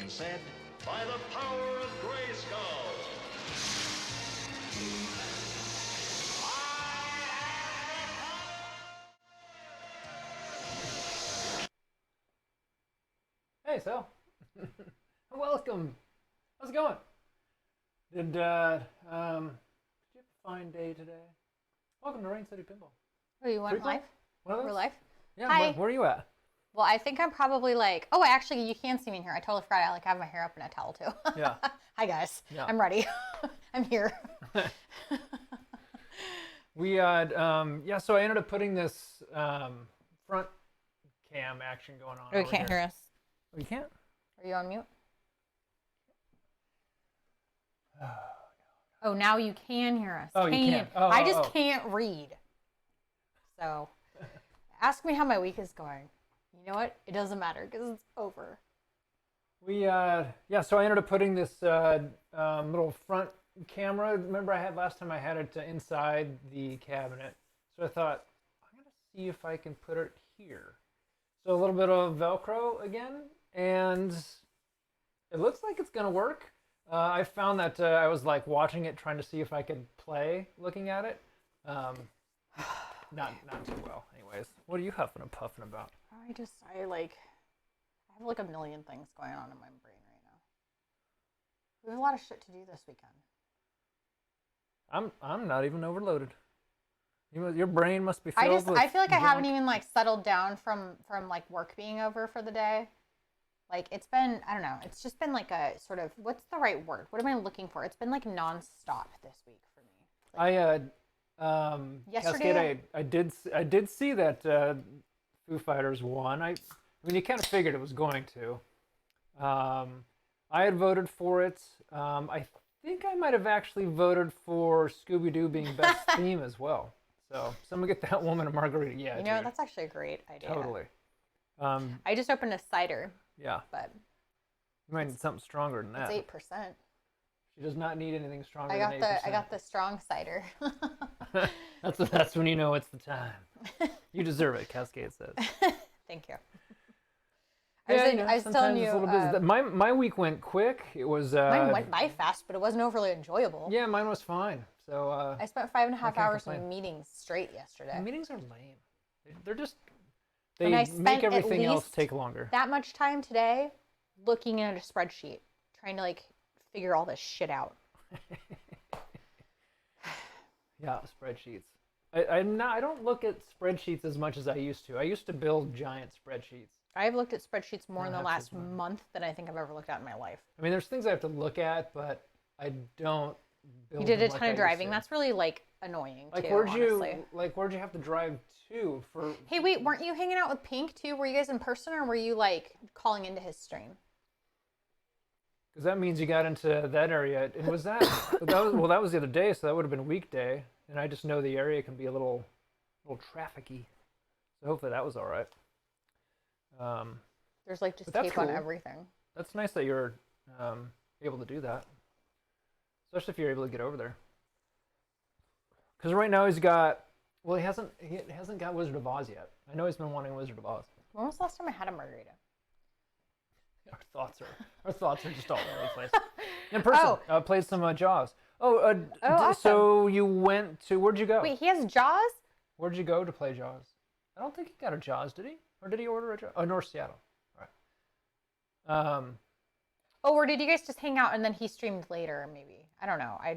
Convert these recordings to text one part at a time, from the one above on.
been said by the power of Grayskull. Hey, Sal. Welcome. How's it going? Did you have a fine day today? Welcome to Rain City Pinball. Oh, you want Pretty live? cool. One of We're those? live? Yeah. Hi. Where are you at? Well, I think I'm probably like, oh, actually, you can see me in here. I totally forgot. I have my hair up in a towel, too. Yeah. Hi, guys. Yeah. I'm ready. I'm here. We had, so I ended up putting this front cam action going on. Oh, you over can't here. hear us. Oh, you can't? Are you on mute? Oh, now you can hear us. Oh, you can. Oh, I just oh. can't read. So, ask me how my week is going. You know what? It doesn't matter because it's over. We, so I ended up putting this little front camera. Remember I had last time I had it inside the cabinet. So I thought, I'm going to see if I can put it here. So a little bit of Velcro again, and it looks like it's going to work. I found that I was like watching it, trying to see if I could play looking at it. Not too well. Anyways, what are you huffing and puffing about? I have like a million things going on in my brain right now. We have a lot of shit to do this weekend. I'm not even overloaded. Your brain must be filled with I feel like I haven't junk. even like settled down from like work being over for the day. Like it's been, I don't know, it's just been like a sort of, what's the right word? What am I looking for? It's been like nonstop this week for me. Like, yesterday I did see that Foo Fighters won. I mean, you kind of figured it was going to. I had voted for it. I think I might have actually voted for Scooby-Doo being best theme as well. So someone get that woman a margarita. Yeah, you know, dude. that's actually a great idea. Totally. I just opened a cider, Yeah. but You might need something stronger than that. it's 8%. She does not need anything stronger I than got 8%. I got the strong cider. That's when you know it's the time. You deserve it, Cascade says. Thank you. Yeah, I was telling you, it's a little busy. My week went quick. It was mine went by fast, but it wasn't overly enjoyable. yeah, mine was fine. So I spent 5.5 can't hours complain. in meetings straight yesterday. meetings are lame. They're just they And I make spent at everything else least take longer. that much time today looking at a spreadsheet, trying to like figure all this shit out. Yeah, spreadsheets. I don't look at spreadsheets as much as I used to. I used to build giant spreadsheets. I've looked at spreadsheets more in the have last to as much. month than I think I've ever looked at in my life. I mean, there's things I have to look at, but I don't build You did them a like ton I of used driving. to. That's really like annoying Like too, where'd honestly. you have to drive to for Hey, wait, weren't you hanging out with Pink too? Were you guys in person or were you like calling into his stream? Because that means you got into that area. And was that? that was the other day, so that would have been weekday. And I just know the area can be a little trafficky. So hopefully that was all right. There's like just But that's tape on cool. everything. That's nice that you're able to do that, especially if you're able to get over there. Because right now he hasn't got Wizard of Oz yet. I know he's been wanting Wizard of Oz. When was the last time I had a margarita? Our thoughts are just all over the place. In person, played some Jaws. awesome. So you went to, where'd you go? Wait, he has Jaws? Where'd you go to play Jaws? I don't think he got a Jaws, did he? Or did he order a Jaws? Oh, North Seattle. All right. Or did you guys just hang out and then he streamed later? Maybe I don't know. I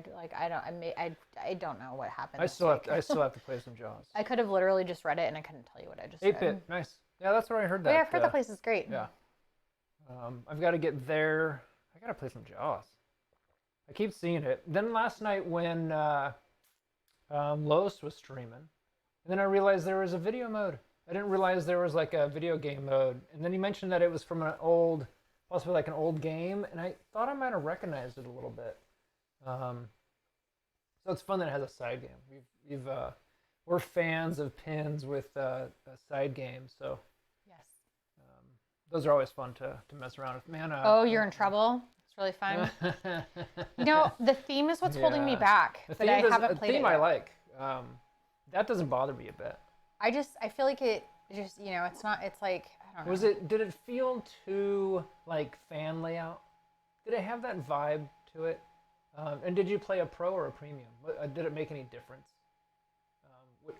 don't know what happened. I still have to play some Jaws. I could have literally just read it and I couldn't tell you what I just 8-bit, said. nice. Yeah, that's where I heard that. But yeah, I've heard the place is great. Yeah. I've got to get there. I got to play some Jaws. I keep seeing it. Then last night when Los was streaming, and then I realized there was a video mode. I didn't realize there was like a video game mode. And then he mentioned that it was from possibly like an old game, and I thought I might have recognized it a little bit. So it's fun that it has a side game. We're fans of pins with a side game, so Yes. those are always fun to mess around with. Man, Oh, you're in trouble. It's really fun. You know, the theme is what's holding me Yeah. back, The but I theme haven't played it theme yet. I like. That doesn't bother me a bit. I feel like it It's just, it's not. It's like, I don't know. Did it feel too like fan layout? Did it have that vibe to it? And did you play a pro or a premium? Did it make any difference?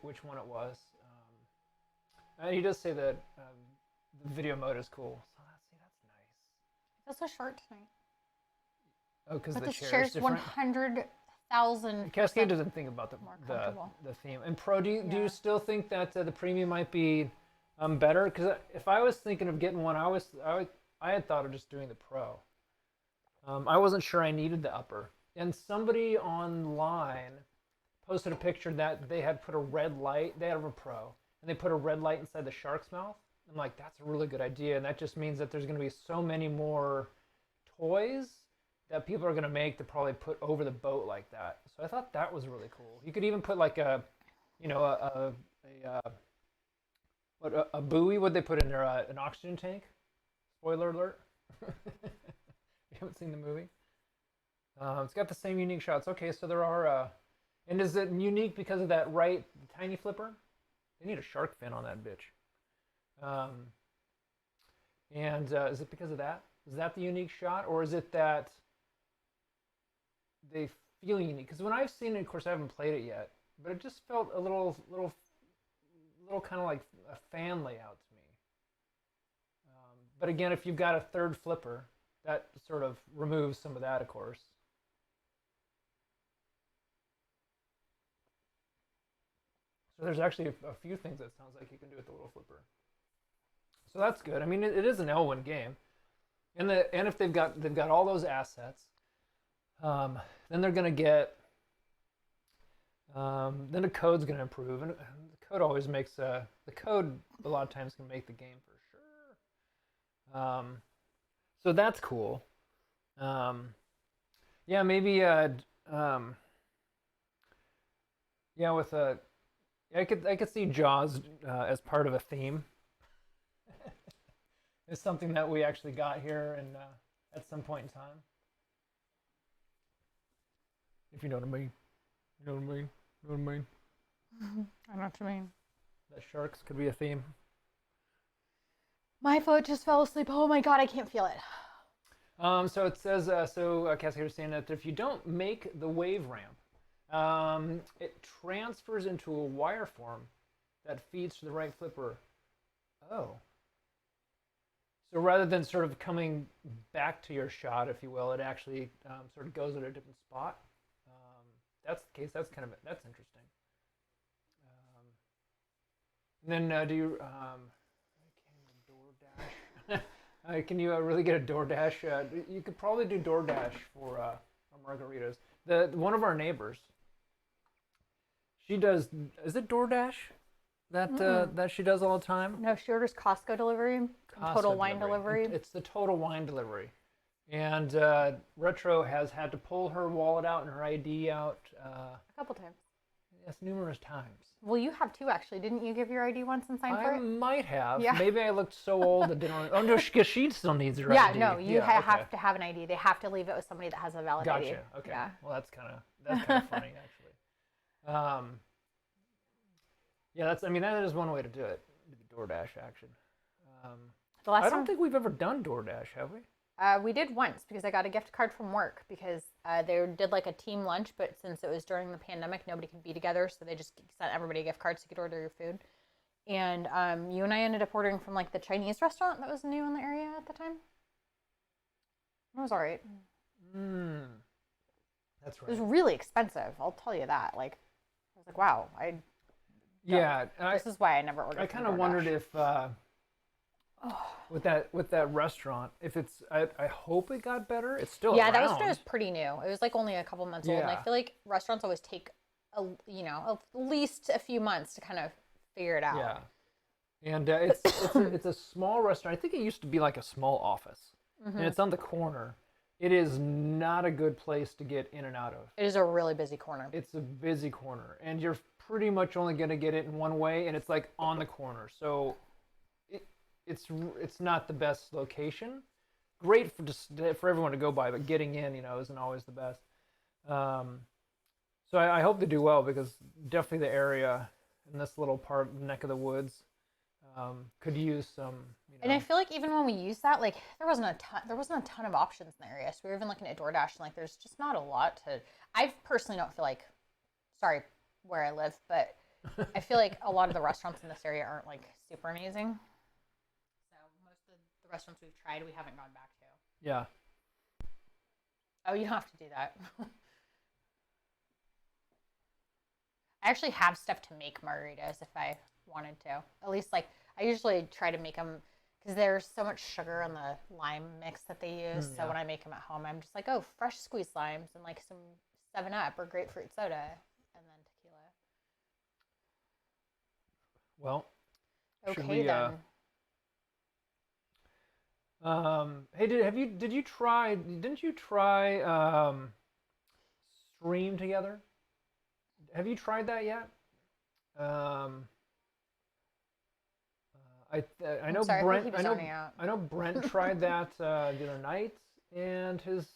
Which one it was? And he does say that the video mode is cool. So that's nice. It's so short tonight. Oh, because But the this chair's chair's different. 100,000. Cascade doesn't think about more the comfortable. theme. And pro, do Yeah. you still think that the premium might be better? Because if I was thinking of getting one, I had thought of just doing the pro. I wasn't sure I needed the upper. And somebody online posted a picture that they had put a red light. They have a pro, and they put a red light inside the shark's mouth. I'm like, that's a really good idea, and that just means that there's going to be so many more toys that people are going to make to probably put over the boat like that. So I thought that was really cool. You could even put like a buoy. What'd they put in there? An oxygen tank? Spoiler alert. You haven't seen the movie? It's got the same unique shots. Okay, so there are... and is it unique because of that tiny flipper? They need a shark fin on that bitch. And is it because of that? Is that the unique shot? Or is it that they feel unique? Because when I've seen it, of course, I haven't played it yet, but it just felt a little kind of like a fan layout to me. But again, if you've got a third flipper, that sort of removes some of that, of course. So there's actually a few things that sounds like you can do with the little flipper. So that's good. I mean, it is an Elwyn game, and if they've got all those assets, then they're gonna get. Then the code's gonna improve, and the code always makes the code a lot of times can make the game for sure. So that's cool. Yeah, maybe. Yeah, with I could see Jaws as part of a theme. It's something that we actually got here and at some point in time. If you know what I mean. You know what I mean? You know what I mean? I know what you mean. That sharks could be a theme. My foot just fell asleep. Oh my god, I can't feel it. So it says, Cascade is saying that if you don't make the wave ramp, it transfers into a wire form that feeds to the right flipper. Oh. So rather than sort of coming back to your shot, if you will, it actually sort of goes at a different spot. That's the case. That's interesting. And then do you DoorDash? Can you really get a DoorDash? You could probably do DoorDash for margaritas. One of our neighbors, she does. Is it DoorDash that she does all the time? No, she orders Costco delivery. Total Wine delivery. It's the Total Wine delivery. And Retro has had to pull her wallet out and her ID out. A couple times. Yes, numerous times. Well, you have too, actually. Didn't you give your ID once and sign for I it? might have. Yeah. Maybe I looked so old that didn't. Oh no, because she still needs her Yeah, ID. no, you Yeah, have okay. to have an ID. They have to leave it with somebody that has a valid ID. Gotcha. Okay. Yeah. Well, that's kind of funny actually. Yeah, that is one way to do it. The DoorDash action. The last I don't time think we've ever done DoorDash, have we? we did once because I got a gift card from work because they did like a team lunch, but since it was during the pandemic, nobody could be together, so they just sent everybody a gift card so you could order your food. And you and I ended up ordering from like the Chinese restaurant that was new in the area at the time. It was all right. That's It was right. really expensive. I'll tell you that. Like, I was like, wow, Yeah, this is why I never ordered. I from kind of wondered DoorDash. if with that restaurant, if it's I hope it got better. It's still Yeah, around. that was pretty new. It was like only a couple months old, and I Yeah. feel like restaurants always take at least a few months to kind of figure it out. Yeah, and it's a small restaurant. I think it used to be like a small office, and it's on the corner. It is not a good place to get in and out of. It is a really busy corner. It's a busy corner, and you're pretty much only going to get it in one way, and it's like on the corner. So it's not the best location. Great for everyone to go by, but getting in, isn't always the best. So I hope they do well because definitely the area in this little neck of the woods could use some. And I feel like even when we used that, like there wasn't a ton of options in the area. So we were even looking at DoorDash, and like there's just not a lot to. I personally don't feel like, sorry, where I live, but I feel like a lot of the restaurants in this area aren't like super amazing. So most of the restaurants we've tried, we haven't gone back to. Yeah. Oh, you don't have to do that. I actually have stuff to make margaritas if I wanted to. At least, like, I usually try to make them because there's so much sugar on the lime mix that they use. So when I make them at home, I'm just like, oh, fresh squeezed limes and like some 7-Up or grapefruit soda and then tequila. Well, okay then. Hey, didn't you try Stream Together? Have you tried that yet? I know sorry, Brent. I know Brent tried that the other night, and his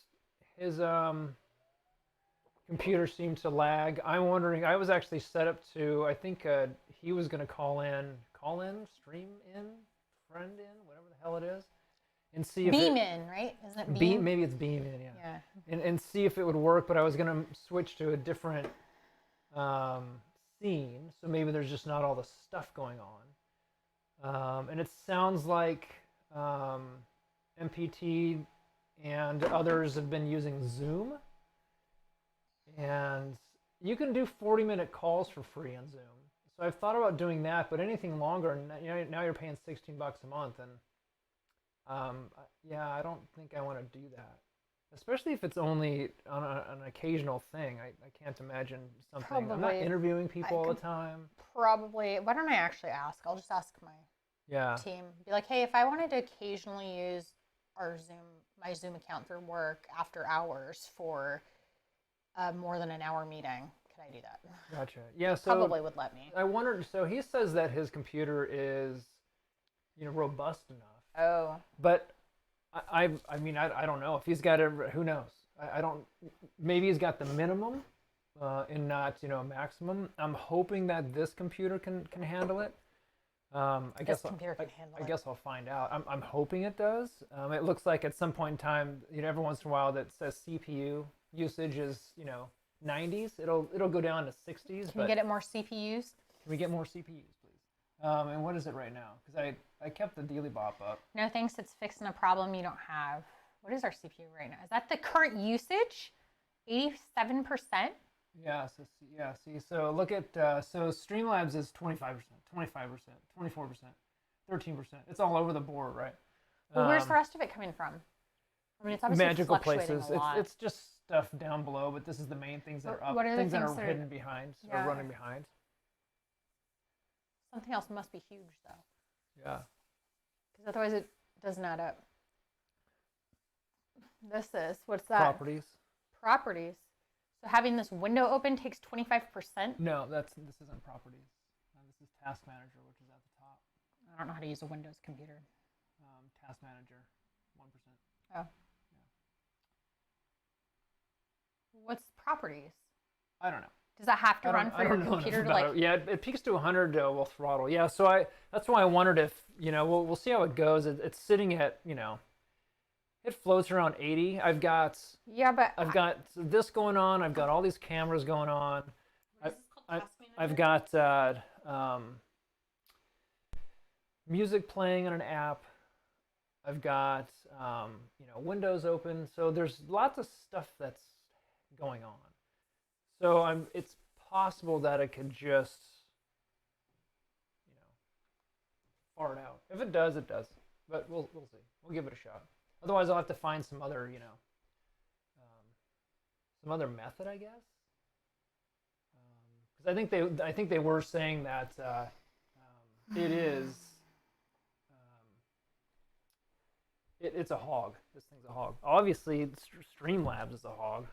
computer seemed to lag. I'm wondering. I was actually set up to. I think he was going to stream in, friend in, whatever the hell it is, and see if Beam in, right? Isn't it Beam? Maybe it's Beam in, yeah. Yeah. And see if it would work. But I was going to switch to a different scene, so maybe there's just not all the stuff going on. And it sounds like MPT and others have been using Zoom, and you can do 40-minute calls for free on Zoom. So I've thought about doing that, but anything longer, now you're paying $16 a month, and yeah, I don't think I want to do that. Especially if it's only on an occasional thing. I can't imagine something. Probably, I'm not interviewing people all the time. Probably. Why don't I actually ask? I'll just ask my team. Be like, hey, if I wanted to occasionally use my Zoom account for work after hours for more than an hour meeting, could I do that? Gotcha. Yeah, so probably would let me. I wondered. So he says that his computer is, robust enough. Oh. But I mean, I don't know if he's got who knows? I don't. Maybe he's got the minimum, and not a maximum. I'm hoping that this computer can handle it. I guess I'll find out. I'm hoping it does. It looks like at some point in time, every once in a while that says CPU usage is 90s. It'll go down to 60s. Can we get it more CPUs? Can we get more CPUs, please? And what is it right now? Because I kept the Dealy Bop up. No thanks, it's fixing a problem you don't have. What is our CPU right now? Is that the current usage? 87%? Yeah, so look at, so Streamlabs is 25%, 25%, 24%, 13%. It's all over the board, right? Well, where's the rest of it coming from? I mean, it's obviously magical fluctuating places. a lot. It's just stuff down below, but this is the main things that are up. What are the things that things are hidden behind, or running behind. Something else must be huge, though. Yeah. Because otherwise it doesn't add up. What's that? Properties. So having this window open takes 25%? No, this isn't properties. This is Task Manager, which is at the top. I don't know how to use a Windows computer. Task Manager, 1%. Oh. Yeah. What's properties? I don't know. Does that have to run for your computer to like? Yeah, it peaks to 100 will throttle. Yeah, so that's why I wondered if we'll see how it goes. It's sitting at it floats around 80. I've got this going on. I've got all these cameras going on. I've got music playing on an app. I've got Windows open. So there's lots of stuff that's going on. So it's possible that it could just fart out. If it does, it does. But we'll see. We'll give it a shot. Otherwise, I'll have to find some other method, I guess. Because I think they were saying that it is it's a hog. This thing's a hog. Obviously, Streamlabs is a hog.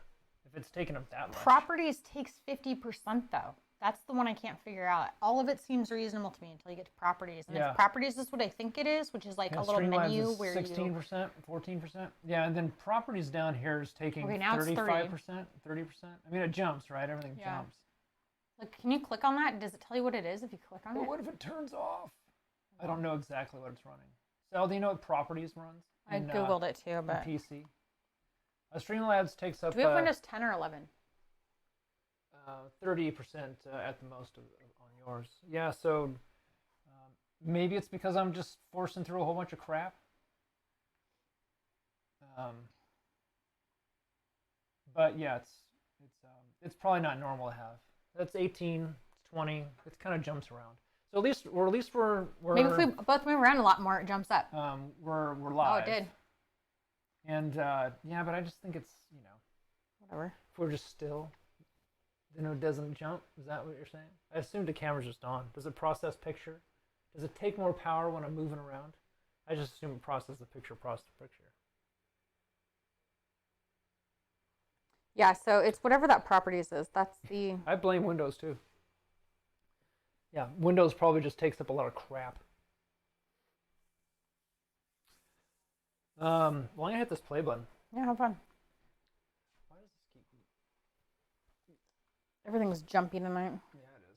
If it's taking up that much. Properties takes 50% though. That's the one I can't figure out. All of it seems reasonable to me until you get to properties. And if properties is what I think it is, which is like a little menu where 16%, 14%. Yeah, and then properties down here is taking 35%, 30%. I mean, it jumps, right? Everything jumps. Like, can you click on that? Does it tell you what it is if you click on it? But what if it turns off? I don't know exactly what it's running. Sal, do you know what Properties runs? I googled it too, in but PC. Streamlabs takes up do we have Windows 10 or 11? 30% at the most on yours. Yeah, so maybe it's because I'm just forcing through a whole bunch of crap. But yeah, it's probably not normal to have. That's 18, 20. It kind of jumps around. So at least we're Maybe if we both move around a lot more, it jumps up. we're Oh, live. it did. And yeah, but I just think it's Whatever. if we're just still, then it doesn't jump. Is that what you're saying? I assumed the camera's just on. Does it process picture? Does it take more power when I'm moving around? I just assume it processes the picture. Yeah, so it's whatever that Properties is. That's the. I blame Windows too. Yeah, Windows probably just takes up a lot of crap. Well, I'm gonna hit this play button. Yeah, have fun. Why does this keep? Everything's jumpy tonight. Yeah, it is.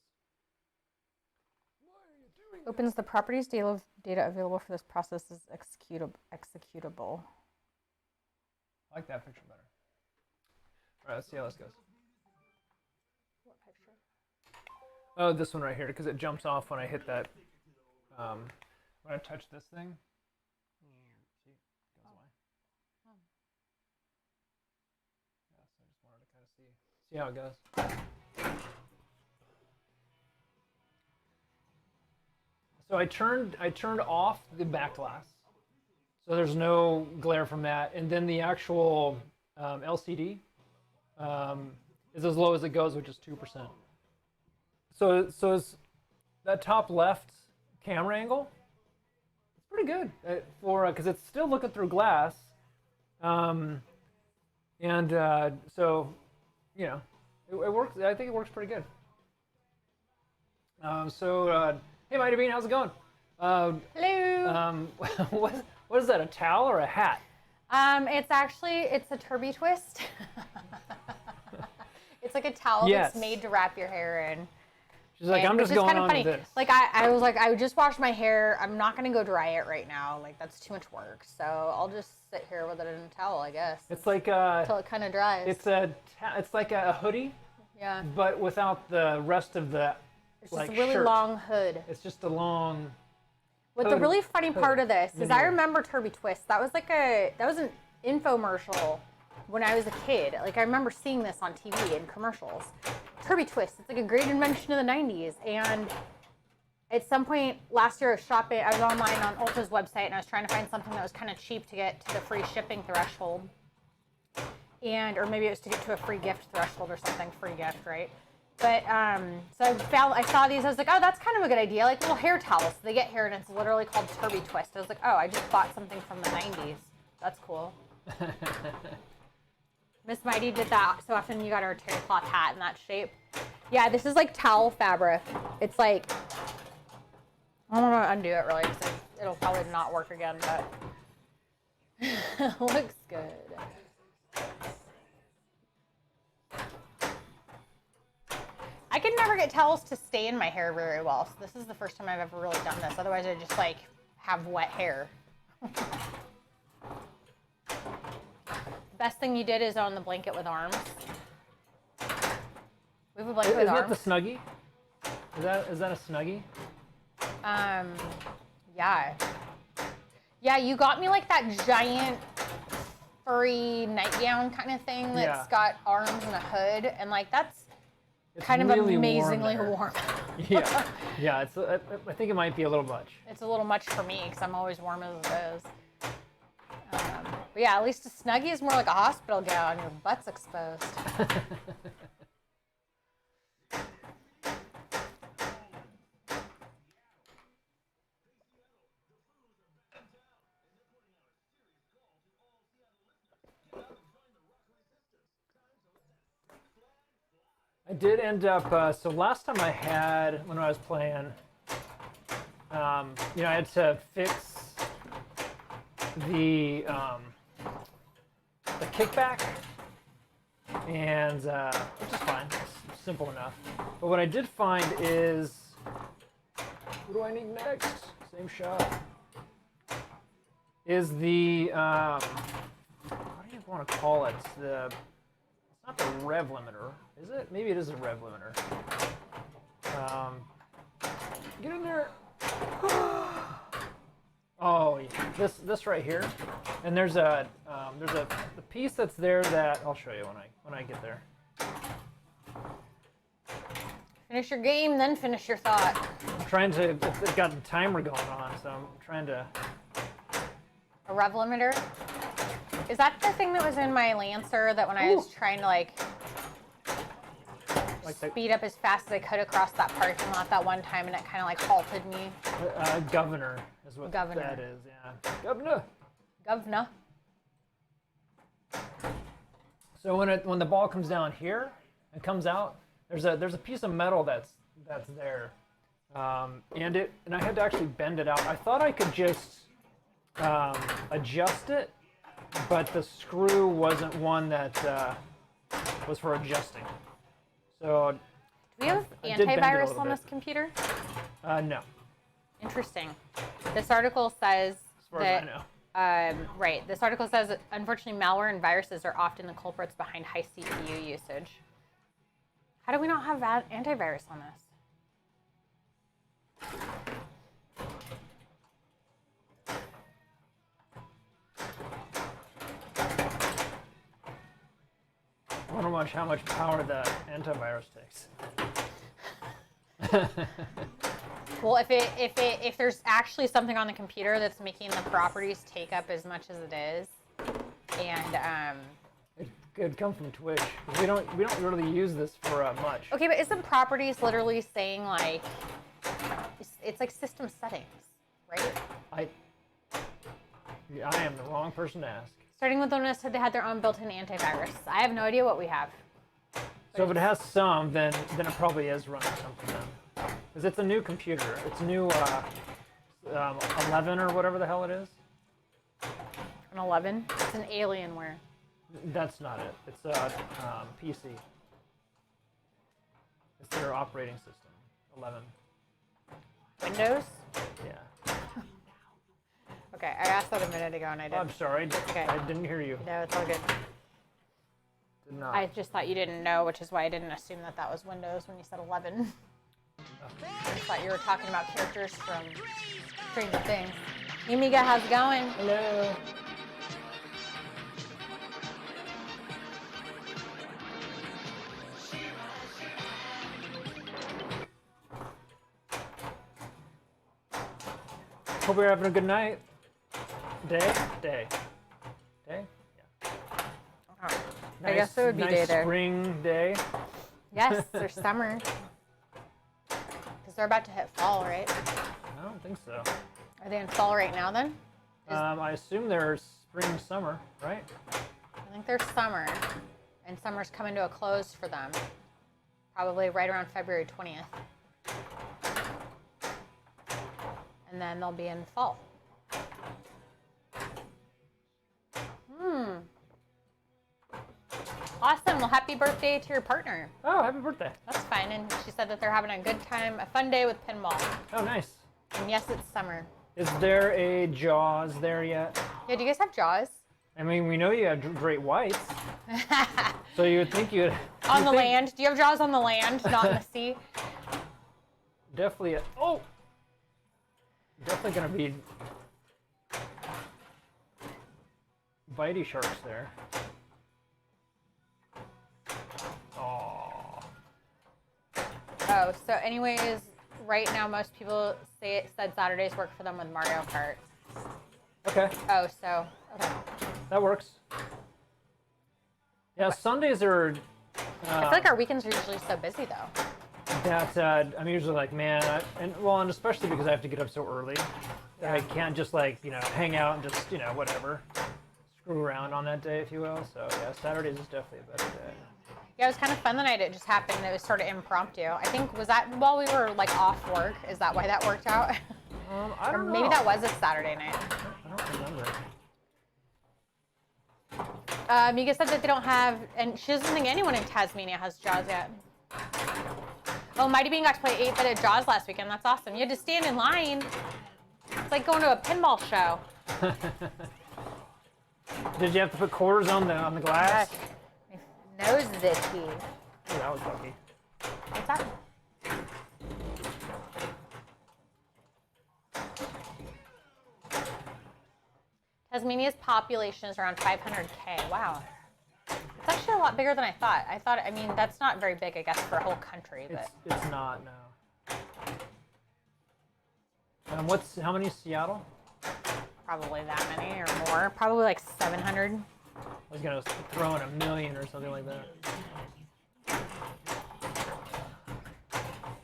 Why are you doing? Opens the Properties data available for this process is executable. I like that picture better. All right, let's see how this goes. What picture? Oh, this one right here, because it jumps off when I hit that. When I touch this thing. See, it goes away. Yeah, so I just wanted to kind of see how it goes. So I turned off the back glass, so there's no glare from that, and then the actual LCD is as low as it goes, which is 2%. So is that top left camera angle? It's pretty good for because it's still looking through glass, so it works. I think it works pretty good. Hey, Mighty Bean, how's it going? Hello. What is that? A towel or a hat? It's a Turby twist. It's like a towel Yes. that's made to wrap your hair in. She's like, And- I'm which just is going kind of on funny. with this. Like I was like, I just washed my hair. I'm not gonna go dry it right now. Like that's too much work. So I'll just sit here with it in a towel, I guess, It's like until it kind of dries. it's like a hoodie, yeah. but without the rest of the It's like just a really shirt. long hood. It's just a long. What the hood- really funny part of this is Mini I hood. remember Turby Twist. That was an infomercial when I was a kid. Like I remember seeing this on TV in commercials. Turby Twist. It's like a great invention of the 90s. And at some point last year I was shopping. I was online on Ulta's website and I was trying to find something that was kind of cheap to get to the free shipping threshold. Or maybe it was to get to a free gift threshold or something, free gift, right? But so I saw these. I was like, oh, that's kind of a good idea, like little hair towels. So they get here, and it's literally called Turby Twist. I was like, oh, I just bought something from the 90s. That's cool. Miss Mighty did that so often. You got her a terry cloth hat in that shape. Yeah, this is like towel fabric. It's like I'm gonna undo it really because it'll probably not work again, but it looks good. I can never get towels to stay in my hair very well, so this is the first time I've ever really done this. Otherwise, I just like have wet hair. Best thing you did is on the blanket with arms. We have a blanket with Isn't that arms. the Snuggie? Is that a Snuggie? Yeah. Yeah, you got me like that giant furry nightgown kind of thing that's Yeah. got arms and a hood, and like that's It's kind of really amazingly there. warm. Yeah, yeah. I think it might be a little much. It's a little much for me because I'm always warm as it is. But yeah, at least a Snuggie is more like a hospital gown. Your butt's exposed. I did end up. So last time I had when I was playing, I had to fix the kickback, and which is fine. It's simple enough. But what I did find is, what do I need next? Same shot. Is the what do you want to call it? It's not the rev limiter, is it? Maybe it is a rev limiter. Get in there. Oh, yeah. This right here, and there's a the piece that's there that I'll show you when I get there. Finish your game, then finish your thought. I'm trying to. It's got the timer going on, so I'm trying to. A rev limiter. Is that the thing that was in my Lancer that when I was trying to like speed up as fast as I could across that parking lot that one time, and it kind of like halted me? Governor is what Governor. that is. Yeah, governor. Governor. So when the ball comes down here and comes out, there's a piece of metal that's there, and I had to actually bend it out. I thought I could just adjust it, but the screw wasn't one that was for adjusting. So Do we have I did bend it a antivirus little on bit. this computer? No, Interesting. This article says as far that as I know. right. This article says that unfortunately malware and viruses are often the culprits behind high CPU usage. How do we not have antivirus on this? I wonder how much power the antivirus takes. Well, if there's actually something on the computer that's making the properties take up as much as it is, and It could come from Twitch. We don't really use this for much. okay, but isn't properties literally saying like it's like system settings, right? I am the wrong person to ask. Starting with Windows said they had their own built-in antivirus. I have no idea what we have. So if it has some, then it probably is running something then. Because it's a new computer. It's new 11 or whatever the hell it is. An 11. It's an Alienware. That's not it. It's a PC. It's their operating system. 11. Windows. Yeah. Okay, I asked that a minute ago and I Oh, didn't. I'm sorry. Okay. I didn't hear you. No, it's all good. Did not. I just thought you didn't know, which is why I didn't assume that was Windows when you said 11. I just thought you were talking about characters from Stranger Things. Hey, Miga, how's it going? Hello. Hope you're having a good night. Day? Yeah. I guess it would be nice day there. Spring day. Yes, there's summer. Because they're about to hit fall, right? I don't think so. Are they in fall right now then? I assume they're spring, summer, right? I think they're summer. And summer's coming to a close for them. Probably right around February 20th. And then they'll be in fall. Awesome. Well, happy birthday to your partner. Oh, happy birthday. That's fine. And she said that they're having a good time, a fun day with pinball. Oh, nice. And yes, it's summer. Is there a Jaws there yet? Yeah, do you guys have Jaws? I mean, we know you have great whites, so you would think you'd... On the land? Do you have Jaws on the land, not in the sea? Definitely definitely gonna be bitey sharks there. Oh. Oh, so anyways, right now most people said Saturdays work for them with Mario Kart. Okay, Oh, so, okay. that works. Yeah, Sundays are. I feel like our weekends are usually so busy though. That I'm usually like, man, and especially because I have to get up so early, that I can't just hang out and just whatever, screw around on that day, if you will. So yeah, Saturdays is definitely a better day. Yeah, it was kind of fun the night it just happened. It was sort of impromptu. I think, was that while we were like off work? Is that why that worked out? I Or don't know. maybe that was a Saturday night. I don't remember. Mika said that they don't have, and she doesn't think anyone in Tasmania has Jaws yet. Oh, Mighty Bean got to play 8-bit at Jaws last weekend. That's awesome. You had to stand in line. It's like going to a pinball show. Did you have to put quarters on the glass? My nose is itchy. Ooh, that was lucky. What's that? Tasmania's population is around 500K. Wow. It's actually a lot bigger than I thought. I mean, that's not very big, I guess, for a whole country, but It's not, no. How many is Seattle? probably that many or more. Probably like 700. I was gonna throw in 1 million or something like that.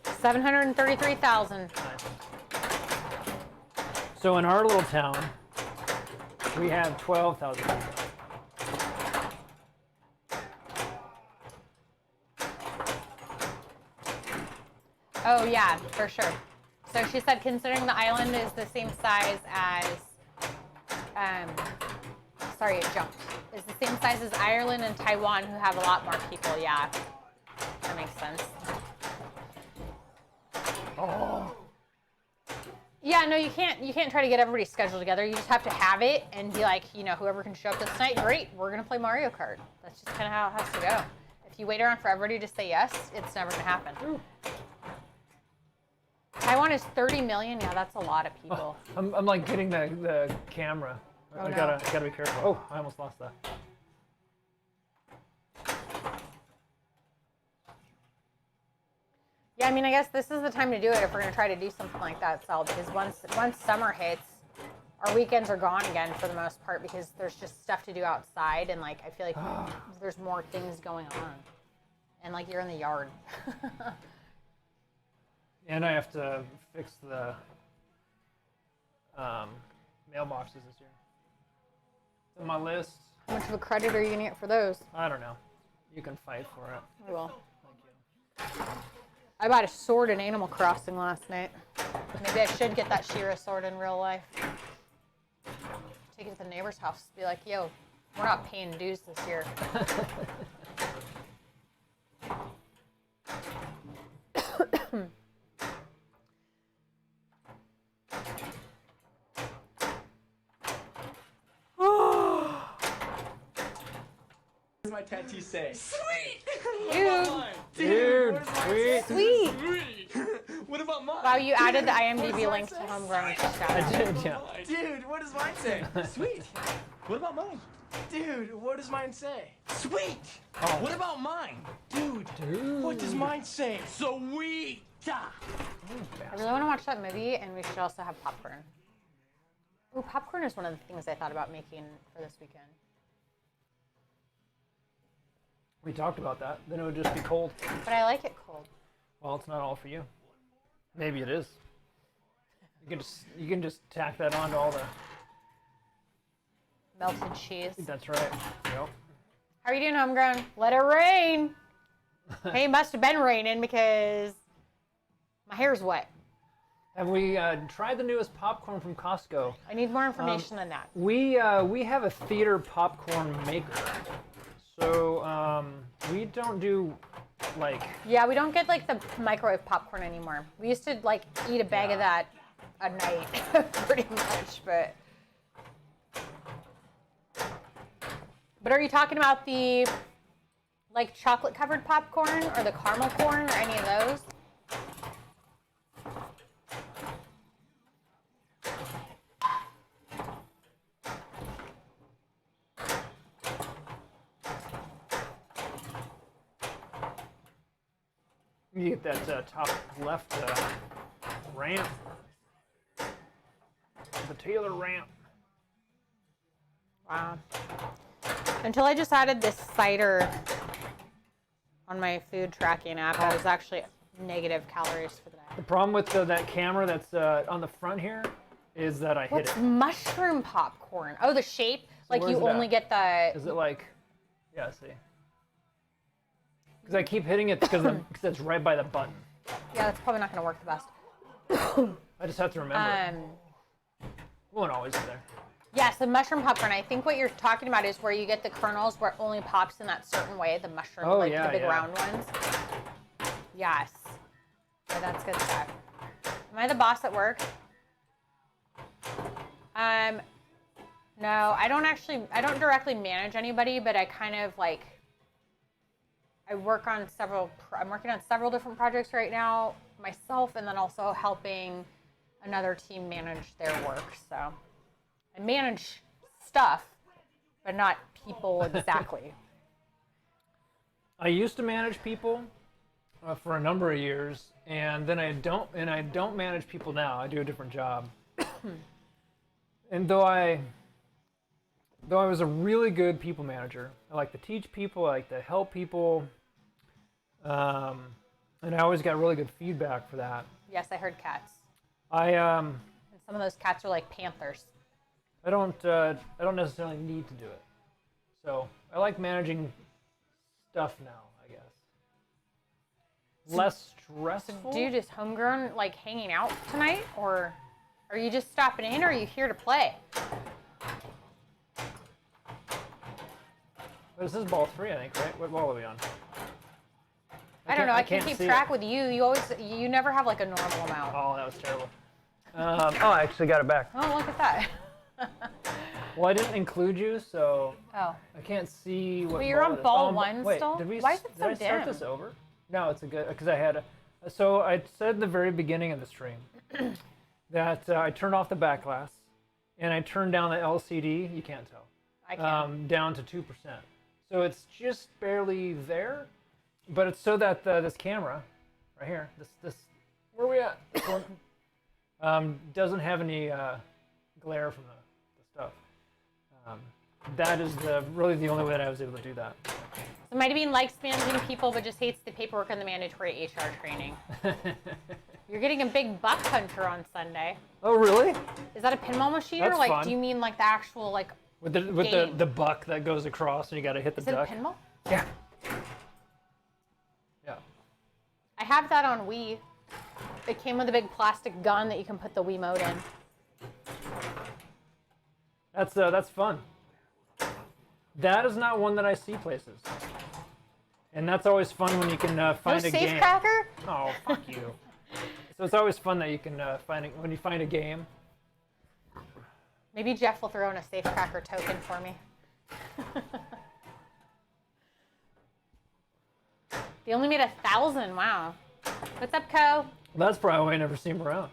733,000. Nice. So in our little town, we have 12,000 people. Oh yeah, for sure. So she said, considering the island is the same size as, sorry, it jumped. Is the same size as Ireland and Taiwan, who have a lot more people. Yeah, that makes sense. Oh. Yeah, no, you can't try to get everybody scheduled together. You just have to have it and be like, you know, whoever can show up this night, great. We're gonna play Mario Kart. That's just kind of how it has to go. If you wait around for everybody to say yes, it's never gonna happen. Ooh. Taiwan is 30 million. Yeah, that's a lot of people. I'm like getting the camera. Oh, I no. gotta be careful. Oh, I almost lost that. Yeah, I mean, I guess this is the time to do it if we're gonna try to do something like that, Sal, because once summer hits, our weekends are gone again for the most part because there's just stuff to do outside, and like I feel like there's more things going on, and like you're in the yard. And I have to fix the mailboxes this year. It's on my list. How much of a credit are you gonna get for those? I don't know. You can fight for it. I will. Thank you. I bought a sword in Animal Crossing last night. Maybe I should get that She-Ra sword in real life. Take it to the neighbor's house. Be like, yo, we're not paying dues this year. What does my tattoo say? Sweet! Dude, what does mine say? Sweet. Sweet! What about mine? Wow, you added the What IMDb does link to mine say? Homegrown. I did, yeah. Dude, what does mine say? Sweet! What about mine? Dude, what does mine say? Sweet! Oh. What about mine? Dude, what does mine say? Sweet! I really want to watch that movie, and we should also have popcorn. Ooh, popcorn is one of the things I thought about making for this weekend. We talked about that. Then it would just be cold. But I like it cold. Well, it's not all for you. Maybe it is. You can just tack that onto all the. Melted cheese. That's right. Yep. How are you doing, Homegrown? Let it rain. Hey, it must have been raining because my hair's wet. Have we tried the newest popcorn from Costco? I need more information than that. We have a theater popcorn maker, so we don't do like. Yeah, we don't get like the microwave popcorn anymore. We used to like eat a bag of that a night, pretty much. But are you talking about the like chocolate covered popcorn or the caramel corn or any of those? You get that top left ramp, the Taylor ramp. Wow. Until I just added this cider on my food tracking app, I was actually negative calories for the day. The problem with that camera that's on the front here is that I hit What's it. mushroom popcorn? Oh, the shape? Like where's you it only at? get the... Is it like, yeah, see. Because I keep hitting it because it's right by the button. Yeah, that's probably not going to work the best. I just have to remember. It won't always be there. Yes, the mushroom popcorn. I think what you're talking about is where you get the kernels where it only pops in that certain way, the mushroom, Oh, like yeah, the big yeah. round ones. Yes. Yeah, that's good stuff. Am I the boss at work? No, I don't directly manage anybody, but I kind of like, I'm working on several different projects right now myself, and then also helping another team manage their work. So I manage stuff, but not people exactly. I used to manage people for a number of years, and then I don't manage people now. I do a different job. And though I was a really good people manager, I like to teach people, I like to help people, and I always got really good feedback for that. Yes, I heard cats. And some of those cats are like panthers. I don't necessarily need to do it, so I like managing stuff now, I guess. Less stressful. Do you just homegrown like hanging out tonight, or are you just stopping in, or are you here to play? This is ball 3, I think, right? What ball are we on? I don't know. I can can't keep see track it. with you. You never have like a normal amount. Oh, that was terrible. I actually got it back. Oh, look at that. Well, I didn't include you, so Oh. I can't see what. But you're on it is. ball 1 wait, still? Did we, Why is it so did I start dim? this over? No, it's a good because I had. So I said at the very beginning of the stream that I turned off the back glass and I turned down the LCD. You can't tell. I can. Down to 2%. So it's just barely there, but it's so that this camera, right here, this where are we at? This one, doesn't have any glare from the stuff. That is really the only way that I was able to do that. So Mighty Bean likes managing people, but just hates the paperwork and the mandatory HR training. You're getting a big buck hunter on Sunday. Oh, really? Is that a pinball machine, That's or like fun. do you mean like the actual like? With the game. the buck that goes across and you got to hit the Is it a duck. pinball? Yeah. Yeah. I have that on Wii. It came with a big plastic gun that you can put the Wiimote in. That's fun. That is not one that I see places. And that's always fun when you can find No a game. Safecracker? Oh, fuck you. So it's always fun that you can when you find a game. Maybe Jeff will throw in a Safecracker token for me. They only made 1,000. Wow. What's up, Co? That's probably why I never see him around.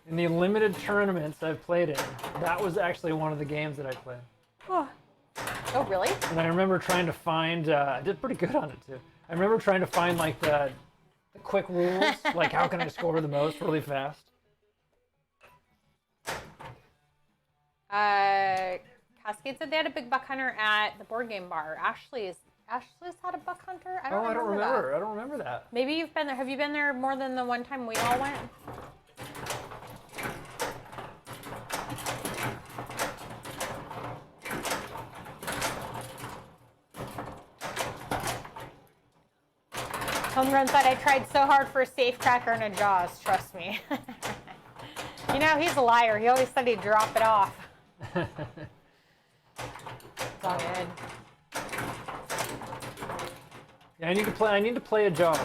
In the limited tournaments I've played in, that was actually one of the games that I played. Oh, really? And I remember trying to find, I did pretty good on it too. I remember trying to find like the quick rules, like how can I score the most really fast. Cascade said they had a big buck hunter at the board game bar. Ashley's had a buck hunter? I don't remember that. I don't remember that. Maybe you've been there. Have you been there more than the one time we all went? Homegrown said I tried so hard for a Safecracker and a Jaws, trust me. You know, he's a liar. He always said he'd drop it off. It's all good. Yeah, I need to play a Jaws.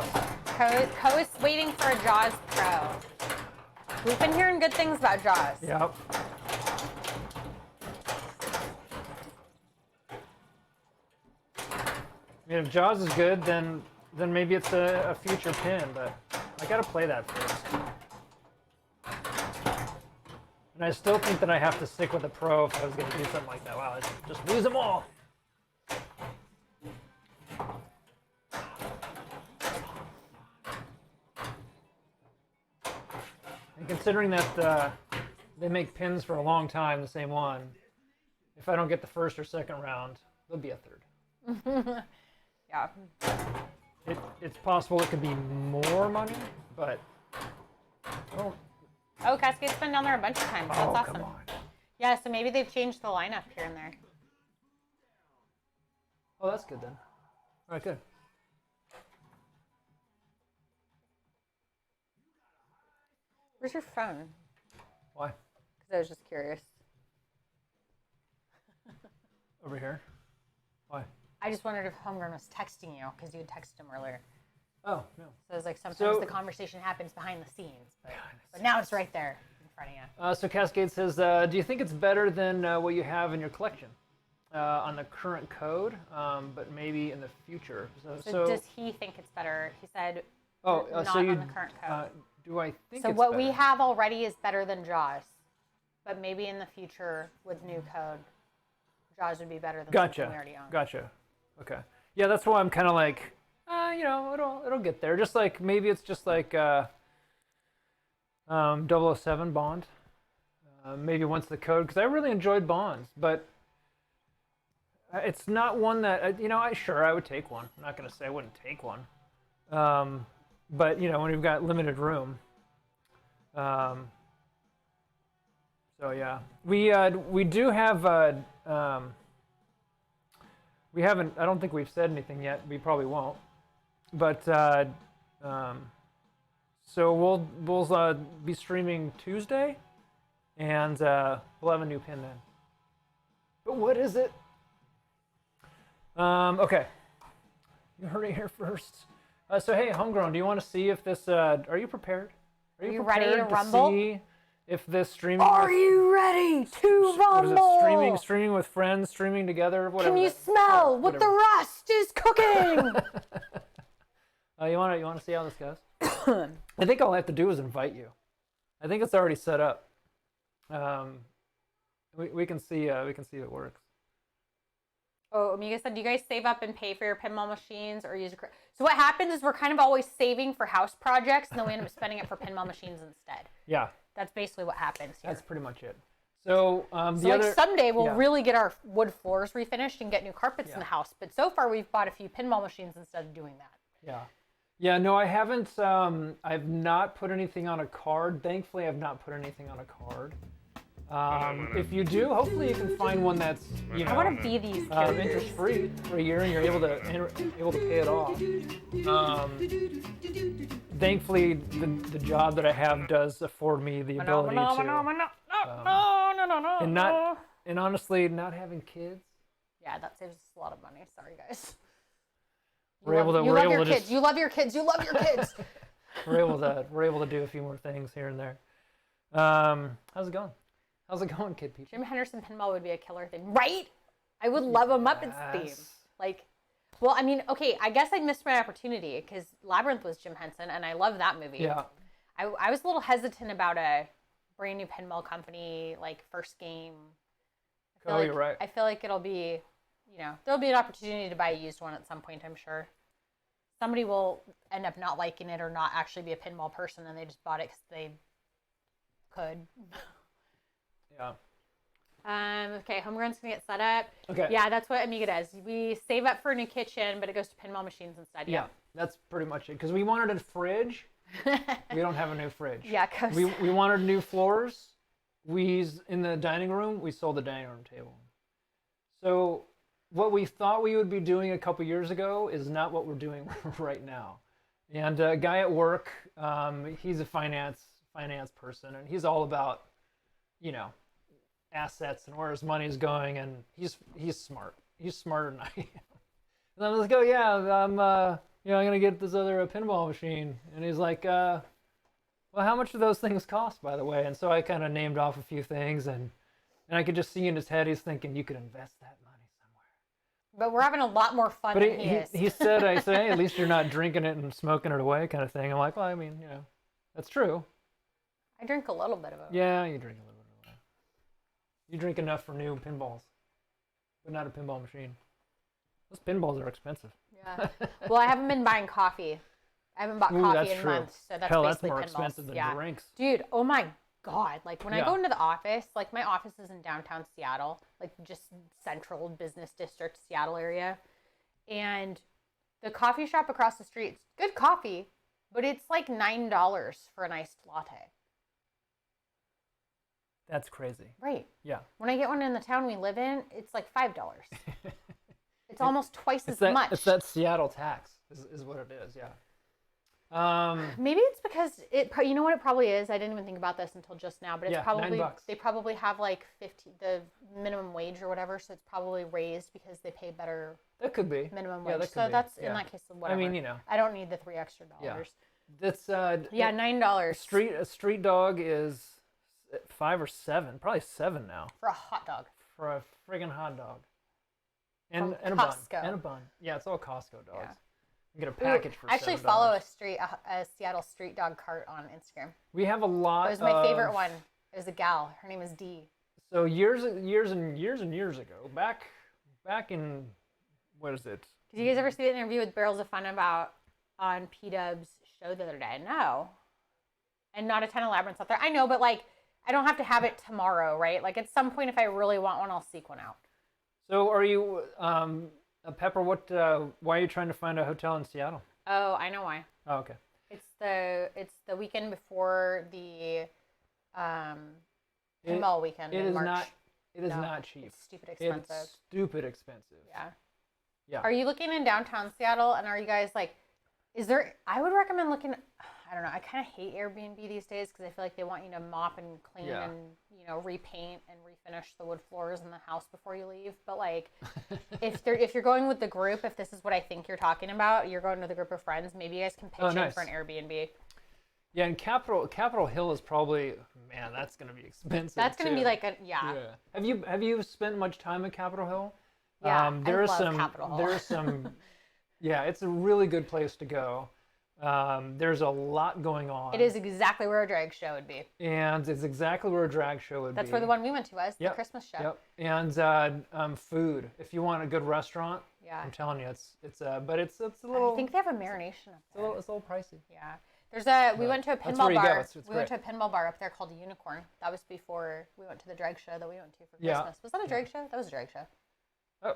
Co is waiting for a Jaws Pro. We've been hearing good things about Jaws. Yep. I mean, if Jaws is good, then maybe it's a future pin, but I gotta play that first. And I still think that I have to stick with a pro if I was gonna do something like that. Wow, just lose them all. And considering that they make pins for a long time, the same one, if I don't get the first or second round, there'll be a third. Yeah. It's possible it could be more money, but Oh, Cascade's been down there a bunch of times. That's awesome. Come on. Yeah, so maybe they've changed the lineup here and there. Oh, that's good then. All right, good. Where's your phone? Why? Because I was just curious. Over here. Why? I just wondered if Homegrown was texting you because you had texted him earlier. Oh, no. So it's like sometimes So- the conversation happens behind the scenes, but now it's right there in front of you. So Cascade says, do you think it's better than what you have in your collection on the current code, but maybe in the future? So does he think it's better? He said, oh, not so you, on the current code. do I think So it's what better? we have already is better than Jaws, but maybe in the future with new code, Jaws would be better than something we already own. Gotcha. Okay. Yeah, that's why I'm kind of like, you know, it'll get there. Just like maybe it's just like 007 Bond. Maybe once the code, because I really enjoyed Bonds, but it's not one that you know. I would take one. I'm not gonna say I wouldn't take one, but you know when you've got limited room. So yeah, we do have we haven't. I don't think we've said anything yet. We probably won't, but so we'll be streaming Tuesday. And we'll have a new pin then. But what is it? Okay. You heard it here first. So hey, Homegrown, do you want to see if this? Are you prepared? Are you ready to rumble? See if this streaming? Are you ready to rumble? What is it? Streaming with friends, streaming together, whatever. Can you smell what the rust is cooking? You want to see how this goes? I think all I have to do is invite you. I think it's already set up. We can see it works. Oh, Amiga said, do you guys save up and pay for your pinball machines or use your So what happens is we're kind of always saving for house projects and then we end up spending it for pinball machines instead. Yeah. That's basically what happens here. That's pretty much it. So, someday we'll really get our wood floors refinished and get new carpets in the house. But so far we've bought a few pinball machines instead of doing that. Yeah. Yeah, no, I haven't, I've not put anything on a card. Thankfully, I've not put anything on a card. If you do, hopefully you can find one that's, you know, I want to be these characters. interest-free for a year and you're able to pay it off. Thankfully, the job that I have does afford me the ability to. And honestly, not having kids. Yeah, that saves us a lot of money. Sorry, guys. You love your kids. You love your kids. You love your kids. We're able to do a few more things here and there. How's it going? How's it going, Kid Peach? Jim Henderson pinball would be a killer thing, right? I would love a Muppets theme. Like, well, I mean, okay, I guess I missed my opportunity because Labyrinth was Jim Henson, and I love that movie. Yeah. I was a little hesitant about a brand new pinball company, like first game. You're right. I feel like it'll be, you know, there'll be an opportunity to buy a used one at some point, I'm sure. Somebody will end up not liking it or not actually be a pinball person, and they just bought it because they could. Yeah. Okay, Homegrown's gonna get set up. Okay. Yeah, that's what Amiga does. We save up for a new kitchen, but it goes to pinball machines instead. Yeah, that's pretty much it. Because we wanted a fridge. We don't have a new fridge. Yeah, cause we wanted new floors. In the dining room, we sold the dining room table. So what we thought we would be doing a couple years ago is not what we're doing right now. And a guy at work, he's a finance person, and he's all about, you know, assets and where his money is going, and he's smart. He's smarter than I am. And I'm like, oh yeah, I'm gonna get this other pinball machine, and he's like, well, how much do those things cost, by the way? And so I kind of named off a few things, and I could just see in his head he's thinking, you could invest that money somewhere. But we're having a lot more fun than he is. He said, I say, hey, at least you're not drinking it and smoking it away, kind of thing. I'm like, well, I mean, you know, that's true. I drink a little bit of it. Yeah, you drink a little bit. You drink enough for new pinballs, but not a pinball machine. Those pinballs are expensive. Yeah. Well, I haven't been buying coffee. I haven't bought coffee in months, so that's Hell, basically that's more pinballs. expensive than drinks. Dude, oh my God. Like when I go into the office, like my office is in downtown Seattle, like just central business district Seattle area. And the coffee shop across the street, it's good coffee, but it's like $9 for an iced latte. That's crazy. Right. Yeah. When I get one in the town we live in, it's like $5. It's almost twice as much. It's that Seattle tax is what it is, yeah. Maybe it's because you know what it probably is? I didn't even think about this until just now, but it's probably $9. They probably have like the minimum wage or whatever, so it's probably raised because they pay better. That could be minimum yeah, wage. That could so be. that's in that case whatever. I mean, you know, I don't need the $3 extra. Yeah. That's $9. A street dog is 5 or 7, probably 7 now For a hot dog. for a friggin' hot dog. And From a bun. Costco. And a bun. Yeah, it's all Costco dogs. Yeah. You get a Ooh, package for I actually $7. follow a Seattle street dog cart on Instagram. We have a lot. It was my favorite of- one. It was a gal. Her name is Dee. So years ago, back in, what is it? Did you guys ever see the interview with Barrels of Fun about on P-Dub's show the other day? No. And not a ton of labyrinths out there. I know, but like, I don't have to have it tomorrow, right? Like at some point, if I really want one, I'll seek one out. So are you, Pepper? Why are you trying to find a hotel in Seattle? Oh, I know why. Oh, okay. It's the weekend before the pinball weekend It in is March. not. It is No, not cheap. It's stupid expensive. It's stupid expensive. Yeah. Yeah. Are you looking in downtown Seattle? And are you guys like, I would recommend looking, I don't know, I kind of hate Airbnb these days because I feel like they want you to mop and clean Yeah. and, repaint and refinish the wood floors in the house before you leave. But like, if you're going with the group, if this is what I think you're talking about, you're going with a group of friends, maybe you guys can pitch in nice. for an Airbnb. Yeah, and Capitol Hill is probably, man, that's gonna be expensive. That's going to be too. like Yeah. Have you spent much time at Capitol Hill? Yeah, There I are love some. Capitol Hill. There's some. Yeah, it's a really good place to go. There's a lot going on. It is exactly where a drag show would be. And it's exactly where a drag show would be. That's where the one we went to was, Yep, the Christmas show. Yep. And food. If you want a good restaurant, Yeah. I'm telling you, it's a little. I think they have a marination up there. it's a little pricey. Yeah. We went to a that's pinball where you go. bar. It's We went to a pinball bar up there called Unicorn. That was before we went to the drag show that we went to for Yeah. Christmas. Was that a drag show? That was a drag show. Oh.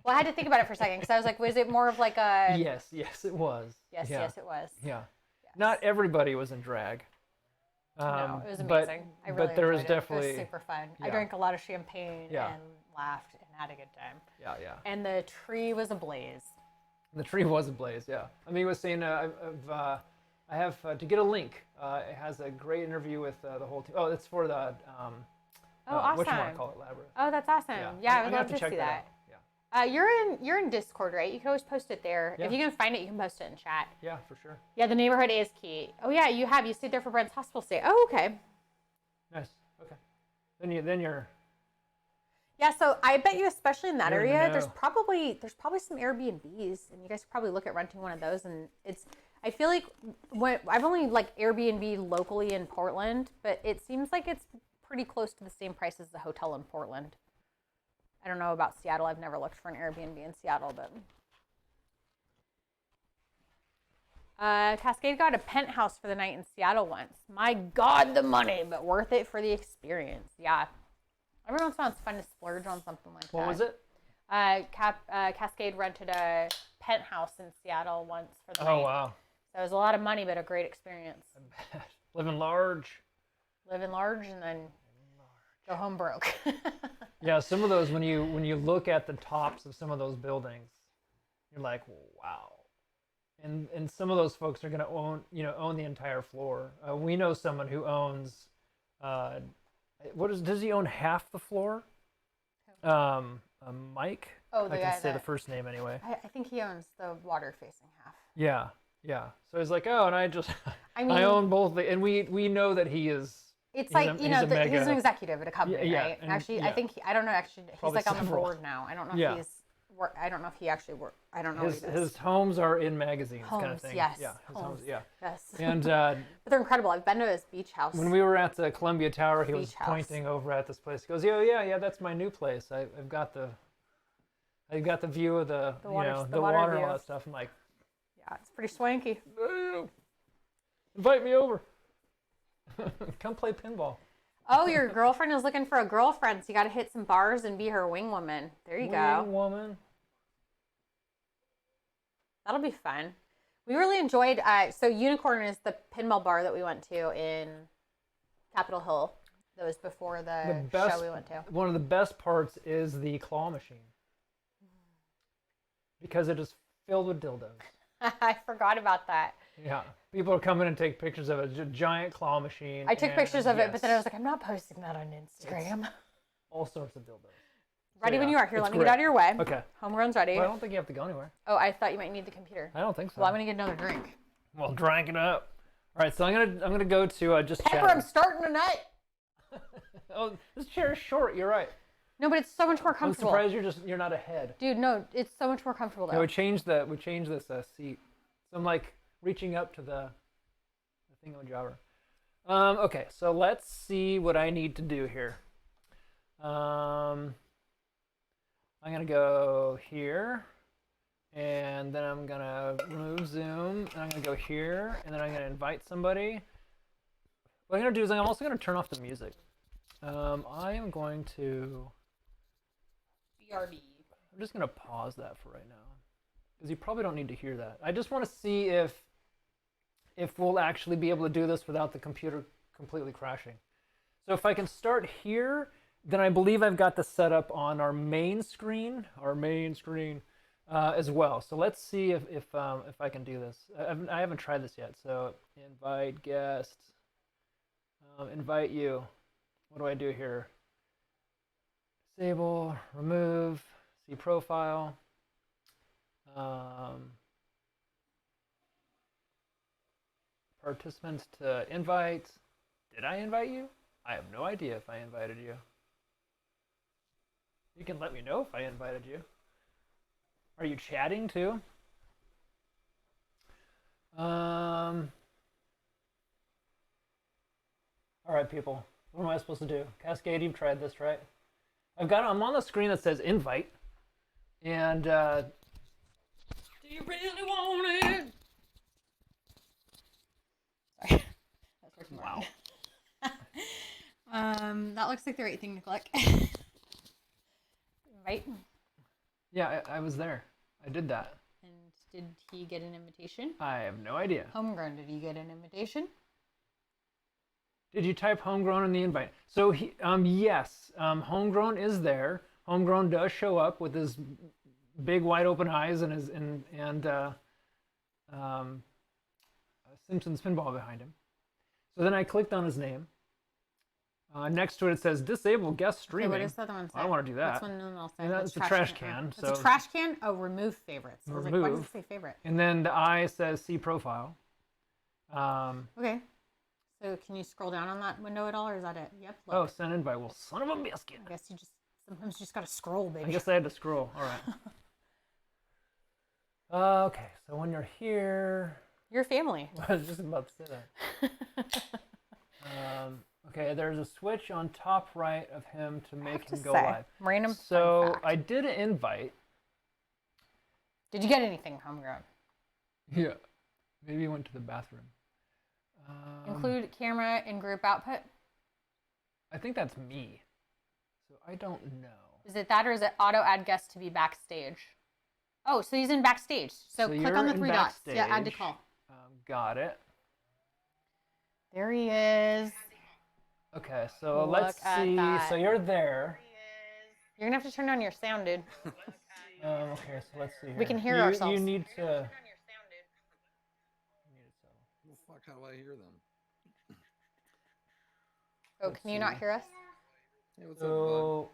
Well, I had to think about it for a second because I was like, was it more of like a... Yes, it was. Yes, Yeah. yes, it was. Yeah. Yes. Not everybody was in drag. No, it was but- amazing. I really but there was enjoyed it. It definitely was super fun. I yeah. drank a lot of champagne Yeah. and laughed and had a good time. Yeah. And the tree was ablaze. The tree was ablaze. Yeah. I mean, he was saying, I have to get a link. It has a great interview with the whole team. Oh, it's for the Awesome. what you want to call it, Labyrinth. Oh, that's awesome. Yeah, I I'm would gonna love have to check see that that. out. Yeah. You're in Discord, right? You can always post it there. Yeah. If you can find it, you can post it in chat. Yeah, for sure. Yeah, the neighborhood is key. Oh yeah, you stayed there for Brent's hospital stay. Oh, okay. Nice. Okay. Then you're. Yeah, so I bet you, especially in that You're in the area, there's know. probably some Airbnbs, and you guys could probably look at renting one of those. And I feel like I've only like Airbnb locally in Portland, but it seems like it's pretty close to the same price as the hotel in Portland. I don't know about Seattle. I've never looked for an Airbnb in Seattle, but Cascade got a penthouse for the night in Seattle once. My God, the money, but worth it for the experience. Yeah. Every once in a while, it's fun to splurge on something like that. What was it? Cascade rented a penthouse in Seattle once for the night. Oh wow. So it was a lot of money, but a great experience. Living large. Living large and then go home broke. Yeah, some of those when you look at the tops of some of those buildings, you're like, wow. And some of those folks are gonna own the entire floor. We know someone who owns, does he own half the floor? Mike. Oh, the I guy can say the that- first name anyway. I think he owns the water facing half. Yeah. So he's like, oh, and I I mean, I own both, and we know that he is. it's he's like, a- you know, he's a he's an mega- executive at a company, Yeah, right? and- Actually, yeah. I think, I don't know, actually, he's Probably like on the several. board now. I don't know Yeah. if I don't know if he actually works. I don't know His what he does. his homes are in magazines, kind of Homes, thing. yes. Yeah. His homes, yeah. Yes. And But they're incredible. I've been to his beach house. when we were at the Columbia Tower, he was Beach house. pointing over at this place. He goes, yeah, that's my new place. I've got the view of the water water and view. all that stuff. I'm like, Yeah, it's pretty swanky. invite me over. Come play pinball. Oh, your girlfriend is looking for a girlfriend, so you got to hit some bars and be her wing woman. There you go. Wing woman. That'll be fun. We really enjoyed. So Unicorn is the pinball bar that we went to in Capitol Hill. That was before the show we went to. One of the best parts is the claw machine because it is filled with dildos. I forgot about that. Yeah, people are coming and take pictures of it. It's a giant claw machine. I took and pictures of it, but then I yes, was like, I'm not posting that on Instagram. all sorts of dildos. Ready when yeah, you are. Here, it's let me great. get out of your way. Okay. Homegrown's ready. Well, I don't think you have to go anywhere. Oh, I thought you might need the computer. I don't think so. Well, I'm gonna get another drink. Well, drink it up. All right, so I'm gonna go to just Pepper, chat. I'm starting tonight. Oh, this chair is short. You're right. No, but it's so much more I'm comfortable. surprised you're not ahead. Dude, no, it's so much more comfortable though. Yeah, we changed this seat. So I'm like reaching up to the thingamajobber. Okay, so let's see what I need to do here. I'm gonna go here, and then I'm gonna remove Zoom, and I'm gonna go here, and then I'm gonna invite somebody. What I'm gonna do is I'm also gonna turn off the music. I am going to. BRB. I'm just gonna pause that for right now, because you probably don't need to hear that. I just want to see if we'll actually be able to do this without the computer completely crashing. So if I can start here, then I believe I've got the setup on our main screen as well. So let's see if I can do this. I haven't tried this yet. So invite guest, invite you. What do I do here? Disable, remove, see profile. Participants to invite. Did I invite you? I have no idea if I invited you. You can let me know if I invited you. Are you chatting too? All right, people. What am I supposed to do? Cascade, you've tried this, right? I'm on the screen that says invite. And, do you really want it? Sorry. That's working. Wow. That looks like the right thing to click. Right? Yeah, I was there. I did that. And did he get an invitation? I have no idea. Homegrown, did he get an invitation? Did you type homegrown in the invite? So yes, homegrown is there. Homegrown does show up with his big wide open eyes and his Simpsons pinball behind him. So then I clicked on his name. Next to it, it says disable guest streaming. Okay, what does the other one say? I don't want to do that. What's one else say? And that's a trash can. It's So a trash can? Oh, remove favorites. I was like, why does remove. it say favorite? And then the I says see profile. Okay. So can you scroll down on that window at all, or is that it? Yep. Look. Oh, send invite. Well, son of a biscuit. I guess sometimes you just gotta scroll, baby. I guess I had to scroll. All right. Okay, so when you're here, Your family. I was just about to say that. Okay, there's a switch on top right of him to make him go live. Random. So fun fact. I did an invite. Did you get anything homegrown? Yeah. Maybe he went to the bathroom. Include camera in group output. I think that's me. So I don't know. Is it that, or is it auto add guest to be backstage? Oh, so he's in backstage. So click you're on the in three dots. Yeah, add to backstage. call. Got it. There he is. Okay, so Look let's at see. that. So you're there. You're gonna have to turn down your sound, dude. Okay, so let's see here. We can hear ourselves. You need to. Well, fuck, how do I hear them? Oh, can you not hear us? Hey, what's up, bud? So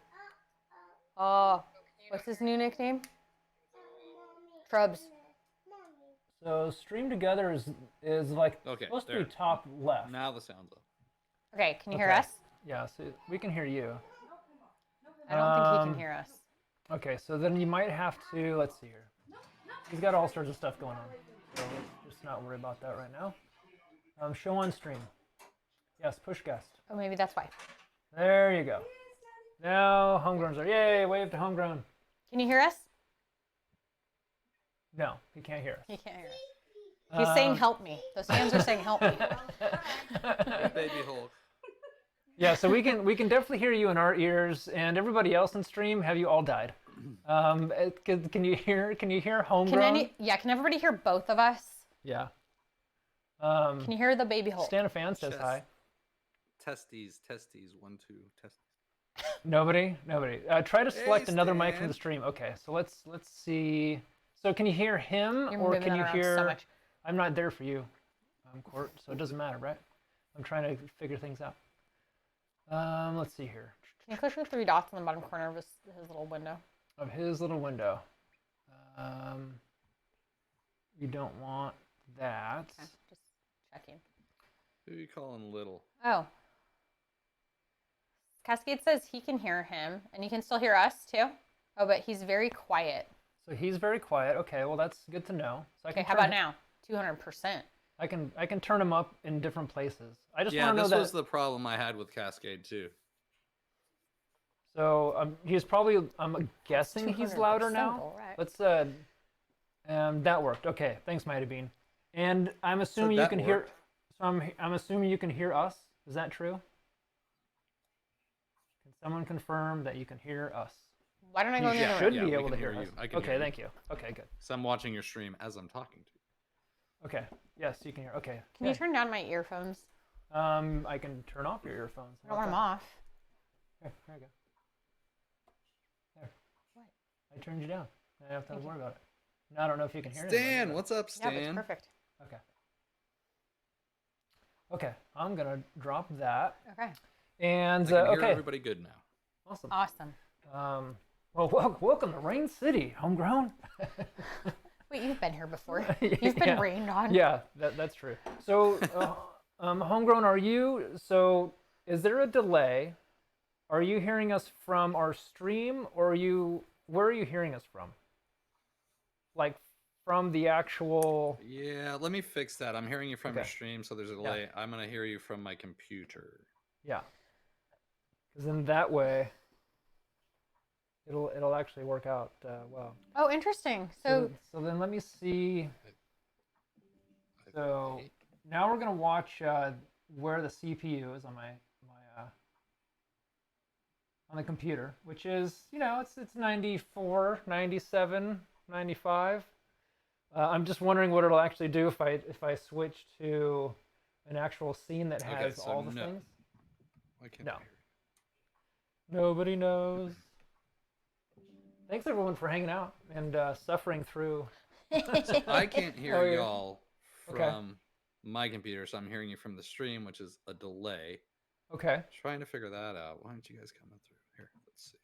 Oh, what's his new nickname? Trubs. So stream together is like Okay, supposed to there. be top left. Now the sound's up. Okay, can you hear Okay. us? Yeah, so we can hear you. I don't think he can hear us. Okay, so then you might have to, let's see here. He's got all sorts of stuff going on. So let's just not worry about that right now. Show on stream. Yes, push guest. Oh, maybe that's why. There you go. Now homegrowns are, yay, wave to homegrown. Can you hear us? No, he can't hear us. He can't hear us. He's saying help me. Those hands are saying help me. Baby Hulk. Yeah, so we can definitely hear you in our ears, and everybody else in stream. Have you all died? Can you hear homegrown? Can everybody hear both of us? Yeah. Can you hear the baby Hulk? Stan fan says Chest. hi. Testes, 1, 2, testes. Nobody. Try to select Hey, another mic from Stan. the stream. Okay, so let's see. So can you hear him, You're or moving can that you around hear? so much. I'm not there for you, Court. So it doesn't matter, right? I'm trying to figure things out. Let's see here. Can you click the three dots in the bottom corner of his little window? Of his little window. You don't want that. Okay, just checking. Who are you calling little? Oh. Cascade says he can hear him, and he can still hear us too. Oh, but he's very quiet. So he's very quiet. Okay, well that's good to know. So I Okay, can how turn about now? 200%. I can turn him up in different places. I just Yeah, want to know this that. was the problem I had with Cascade too. So he's probably. I'm guessing he's louder 200% now. all right. Let's. That worked. Okay, thanks, Mighty Bean. And I'm assuming you that can hear. worked. So I'm assuming you can hear us. Is that true? Can someone confirm that you can hear us? Why don't I go in the You other should room? be we able to can hear hear us. you. I can Okay, hear you. thank you. Okay, good. So I'm watching your stream as I'm talking to you. Okay. Yes, you can hear. Okay. Can you good. turn down my earphones? I can turn off your earphones. I don't want them off. Here you go. There. What? I turned you down. I don't have to worry about it. Now I don't know if you can hear it. Stan, what's up, Yeah, but it's Stan? perfect. Okay. Okay, I'm gonna drop that. Okay. And I can hear okay, everybody good now. awesome. Awesome. Well, welcome to Rain City, homegrown. Wait, you've been here before. You've been Yeah. rained on. Yeah, that's true. So, homegrown, so is there a delay? Are you hearing us from our stream, or where are you hearing us from? Like from the actual. Yeah, let me fix that. I'm hearing you from your Okay. stream, so there's a delay. I'm gonna hear you from my computer. Yeah. Because in that way, it'll actually work out well. Oh, interesting. So, So then let me see. I So think. now we're gonna watch where the CPU is on my on the computer, which is, it's 94, 97, 95. I'm just wondering what it'll actually do if I switch to an actual scene that Okay, has so all the no. things. Why can't No. I hear Nobody knows. Thanks everyone for hanging out and suffering through. you? I can't hear Oh, yeah. y'all Okay. from my computer, so I'm hearing you from the stream, which is a delay. Okay. Trying to figure that out. Why aren't you guys coming through? Here, let's see.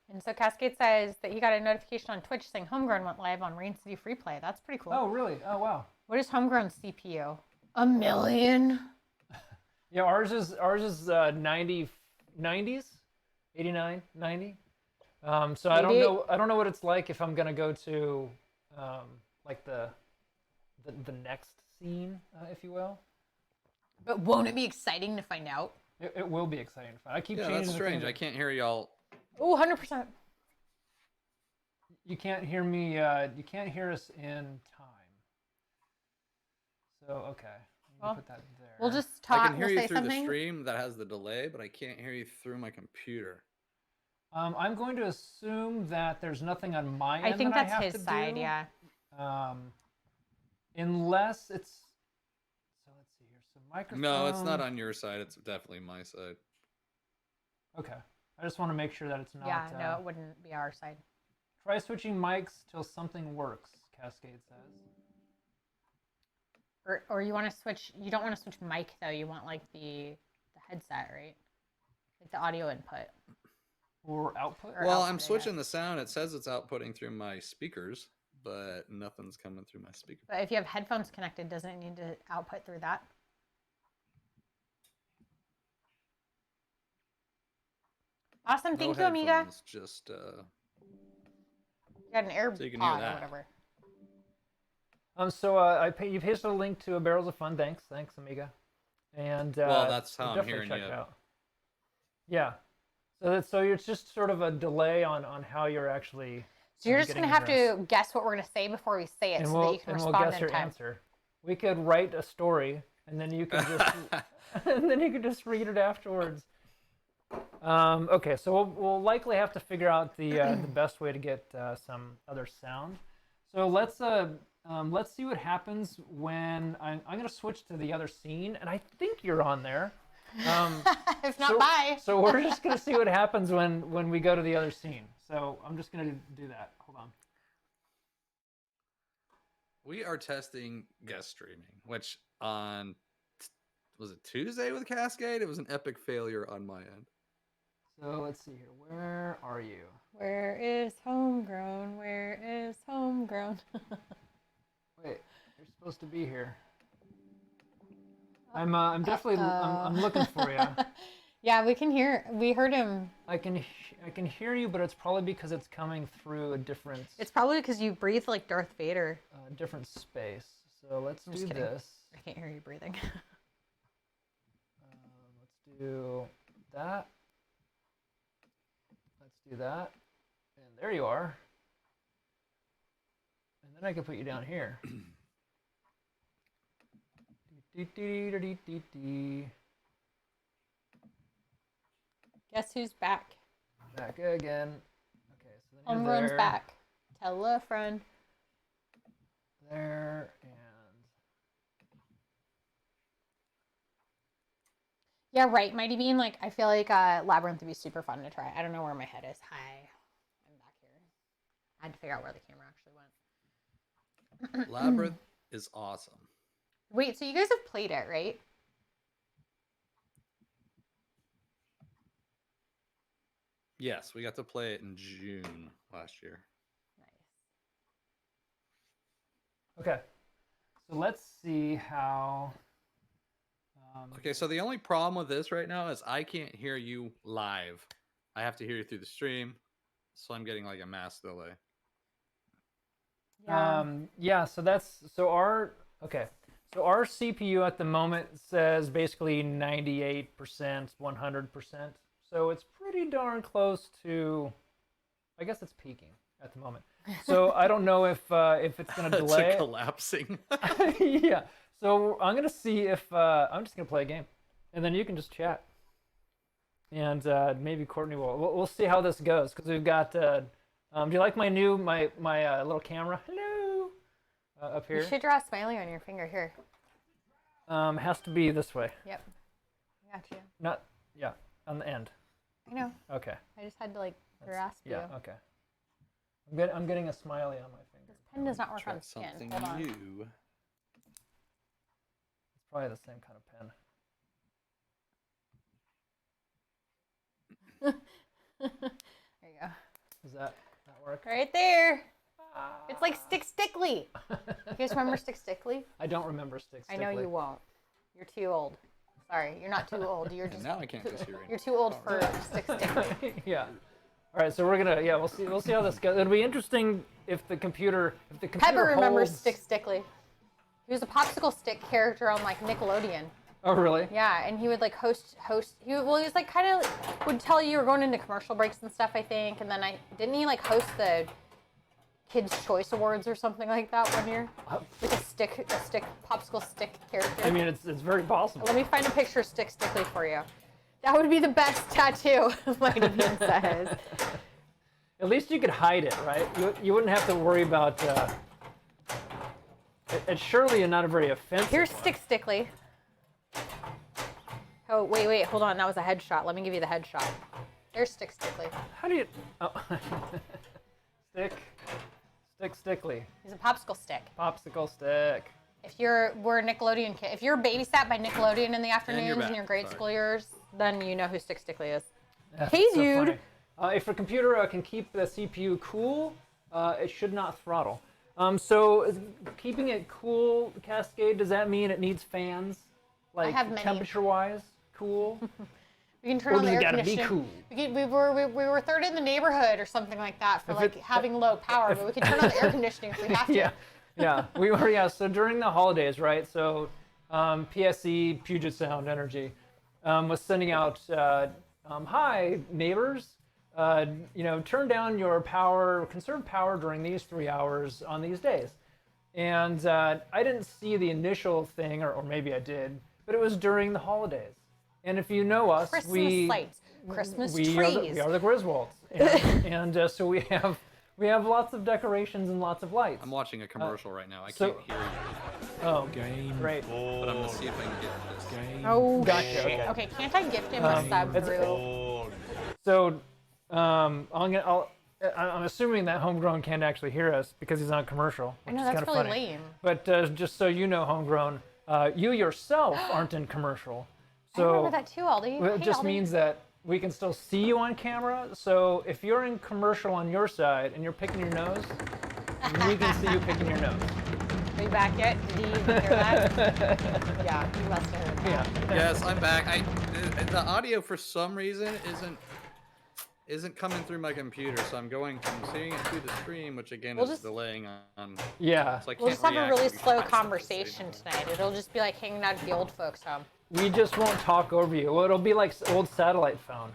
and so Cascade says that he got a notification on Twitch saying Homegrown went live on Rain City Free Play. That's pretty cool. Oh really? Oh wow. What is Homegrown CPU? A million. Yeah, ours is 90, 90s, 89, 90. So I Maybe- don't know what it's like if I'm gonna go to like the next scene, if you will. But won't it be exciting to find out? It will be exciting to find. I keep Yeah, changing that's the strange. I things. can't hear y'all. Oh, 100%. You can't hear me. You can't hear us in time. So okay, let me Well, put that there. We'll just talk. I can hear we'll you say through something. the stream that has the delay, but I can't hear you through my computer. I'm going to assume that there's nothing on my end I think that that's I have his to side, do. yeah. Unless it's. So let's see here. So microphone. No, it's not on your side. It's definitely my side. Okay. I just want to make sure that it's not. Yeah, no, it wouldn't be our side. Try switching mics till something works, Cascade says. Or you want to switch, you don't want to switch mic though, you want like the headset, right? Like the audio input. Or output? Or Well, output, I'm I switching guess. the sound. It says it's outputting through my speakers, but nothing's coming through my speaker. But if you have headphones connected, doesn't it need to output through that? Awesome, No thank you, Amiga. headphones, just You got an AirPod So you can hear or that. whatever. So you pasted a link to a Barrels of Fun. Thanks, Amiga. And Well, that's how I'm definitely hearing check you. it out. Yeah. So it's just sort of a delay on how you're actually. So you're just getting gonna have addressed. to guess what we're gonna say before we say it, And so that you can we'll respond guess in your time. answer. We could write a story, and then you could just and then you could just read it afterwards. Okay, so we'll likely have to figure out the best way to get some other sound. So let's see what happens when I'm gonna switch to the other scene, and I think you're on there. If not, bye. So we're just gonna see what happens when we go to the other scene. So I'm just gonna do that. Hold on. we are testing guest streaming, which was it Tuesday with Cascade? It was an epic failure on my end. So let's see here. Where are you? Where is homegrown? Where is homegrown? Wait, you're supposed to be here. I'm definitely I'm looking for you. Yeah, we heard him. I can hear you, but it's probably because it's coming through a different It's probably because you breathe like Darth Vader. different space. So let's do just kidding. this. I can't hear you breathing. Let's do that. Let's do that. And there you are. And then I can put you down here. Guess who's back? Back again. Okay, so then Homegrown's there, back. Tell a friend. there, and Yeah, right. Mighty Bean, like, I feel like Labyrinth would be super fun to try. I don't know where my head is. Hi. I'm back here. I had to figure out where the camera actually went. Labyrinth is awesome. Wait, so you guys have played it, right? Yes, we got to play it in June last year. Nice. okay. So let's see how. Okay, so the only problem with this right now is I can't hear you live. I have to hear you through the stream, so I'm getting like a mass delay. Yeah. Yeah, so our CPU at the moment says basically 98%, 100%. So it's pretty darn close to, I guess it's peaking at the moment. So I don't know if it's going to It's delay. like collapsing. Yeah. So I'm going to see if I'm just going to play a game, and then you can just chat. And maybe Courtney we'll see how this goes, because we've got. Do you like my new my little camera? Hello. Up here. You should draw a smiley on your finger here. Has to be this way. Yep. I got you. Not yeah, on the end. I know. Okay. I just had to like grasp Yeah. you. Okay. I'm getting a smiley on my finger. This pen does not work Try on skin. something Hold on. new. It's probably the same kind of pen. There you go. Does that work? Right there. It's like Stick Stickly. You guys remember Stick Stickly? I don't remember Stick I know you won't. You're too old. Sorry, you're not too old. You're And just now I can't just hear you. you're too old for Stick Stickly. Yeah. All right, so we're gonna we'll see how this goes. It'll be interesting if the computer Pepper remembers holds... Stick Stickly. He was a popsicle stick character on like Nickelodeon. Oh really? Yeah, and he would like host. He was like kind of would tell you were going into commercial breaks and stuff, I think. And then didn't he like host the Kids Choice Awards or something like that one year? Like a stick popsicle stick character. I mean, it's very possible. Let me find a picture of Stick Stickly for you. That would be the best tattoo, Mighty Bean says. At least you could hide it, right? You wouldn't have to worry about. It's surely not a very offensive. Here's one. Stick Stickly. Oh, wait, hold on. That was a headshot. Let me give you the headshot. There's Stick Stickly. How do you? Oh. Stickly. He's a popsicle stick. Popsicle stick. If we're a Nickelodeon kid, if you're babysat by Nickelodeon in the afternoons in back. your grade Sorry. school years, then you know who Stick Stickly is. Yeah, Hey, it's so dude. funny. If a computer can keep the CPU cool, it should not throttle. So keeping it cool, Cascade, does that mean it needs fans? Like have many. temperature-wise, cool? We can turn Or on the does it air gotta be conditioning. cool? We were third in the neighborhood or something like that for If like it- having low power, but we can turn on the air conditioning if we have to. Yeah, we were, so during the holidays, right? So PSE, Puget Sound Energy, was sending out, hi, neighbors, turn down your power, conserve power during these 3 hours on these days. And I didn't see the initial thing, or maybe I did, but it was during the holidays. And if you know us, Christmas we lights, Christmas we trees. are the Griswolds, and so we have lots of decorations and lots of lights. I'm watching a commercial right now. I so- can't hear you, Oh, great. but I'm gonna see if I can get this. Oh, Gotcha, shit. okay. Okay, can't I gift him a sub it's- through? So, I'm assuming that Homegrown can't actually hear us because he's on commercial, I which know, is that's kind of really funny. lame. But just so you know, Homegrown, you yourself aren't in commercial. I remember So that too, Aldi. it Hey, just Aldi. means that we can still see you on camera. So if you're in commercial on your side and you're picking your nose, we can see you picking your nose. Are you back yet? Did you even hear that? Yeah, you must have heard that. Yeah. Yes, I'm back. The audio for some reason isn't coming through my computer, so I'm seeing it through the stream, which again We'll is just- delaying on. Yeah. So I We'll can't just have a react really to slow you guys. conversation tonight. It'll just be like hanging out at the old folks' home. We just won't talk over you. Well, it'll be like old satellite phone.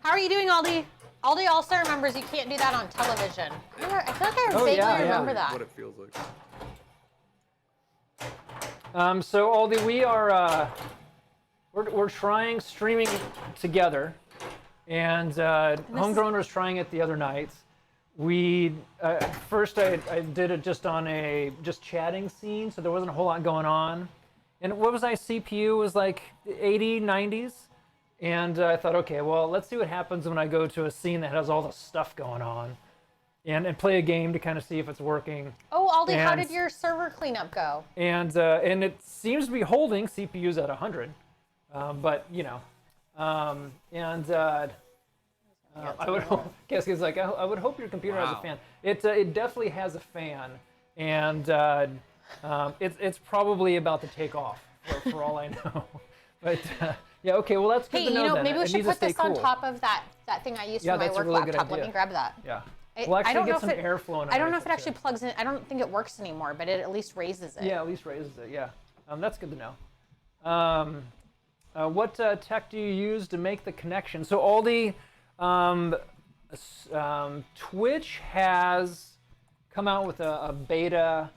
How are you doing, Aldi? Aldi also remembers you can't do that on television. I feel like I Oh, vaguely yeah, remember that. What it feels like. So Aldi, we are we're trying streaming together, and Homegrown was trying it the other night. We first I did it just on a chatting scene, so there wasn't a whole lot going on. And what was CPU was like 80, 90s. And I thought, okay, well, let's see what happens when I go to a scene that has all the stuff going on, and play a game to kind of see if it's working. Oh, Aldi, how And- did your server cleanup go? And it seems to be holding. CPU's at 100, but you know, I would hope. Cascad's like, I would hope your computer has a Wow. fan. It definitely has a fan, and it's probably about to take off for all I know. But yeah, okay, well that's good Hey, to you know. know, then. maybe we It should needs to put this stay on cool. top of that thing I used Yeah, for my that's a work really good laptop. Let idea. me grab that. Yeah. I- We'll I actually don't get know some if it- airflow. I don't know if it actually plugs in. I don't think it works anymore, but it at least raises it. Yeah, at least raises it. Yeah, that's good to know. What tech do you use to make the connection? So Aldi, Twitch has come out with a beta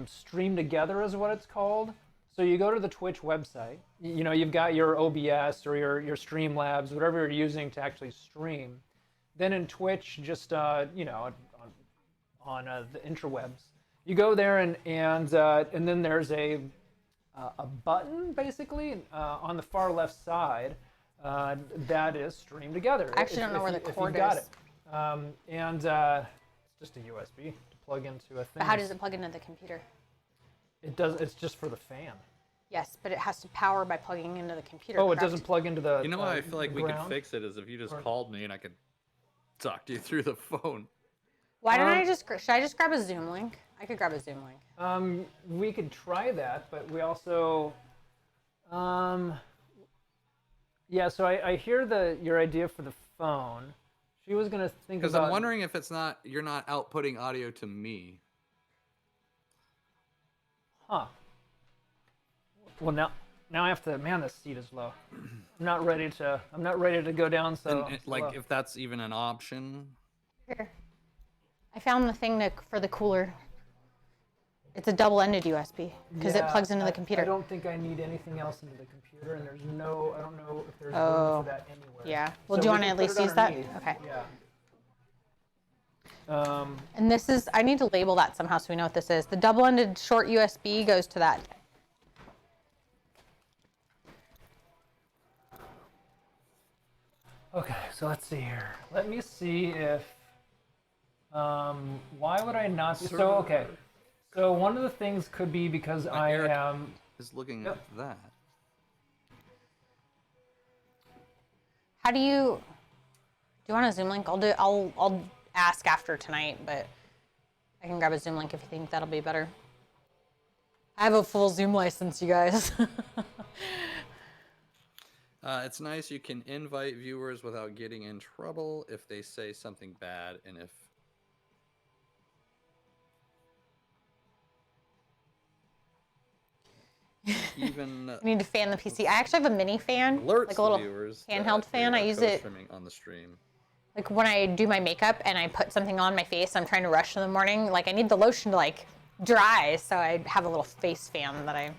stream together is what it's called. So you go to the Twitch website. You know, you've got your OBS or your Streamlabs, whatever you're using to actually stream. Then in Twitch, just you know, on the interwebs, you go there and then there's a button basically on the far left side that is streamed together. I actually don't know where the if cord you've got is. it. It's just a USB to plug into a thing. But how does it plug into the computer? It does. It's just for the fan. Yes, but it has to power by plugging into the computer. Oh, it correct? doesn't plug into the. You know how I feel like we could ground? fix it is if you just called me and I could talk to you through the phone. Why don't I just? Should I just grab a Zoom link? I could grab a Zoom link. We could try that, but we also. Yeah, so I hear your idea for the phone. She was gonna think Because about. I'm wondering if you're not outputting audio to me. Huh. Well, now I have to. Man, this seat is low. I'm not ready to go down. So, And so like low. if that's even an option. Here. I found the thing for the cooler. It's a double-ended USB because it Yeah, plugs into the computer. I don't think I need anything else into the computer, and I don't know if there's room Oh. for that anywhere. Yeah. Well, So do you we want to can at put least it use that? underneath. Okay. Yeah. And this is, I need to label that somehow so we know what this is. The double-ended short USB goes to that. Okay, so let's see here. Let me see if. Why would I not? So okay. So one of the things could be because I Eric am. is looking Yep. at that. How do you want a Zoom link? I'll ask after tonight, but I can grab a Zoom link if you think that'll be better. I have a full Zoom license, you guys. It's nice you can invite viewers without getting in trouble if they say something bad, and if even I need to fan the PC. I actually have a mini fan, alerts like a little the viewers handheld that they fan. I are use it co-streaming on the stream. like when I do my makeup and I put something on my face. I'm trying to rush in the morning. Like I need the lotion to like dry, so I have a little face fan that I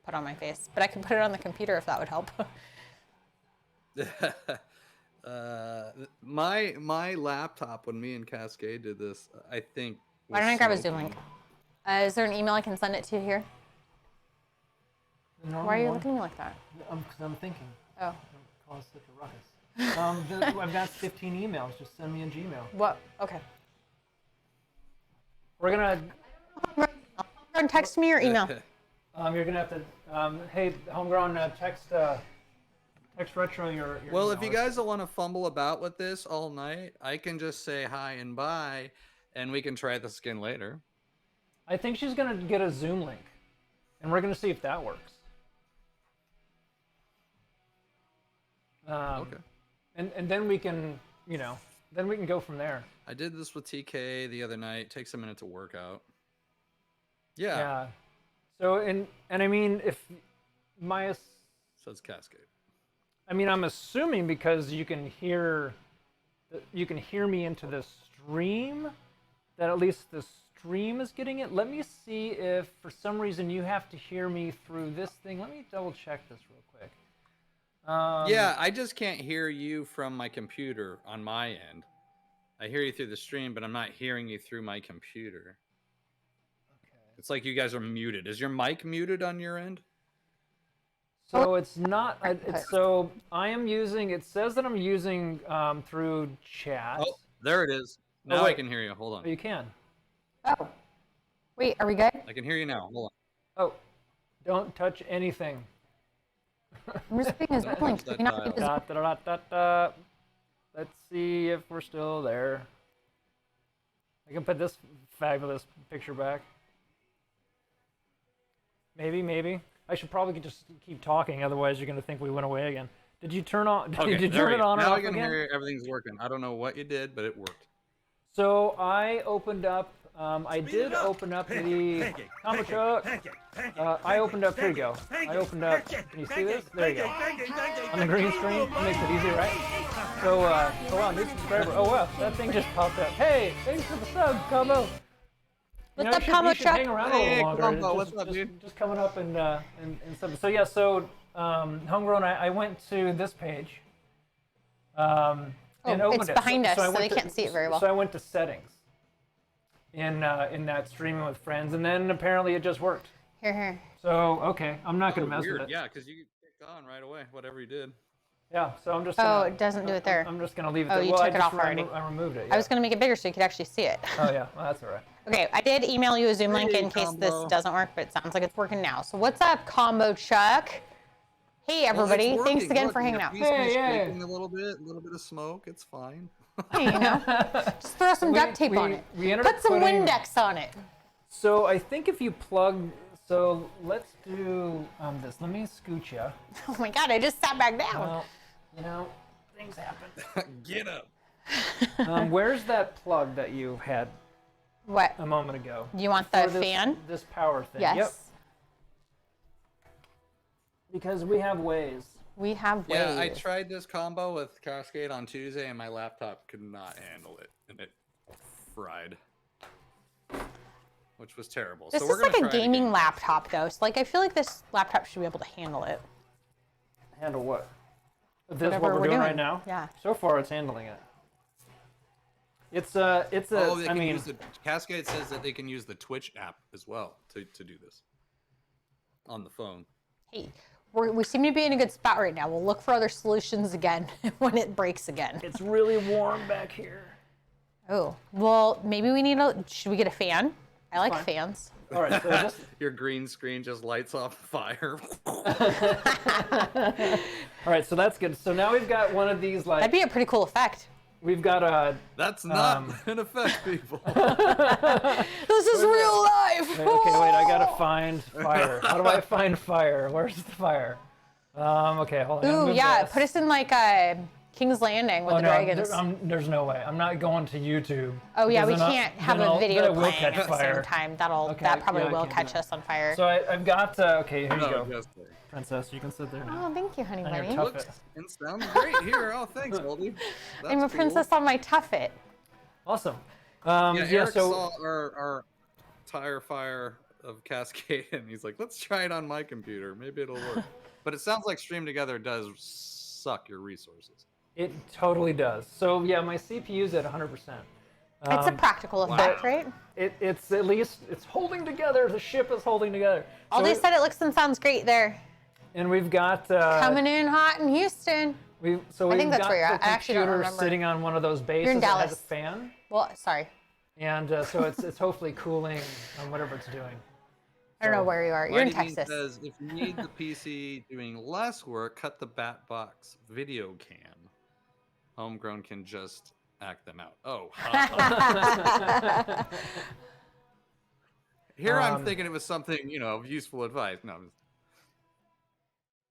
put on my face. But I can put it on the computer if that would help. My laptop, when me and Cascade did this, I think. Why don't was I grab a Zoom smoking. link? Is there an email I can send it to here? The normal Why are you one? looking at me like that? Because I'm thinking. Oh. Don't cause such a ruckus. I've got 15 emails. Just send me a Gmail. What? Okay. We're gonna. Text me your email. You're gonna have to. Hey, homegrown, text Text Retro your Well, if email. you guys don't want to fumble about with this all night, I can just say hi and bye, and we can try this again later. I think she's gonna get a Zoom link, and we're gonna see if that works. Okay. And then we can, then we can go from there. I did this with TK the other night. Takes a minute to work out. Yeah. Yeah. So and I mean, if Maya, Says Cascade. I mean, I'm assuming because you can hear me into the stream, that at least the stream is getting it. Let me see if for some reason you have to hear me through this thing. Let me double check this real quick. Yeah, I just can't hear you from my computer on my end. I hear you through the stream, but I'm not hearing you through my computer. Okay. It's like you guys are muted. Is your mic muted on your end? So it's not. So I am using. It says that I'm using through chat. Oh, there it is. Now I wait. can hear you. Hold Oh, on. you can. Oh. Wait, are we good? I can hear you now. Hold Oh, don't touch anything. I'm just putting his Don't link. touch Do that we not need dial. his- Da, da, da, da, da. Let's see if we're still there. I can put this fabulous picture back. Maybe. I should probably just keep talking, otherwise you're gonna think we went away again. Did you turn on? on. Did you there turn we it go. on or Now off I can again? hear everything's working. I don't know what you did, but it worked. So I opened up. I did open up the combo truck. I opened up. Here you go. I opened up. Can you see this? There you go. On the green screen, it makes it easy, right? So, oh wow, new subscriber. Oh wow, that thing just popped up. Hey, thanks for the sub, combo. What's up, you Combo should Chuck? hang around a Hey, little longer. Combo, Just- what's up, just- dude? Just coming up and stuff. So yeah, Homegrown. I went to this page. And opened it's it. behind us, I so went they can't see it very well. So I went to settings. In that streaming with friends, and then apparently it just worked. Here. So okay, I'm not gonna mess Weird. with it. Yeah, because you kicked on right away. Whatever you did. Yeah, so I'm just. Oh, Gonna, it doesn't do it there. I'm just gonna leave it. Oh, there. you Well, took I it just off already. I removed it. I was going to make it bigger so you could actually see it. Oh yeah, well, that's all right. Okay, I did email you a Zoom link Hey, in case this Combo. doesn't work, but it sounds like it's working now. So what's up, Combo Chuck? Hey, Well, everybody. it's Thanks working. again Look, for hanging your out. piece is Hey, squeaking a little bit of smoke. It's fine. Hey, just throw some duct tape on it. We ended Put up some putting- Windex on it. So I think if you plug, so let's do this. Let me scoot you. Oh my God, I just sat back down. Well, things happen. Get up. Where's that plug that you had What? a moment ago? You want For the this, fan? This power thing. Yes. Yep. Because we have ways. We have ways. Yeah, I tried this combo with Cascade on Tuesday, and my laptop could not handle it, and it fried, which was terrible. This so is we're gonna like a try it gaming again. laptop, though. So, like, I feel like this laptop should be able to handle it. Handle what? This Whatever what we're doing right doing. now? Yeah. So far, it's handling it. It's Oh, they I can mean, use the Cascade says that they can use the Twitch app as well to do this on the phone. Hey, we seem to be in a good spot right now. We'll look for other solutions again when it breaks again. it's really warm back here. Oh, well, maybe we need a. Should we get a fan? I like fine. fans. All right, so just Your green screen just lights off fire. all right, so that's good. So now we've got one of these like That'd be a pretty cool effect. we've got a That's not an effect, people. This is real life. okay. Wait, I gotta find fire. How do I find fire? Where's the fire? Okay, hold on. Ooh, move yeah. this. Put us in like King's Landing with Oh the no, dragons. there's no way. I'm not going to YouTube. Oh yeah, we because then can't have then a I'll- then video it will playing catch at the fire. same time. Okay, That probably yeah, I will can't do catch that. us on fire. So I've got okay. Here you No, go, just princess. You can sit there now. Oh, thank you, honey On your bunny. tuff looks it. and sounds great here. Oh, thanks, Goldie. I'm a princess on my tuffet. Awesome. Yeah, Yeah. Eric So saw our tire fire of Cascade, and he's like, "Let's try it on my computer. Maybe it'll work." But it sounds like Stream Together does suck your resources. it totally does. So yeah, my CPU's at 100%. It's a practical effect, right? It's at least it's holding together. The ship is holding together. All So they it- said it looks and sounds great there. and we've got Coming in hot in Houston. we've think that's got where you're the at. I actually don't computer remember. sitting on one of those bases in that has a Dallas. fan, Well, sorry. and so it's hopefully cooling on whatever it's doing. I don't know where you are. You're in Mighty Bean Texas. says, if you need the PC doing less work, cut the Bat Box video cam. Homegrown can just act them out. Oh. Here I'm thinking it was something, useful advice. No.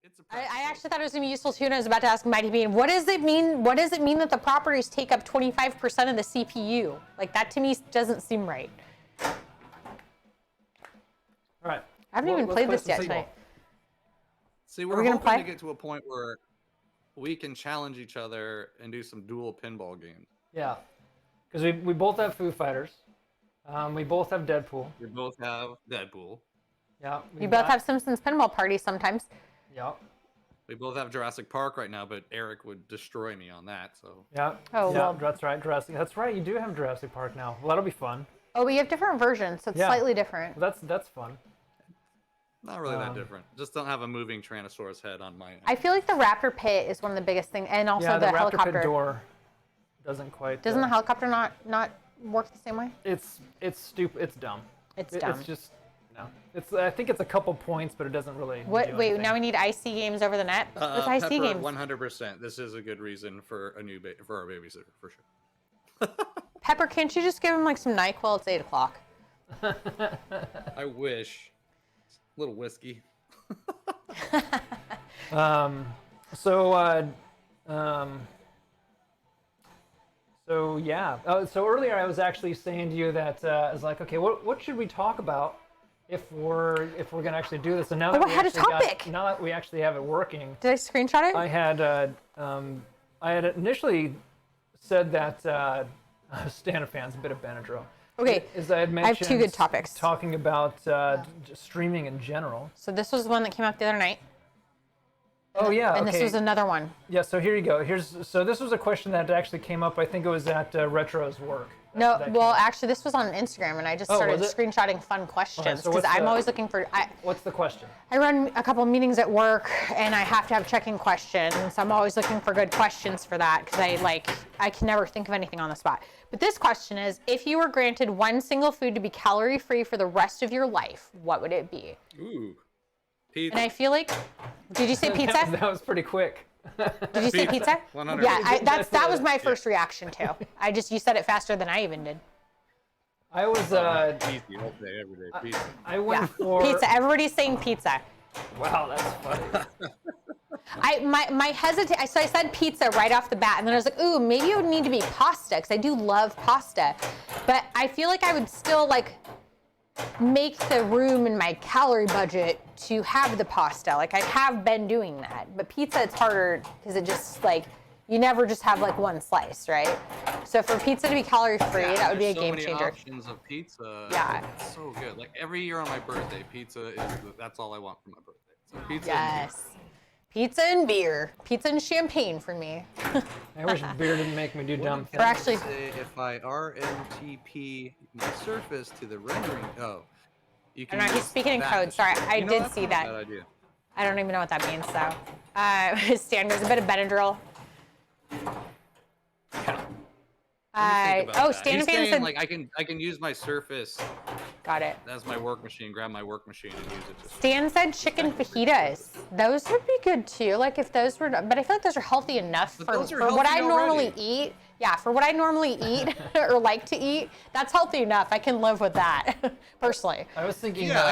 It's a I actually thought it was going to be useful too, and I was about to ask Mighty Bean, what does it mean? What does it mean that the properties take up 25% of the CPU? Like, that to me doesn't seem right. All right. I haven't even played this yet tonight. See, we're gonna hoping play? to get to a point where we can challenge each other and do some dual pinball games. Yeah. Because we both have Foo Fighters. We both have Deadpool. We both have Deadpool. Yeah. You both have Simpsons Pinball Party sometimes. Yeah. We both have Jurassic Park right now, but Eric would destroy me on that. So. Yeah. Oh, yeah, well. that's right. Jurassic. That's right. You do have Jurassic Park now. Well, that'll be fun. Oh, but you have different versions, so it's Yeah. slightly different. Well, that's fun. Not really that different. Just don't have a moving Tyrannosaurus head on my. I feel like the Raptor Pit is one of the biggest things, and also Yeah, the Raptor helicopter. Pit door doesn't quite. Doesn't the helicopter not work the same way? It's stupid. It's dumb. It's dumb. It's just no. I think it's a couple points, but it doesn't really. What? do Wait, anything. now we need IC games over the net. What's IC Pepper, games? 100%. This is a good reason for for our babysitter for sure. Pepper, can't you just give him like some NyQuil? It's 8 o'clock. I wish. A little whiskey. So yeah. So earlier I was actually saying to you that I was like, okay, what should we talk about if we're gonna actually do this? And now that I had a topic. now that we actually have it working, Did I screenshot it? I had initially said that Stanofan's a bit of Benadryl. Okay, As I had I mentioned, have two good topics. Talking about just streaming in general. So this was the one that came out the other night. Oh yeah, And okay. this was another one. Yeah, so here you go. So this was a question that actually came up. I think it was at Retro's work. No, that well, came up. actually, this was on Instagram, and I just Oh, started was it? screenshotting fun questions so because what's I'm the- always looking for. What's the question? I run a couple meetings at work, and I have to have check-in questions. So I'm always looking for good questions for that because I can never think of anything on the spot. But this question is: if you were granted one single food to be calorie-free for the rest of your life, what would it be? Ooh. Pizza. And I feel like, did you say pizza? That was pretty quick. Did you say pizza? 100%. Yeah, that was my first reaction too. You said it faster than I even did. I was Easy all day, every day. Pizza. I went Yeah, for pizza. Everybody's saying pizza. Wow, that's funny. My hesitate. So I said pizza right off the bat, and then I was like, ooh, maybe it would need to be pasta because I do love pasta, but I feel like I would still make the room in my calorie budget to have the pasta. Like I have been doing that, but pizza it's harder because it just you never just have one slice, right? So for pizza to be calorie free, that would be a There's so game many changer. options of pizza. Yeah. It's so good. Like every year on my birthday, pizza that's all I want for my birthday. So pizza. And Yes. Pizza and beer. Pizza and champagne for me. I wish beer didn't make me do beer. dumb What things. Or actually- say if I RMTP my surface to the rendering. Oh, you I can. know, he's use speaking in that code. Sorry, machine. I You know, did that's see not a that. bad idea. I don't even know what that means, so. Stan goes a bit of Benadryl. Think about that. Stan He's Fan saying, said, I can use my Surface got it. as my work machine, grab my work machine and use it. Just Stan said chicken fajitas. Those would be good too. If those were, but I feel like those are healthy enough But for those are what I healthy normally already. eat. Yeah, for what I normally eat or like to eat, that's healthy enough. I can live with that personally. I was thinking. that's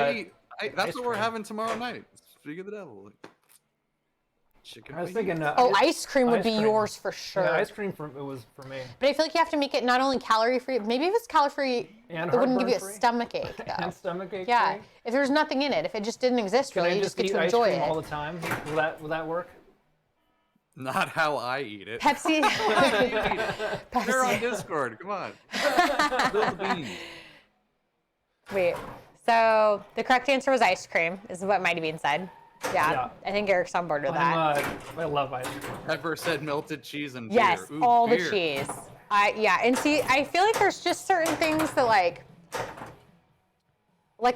ice what we're cream. having tomorrow night. Speak of the devil. Chicken. I was fajitas. thinking. Ice cream would ice be cream. yours for sure. Yeah, ice cream it was for me. But I feel like you have to make it not only calorie free. Maybe if it's calorie free, And it wouldn't give you a heartburn-free? stomach ache though. And stomach ache. Yeah, free? if there's nothing in it, if it just didn't exist Can really, I you just get eat to ice enjoy cream all it. the time? Will that work? Not how I eat it. Pepsi. They're on Pepsi. Discord. Come on. Spill the beans. Wait. So the correct answer was ice cream. Is what Mighty Bean said. Yeah, Yeah. I think Eric's on board with that. I love ice cream. Pepper said melted cheese and Yes, beer. Ooh, all beer. the cheese. And see, I feel like there's just certain things that like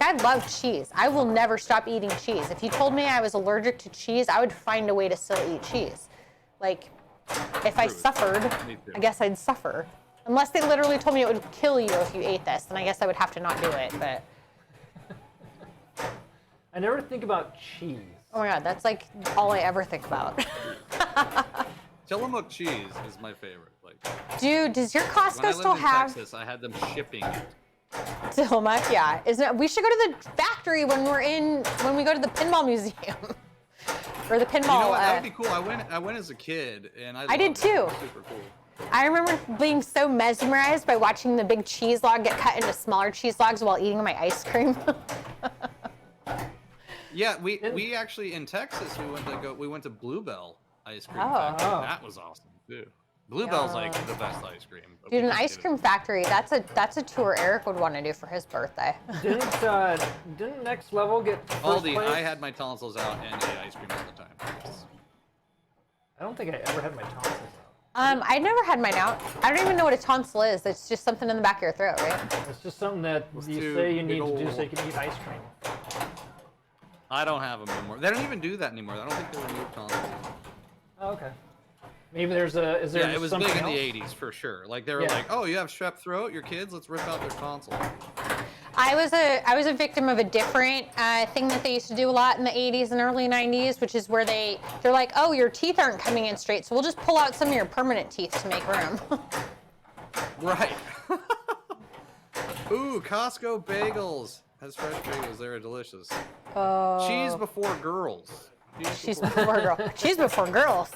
I love cheese. I will never stop eating cheese. If you told me I was allergic to cheese, I would find a way to still eat cheese. If I suffered, Me too. I guess I'd suffer. Unless they literally told me it would kill you if you ate this, then I guess I would have to not do it. But I never think about cheese. Oh my god, that's like all I ever think about. Tillamook cheese is my favorite. Like Dude, does your when I Costco lived still in have Texas, I had them shipping it. Tillamook? Yeah. Isn't it? We should go to the factory when we go to the pinball museum. Or the pinball. You know what? That would be cool. I went as a kid, and I did loved it. too. It was super cool. I remember being so mesmerized by watching the big cheese log get cut into smaller cheese logs while eating my ice cream. Yeah, we actually in Texas we went to Bluebell ice cream Oh. factory. Oh. That was awesome too. Bluebell's like the best ice cream. but Dude, we an couldn't ice get it. cream factory, that's a tour Eric would want to do for his birthday. Didn't Next Level get first Aldi, place? I had my tonsils out and ate ice cream all the time. I don't think I ever had my tonsils out. I never had mine out. I don't even know what a tonsil is. It's just something in the back of your throat, right? It's just something that you two say you big need to do ol' so you can eat ice cream. I don't have them anymore. They don't even do that anymore. I don't think they remove tonsils. Oh, okay. Maybe is there Yeah, it was big something in the else? 80s for sure. Like they were Yeah. like, oh, you have strep throat, your kids, let's rip out their tonsil. I was a victim of a different thing that they used to do a lot in the 80s and early 90s, which is where they're like, oh, your teeth aren't coming in straight, so we'll just pull out some of your permanent teeth to make room. Right. Ooh, Costco bagels. Has fresh bagels. They're delicious. Cheese before girls. She's before girl. She's before girls.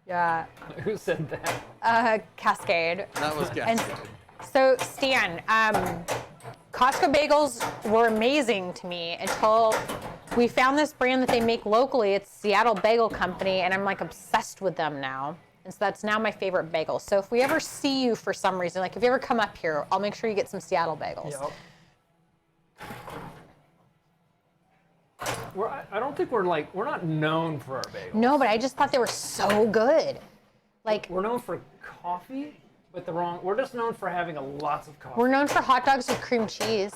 Yeah. Who said that? Cascade. That was And Cascade. so, Stan, Costco bagels were amazing to me until we found this brand that they make locally. It's Seattle Bagel Company, and I'm like obsessed with them now. And so that's now my favorite bagel. So if we ever see you for some reason, like if you ever come up here, I'll make sure you get some Seattle bagels. Yep. I don't think we're not known for our bagels. No, but I just thought they were so good. Like, We're known for coffee, but we're just known for having lots of coffee. we're known for hot dogs with cream cheese.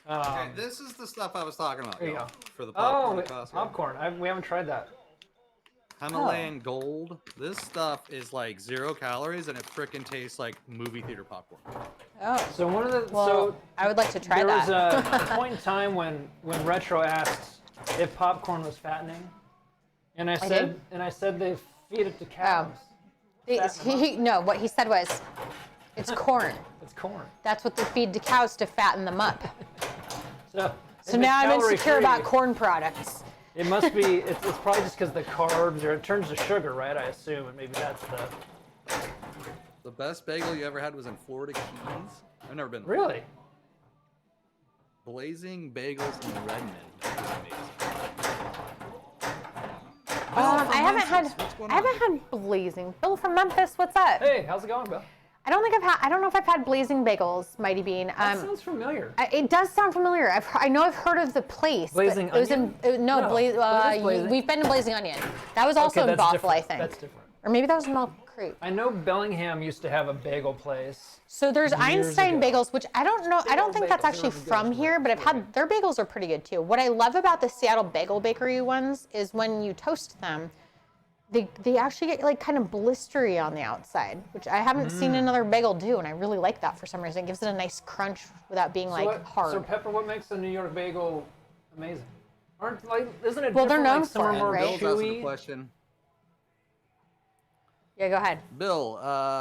Okay, this is the stuff I was talking about. There you y'all, go. For the popcorn Oh, at Costco. popcorn. We haven't tried that. Himalayan Gold. This stuff is like 0 calories and it frickin' tastes like movie theater popcorn. Oh, So one of the well, I would like to try there was that. a point in time when Retro asked if popcorn was fattening, and I said they feed it to cows. No, what he said was, it's corn. It's corn. That's what they feed to cows to fatten them up. So So now I'm insecure about corn products. It must be. It's probably just because the carbs, or it turns to sugar, right? I assume, and maybe that's The best bagel you ever had was in Florida Keys. I've never been. really. Blazing Bagels in Redmond. That was amazing. I haven't had. What's going I haven't on? had blazing. Bill from Memphis, what's up? Hey, how's it going, Bill? I don't know if I've had blazing bagels, Mighty Bean. That sounds familiar. It does sound familiar. I know I've heard of the place. but Blazing it was Onion? no, No, Blaze. it is Blazing. We've been to Blazing Onion. That was also Okay, in that's Bothell, I different. think. That's different. Or maybe that was in Mill Creek. I know Bellingham used to have a bagel place. So there's Years Einstein ago. bagels, which I don't know. I don't think that's bagels, actually they're good, from but- here, but I've had their bagels are pretty good too. What I love about the Seattle Bagel Bakery ones is when you toast them, they actually get like kind of blistery on the outside, which I haven't seen another bagel do, and I really like that for some reason. It gives it a nice crunch without being hard. So Pepper, what makes a New York bagel amazing? Isn't it? Well, they're different, known some are for it, more right? Bill's asking a chewy. question. Yeah, go ahead. Bill,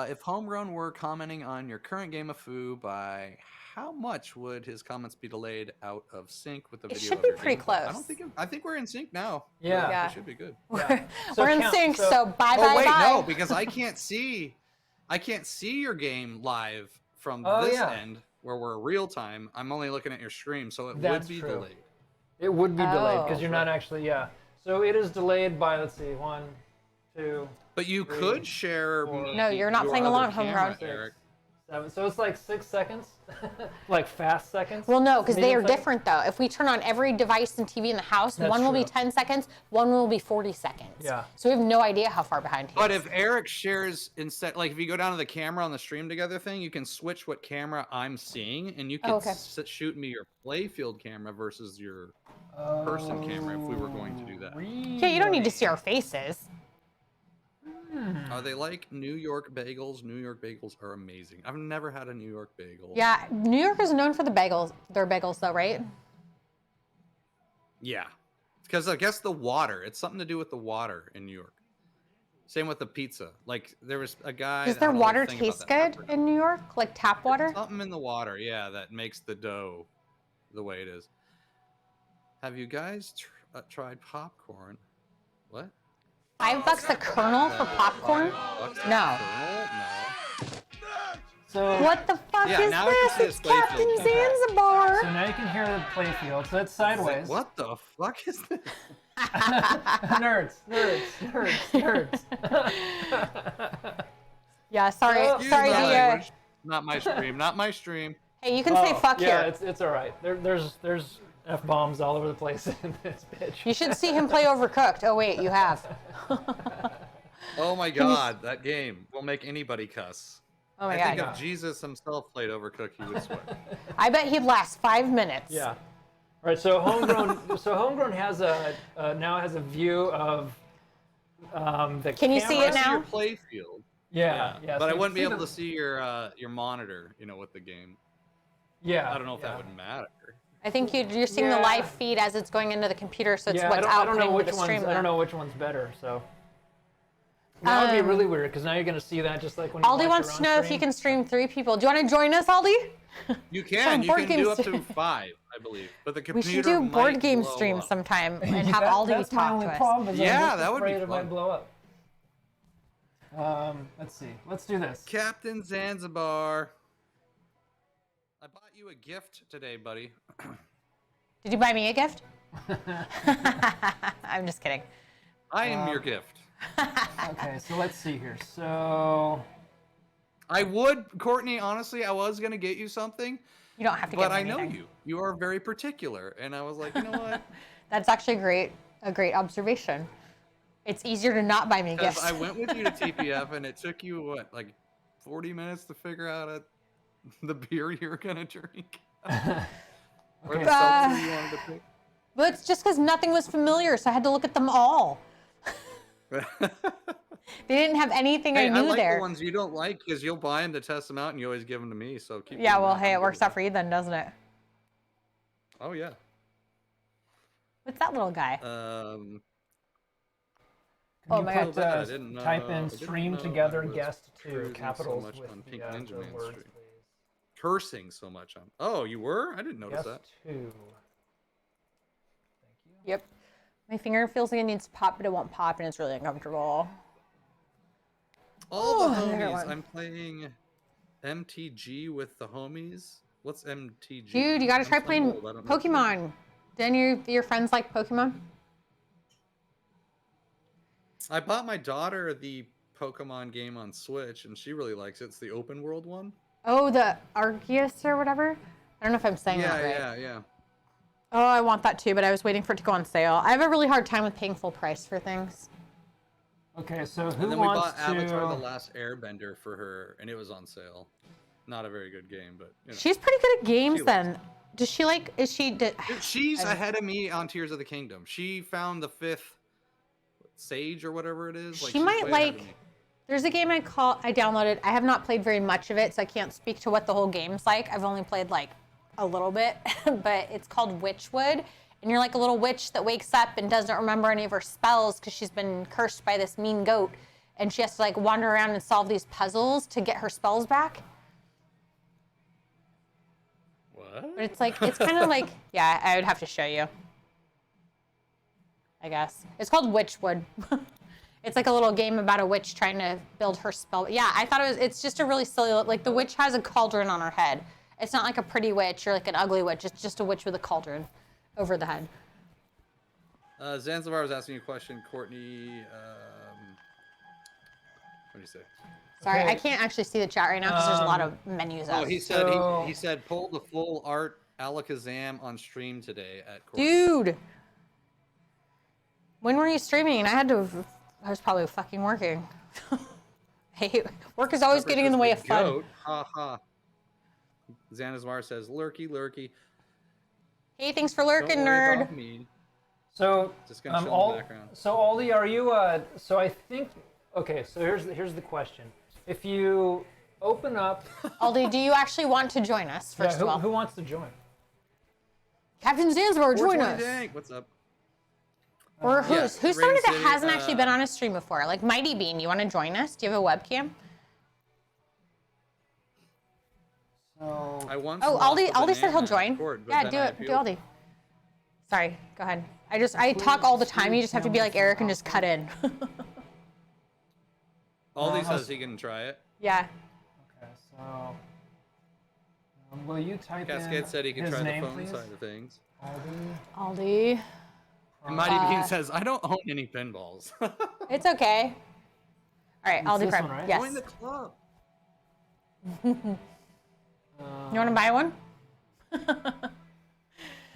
if Homegrown were commenting on your current game of Foo, by how much would his comments be delayed out of sync with the It video? should of be your pretty gameplay? close. I don't think. I think we're in sync now. Yeah. Yeah. It should be good. Yeah. So We're in count- sync, so- so bye Oh bye wait, bye. no, because I can't see. I can't see your game live from Oh, this yeah. end where we're real time. I'm only looking at your stream, so it That's would be true. delayed. It would be delayed Oh. because you're not actually. Yeah. So it is delayed by, let's see, 1, 2, But you could share. four, No, you're not your playing other along, camera, Homegrown. Eric. 7. So it's like 6 seconds, like fast seconds. Well, no, because they are Medium seconds? different though. If we turn on every device and TV in the house, That's one will be true. 10 seconds, one will be 40 seconds. Yeah. So we have no idea how far behind he But is. if Eric shares instead, like if you go down to the camera on the stream together thing, you can switch what camera I'm seeing, and you can Oh, okay. shoot me your playfield camera versus your person camera if we were going to do that. Yeah, you don't need to see our faces. Are they like New York bagels? New York bagels are amazing. I've never had a New York bagel. Yeah, New York is known for the bagels. Their bagels, though, right? Yeah. Because I guess the water. It's something to do with the water in New York. Same with the pizza. Like there was a guy. Does I their don't know water the thing about taste that. I good forgot. in New York? Like tap water? Something in the water, yeah, that makes the dough the way it is. Have you guys tried popcorn? What? $5 a kernel for popcorn? $5 a No. kernel? No. So What the fuck Yeah, is now I can this? see It's his Captain playfield. Zanzibar. So now you can hear the playfield. So it's sideways. What the fuck is this? Nerds. Yeah, sorry. Oh, sorry, Use my the, language. Not my stream. Not my stream. hey, you can say fuck yeah, here. it's all right. There's F-bombs all over the place in this bitch. You should see him play Overcooked. Oh, wait, you have. Oh my god, that game will make anybody cuss. Oh, my I God. think if Jesus himself played Overcooked, he would sweat. I bet he'd last 5 minutes. Yeah. All right. So homegrown has a now has a view of the. Can you see camera. it now? Your playfield. Yeah. But so I you wouldn't be can able see to see your monitor, with the game. Yeah. I don't know if yeah. that would matter. I think you're seeing the Yeah. live feed as it's going into the computer, so it's Yeah, what's I don't know outputting which to the stream. one's. I don't know which one's better. So. That would be really weird because now you're gonna see that just like when you Aldi watch wants your to own know if stream. you can stream 3 people. Do you want to join us, Aldi? You can. You board can game do up to stream. 5, I believe. But the We computer should do board might game blow stream up. sometime and have Aldi That's my talk only to us. problem. Is Yeah, I'm just that would be afraid it might fun. blow up. Let's see. Let's do this. Captain Zanzibar. I bought you a gift today, buddy. Did you buy me a gift? I'm just kidding. I am your gift. Okay, so let's see here. So. I would, Courtney, honestly, I was going to get you something, You don't have to but get me I know anything. you. You are very particular. And I was like, you know what? That's actually a great observation. It's easier to not buy me Because gifts. I went with you to TPF and it took you, what, like 40 minutes to figure out the beer you were going to drink? Or Okay. the seltzer you wanted to pick? But it's just because nothing was familiar, so I had to look at them all. They didn't have anything Hey, I knew like there. the ones you don't like because you'll buy them to test them out and you always give them to me. So keep Yeah, doing well, that. hey, I'm it good works with out for you then, doesn't it? that. Oh, yeah. What's that little guy? Can Oh you my put, God. I didn't know- type I in didn't stream know together I was guest cruising to so capitals much with on the, Pink the Ninja Man words, stream. please. Cursing so much on. Oh, you were? I didn't notice Guest that. 2. Thank you. Yep. My finger feels like it needs to pop, but it won't pop, and it's really uncomfortable. All the Oh, I got homies. one. I'm playing MTG with the homies. What's MTG? Dude, you gotta try I'm playing old, I don't know what you mean. Pokemon. Didn't your friends like Pokemon? I bought my daughter the Pokemon game on Switch, and she really likes it. It's the open world one. Oh, the Arceus or whatever? I don't know if I'm saying Yeah, that right. yeah. Oh, I want that too, but I was waiting for it to go on sale. I have a really hard time with paying full price for things. Okay, so who And then we wants bought Avatar: The to? Last Airbender for her, and it was on sale. Not a very good game, but She's pretty good at games She likes then. Does she like, is she, she's ahead of me on Tears of the Kingdom. She found the 5th Sage or whatever it is. She she's might way ahead of like- me. there's a game I downloaded. I have not played very much of it, so I can't speak to what the whole game's like. I've only played like a little bit, but it's called Witchwood. And you're like a little witch that wakes up and doesn't remember any of her spells because she's been cursed by this mean goat. And she has to like wander around and solve these puzzles to get her spells back. What? But it's like, it's kind of like, yeah, I would have to show you. I guess. It's called Witchwood. It's like a little game about a witch trying to build her spell. Yeah, I thought it's just a really silly, like the witch has a cauldron on her head. It's not like a pretty witch or like an ugly witch. It's just a witch with a cauldron over the head. Zanzibar was asking you a question, Courtney. What do you say? Sorry, Okay. I can't actually see the chat right now because there's a lot of menus Oh, up. he said So- he said pull the full art Alakazam on stream today at Courtney. Dude! When were you streaming? I was probably fucking working. Hey, work is always getting in the way of fun. Goat. Ha ha. Zanzibar says lurky lurky. Hey, thanks for Don't lurking, worry nerd. about me. So Just gonna chill in the all background. so Aldi, are you? So I think okay, so here's the question. If you open up, Aldi, do you actually want to join us, yeah, first of all? who wants to join? Captain Zanzibar, join 420 us. Dank, what's up? Or Yeah, who started Rain that City, hasn't actually been on a stream before? Like Mighty Bean, you want to join us? Do you have a webcam? So I once Oh, lost a Aldi said he'll banana join. cord, but Yeah, then do I it. Do appealed. Aldi. Sorry, go ahead. I talk all the time. You just have to be like Eric and just cut in. Aldi says he can try it. Yeah. okay, so will you type Cascade in said he can his try name, the phone please? side of things. Aldi. Aldi. And Mighty Bean says, I don't own any pinballs. It's okay. All right, It's Aldi this Prime. one, right? Yes. Join the club. You want to buy one?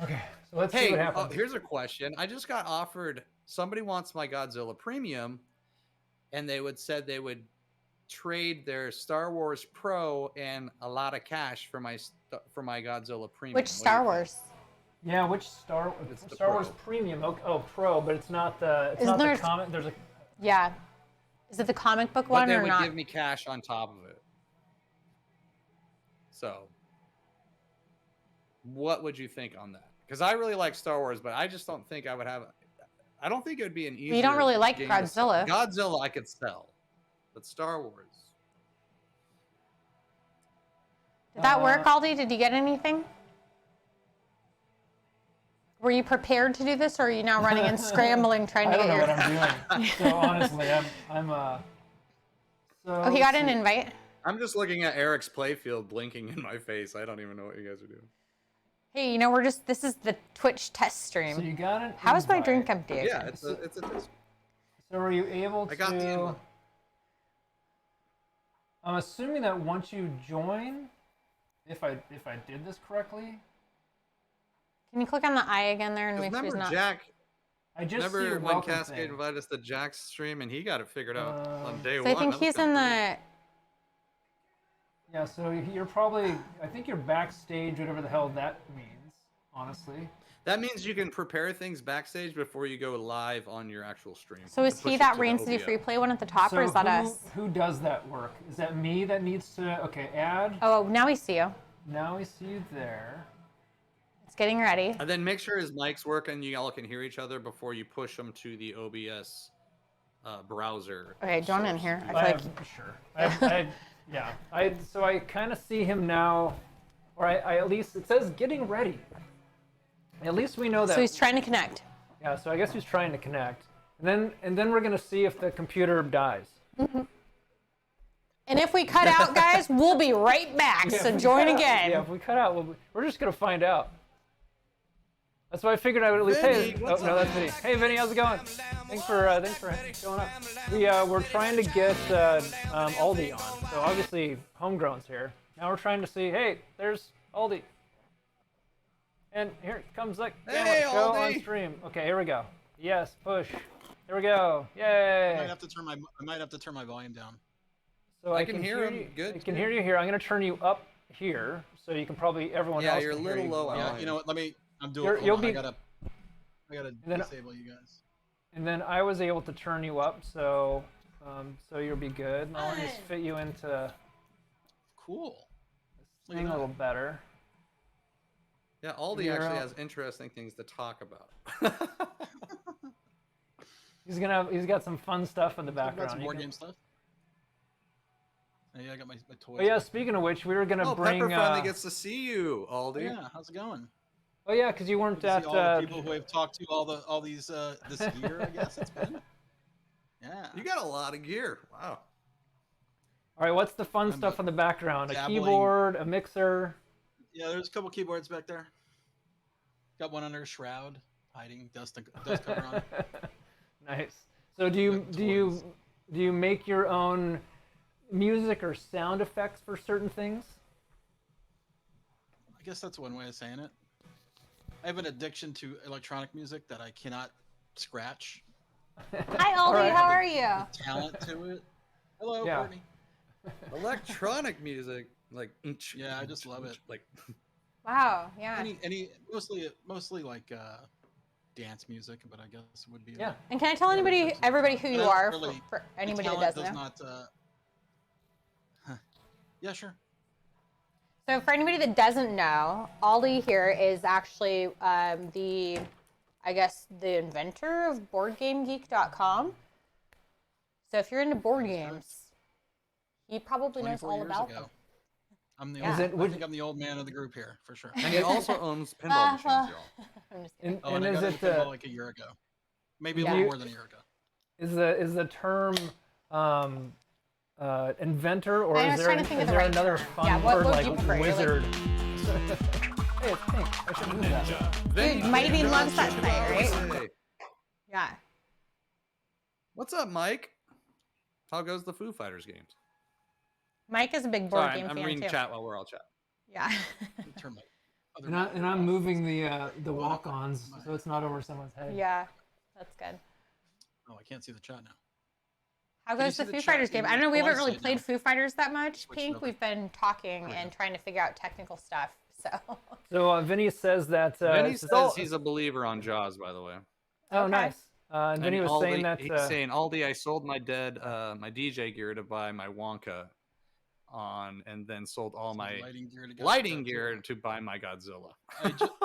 Okay, so let's see Hey, what happens. here's a question. I just got offered, somebody wants my Godzilla Premium, and said they would trade their Star Wars Pro and a lot of cash for my Godzilla Premium. Which Star Wars? Yeah, which Star the Wars Pro. Premium? Oh, Pro, but it's not the Isn't there- comic. There's a Yeah. Is it the comic book But one they or would not? give me cash on top of it. So, what would you think on that? Because I really like Star Wars, but I just don't think I would have. I don't think it would be an easy. You don't really like Godzilla. Godzilla, I could sell, but Star Wars. Did that work, Aldi? Did you get anything? Were you prepared to do this, or are you now running and scrambling trying to I don't get know your? what I'm doing. So honestly, I'm So Oh, he got let's an see. invite. I'm just looking at Eric's playfield blinking in my face. I don't even know what you guys are doing. Hey, you know this is the Twitch test stream. So you got an How is my invite. drink empty? Yeah, again? it's a disc. So were you able I got the to? invite. I'm assuming that once you join, if I did this correctly, Can you click on the eye again there and make sure he's Remember not? Jack? I just see Remember your when welcome Cascade thing. invited us to Jack's stream and he got it figured out on day So one? I think That was he's kinda in cool. the. Yeah, so you're probably. I think you're backstage, whatever the hell that means. Honestly. That means you can prepare things backstage before you go live on your actual stream. So is to he push it that to the Rain City OBS. Free Play one at the top, So or is that who, us? who does that work? Is that me that needs to? Okay, add. Oh, now we see you. Now we see you there. It's getting ready. And then make sure his mic's working. You all can hear each other before you push him to the OBS browser. Okay, join in source. here. I feel I like have, sure. Yeah. So I kind of see him now, or I at least it says getting ready. At least we know that. so he's trying to connect. Yeah. So I guess he's trying to connect, and then we're gonna see if the computer dies. And if we cut out, guys, we'll be right back. Yeah, So if we join cut out- again. Yeah. If we cut out, we're just gonna find out. That's why I figured I would at least. Hey, Vinny, oh what's no, up? that's Vinny. Hey, Vinny, how's it going? Thanks for showing up. We're trying to get Aldi on. So obviously, Homegrown's here. Now we're trying to see. Hey, there's Aldi. And here comes like Hey, show on Aldi. stream. Okay, here we go. Yes, push. Here we go. I Yay! might have to turn my volume down. So I can hear him you. good, I can too. hear you here. I'm gonna turn you up here, so you can probably everyone Yeah, else. you're a can hear little you low well. on Yeah, you know what? I'm doing. You're- Hold you'll on, be- I gotta then- disable you guys. And then I was able to turn you up, so you'll be good. Now I'll just fit you into Cool. this thing a little better. Yeah, Aldi You're actually out. has interesting things to talk about. He's got some fun stuff in the I've got background. some You board can- game stuff. Yeah, I got my toys. Oh yeah, speaking of which, we were gonna Oh, bring. Pepper finally gets to see you, Oh, Aldi. yeah, how's it going? Oh yeah, because you weren't Good to at. see all the people who I've talked to all these this year, I guess it's been. Yeah. You got a lot of gear. Wow. All right, what's the fun I'm stuff in the background? A dabbling. keyboard, a mixer. Yeah, there's a couple keyboards back there. Got one under a shroud, hiding dust cover on it. Nice. So do Got you make your own music or sound effects for certain things? I guess that's one way of saying it. I have an addiction to electronic music that I cannot scratch. Hi, Aldi. right. How are you? Talent to it. Hello, Yeah. Courtney. Electronic music, like Yeah, I just love it. Like Wow. Yeah. Any mostly like dance music, but I guess it would be. Yeah. And can I tell everybody who But you I don't are really- for my anybody that talent doesn't know? does not. Yeah, sure. So for anybody that doesn't know, Ollie here is actually the inventor of BoardGameGeek.com. So if you're into board games, he probably knows 24 all years about ago. them. I'm the Yeah. old, Is it- I would- think I'm the old man of the group here for sure. And he also owns pinball machines, well, y'all. I'm just kidding. Oh, and I is got it into pinball like a year ago, maybe a Yeah. little more than a year ago. is the term inventor, or I is was there, trying to think of is the there right another term. fun Yeah, what word would like you prefer? You're like- wizard? Hey, it's pink. I should do that. Dude, Mighty Bean loves that site, right? Hey, Yeah. what's up, Mike? How goes the Foo Fighters games? Mike is a big board Sorry, game I'm fan reading too. chat while we're all chatting. Yeah. Turn my other And I'm moving the walk-ons my- so it's not over someone's head. Yeah. That's good. Oh, I can't see the chat now. How Can you goes see the the Foo chat Fighters game? in I don't know. We the- oh, I haven't really see it played now. Foo Fighters that much. Switch it Pink, over. we've been talking There and we go. trying to figure out technical stuff. So. So Vinny says that. Vinny it's says all- he's a believer on Jaws, by the way. Oh, Okay. nice. And Vinny was Aldi, saying that. he's saying, Aldi, I sold my my DJ gear to buy my Wonka on, and then sold all Some my lighting gear to go lighting with that, gear too. to buy my Godzilla.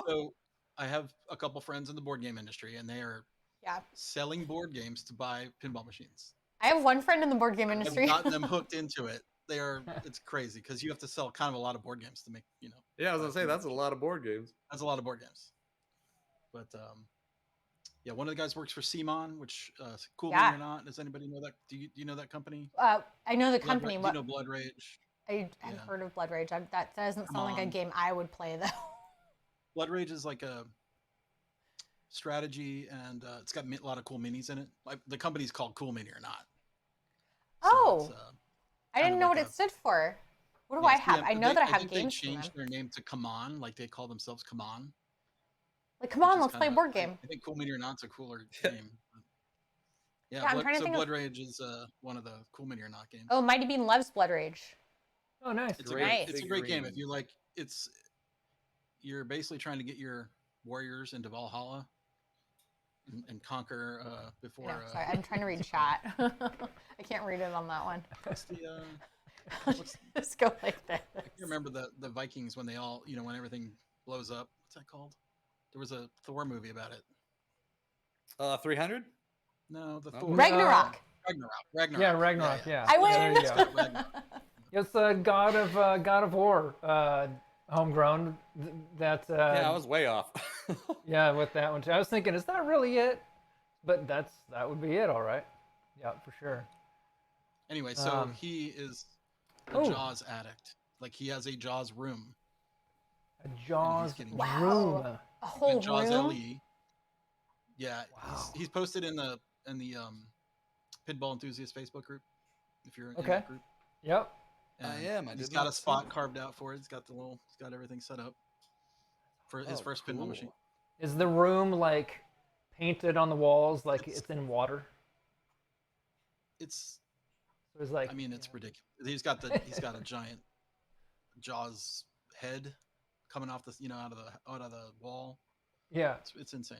So I have a couple friends in the board game industry, and they are Yeah. selling board games to buy pinball machines. I have one friend in the board game I've industry. gotten them hooked into it. It's crazy because you have to sell kind of a lot of board games to make, Yeah, I was gonna say that's a lot of board games. that's a lot of board games. But yeah, one of the guys works for CMON, which cool Yeah. Mini or not. Does anybody know that? Do you know that company? I know the Blood company. Ra- What, do you know Blood Rage? I have Yeah. heard of Blood Rage. That doesn't Come sound like a on. game I would play though. Blood Rage is like a strategy, and it's got a lot of cool minis in it. Like the company's called Cool Mini or not. So Oh, it's, I kind didn't of know like what it a- stood for. What do yeah, I it's have? PM I know that I have think games They from them. changed their name to Come On, like they call themselves Come On. Like, come on, which is let's play a kinda- board game. I think Cool Mini or Not's a cooler game. but- Yeah, Yeah, I'm Blood, trying to so think of- Blood Rage is one of the Cool Mini or Not games. Oh, Mighty Bean loves Blood Rage. Oh, nice. It's Great a great, Nice. it's a great game. If figurines. you like, you're basically trying to get your warriors into Valhalla and conquer before. No, sorry, I'm trying to read chat. I can't read it on that one. What's the? What's, Just go like this. I can't remember the Vikings when they all, when everything blows up. What's that called? There was a Thor movie about it. 300. No, the Oh. Thor. Ragnarok. Ragnarok. Yeah, Ragnarok. Yeah. I went- There you go. Ragnarok. It's God of War, homegrown. That Yeah, I was way off. yeah, with that one too. I was thinking, is that really it? But that would be it, all right. Yeah, for sure. Anyway, so Um, he is a oh. Jaws addict. Like he has a Jaws room. A Jaws getting- room. Wow. A whole And Jaws room. LE. Yeah, Wow. he's posted in the Pinball Enthusiast Facebook group. If you're in Okay. that group. Yep. I And am, I He's did got not a see spot that. carved out for it. He's got everything set up for his Oh, first pinball machine. cool. Is the room like painted on the walls like it's in water? It's So it's like. I mean, it's yeah. ridiculous. He's got a giant Jaws head coming off out of the wall. Yeah. It's insane.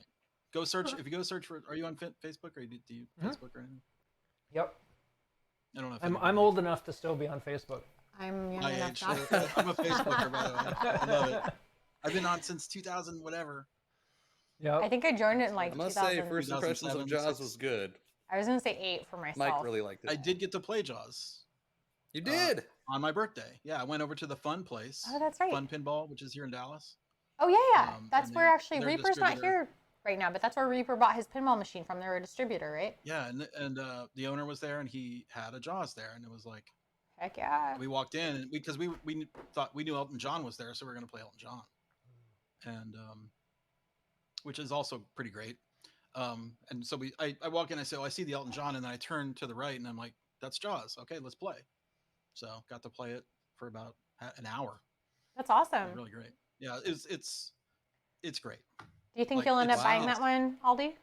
Go search if you go search for. Are you on Facebook or do you Mhm. Facebook or anything? Yep. I don't know. If I'm anybody- old enough to still be on Facebook. I'm young My enough age. not to. I'm a Facebooker, by the way. I love it. I've been on since 2000 whatever. Yep. I think I joined it in like I must 2000. say, first impressions of 2007, Jaws 6. was good. I was gonna say 8 for myself. Mike really liked it. I did get to play Jaws You did. on my birthday. Yeah, I went over to the Fun Place. Oh, that's right. Fun Pinball, which is here in Dallas. Oh yeah, yeah. That's and where they- actually their Reaper's not distributor- here right now, but that's where Reaper bought his pinball machine from. They're a distributor, right? Yeah, and the owner was there, and he had a Jaws there, and it was like Heck yeah. we walked in, and because we thought we knew Elton John was there, so we are gonna play Elton John, and which is also pretty great. And so I walk in, I say, oh, I see the Elton John, and then I turn to the right, and I'm like, that's Jaws. Okay, let's play. So got to play it for about an hour. That's It awesome. was really great. Yeah, it's great. Do you think like, you'll end up it's- buying wow. that one, Aldi?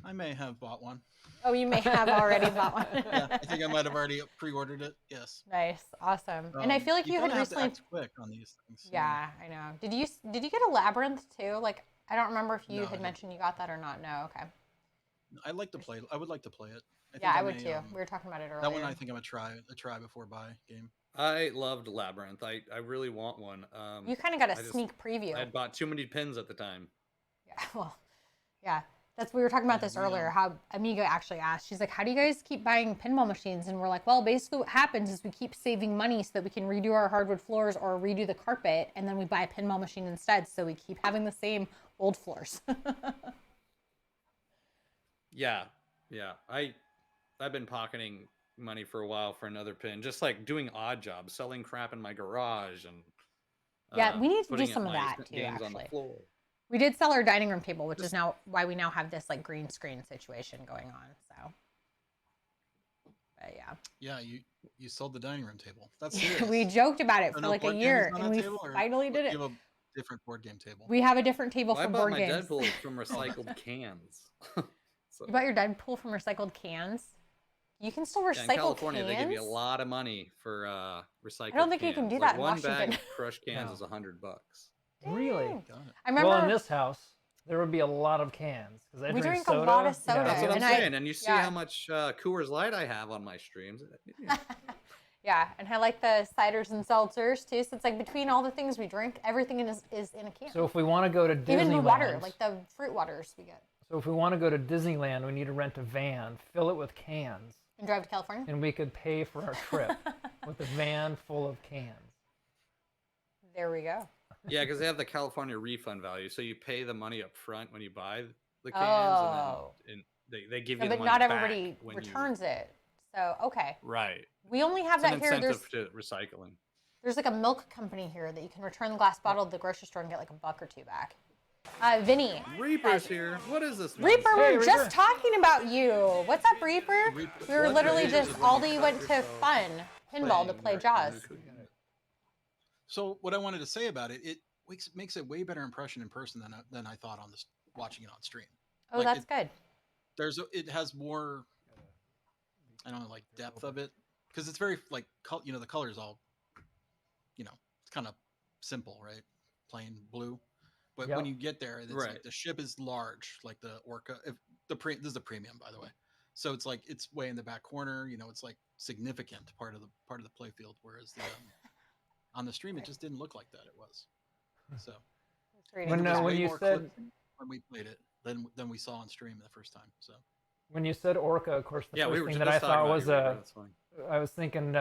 I may have bought one. Oh, you may have already bought one. Yeah, I think I might have already pre-ordered it. Yes. Nice, awesome. And I feel like you had kinda have to recently. act quick on these things. Yeah, I know. Did you get a labyrinth too? Like I don't remember if you No, I had didn't. mentioned you got that or not. No, okay. I like to play. I would like to play it. Yeah, think I would may, too. We were talking about it earlier. That one I think I'm a try before buy game. I loved Labyrinth. I really want one. You kind of got a I just- sneak preview. I had bought too many pins at the time. Yeah, well, yeah. We were talking about this earlier, how Amiga actually asked. She's like, how do you guys keep buying pinball machines? And we're like, well, basically what happens is we keep saving money so that we can redo our hardwood floors or redo the carpet, and then we buy a pinball machine instead, so we keep having the same old floors. Yeah. I've been pocketing money for a while for another pin, just like doing odd jobs, selling crap in my garage, and Yeah, we need to do putting some of my that, too, games on the actually. floor. We did sell our dining room table, which is now why we now have this like green screen situation going on. So, but yeah. Yeah, you sold the dining room table. That's serious. We joked about it So for no like a board year, games on and that we table, or finally did it. You have a different board game table. We have a different table Well, I for bought board my games. Deadpool from recycled cans. So, You bought your Deadpool from recycled cans? You can still yeah, recycle in California, cans? they give you a lot of money for recycled. I don't think you can cans. do Like, that in one bag Washington. of crushed cans No. is $100. Really? Dang. Got it. I remember Well, in this house, there would be a lot of cans because I We drink drink a soda. lot of soda. That's what I'm And I- saying. And you see yeah. how much Coors Light I have on my streams. yeah, and I like the ciders and seltzers too. So it's like between all the things we drink, everything is in a can. So if we want to go to Disneyland, even the water, like the fruit waters we get. so if we want to go to Disneyland, we need to rent a van, fill it with cans, And drive to California? and we could pay for our trip with a van full of cans. There we go. Yeah, because they have the California refund value. So you pay the money up front when you buy the cans, Oh. and then they give So, you the but money not back everybody when returns it. So, okay. Right. We only have It's an that here. incentive to recycling. There's like a milk company here that you can return the glass bottle to the grocery store and get like $1 or $2 back. Vinny. Reaper's here. What is this? Reaper, nonsense? we Hey, were Reaper. just talking about you. What's up, Reaper? Reaper. We were What literally day just, is it when Aldi you went cut to yourself Fun Pinball to playing play Martin Jaws. Luther King? So what I wanted to say about it, it makes a way better impression in person than I thought on this watching it on stream. Oh, Like, that's good. It has more, I don't know, like depth of it, because it's very like the colors all, it's kind of simple, right? Plain blue. But when Yep. you get there, it's Right. like the ship is large, like the Orca. This is the premium, by the way. So it's like it's way in the back corner. It's like significant part of the play field. Whereas on the stream, it just didn't look like that. It was. So It's reading When, there was that. when way you more said- clips when we played it than we saw on stream the first time. So When you said Orca, of course, the Yeah, we first were thing just that I talking thought about was you, Reaper, that's fine. I was thinking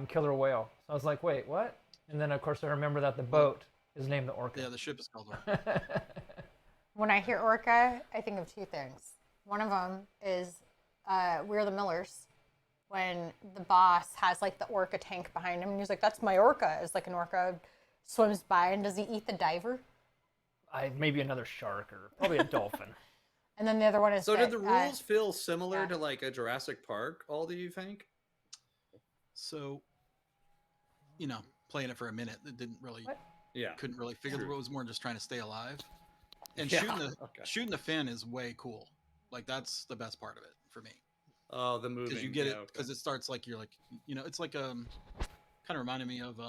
killer whale. So I was like, wait, what? And then of course I remember that the boat is named the Orca. yeah, the ship is called Orca. When I hear Orca, I think of two things. One of them is We're the Millers, when the boss has like the orca tank behind him, and he's like, "That's my orca." It's like an orca swims by, and does he eat the diver? Maybe another shark or probably a dolphin. And then the other one is So that, did the rules feel similar yeah. to like a Jurassic Park? All do you think? So, playing it for a minute, it didn't really, What? Yeah. couldn't really figure. True. It was more just trying to stay alive. And Yeah, shooting shooting the fin is way cool. Like that's the best part of it for me, Oh, the moving. because you get yeah, it okay. because it starts like you're like it's like kind of reminded me of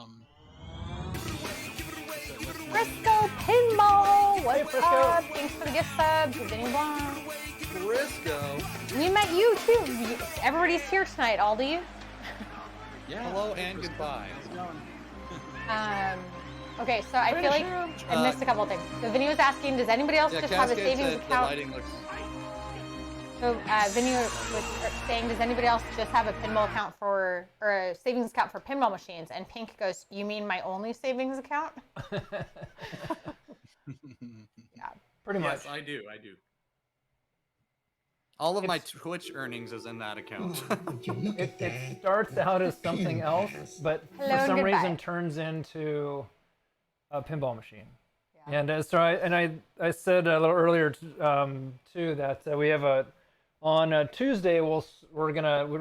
Frisco Pinball. What's Hey, Frisco. up? Thanks for the gift sub to Vinny Blanc. Frisco. We met you too. Everybody's here tonight, Aldi. yeah. Hello and goodbye. How's it going? Okay, so I feel like I missed a couple of things. So Vinny was asking, does anybody else Yeah, just have a Cascade savings said the account? lighting looks. So Vinny was saying, does anybody else just have a pinball account or a savings account for pinball machines? And Pink goes, you mean my only savings account? Yeah. Pretty much. Yes, I do. All of my Twitch earnings is in that account. It starts out as something else, but Hello for and some goodbye. reason turns into a pinball machine. Yeah. And so I said a little earlier too that we have on Tuesday we're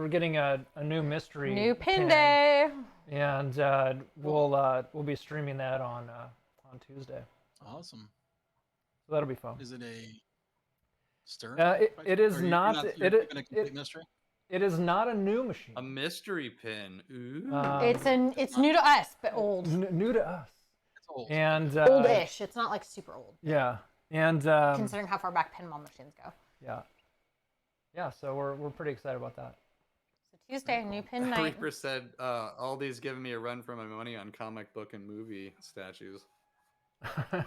getting a new mystery New pin day. and we'll be streaming that on Tuesday. Awesome. So that'll be fun. Is it a Stern? It is Or you're not. you're It keeping a complete mystery? it is not a new machine. A mystery pin. Ooh. It's new to us, but old. New to us. It's old. And Old-ish. It's not like super old. Yeah, And considering how far back pinball machines go. yeah. So we're pretty excited about that. So Tuesday, new pin night. Reaper said, Aldi's giving me a run for my money on comic book and movie statues.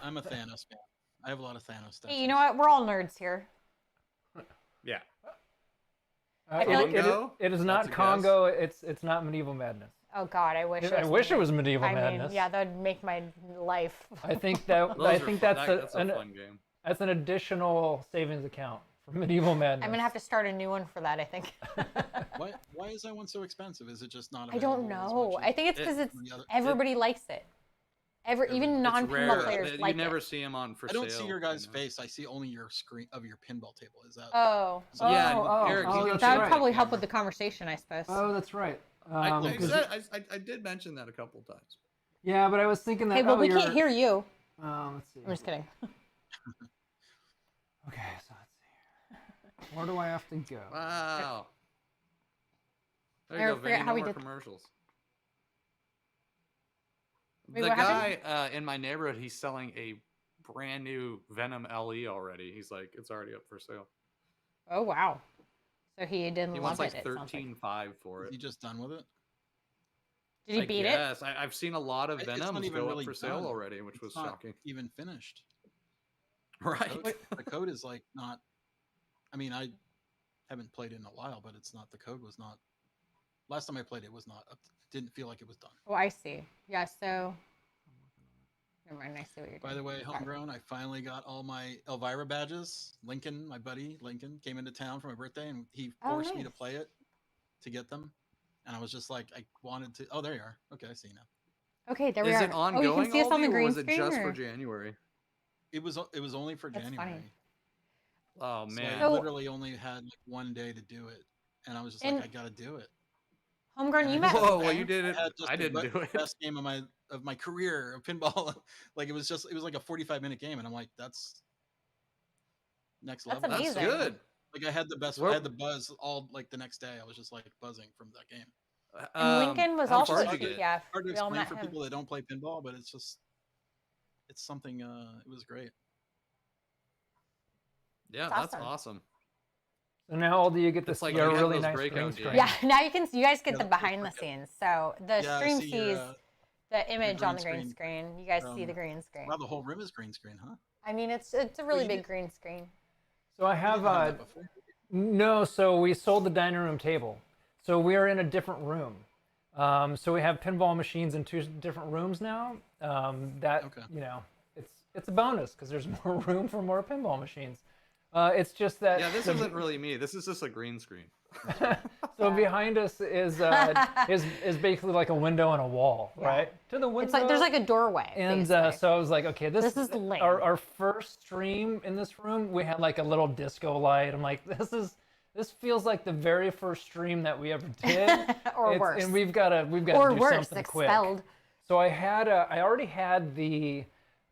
I'm a Thanos fan. I have a lot of Thanos statues. Hey, you know what? We're all nerds here. Yeah. I feel like- it is That's not a guess. Congo. It's not Medieval Madness. Oh God, I wish. I wish it was Medieval I Madness. mean, yeah, that would make my life. I think that Those I are think fun. that's That's a fun game. that's an additional savings account for Medieval Madness. I'm gonna have to start a new one for that. I think. Why is that one so expensive? Is it just not? I don't available as know. much I as think it's because it's the other- everybody likes it. Even It's non-pinball rare. players You like never it. see them on for I sale. don't see your guys' you know? face. I see only your screen of your pinball table. Is that? Oh, Yeah, Eric, you can that's that would right. probably help with the conversation, I suppose. Oh, that's right. I, 'cause- I did mention that a couple times. yeah, but I was thinking that. Hey, well, oh, we you're- can't hear you. Let's see. I'm just kidding. Okay, so let's see. Where do I have to go? Wow. There I you go, forget Vinny. how No we more did- commercials. Wait, The what guy happened? in my neighborhood, he's selling a brand new Venom LE already. He's like, it's already up for sale. Oh wow. So he didn't He love wants like it. It sounds like. $13,500 for Is it. he just done with it? Did he beat it? Yes, I've seen a lot of It's not Venoms even go really up for sale done. already, which It's was not shocking. even finished. Right. The code is like not. I mean, I haven't played it in a while, but it's not. The code was not. Last time I played it was not. Didn't feel like it was done. Oh, I see. Yeah. So. Never mind. I see what you're doing. By the way, homegrown, I finally got all my Elvira badges. Lincoln, my buddy Lincoln, came into town for my birthday, and he Oh, forced me to nice. play it to get them. And I was just like, I wanted to. Oh, there you are. Okay, I see you now. Okay, there we Is are. it Oh, ongoing, you can see us on the Aldi, or green was it screen. just or- for January? It was only for That's funny. January. Oh, So man. I So- literally only had like one day to do it, and I was just And- like, I gotta do it. Homegrown, And you I met. just- Whoa, well, you did I it. had just I the didn't do it. Best game of my career of pinball. Like it was like a 45-minute game, and I'm like, that's next That's level. amazing. That's good. Like I had the best. Where- I had the buzz all like the next day. I was just like buzzing from that game. And Lincoln was how also far at did you get? TPF. Hard to We all explain met for him. people that don't play pinball, but it's something. It was great. Yeah, That's that's awesome. awesome. So now all do you get to It's see like a we have really those nice breakout green games. screen. Yeah, now you guys get Yeah, the that's behind the pretty scenes. So the Yeah, I stream see sees your, the image on the green green screen screen. You guys see from- the green screen. Wow, the whole room is green screen, huh? I mean, it's a really you big did- green screen. So I We have didn't have that before. no. So we sold the dining room table. So we're in a different room. So we have pinball machines in two different rooms now. That Okay. you know, it's a bonus because there's more room for more pinball machines. It's just that Yeah, this the- isn't really me. This is just a green screen. so behind us is basically like a window and a wall, right? To the window. It's like there's like a doorway. And basically. so I was like, okay, This is lame. our first stream in this room. We had like a little disco light. I'm like, this feels like the very first stream that we ever did, Or worse. And we've got to or do worse, something quick. expelled. So I already had the,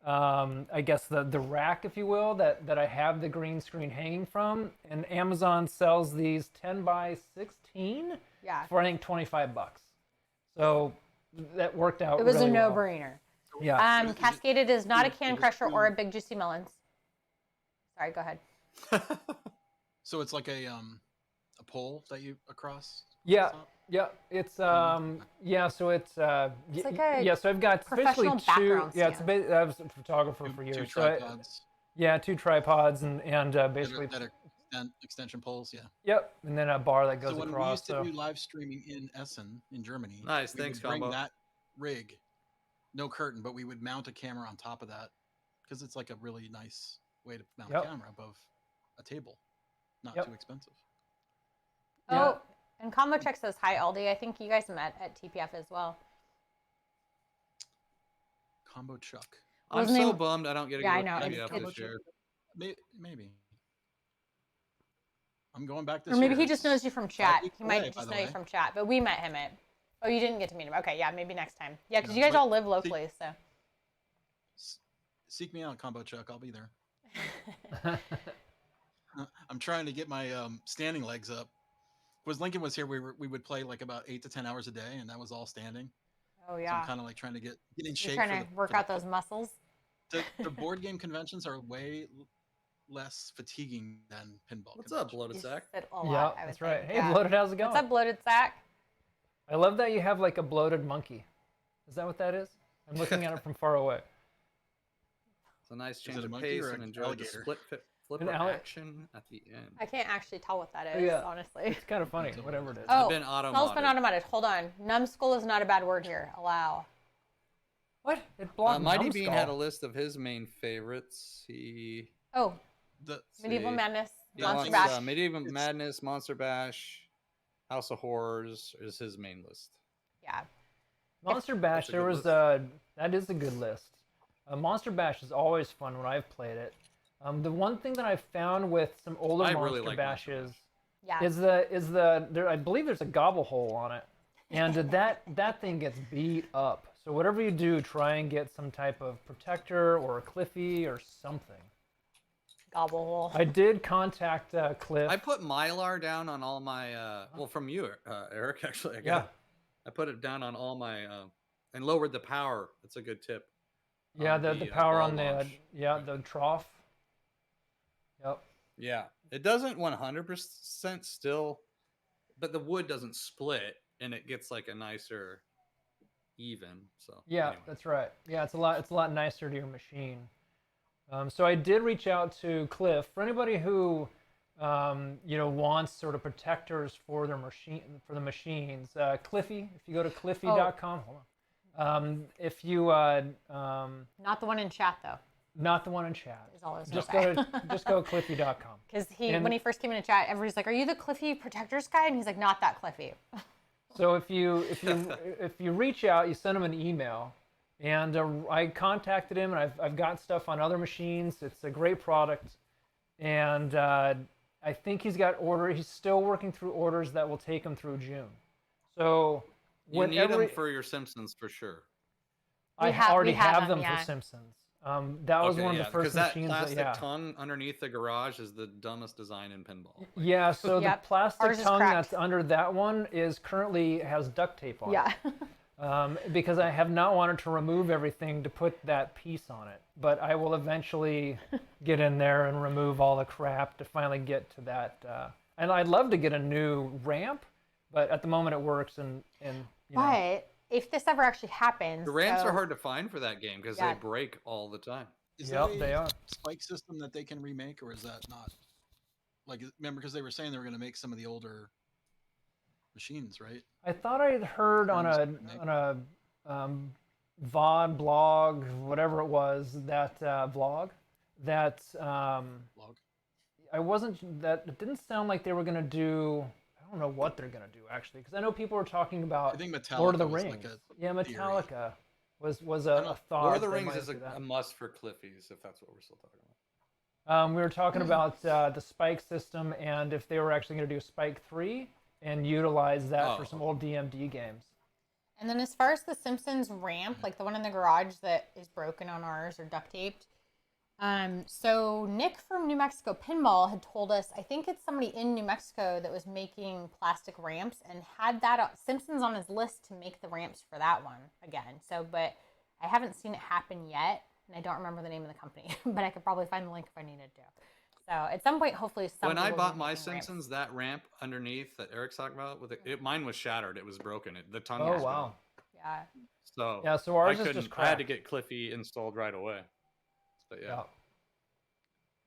I guess the rack, if you will, that I have the green screen hanging from, and Amazon sells these 10 by 16 Yeah. for I think $25. So that worked out. It was really a well. no-brainer. Yeah. Cascaded is not a it can was crusher or a two- big juicy melons. Sorry, go ahead. So it's like a pole that you across. Yeah, top? yeah, it's Mm. yeah. So it's It's like a yeah. So I've got basically professional two. background Yeah, it's stand. I was a photographer Two- for two years. So I, tripods yeah, two tripods and that are- basically that are extension poles. Yeah. yep, and then a bar that goes So when we across. used to So do live streaming in Essen, in Germany, Nice, we thanks, would bring Combo. that rig, no curtain, but we would mount a camera on top of that because it's like a really nice way to mount Yep. a camera above a table, not Yep. too expensive. Yeah. Oh, and Combo Check says hi, Aldi. I think you guys met at TPF as well. Combo Chuck, I'm Wasn't so he- bummed I don't get to Yeah, go I know, to it's- TPF it's- this year. maybe. I'm going back this Or maybe year. he just knows you from It's chat. 5 weeks He might away, by just the know you way. from chat. But we met him at. Oh, you didn't get to meet him. Okay, yeah, maybe next time. Yeah, because Yeah, you guys but all live see- locally, so. Seek me out, Combo Chuck. I'll be there. I'm trying to get my standing legs up. Was Lincoln was here, we would play like about 8 to 10 hours a day, and that was all standing. Oh So yeah. I'm kind of like trying to get in You're shape. trying for to the- work for the- out those muscles. The board game conventions are way less fatiguing than pinball. What's up, conventions. bloated You sack? said a lot, Yeah, I would that's right. think, Hey, yeah. bloated, how's it going? What's up, bloated sack? I love that you have like a bloated monkey. Is that what that is? I'm looking at it from far away. It's a nice it change a of monkey pace or and an enjoy the alligator? flipper alli- action at the end. I can't actually tell what that is, Yeah. honestly. It's kind of funny, whatever it is. Oh, been smells been auto-modded. automated. Hold on. Numbskull is not a bad word here. Allow. What? It blocked Mighty Bean had a Numbskull. list of his main favorites. He Oh, The Medieval see. Madness, He Monster wants, Bash. Medieval It's- Madness, Monster Bash, House of Horrors is his main list. Yeah. Monster Bash, That's a there good was that is a good list. Monster Bash is always fun when I've played it. The one thing that I've found with some older I Monster really like Monster Bashes Yeah. is there, I believe there's a gobble hole on it, and that thing gets beat up. So whatever you do, try and get some type of protector or a Cliffy or something. Gobble hole. I did contact Cliff. I put Mylar down on all my well from you, Eric. Actually, I Yeah. I put it down on all my and lowered the power. That's a good tip. Yeah, on the power ball on the launch. the trough. Yep. Yeah, it doesn't 100% still, but the wood doesn't split, and it gets like a nicer even. So Yeah, anyway. that's right. Yeah, it's a lot nicer to your machine. So I did reach out to Cliff for anybody who wants sort of protectors for their the machines. Cliffy, if you go to cliffy.com, hold on. If you Not the one in chat, though. not the one in chat, Is all I was just gonna go to just go to cliffy.com. Because And- when he first came into chat, everybody's like, "Are you the Cliffy Protectors guy?" And he's like, "Not that Cliffy." So if you reach out, you send him an email, and I contacted him, and I've got stuff on other machines. It's a great product, and I think he's still working through orders that will take him through June. So You need whenever them for your Simpsons for sure. I We have- already we have have them, them yeah. for Simpsons. That was Okay, one of yeah, the first because that machines plastic yeah. tongue underneath the garage is the dumbest design in pinball. Yeah, so Yep. the plastic Ours is tongue cracked. that's under that one is currently has duct tape on it. Yeah. Because I have not wanted to remove everything to put that piece on it. But I will eventually get in there and remove all the crap to finally get to that. And I'd love to get a new ramp, but at the moment it works and you know. But if this ever actually happens, The ramps so- are hard to find for that game because Yeah. they break all the time. Is Yep, that a they are. spike system that they can remake, or is that not? Like, remember, because they were saying they were going to make some of the older machines, right? I thought I had heard on a VOD blog, whatever it was, that vlog, that Log. it didn't sound like they were gonna do. I don't know what they're gonna do actually, because I know people were talking about I think Metallica Lord of the was Rings. like a Yeah, theory. Metallica was I a don't- thought. Lord of the they Rings might is do that. a must for Cliffies, if that's what we're still talking about. We were talking about the Spike system and if they were actually going to do Spike 3 and utilize that for Oh. some old DMD games. And then as far as the Simpsons ramp, like the one in the garage that is broken on ours or duct taped. So Nick from New Mexico Pinball had told us, I think it's somebody in New Mexico that was making plastic ramps and had that Simpsons on his list to make the ramps for that one again. So, but I haven't seen it happen yet, and I don't remember the name of the company, but I could probably find the link if I needed to. So at some point, hopefully, When I will be bought my making ramps. Simpsons, that ramp underneath that Eric's talking about, mine was shattered. It was broken. The tongue Oh was wow. gone. Yeah. So Yeah, so ours I is couldn't. just I had to cracked. get Cliffy installed right away. But yeah,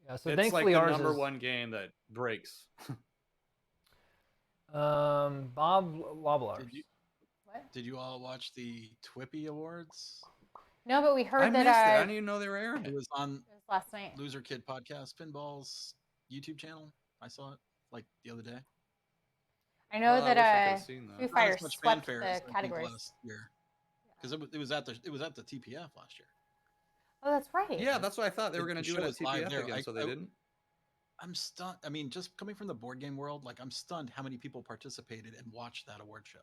Yeah, so it's like thankfully the ours number is one game that breaks. Bob Loblars. What? Did you all watch the Twippy Awards? No, but we heard I that missed it. I it didn't even know they were airing It it. was on was last night. Loser Kid Podcast Pinball's YouTube channel. I saw it like the other day. I know Well, I wish I that could've seen that. Foo Not as Fighters much swept fanfare the as I think categories. last year, because it was at the TPF last year. Oh, that's right. Yeah, that's what I thought they were The going to do show it at was live TPF there. again, so they didn't. I'm stunned. I mean, just coming from the board game world, like I'm stunned how many people participated and watched that award show.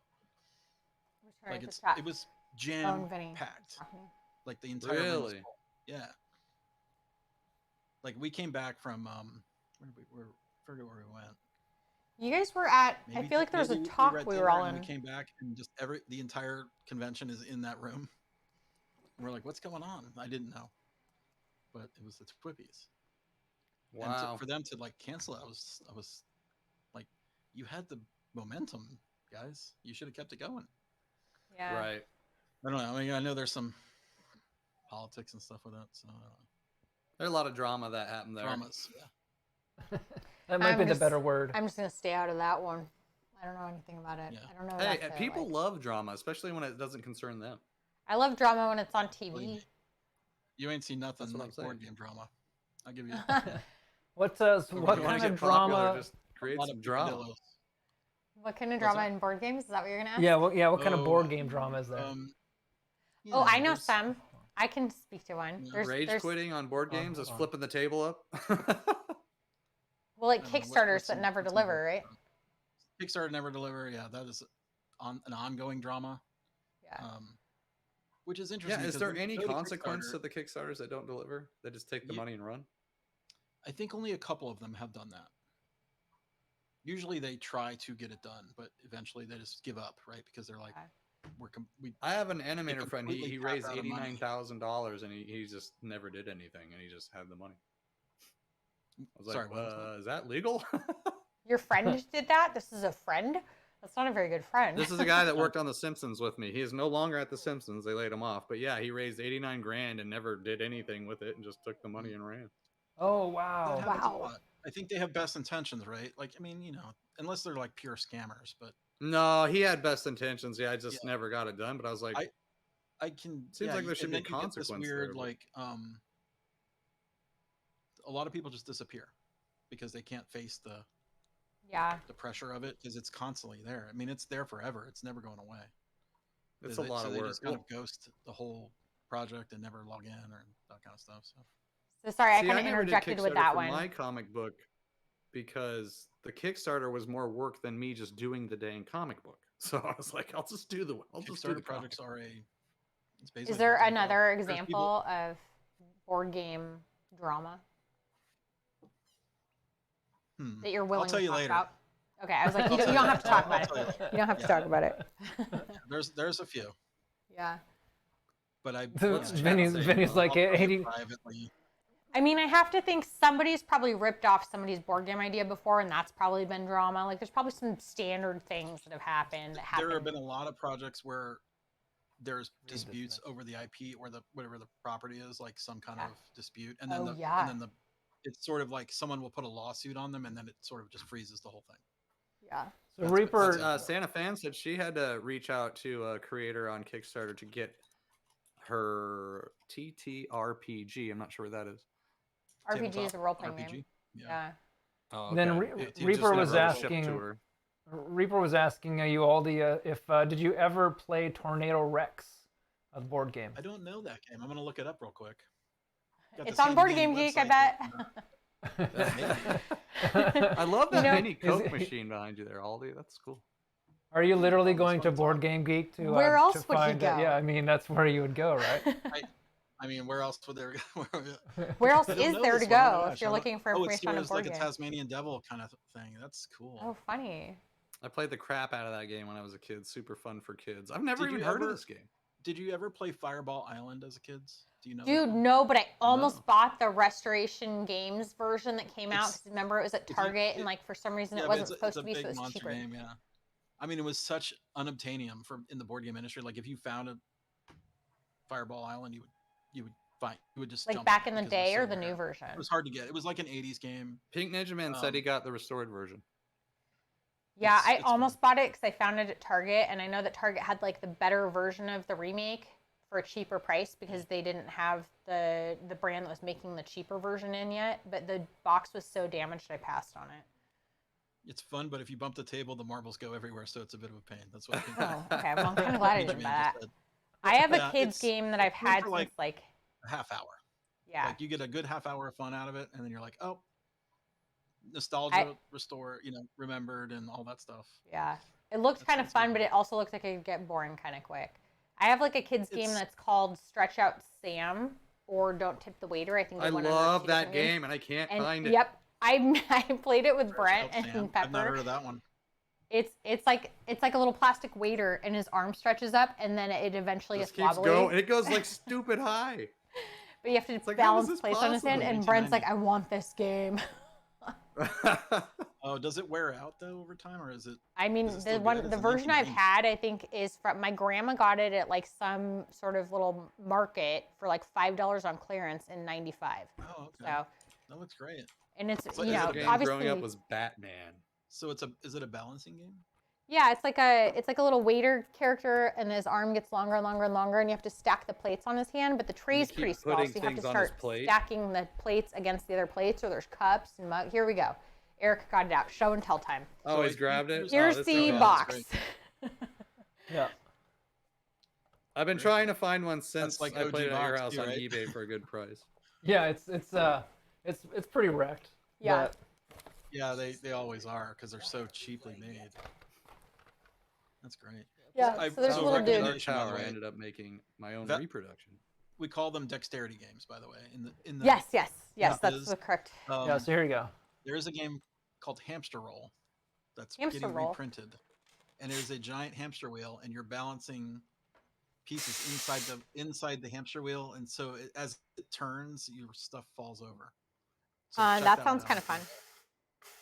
Return Like to it's chat. it was Phone jam Vinny. packed. Talking. Like the entire room was Really? full. Yeah. Like we came back from forget where we went. You guys were at. I Maybe- feel like there was a maybe talk were at we were dinner all and in. We came back and just the entire convention is in that room. And we're like, what's going on? I didn't know. but it was the Twippies. And Wow. for them to like cancel it, I was like, you had the momentum, guys. You should have kept it going. Yeah. Right. I don't know. I mean, I know there's some politics and stuff with it, so There's a lot of drama that happened there. dramas. Yeah. That might I'm be the just- better word. I'm just gonna stay out of that one. I don't know anything about it. Yeah. I don't know. Hey, enough to, people like- love drama, especially when it doesn't concern them. I love drama when it's on Believe TV. me. You ain't seen nothing That's what I'm like board saying. game drama. I'll give you What If what you wanna kind of get popular, drama? Just a create lot some of drama. peccadillos. What kind of What's drama that? in board games? Is that what you're gonna ask? Yeah, what kind of Oh, board game drama is there? You Oh, I know there's- some. I can speak to one. Yeah. There's Rage quitting on board Oh, games is hold on. flipping the table up. well, like I don't know, Kickstarters what's that some- never what's some deliver, board right? drama? Kickstarter never deliver. Yeah, that is an ongoing drama. Yeah. Which is yeah, interesting. is because there when you any go to consequence Kickstarter, to the Kickstarters that don't deliver? They just take the Yeah. money and run? I think only a couple of them have done that. Usually they try to get it done, but eventually they just give up, right? Because they're like, Okay. we I have an animator friend. He completely raised tap out of money. $89,000 and he just never did anything and he just had the money. I was Sorry, like, what was that? is that legal? Your friend did that? This is a friend? That's not a very good friend. This is a guy that worked on The Simpsons with me. He is no longer at The Simpsons. They laid him off. But yeah, he raised 89 grand and never did anything with it and just took the money and ran. Oh that wow. happens a Wow. lot. I think they have best intentions, right? Like, I mean, unless they're like pure scammers, but No, he had best intentions. Yeah, I just Yeah. never got it done. But I was like, I can. Seems like there should and be then you get this consequence weird, there, but- like, a lot of people just disappear because they can't face Yeah. the pressure of it because it's constantly there. I mean, it's there forever. It's never going away. it's So a lot so of they work. just kind of ghost the whole project and never log in or that kind of stuff. So So sorry, I See, kind of never did interjected with Kickstarter that for one. my comic book because the Kickstarter was more work than me just doing the dang comic book. So I was like, I'll just do the Kickstarter projects comic. are it's basically Is there full-time job. another There's people- example of board game drama that you're willing tell to you talk later. about? Okay, I was like, I'll you tell don't you have to later. talk I'll about tell you it. later. You don't have to Yeah. talk about it. There's a few, Yeah. but I Vinny's- chat Vinny's with like, I'll tell you 80 privately. I mean, I have to think somebody's probably ripped off somebody's board game idea before, and that's probably been drama. Like, there's probably some standard things that have happened. There have been a lot of projects where there's Read this disputes over the IP or the whatever the property is, like some kind Yeah. of dispute, and then Oh, yeah. it's sort of like someone will put a lawsuit on them, and then it sort of just freezes the whole thing. Yeah. So That's- Reaper. Santa Fan said she had to reach out to a creator on Kickstarter to get her TTRPG. I'm not sure what that is. RPG is a Tabletop role playing RPG. game. Yeah. Yeah. Oh, Then okay. Re- It just Reaper was never shipped asking- to her. Reaper was asking you all the if did you ever play Tornado Rex, a board game? I don't know that game. I'm gonna look it up real quick. Got the It's on same Board game Game Geek, I website bet. that, I love that know, mini is Coke it- machine behind you there, Aldi. That's cool. Are you literally Always going to fun Board talk. Game Geek to Where to else would he find it? go? Yeah, I mean that's where you would go, right? I mean, where else would there? Where else I don't is know there this to one. Oh my go gosh, if you're I don't- looking for Oh, it's information on a there's board like a game? Tasmanian devil kind of thing. That's cool. Oh, funny. I played the crap out of that game when I was a kid. Super fun for kids. I've never Did even you heard ever- of this game. Did you ever play Fireball Island as a kid? Do you know? that Dude, one? no, but I almost No. bought the Restoration Games version that came out. It's- 'Cause remember, it was at if you- Target, and it- like for some reason Yeah, it but wasn't it's a- supposed it's to a be, so big it was monster cheaper. game. Yeah. I mean, it was such unobtainium in the board game industry. Like, if you found a Fireball Island, you would just Like jump back on in it the because it was day so or the rare. new version? It was hard to get. It was like an '80s game. Pink Ninja Man said he Um, got the restored version. Yeah, I it's almost bought it because I found it at Target, and I know that Target had like the better version of the remake for a cheaper price because they didn't have the brand that was making the cheaper version in yet. But the box was so damaged, I passed on it. It's fun, but if you bump the table, the marbles go everywhere, so it's a bit of a pain. That's what I think. Oh, okay. Well, I'm kind of glad I Ninja didn't buy Man that. just said. I have a Yeah, kids it's- game that I've it's good had for, like, since like A half hour. yeah. Like, you get a good half hour of fun out of it, and then you're like, oh, nostalgia restore, remembered and all that stuff. Yeah. It looks That kind of sounds fun, good. but it also looks like it could get boring kind of quick. I have like a kids game It's- that's called Stretch Out Sam or Don't Tip the Waiter. I think I they're one of the love two that different games. game, and I can't And find it. yep, I played it with Brent Stretch Out and Sam. I've not Pepper. heard of that one. It's like a little plastic waiter, and his arm stretches up, and then it eventually This is keeps wobbly. going. It goes like stupid high. But you have to like, how is balance this plates on his hand, possible? and Brent's like, I want this game. Oh, does it wear out though over time, or is it? I mean, Is it still the good? It's a version I've 1990. had, I think, is from my grandma got it at like some sort of little market for like $5 on clearance in '95. Oh, okay. So, That looks great. and it's So you is know it a game obviously growing up was Batman. So is it a balancing game? yeah, it's like a little waiter character, and his arm gets longer and longer and longer, and you have to stack the plates on his hand. But the tray's keep pretty small, so putting you have to things on his start plate? stacking the plates against the other plates. So there's cups and mug. Here we go. Eric got it out. Show and tell time. Oh, So he's grabbed it. Here's oh, the that's box. great. Yeah. I've been trying to find one since like I OG played it at your box house too, on right? eBay for a good price. Yeah, it's pretty wrecked. Yeah. but- Yeah, they always are because they're so cheaply made. That's great. Yeah. I- So there's so a little dude. recommend- Dark Recommendation, by the Tower, I way. ended up making my own That- reproduction. We call them dexterity games, by the way. In the Yes. Yeah, That's is- the correct. yeah, so here you go. There is a game called Hamster Roll that's Hamster getting Roll. reprinted, and there's a giant hamster wheel, and you're balancing pieces inside the hamster wheel, and so as it turns, your stuff falls over. So check That one sounds out. kind of fun.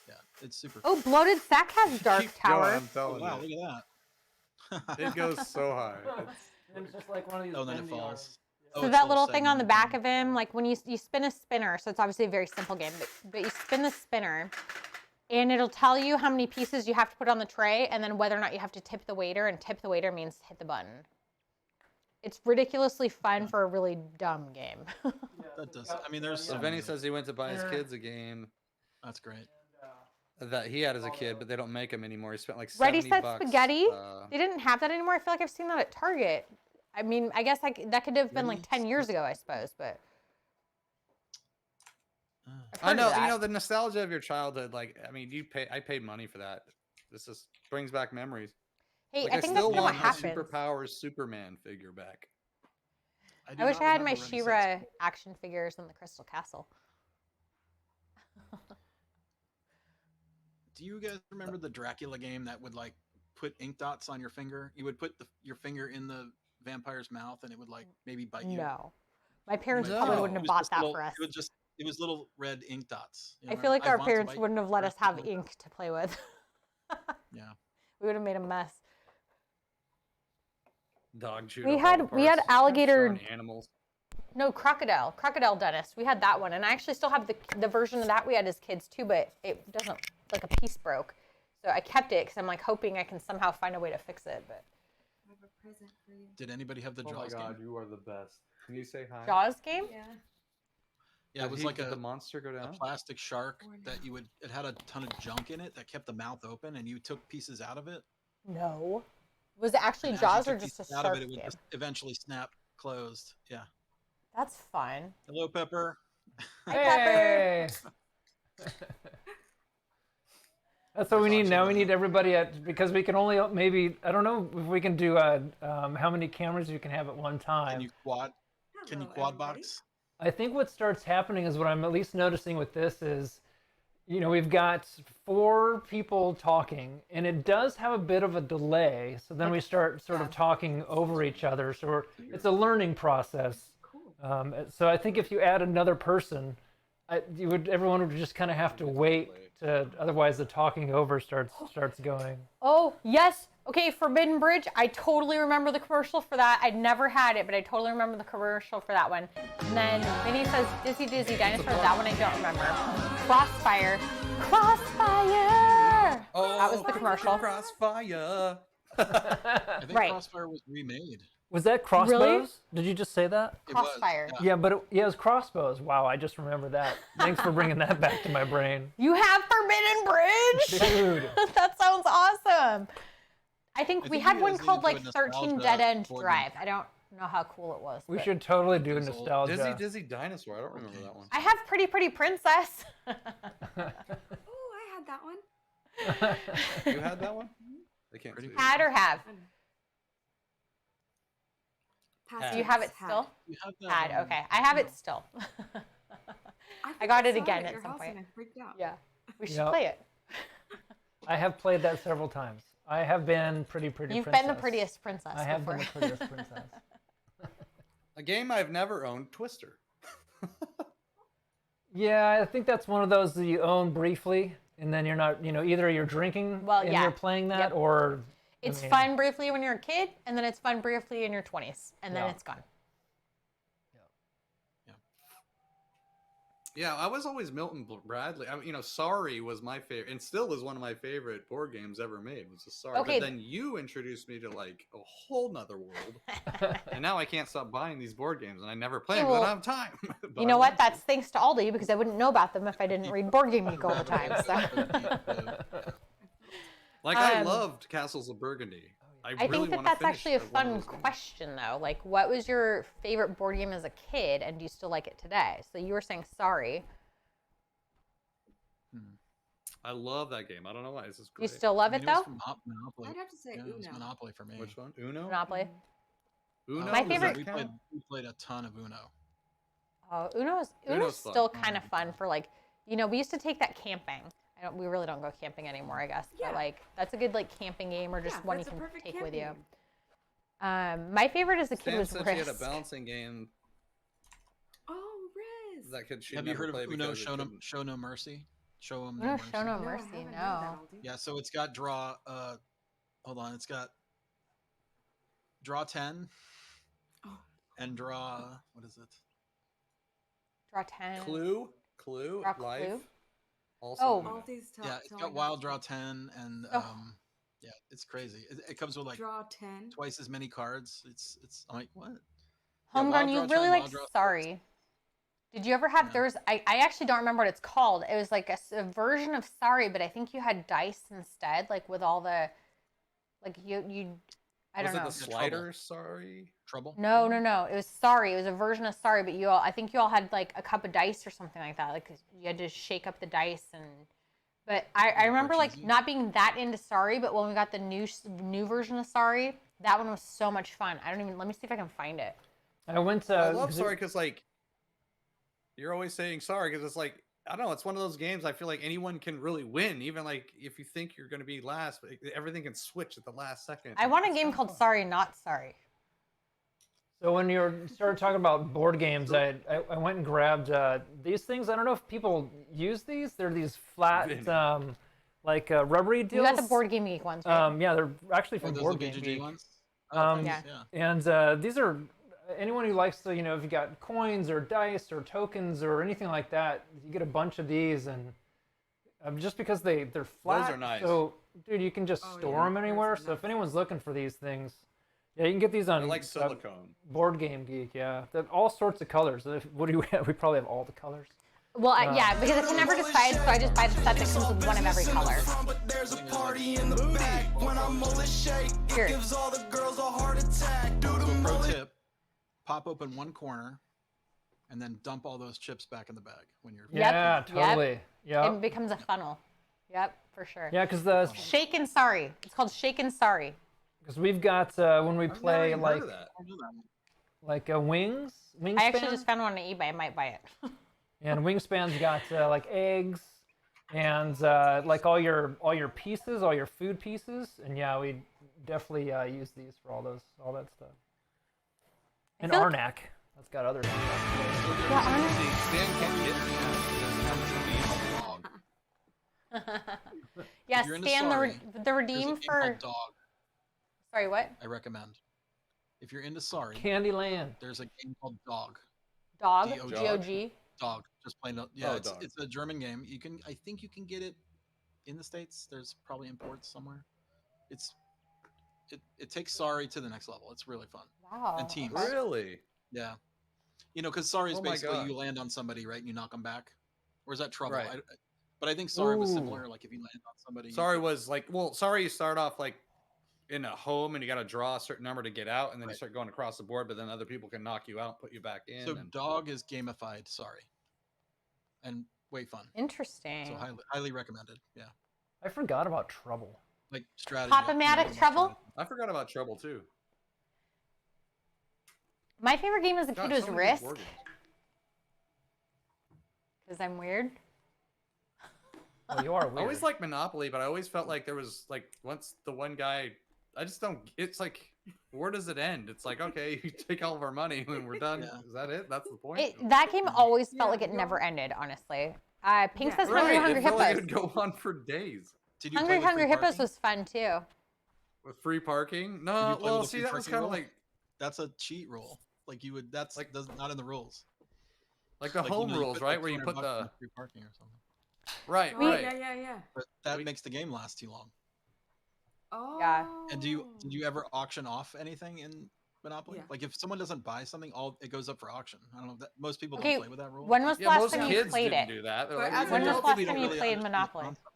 Yeah, it's super. Oh, Bloated Sack has Dark Keep Tower. going, I'm Oh, telling wow! you. Look at that. It goes so high. And it's just like one of these. Oh, then it bendy falls. arms. Oh, So it's that little thing on the segmented. back of him, like when you spin a spinner, so it's obviously a very simple game, but you spin the spinner, and it'll tell you how many pieces you have to put on the tray, and then whether or not you have to tip the waiter, and tip the waiter means hit the button. It's ridiculously fun for a really dumb game. That does. I mean, there's So some Vinny really- says he went to buy his kids a game That's great. that he had as a kid, but they don't make them anymore. He spent like Ready, 70 Set, bucks. Spaghetti? They didn't have that anymore. I feel like I've seen that at Target. I mean, I guess that could have been like Ready, 10 years ago, I suppose, but Uh, I've I heard know, of you that. know, the nostalgia of your childhood. Like, I mean, I paid money for that. This is brings back memories. Hey, Like, I think that's still kind of what want my happens. Superpowers Superman figure back. do I wish not I had my remember Ready, Set, She-Ra action figures in the Crystal Castle. Do you guys remember the Dracula game that would like put ink dots on your finger? You would put your finger in the vampire's mouth, and it would like maybe bite you. No. My parents No. probably It wouldn't It have was bought that little, for us. It was little red ink dots. You I know, feel like I our want to parents bite wouldn't have let us have Dracula. ink to play with. Yeah. We would have made a mess. Dog chew. We had alligator- animals. No, crocodile dentist. We had that one, and I actually still have the version of that we had as kids too, but it doesn't, like a piece broke. So I kept it because I'm like hoping I can somehow find a way to fix it. But I have a present for you. Did anybody have the Oh my Jaws god, game? you are the best. Can you say hi? Jaws game? Yeah. Yeah, it was like did a the monster go a down? plastic shark Or that no. you would. It had a ton of junk in it that kept the mouth open, and you took pieces out of it. No. Was it actually and as Jaws you or took just a pieces out shark of it, it would game? just eventually snap closed. Yeah. That's fun. Hello, Pepper. Hi, Pepper. Hey! That's what we need now. We need everybody because we can only maybe I don't know if we can do how many cameras you can have at one time. Can you quad? Can you Hello, quad everybody. box? I think what starts happening is what I'm at least noticing with this is, you know, we've got 4 people talking, and it does have a bit of a delay. So then we start sort of talking over each other. So it's a learning process. Cool. So I think if you add another person, everyone would just kind of have to wait. Otherwise, the talking over starts going. Oh, yes. Okay, Forbidden Bridge. I totally remember the commercial for that. I'd never had it, but I totally remember the commercial for that one. And then Vinny says Dizzy Dinosaur. That one I don't remember. Crossfire. Crossfire! Oh, That was the commercial. Crossfire. I think Right. Crossfire was remade. Was that crossbows? Did you just say that? It was, Crossfire. yeah. Yeah, but it was crossbows. Wow, I just remember that. Thanks for bringing that back to my brain. You have Forbidden Bridge? Dude. That sounds awesome. I think I we think had you one guys need called to do like a 13 nostalgia Dead End board Drive. game. I don't know how cool it was. We but should totally do It's old. nostalgia. Dizzy Dinosaur. I don't remember that one. I have Pretty Princess. Oh, I had that one. You had that one? I can't Pretty see. Had or have? Past Do you have it tense, had. still? You have that, Had. Okay, I have it still. I think got it saw again at at your some house point. and I freaked out. Yeah, we should Yep. play it. I have played that several times. I have been pretty You've princess. been the prettiest princess. I have before. been the prettiest princess. A game I've never owned, Twister. Yeah, I think that's one of those that you own briefly, and then you're not, either you're drinking Well, and yeah. you're playing that, Yep. or It's fun briefly when you're a kid, and then it's fun briefly in your 20s, and then Yeah. it's gone. Yeah, I was always Milton Bradley. I mean, Sorry was my favorite, and still is one of my favorite board games ever made. Was just Sorry. Okay. But then you introduced me to like a whole nother world, and now I can't stop buying these board games, and I never play them because I don't have time. But You know I what? want That's thanks to Aldi, because I wouldn't know about them if I didn't read Board Game Geek all the time. So. Like I Um, loved Castles of Burgundy. I really think that wanna that's finish actually a one of fun those games. question, though. Like, what was your favorite board game as a kid, and do you still like it today? So you were saying Sorry. I love that game. I don't know why. This is Do great. you still love I it mean, was though? Monopoly. I'd have to say Yeah, it was Uno. Monopoly for me. Which one? Uno. Monopoly. Uno. My Does favorite- that We count? played a ton of Uno. Oh, Uno's Uno's fun. still kind of fun for like, we used to take that camping. We really don't go camping anymore, I guess. Yeah. But like, that's a good like camping game or just Yeah, one you that's a can perfect take with you. camping My favorite as a kid Stan was said she had a Risk. balancing game Oh, Riz. that could she Have you never heard play of Uno because it Show No, couldn't- Show No Mercy? Show 'em Uno No Mercy. Show No No, I Mercy, haven't heard no. that, Aldi. Yeah, so it's got draw. Hold on, it's got draw 10 Oh. and draw. What is it? Draw 10. Clue, Draw Life. Clue? Also, Oh. Uno. Aldi's Yeah, it's telling got us Wild to Draw 10 and Oh. yeah, it's crazy. It comes with like draw 10. twice as many cards. It's I'm like what? Homegrown, Wild you Draw really 10, liked Wild Draw 6. Sorry. Did you ever have, Yeah. I actually don't remember what it's called. It was like a version of Sorry, but I think you had dice instead, like with all the, like I don't Was it know. the slider? Sorry. Trouble. No. It was Sorry. It was a version of Sorry, but I think you all had like a cup of dice or something like that. Like you had to shake up the dice but I remember like cheesy? not being that into Sorry, but when we got the new version of Sorry, that one was so much fun. Let me see if I can find it. I went. I love 'cause Sorry because like you're always saying sorry because it's like I don't know. It's one of those games I feel like anyone can really win, even like if you think you're going to be last, but everything can switch at the last second. I want a It's game kinda called fun. Sorry Not Sorry. So when you started talking about board games, I went and grabbed these things. I don't know if people use these. They're these flat, Vinny. like rubbery You deals. got the Board Game Geek ones, right? Yeah, they're actually Are from those Board the Game BGG Geek. ones? Um, thanks, Yeah. yeah. And these are anyone who likes to, if you got coins or dice or tokens or anything like that, you get a bunch of these, and just because they're flat. are nice. So, dude, you can just Oh, store yeah, them those anywhere. are So if nice. anyone's looking for these things, yeah, you can get these on They're like silicone. Board Game Geek. Yeah, they're all sorts of colors. What do we have? We probably have all the colors. Well, yeah, because I can never decide, so I just buy the set that comes with one of every color. But there's a party in the back. When I'm mullet shake, Here. it gives all the girls a heart attack. Do the So pro mullet. tip: pop open one corner, and then dump all those chips back in the bag when you're. Yep, Yeah, yep. totally. Yeah, It becomes a funnel. Yep, for sure. yeah, because Shake and Sorry. It's called Shake and Sorry. we've got when we I've never play even heard of that. like Wings. Wingspan. I actually just found one on eBay. I might buy it. And Wingspan's got like eggs and like all your pieces, all your food pieces, and yeah, we definitely use these for all that stuff. And feel like- Arnak, that's got other stuff. Yeah, Stan can't get me out. Yeah, If you're into Stan, Sorry, the There's a redeem game for. called Dog. Sorry, what? I recommend. If you're into Sorry, Candyland. there's a game called Dog. Dog. D-O-G. G-O-G. Dog. Just plain. Yeah, Oh, it's, Dog. it's a German game. I think you can get it in the States. There's probably imports somewhere. It takes Sorry to the next level. It's really fun. Wow. And teams. okay. Really? Yeah. Because Sorry is Oh my basically God. you land on somebody, right, and you knock them back. Or is that Trouble? Right. But I think Sorry was Ooh. similar. Like if you land on somebody. Sorry was like, well, sorry you start off like in a home and you got to draw a certain number to get out, and then you Right. start going across the board, but then other people can knock you out, put you back in. So and... Dog is gamified Sorry, and way fun. Interesting. So highly recommended. Yeah, I forgot about Trouble. like strategy. Pop-O-Matic Trouble? I forgot about Trouble too. My favorite game as a God, kid was so many good Risk, board games. because I'm weird. Oh, you are I weird. always liked Monopoly, but I always felt like there was like once the one guy, I just don't. It's like Where does it end? It's like, okay, you take all of our money and we're done. Yeah. Is that it? That's the point? That game always felt Yeah, like it no. never ended, honestly. Pink Yeah. says Hungry Right. Hungry It felt like it Hippos. would go on for days. Did you Hungry play with Hungry free Hippos parking? was fun too. With free parking? Did No, you play well, with the see, free that was parking kind of rule? like That's a cheat rule. Like you would. That's Like- not in the rules. the Like, home you rules, put, right? like, Where you 200 put bucks in the free parking or something. right, Oh, right. yeah. But that We- makes the game last too long. Oh. Yeah. And did you ever auction off anything in Monopoly? Yeah. Like if someone doesn't buy something, all it goes up for auction. I don't know. That, most people Okay, don't play with that rule. when was the Yeah, last most time you kids played didn't it? do that. They're But like, as When was the adults, last we time don't you really played understand the Monopoly? concept.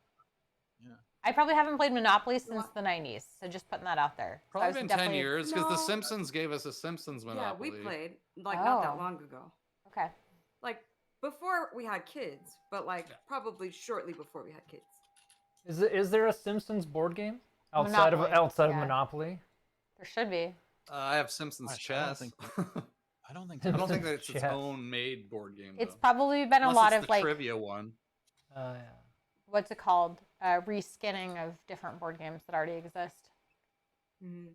Yeah. I probably haven't played Monopoly since the 90s, so just putting that out there. So I probably was been 10 definitely- years because The No. Simpsons gave us a Simpsons Yeah, Monopoly. we played like not Oh. that long ago. Okay. Like before we had kids, but like Yeah. probably shortly before we had kids. Is there a Simpsons board game outside Monopoly, of yeah. Monopoly? There should be. I have Simpsons Gosh, I don't Chess. think- I don't think. I don't think Simpsons that it's its Chess. own made board game. It's though. probably been a Unless lot it's of the like, trivia one. Yeah. what's it called? Reskinning of different board games that already exist. Mm-hmm.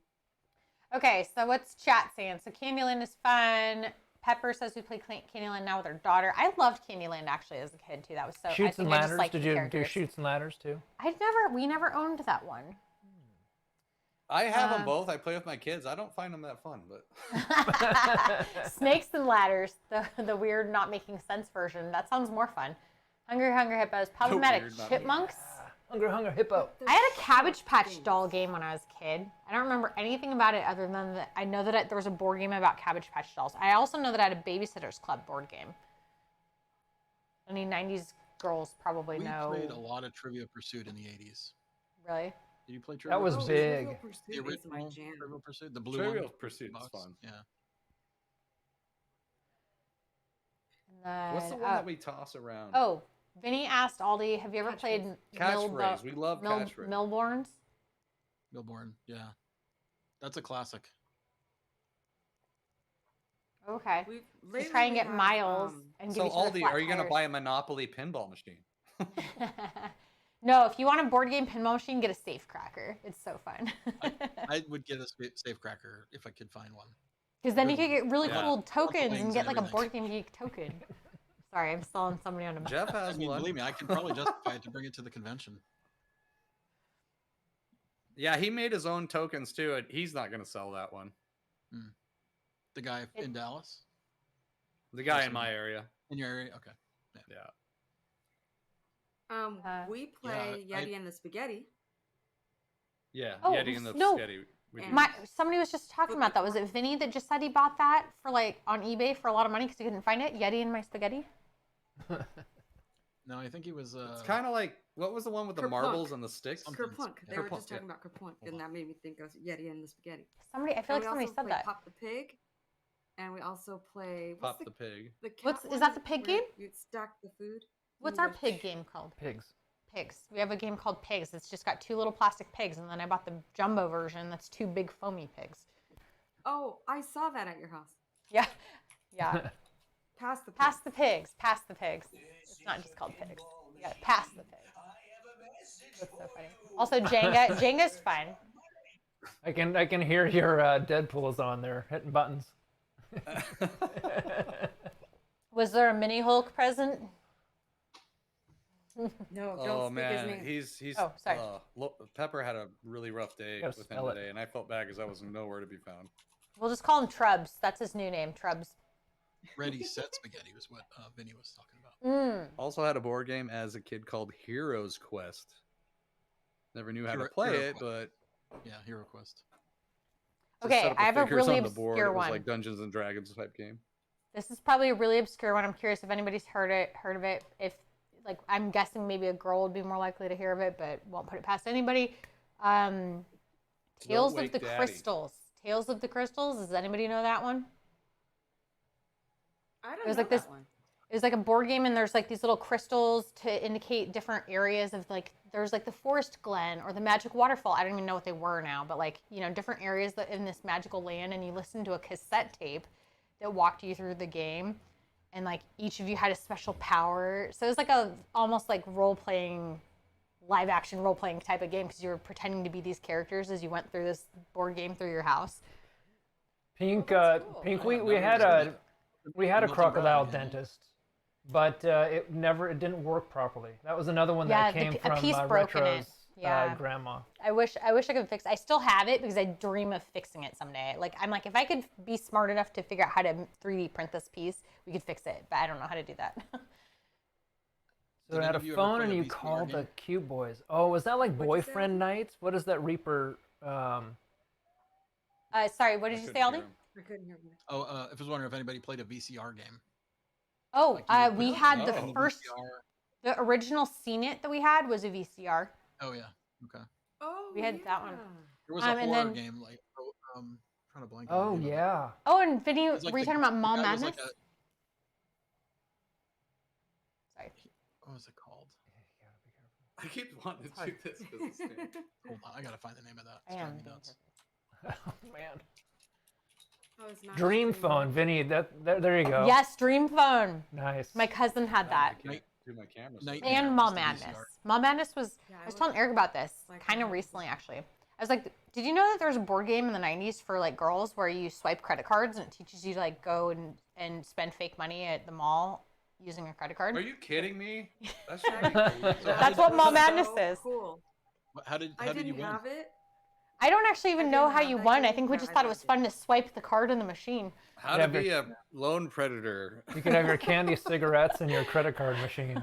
Okay, so what's chat saying? So Candyland is fun. Pepper says we play Candyland now with her daughter. I loved Candyland actually as a kid too. That was so. I Shoots think and I just ladders. liked Did the you do characters. shoots and ladders too? We never owned that one. I have them Uh, both. I play with my kids. I don't find them that fun, but Snakes and ladders, the weird not making sense version. That sounds more fun. Hungry Hungry Hippos, problematic weird not- chipmunks. Hunger Hippo. I had a Cabbage Patch doll game when I was a kid. I don't remember anything about it other than that I know that there was a board game about Cabbage Patch dolls. I also know that I had a Babysitter's Club board game. Any 90s girls probably We know. played a lot of Trivia Pursuit in the 80s. Really? Did you play Trivia? That was Oh, big. Trivial The Pursuit is my original jam. Trivial Pursuit, the blue Trivial one. Pursuit is box. fun. Yeah. And What's the then, one that we toss around? Oh, Vinny asked Aldi, have you ever Catchphrase. played Catchphrase. We love catchphrase. Milborns? Milborn. Yeah. That's a classic. Okay. We've To lately try and we get have, miles and give So each other Aldi, flat are you gonna tires. buy a Monopoly pinball machine? No, if you want a board game pinball machine, get a safe cracker. It's so fun. I would get a safe cracker if I could find one. Because then you could get really Yeah. cool tokens and things get and like a everything. board game geek token. Sorry, I'm selling somebody on a Jeff I has mean, one. believe me, I could probably justify it to bring it to the convention. Yeah, he made his own tokens too, and he's not gonna sell that one. The guy It- in Dallas, The guy Yes, in my area. in your area. Okay. Yeah. We play I- Yeti and the Spaghetti. Yeah. Oh, Yeti and the no. Spaghetti. We do. My somebody was just talking about that. Was it Vinny that just said he bought that for like on eBay for a lot of money because he couldn't find it? Yeti and my spaghetti. No, I think he was. It's kind of like, what was the one with the Kerplunk. marbles and the sticks? Something. Kerplunk. They Yeah. were just Kerplunk, talking about Kerplunk, Hold and on. that made me think of Yeti and the Spaghetti. Somebody, I feel And like we somebody also said play that. Pop the Pig, and we also play Pop the pig. the cat What's- is one that the pig where game? You stack the food. What's You our like- pig game called? Pigs. Pigs. We have a game called Pigs. It's just got two little plastic pigs, and then I bought the jumbo version. That's two big foamy pigs. Oh, I saw that at your house. Yeah, yeah. Pass the pig. Pass the pigs. Pass the pigs. It's not just called pigs. You gotta pass the pigs. That's so funny. Also, Jenga. Jenga's fun. I can hear your Deadpool is on there hitting buttons. Was there a mini Hulk present? No, don't Oh speak his man, name. he's. Oh, sorry. Pepper had a really rough day Gotta with him spell it. today, and I felt bad because I was nowhere to be found. We'll just call him Trubs. That's his new name, Trubs. Ready Set Spaghetti was what Vinny was talking about. Mm. Also had a board game as a kid called Heroes Quest. Never knew how to Hero- play Hero it, Quest. but Yeah, Hero Quest. to Okay, set up I have a figures really on the board, obscure it was one. like Dungeons and Dragons type game. This is probably a really obscure one. I'm curious if anybody's heard of it. If like I'm guessing maybe a girl would be more likely to hear of it, but won't put it past anybody. Tales of Wake the Daddy. Crystals. Tales of the Crystals. Does anybody know that one? I don't It was know like this- that one. It was like a board game, and there's like these little crystals to indicate different areas of like there's like the forest glen or the magic waterfall. I don't even know what they were now, but like different areas that in this magical land, and you listen to a cassette tape that walked you through the game, and like each of you had a special power. So it was like a almost like role playing live action role playing type of game because you were pretending to be these characters as you went through this board game through your house. Pink, that's cool. Pink. Oh, We I've never had seen a it. we had a Milton crocodile Bradley, yeah. dentist, but it didn't work properly. That was another one Yeah, that came a from piece broke in it. Retro's Yeah. grandma. I wish I could fix. I still have it because I dream of fixing it someday. Like I'm like, if I could be smart enough to figure out how to 3D print this piece, we could fix it. But I don't know how to do that. So Did I had any a of you ever phone play and a you VCR called the game? Cute Boys. Oh, was that like What'd you say? boyfriend nights? What is that Reaper? Sorry, what did you say, Aldi? I couldn't hear you. Oh, I was wondering if anybody played a VCR game. Oh, Like you would we put had it the in first, VCR. the original Scene It that we had was a VCR. Oh yeah. Okay. Oh, We had that one. There was a And horror then- game like trying to blank. on the Oh name of it. yeah. Oh, and Vinny, It was like were you the- talking about the Mom guy was Madness? like Sorry. what was it called? I keep wanting to do this because it's new. Hold on, I gotta find the name of that. I It's am. driving me nuts. Oh man. Oh, it's not Dream streaming. phone, Vinny. There you go. Yes, Dream Phone. Nice. My cousin had that. I can't do my camera. Night- stuff. And Yeah, Mom just the Madness. VCR. Mom Madness was. Yeah, I was I telling would- Eric about this like kind of that. recently, actually. I was like, did you know that there was a board game in the 90s for like girls where you swipe credit cards and it teaches you to like go and spend fake money at the mall using a credit card? Are you kidding me? That's That's what Mall Madness So is. Cool. How did I you didn't win? have it. I don't actually even I know didn't how have you that won. I game, think we but just I thought it was loved fun to swipe the card in the machine. How Yeah, to be a lone predator. You could have your candy cigarettes and your credit card machine.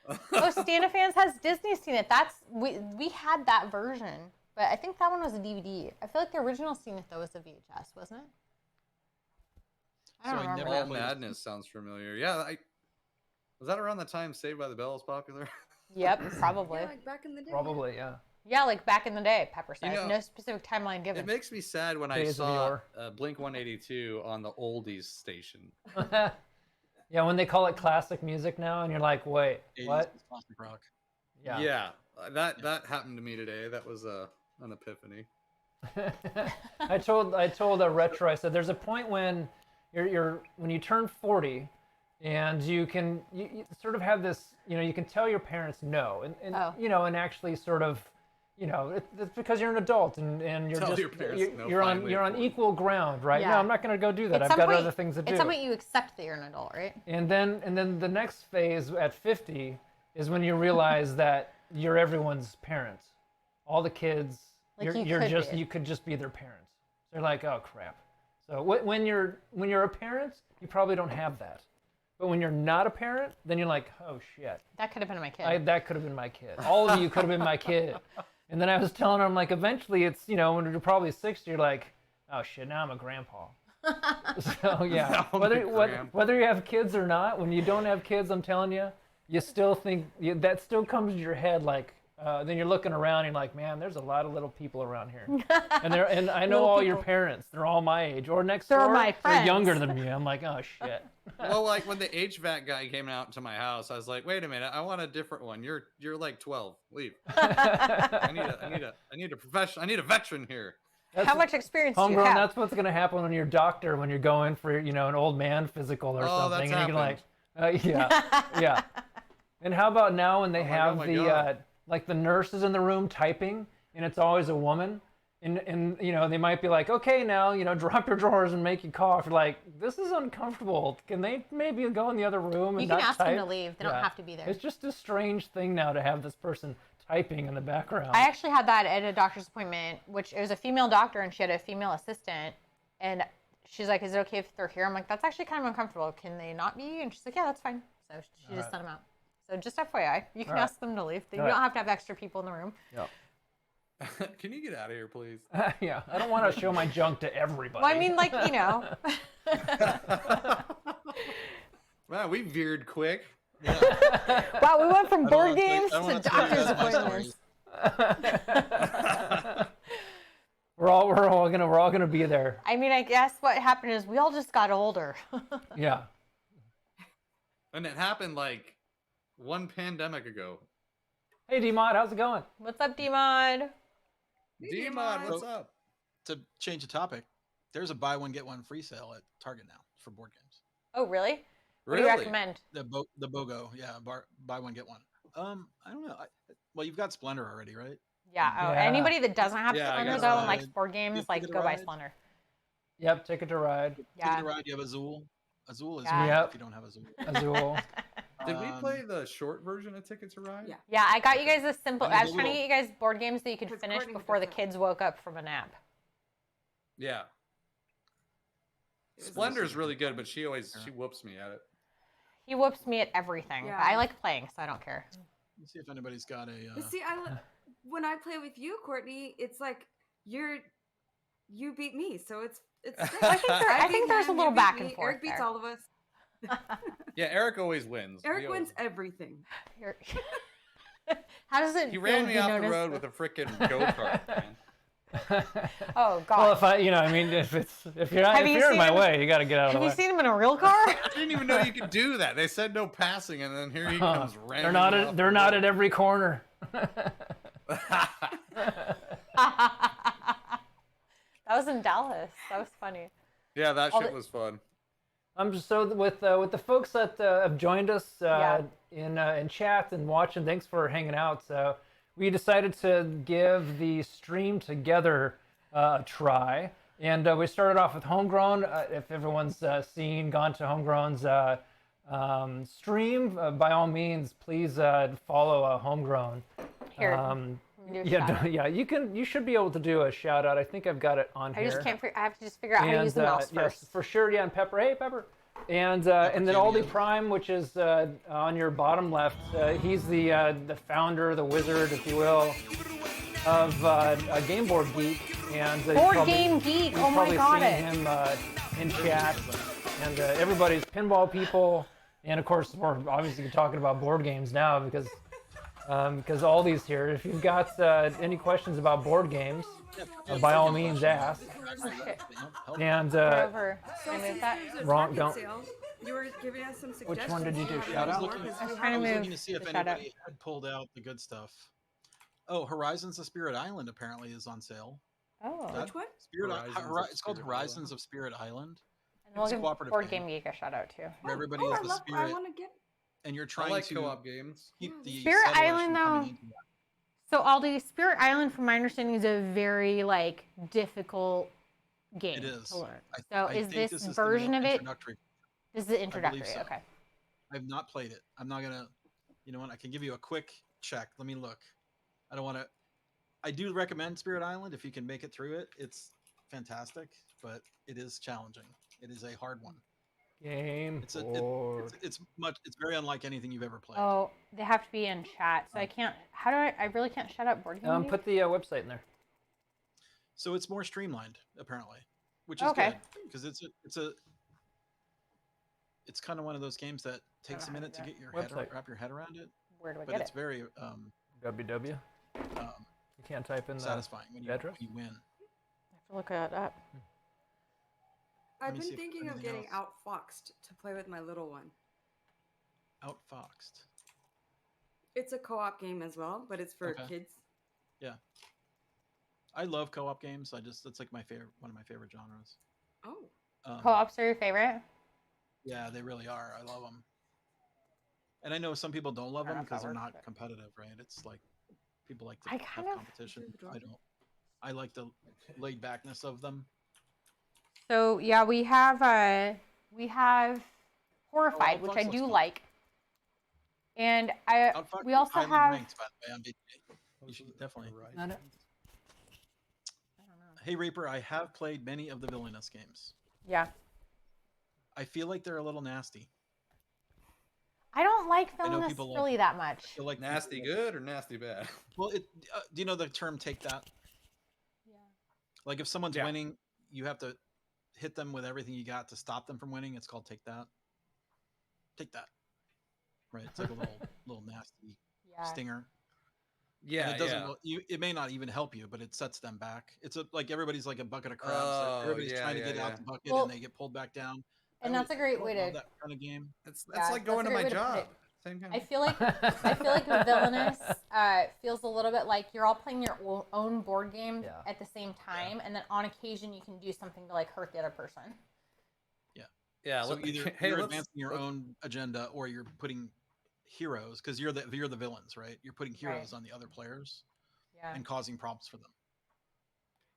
Oh, Stana Fans has Disney Seen It. That's we had that version, but I think that one was a DVD. I feel like the original Seen It though was a VHS, wasn't it? I So don't I remember. never All played Madness sounds familiar. Yeah, was that around the time Saved by the Bell was popular? Yep, probably. Yeah, like back in the day. Probably, yeah. Yeah, like back in the day, Pepper said. You know, No specific timeline given. It makes me sad when I Days of saw yore. Blink 182 on the oldies station. Yeah, when they call it classic music now, and you're like, wait, 80s what? classic rock. Yeah. That happened to me today. That was an epiphany. I told a retro. I said, there's a point when when you turn 40, and you sort of have this, you can tell your parents no, and Oh. and actually sort of, it's because you're an adult and you're Tell just your parents no, you're on finally you're on afford it. equal ground, right? Yeah. No, I'm not going to go do that. At I've some got point- other things to do. At some point, you accept that you're an adult, right? And then the next phase at 50 is when you realize that you're everyone's parents. All the kids, Like you you're could just be. you could just be their parents. They're like, oh crap. So when you're a parent, you probably don't have that. But when you're not a parent, then you're like, oh shit. That could have been my kid. That could have been my kid. All of you could have been my kid. And then I was telling her, I'm like, eventually it's, when you're probably 60, you're like, oh shit, now I'm a grandpa. So yeah, Now I'm whether a grandpa. whether you have kids or not, when you don't have kids, I'm telling you, you still think that still comes to your head like. Then you're looking around and you're like, man, there's a lot of little people around here, and I know Little all your people. parents. They're all my age or next They're door. my They're younger friends. than me. I'm like, oh shit. Well, like when the HVAC guy came out to my house, I was like, wait a minute, I want a different one. You're like 12. Leave. I need a professional. I need a veteran here. How much experience do you Homegrown, have? that's what's gonna happen when you're a doctor when you're going for an old man physical or Oh, something, that's and you're like, yeah. And how about now when they have my the God. like the nurse is in the room typing, and it's always a woman, and they might be like, okay, now drop your drawers and make you cough. You're like, this is uncomfortable. Can they maybe go in the other room and You can not ask them type? to leave. They don't have to be there. It's just a strange thing now to have this person typing in the background. I actually had that at a doctor's appointment, which it was a female doctor and she had a female assistant. And she's like, is it okay if they're here? I'm like, that's actually kind of uncomfortable. Can they not be? And she's like, yeah, that's fine. So she just sent them out. So just FYI, you can All right. ask them to leave. You All don't right. have to have extra people in the room. Yeah. Can you get out of here, please? Yeah, I don't want to show my junk to everybody. Well, I mean, like, Man, we veered quick. wow, we went from I don't board wanna tell- games I don't to wanna tell you doctor's guys my appointments. we're all gonna be there. I mean, I guess what happened is we all just got older. Yeah. And it happened like one pandemic ago. Hey, D-Mod, how's it going? What's up, D-Mod? D-Mod, what's up? To change the topic, there's a buy one get one free sale at Target now for board games. Oh, really? What do Really? you recommend? The BOGO, yeah, buy one get one. I don't know. Well, you've got Splendor already, right? Yeah. Oh, Yeah. anybody that doesn't have Yeah, I Splendor got though and Ride. likes board games, You have like Ticket to go buy Ride? Splendor. Yep, Ticket to Ride. Yeah. Ticket to Ride. You have Azul. Azul is Yeah. great Yep. if you don't have Azul. Azul. Did we Um, play the short version of Ticket to Ride? Yeah. Yeah, I got you guys a simple. I need I a was trying to little- get you guys board games that you could Because finish Courtney before the doesn't. kids woke up from a nap. Yeah. Splendor's really good, but she whoops me at it. He whoops me at everything. But Yeah. I like playing, so I don't care. Let's see if anybody's got a. But see, when I play with you, Courtney, it's like you beat me, so it's. I think there's a little back and forth Eric beats there. all of us. Yeah, Eric always wins. Eric He always wins everything. You're- How does it He feel ran to me be off known the as road with a freaking go-kart, man. Oh God. Well, if I mean, if you're Have you in my seen him- way, you got to get out of Have the you way. seen him in a real car? I didn't even know you could do that. They said no passing, and then here he comes ramming They're not me at, off they're the not road. at every corner. That was in Dallas. That was funny. Yeah, that All shit the- was fun. I'm just so with the folks that have joined us Yeah. in chat and watching. Thanks for hanging out. So we decided to give the stream together a try, and we started off with Homegrown. If everyone's gone to Homegrown's stream, by all means, please follow Homegrown. Here. Yeah, do a shout out. yeah, you should be able to do a shout out. I think I've got it on I here. just can't. I have to just figure out how to use the mouse yes, first. for sure. Yeah, and Pepper. Hey, Pepper. And then Aldi Cameo. Prime, which is on your bottom left. He's the founder, the wizard, if you will, of Game Board Geek. And you've Board probably- Game Geek. you've Oh my probably God! seen him in chat, and everybody's pinball people, and of course we're obviously talking about board games now because Aldi's here. If you've got any questions about board games, by all means ask. And Over. Can I move that? There's a Wrong, Target don't- sale. You were giving us some suggestions. one did you do? How Shout does out? it work? Is I was it- trying to I was move looking to see if the shout out. anybody had pulled out the good stuff. Oh, Horizons of Spirit Island apparently is on sale. Oh. That- Which one? It's called Horizons of Spirit Island. And we'll It's a give cooperative Board game. Game Geek a shout out too. Where everybody Oh, is I the love. I spirit, want to get. and you're I trying like to co-op games. keep the Spirit settlers Island, from though, coming into that. So Aldi, Spirit Island, from my understanding, is a very like difficult game It is. to learn. I- So I is think this is the version of it? introductory. This is the introductory. so. Okay. I've not played it. I'm not gonna. You know what? I can give you a quick check. Let me look. I don't want to. I do recommend Spirit Island if you can make it through it. It's fantastic, but it is challenging. It is a hard one. Game It's a. board. It's much. It's very unlike anything you've ever played. Oh, they have to be in chat, so I can't. How do I? I really can't shut up Board Game Geek? Put the website in there. So it's more streamlined apparently, which is Okay. good because it's kind of one of those games that takes a know how to minute to do get your head Website. wrap your head around it, Where do I but get it's it? very www. You can't type in the satisfying when you address? win. I have to look it up. I've me been see if thinking of anything getting else. outfoxed to play with my little one. Outfoxed. It's a co-op game as well, but it's for Okay. kids. I love co-op games. It's like one of my favorite genres. Oh, Co-ops are your favorite? Yeah, they really are. I love them. And I know some people don't love I don't them know if that because they're works, not but- competitive, right? It's like people like to I have kind of- competition. Did you I drop don't. I like the laid backness of them. So yeah, we have Horrified, which I Outfox looks do fun. like, and Outfox we is also highly have. ranked, by the way, on VGA. You should definitely. I don't know. Hey Reaper, I have played many of the Villainous games. Yeah, I feel like they're a little nasty. I don't like I know Villainous people like really it. that I much. feel like Nasty good or nasty bad? Well, do you know the term "take that"? Yeah. Like if someone's Yeah. winning, you have to hit them with everything you got to stop them from winning. It's called "take that." Take that. Right. It's like a little nasty Yeah. stinger. Yeah, And it doesn't. yeah. It may not even help you, but it sets them back. It's like everybody's like a bucket of crabs. Oh, Everybody's yeah, trying to yeah, get out yeah. the bucket Well, and they get pulled back down. And I that's a great way love to. that kind of game. That's Yeah, like that's going a to great my way to put job. it. Same kind I of. feel like the Villainous feels a little bit like you're all playing your own board game Yeah. at the same time, and then on occasion you can do something to like hurt the other person. Yeah. So let- either hey, you're let's- advancing your let's- own agenda or you're heroes because you're the villains, right? You're putting heroes Right. on the other players Yeah. and causing problems for them.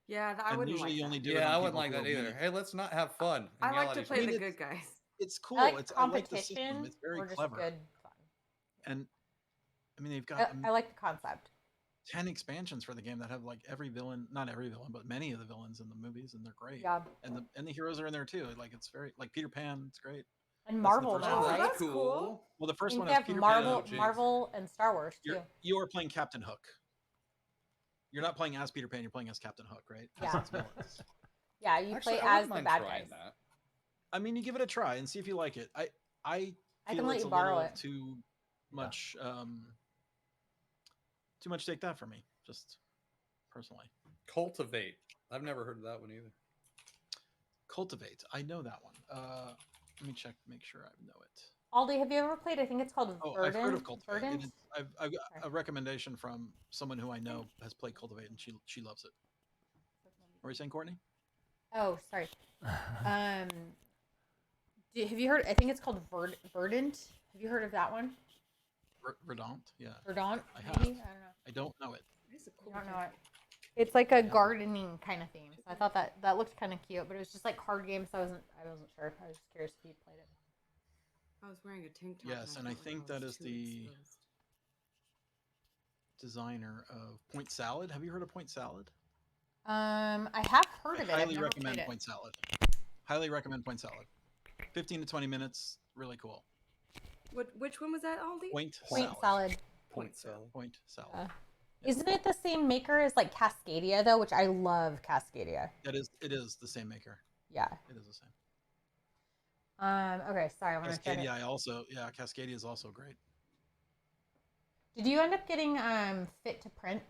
Yeah, I And wouldn't usually like you that. only do it Yeah, on I wouldn't people like who that are either. winning. Hey, let's not have fun. I and like yell to at each play I mean, the other. good guys. It's cool. I like I like the system. competition It's very or just clever. good fun. And I mean, they've got I like the concept. 10 expansions for the game that have like every villain, not every villain, but many of the villains in the movies, and they're great. Yeah. And the heroes are in there too. Like it's very like Peter Pan. It's great. And That's the Marvel first now, one. Oh, right? that's cool. Well, the I first think one they is have Peter Marvel, Pan. geez. Marvel, and Star Wars too. You are playing Captain Hook. You're not playing as Peter Pan. You're playing as Captain Hook, right? As Yeah. its villains. Yeah, you Actually, play I as wouldn't the mind bad trying guys. that. I mean, you give it a try and see if you like it. I I feel can let it's you a borrow little it. too much too much take that from me, just personally. Cultivate. I've never heard of that one either. Cultivate. I know that one. Let me check, make sure I know it. Aldi, have you ever played? I think it's called Oh, Verdant. I've heard of Cultivate. Verdant? I've got Sorry. a recommendation from someone who I know has played Cultivate, and she loves it. What were you saying, Courtney? Oh, sorry. Have you heard? I think it's called Verdant. Have you heard of that one? Verdant. Yeah, Verdant, I maybe? have. I don't know. I don't know it. It's a I cool don't know game. it. It's like a gardening kind of theme. So I thought that looked kind of cute, but it was just like card games. So I wasn't sure. I was just curious if you played it. I was wearing a tank top. Yes, and I thought think was that is too the exposed. designer of Point Salad. Have you heard of Point Salad? I have heard I of it. I've highly never recommend played it. Point Salad. Highly recommend Point Salad. 15 to 20 minutes, really cool. Which one was that, Aldi? Point Point Salad. salad. Point salad. Point Salad. Yeah. Isn't it the same maker as like Cascadia though? Which I love Cascadia. It is the same maker. Yeah. It is the same. Okay. Sorry, I want to check it. Cascadia Cascadia is also great. Did you end up getting Fit to Print?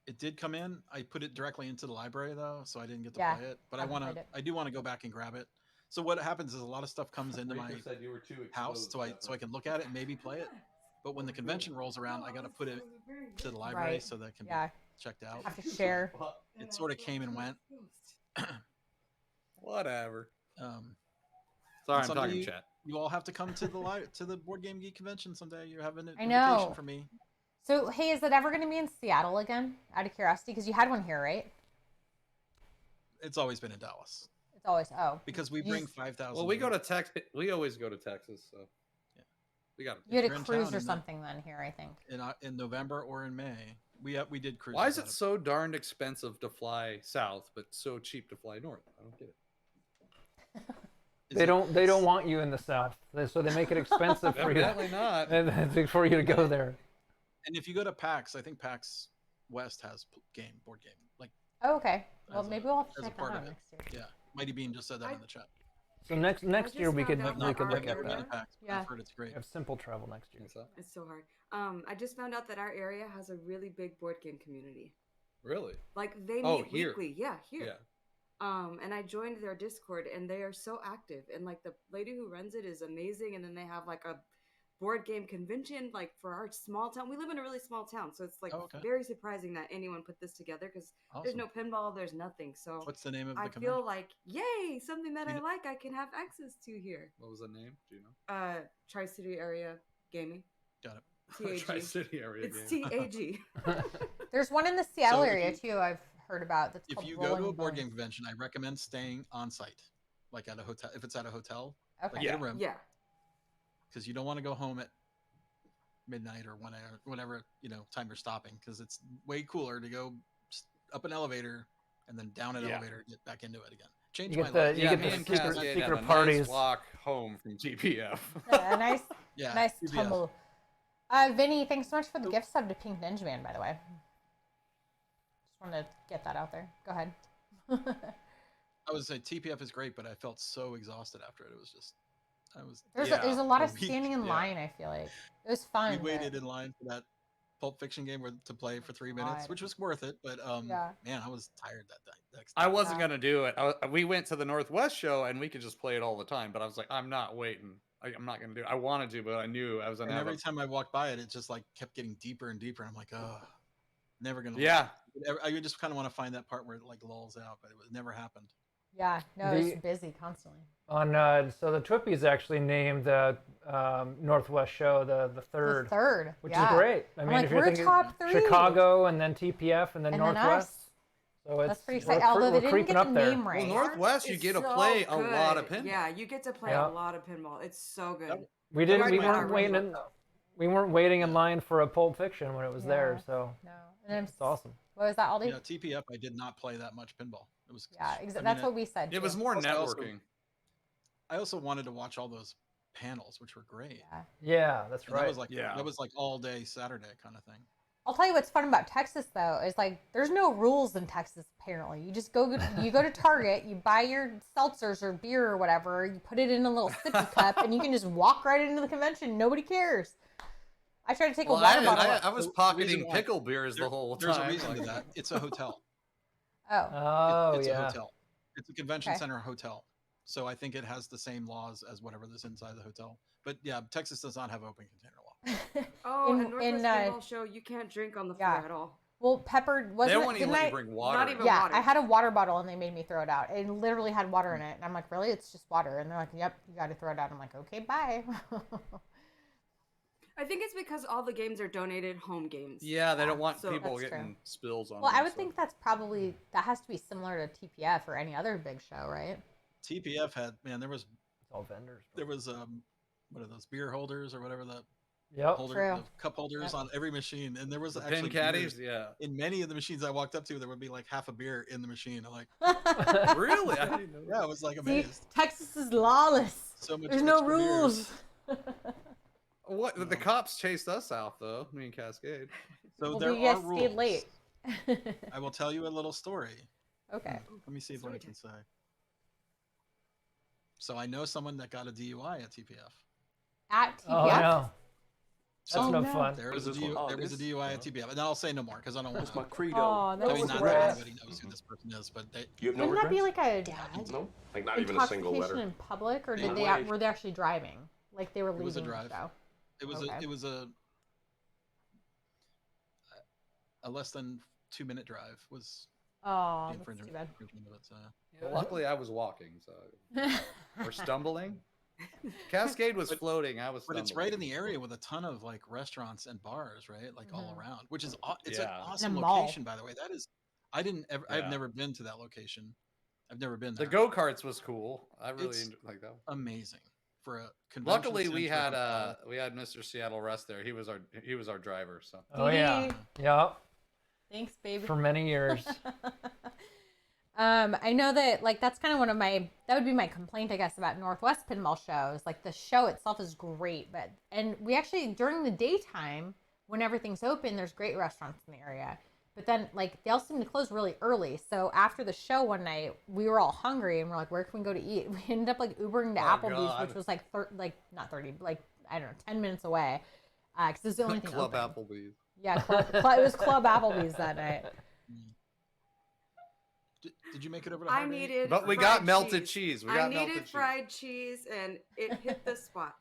It did come in. I put it directly into the library though, so I didn't get to Yeah, play it. But haven't played it. I do want to go back and grab it. So what happens is a lot of stuff comes into my said you were too house, so I can look at it and maybe play it. But when the convention rolls around, I got to put it to the library Right. so that it can Yeah. be checked out. Have to share. It sort of came and went. Whatever. Um, Sorry, and I'm someday talking you, chat. You all have to come to the Board Game Geek convention someday. You have an I invitation know. for me. So hey, is it ever going to be in Seattle again? Out of curiosity, because you had one here, right? It's always been in Dallas It's always because we You bring s- 5,000. Well, we go to Texas. We always go to Texas, so Yeah. we got. You had you're a in cruise town or in the- something then here, I think. in November or in May. We did cruise. Why is it so darned expensive to fly south, but so cheap to fly north? I don't get it. They don't want you in the South, so they make it expensive for you. Evidently not. and for you to go there. And if you go to PAX, I think PAX West has board game. Like, Oh, okay. Well, As a- maybe we'll have to as a check that part of out it. next year. yeah, Mighty Bean just said that in the chat. So next just year we could found out we that could our look I've at never been that. to PAX, but Yeah. I've heard it's great. We have simple travel next year. What's that? It's so hard. I just found out that our area has a really big board game community. Really? Like they Oh, meet here. weekly. Yeah, here. Yeah. And I joined their Discord, and they are so active. And like the lady who runs it is amazing. And then they have like a board game convention, like for our small town. We live in a really small town, so it's like Oh, okay. very surprising that anyone put this together because there's Awesome. no pinball, there's nothing. So What's the name of the I convention? feel like yay, something that You I know- like, I can have access to here. What was the name? Do you know? Tri-City Area Gaming. Got it. TAG. Tri-City area It's game. TAG. There's one in the Seattle So if area you- too. I've heard about. That's If called you go to Rolling a board game Bones. convention, I recommend staying on site, like at a hotel. If it's at a hotel, Okay. like Yeah. get a room, Yeah. because you don't want to go home at midnight or whatever time you're stopping, because it's way cooler to go up an elevator and then down an Yeah. elevator and get back into it again. Change You my get the- life. you Yeah, get me the and secret- Cascade secret had a parties. nice walk home from GPF. A nice, Yeah, nice CBS. tumble. Vinny, thanks so much for the gift sub to Pink Ninja Man, by the way. Just wanted to get that out there. Go ahead. I would say TPF is great, but I felt so exhausted after it. It was just, There's a lot of week, standing in yeah. line. I feel like it was fun. We waited but- in line for that Pulp Fiction game to play for 3 minutes, God. which was worth it. But Yeah. man, I was tired that day. Next I day. wasn't Yeah. gonna do it. We went to the Northwest show and we could just play it all the time. But I was like, I'm not waiting. I'm not gonna do it. I wanted to, but I knew I was gonna And have every a... time I walked by it, it just like kept getting deeper and deeper. And I'm like, oh, never gonna. Yeah. I just kind of want to find that part where it like lulls out, but it was never happened. Yeah. No, it was The- busy constantly. On so the Twippies actually named Northwest show, the The third, third, which yeah. is great. I I'm mean, like, if you're we're thinking top 3. Chicago and then TPF and then And then Northwest, us. so it's That's pretty we're exciting. Although they we're didn't creeping get the up there. name right. Well, Northwest, you It's get to so play a lot of good. pinball. Yeah, you get to play Yeah. a lot of pinball. It's so good. That- We The didn't. ride We went out weren't really waiting. well. We weren't waiting in line for a Pulp Fiction when it was there. Yeah. So No. And I'm, it's awesome. what was that, Aldi? Yeah, TPF. I did not play that much pinball. It was. Yeah, I mean, that's what we said. It was too. more Also- networking. I also wanted to watch all those panels, which were great. Yeah. Yeah, that's And right. that was like Yeah. that was like all day Saturday kind of thing. I'll tell you what's fun about Texas though is like there's no rules in Texas apparently. You just go to Target, you buy your seltzers or beer or whatever, you put it in a little sippy cup, and you can just walk right into the convention. Nobody cares. I tried to take Well, a water bottle. I was The pocketing reason why- pickle beers the whole There's time. a reason to like- that. It's a hotel. Oh, Oh It's a yeah. hotel. It's a convention Okay. center hotel. So I think it has the same laws as whatever that's inside the hotel. But yeah, Texas does not have open container law. Oh, In- at Northwest in, Pinball Show, you can't drink on the floor yeah. at all. well, Pepper They wasn't. won't even Didn't let I? you bring water. Not even Yeah, water. I had a water bottle and they made me throw it out. It literally had water in it, and I'm like, really? It's just water? And they're like, yep, you got to throw it out. I'm like, okay, bye. I think it's because all the games are donated home games. Yeah, they don't want So- people That's getting spills on. Well, them, I would so. think that's probably that has to be similar to TPF or any other big show, right? TPF had there was It's all vendors. what are those beer holders or whatever the Yep. holder True. the cup holders Yep. on every machine, and there was the actually pin caddies. beers. Yeah. In many of the machines I walked up to, there would be like half a beer in the machine. I'm like, Really? I didn't know yeah, I was like See, amazed. Texas is lawless. So much There's no extra beers. rules. What? The cops chased us out though. Me and Cascade. So Well, there we are guys rules. stayed late. I will tell you a little story. Okay. Let me see what I Story can say. So I know someone that got a DUI at TPF. At TPF. Oh no. That's Oh, no no. fun. There was a, This one? there was a DUI at TPF, and I'll say no more because I don't want That's my to. credo. Oh, that I mean, was not great. that anybody knows who this person is, but they, You have no Wouldn't that be regrets? like a No, like not even a single intoxication letter. in public, or No did they way. were they actually driving? Like they were It was a leaving the drive. show. it was Okay. it was a less than 2-minute drive was Oh, the that's infringement, too bad. infringement of it. So. Well, luckily, I was walking, so or stumbling. Cascade was But- floating. I was. But it's right in stumbling. the area with a ton of like restaurants and bars, right? Like all Mhm. around, which is it's Yeah. an awesome a mall. location, by the way. That is, I've Yeah. never been to that location. I've never been The there. go karts was cool. I really It's- like that. Amazing for a convention. Luckily, we center had hotel. we had Mr. Seattle Rust there. He was our driver. So Oh yeah. Yep. Thanks, baby. For many years. I know that like that's kind of one of my that would be my complaint, I guess, about Northwest Pinball shows. Like the show itself is great, but and we actually during the daytime when everything's open, there's great restaurants in the area. But then like they all seem to close really early. So after the show one night, we were all hungry and we're like, where can we go to eat? We ended up like Ubering to Oh, Applebee's, God. which was like not 30, but like I don't know, 10 minutes away. Because it's the only thing Club open. Applebee's. Yeah, it was Club Applebee's that night. Did you make it over to I Hard Eight? needed. But we fried got melted cheese. We I got needed melted cheese. fried cheese, and it hit the spot.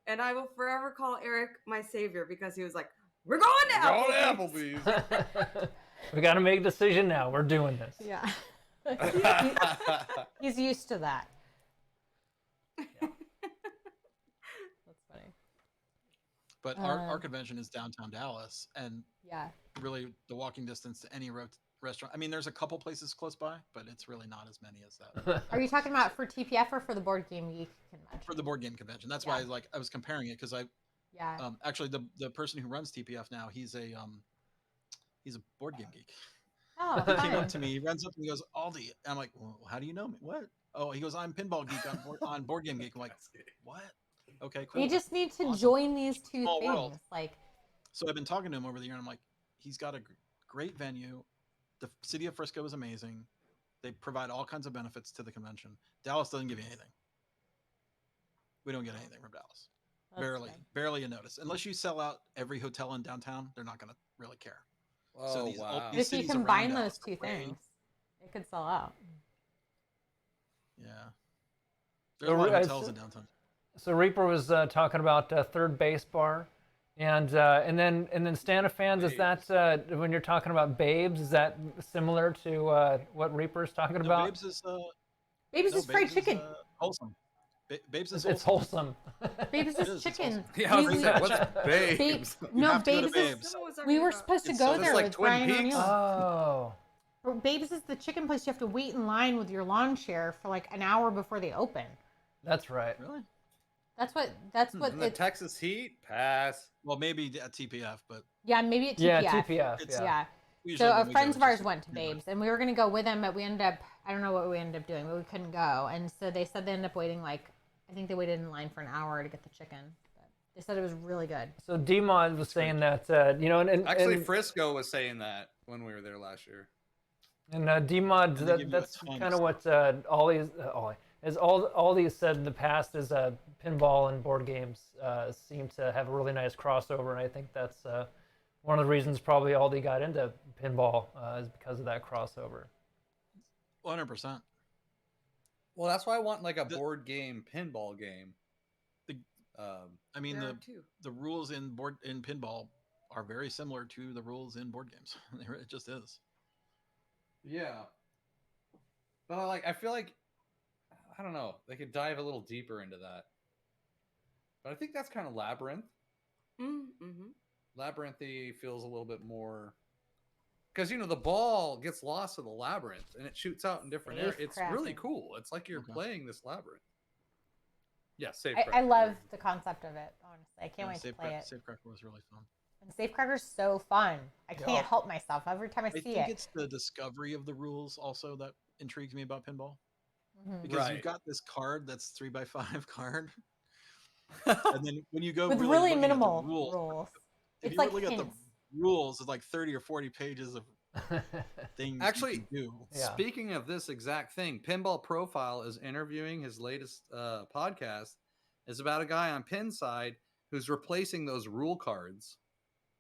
And I will forever call Eric my savior because he was like, "We're going to Go to Applebee's." Applebee's. We got to make a decision now. We're doing this. Yeah. He's used to that. That's funny. But our convention is downtown Dallas, and Yeah. really the walking distance to any restaurant. I mean, there's a couple places close by, but it's really not as many as that Are you talking about for TPF or for the Board Game Geek convention? for the board game convention. That's Yeah. why I was comparing it because Yeah. actually the person who runs TPF now he's a board game geek. Oh, He came up fun. to me, he runs up to me, he goes, Aldi. I'm like, well, how do you know me? What? Oh, he goes, I'm Pinball Geek on Board Game Geek. I'm like, what? Okay, cool. You just need to Awesome. join these two Small things. world. Like, So I've been talking to him over the year, and I'm like, he's got a great venue. The city of Frisco is amazing. They provide all kinds of benefits to the convention. Dallas doesn't give you anything. We don't get anything from Dallas. that's barely, good. barely a notice. Unless you sell out every hotel in downtown, they're not going to really care. Oh these- wow. these If you cities around combine Dallas those two are way- things, it could sell out. Yeah. There's So a lot of I hotels s- in downtown. So Reaper was talking about third base bar, and then Stanifans. Is that when you're talking about Babes? Is that similar to what Reaper's talking No, about? Babes is Babes no, is fried Babes chicken. wholesome. Babes is It's wholesome. wholesome. Babes It is is, it's chicken. Yeah, I was We- gonna say, we- what's babes? Babes, You no, have to go to Babes is. Babes. Someone was We talking were about- supposed to It's go so- It's there like with Twin Brian Peaks. O'Neill. Oh. Babes is the chicken place you have to wait in line with your lawn chair for like an hour before they open. That's right. Really? That's what. That's what. In the It, Texas heat, pass. Well, maybe at TPF, but yeah, maybe at TPF. Yeah, TPF. It's- Yeah. Yeah. usually So when we friends go, of it's ours just- went to yeah. Babes, and we were gonna go with them, but we ended up. I don't know what we ended up doing, but we couldn't go, and so they said they ended up waiting like I think they waited in line for an hour to get the chicken. But they said it was really good. So D-Mod was saying that, you know, and Actually, Frisco was saying that when we were there last year. D-Mod, And they give you a that's ton of kind of what Ollie's said in the past is pinball and board games seem to have a really nice crossover, and I think that's one of the reasons probably Aldi got into pinball is because of that crossover. 100%. Well, that's why I want like a The- board game pinball game. The- Um, I mean, There the are two. the rules in pinball are very similar to the rules in board games. It just is. yeah. But I feel like I don't know. They could dive a little deeper into that. But I think that's kind of Labyrinth. Mm-hmm. Labyrinthy feels a little bit more because the ball gets lost in the labyrinth and it shoots out in different areas. It's really Safecrafting. cool. It's like you're Okay. playing this labyrinth. Yeah, safe. I love the concept of it. Honestly, I can't wait to play it. Safecracker was really fun. And Safecracker's so fun. I Yeah. can't help myself every time I I see think it. it's the discovery of the rules also that intrigues me about pinball. Mhm. Because Right. you've got this card that's 3x5 card. And then when you go With really really looking at the minimal rules, rules. if It's you like look at the hints. rules, it's like 30 or 40 pages of things Actually, you can do. Yeah. Speaking of this exact thing, Pinball Profile is interviewing his latest podcast. Is about a guy on Pinside who's replacing those rule cards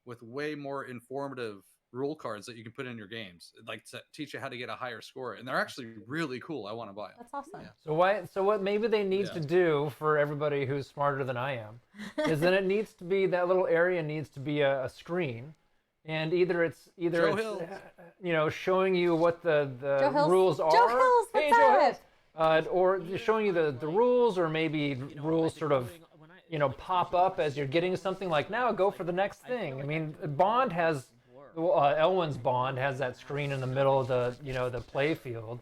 with way more informative rule cards that you can put in your games, like to teach you how to get a higher score. And they're actually really cool. I want to buy them. That's awesome. Yeah. So what maybe they need Yeah. to do for everybody who's smarter than I am is that it needs to be that little area needs to be a screen, and either it's Joe Hills. showing you what the Joe Hills. rules are. Joe Hills, Hey, what's Joe up? Hills. Or just showing you the rules, or maybe rules sort of pop up as you're getting something, like now go for the next thing. I mean, Bond has Elwyn's Bond has that screen in the middle of the play field.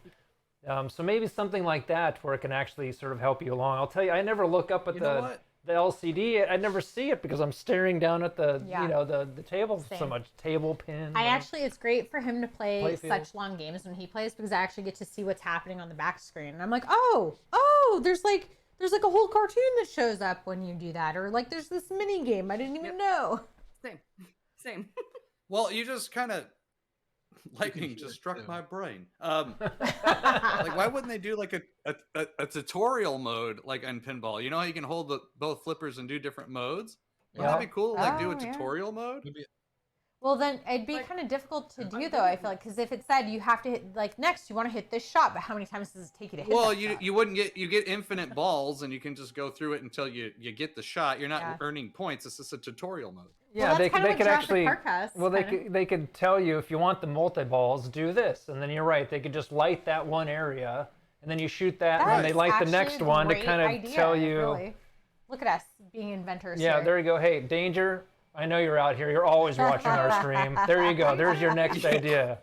So maybe something like that where it can actually sort of help you along. I'll tell you, I never look up at You know what? the LCD. I never see it because I'm staring down at the Yeah. the table so Same. much. Table pin. I actually, it's great for him to play Playfield. such long games when he plays because I actually get to see what's happening on the back screen. And I'm like, oh, there's like a whole cartoon that shows up when you do that, or like there's this mini game I didn't even know. Same. Well, you just kind of lightning hear just it, struck too. my brain. Like, why wouldn't they do like a tutorial mode like on pinball? You know how you can hold both flippers and do different modes? Wouldn't that Yeah. be cool? Like do a Oh, yeah. tutorial mode? Maybe Well, then it'd be Like- kind of difficult to do, I though. I think- feel like because if it said you have to hit like next, you want to hit this shot, but how many times does it take you to hit? Well, that you shot? you wouldn't get infinite balls, and you can just go through it until you get the shot. You're not Yeah. earning points. It's just a tutorial mode. Yeah, Well, they that's kinda they what could Jurassic actually. Park has, Well, kinda. they could tell you if you want the multi balls, do this, and then you're right. They could just light that one area, and then you shoot that, and then they That's light the actually next a one to great kind of idea, tell you. really. Look at us being inventors. Yeah, here. there you go. Hey, danger! I know you're out here. You're always watching our stream. There you go. There's your next idea.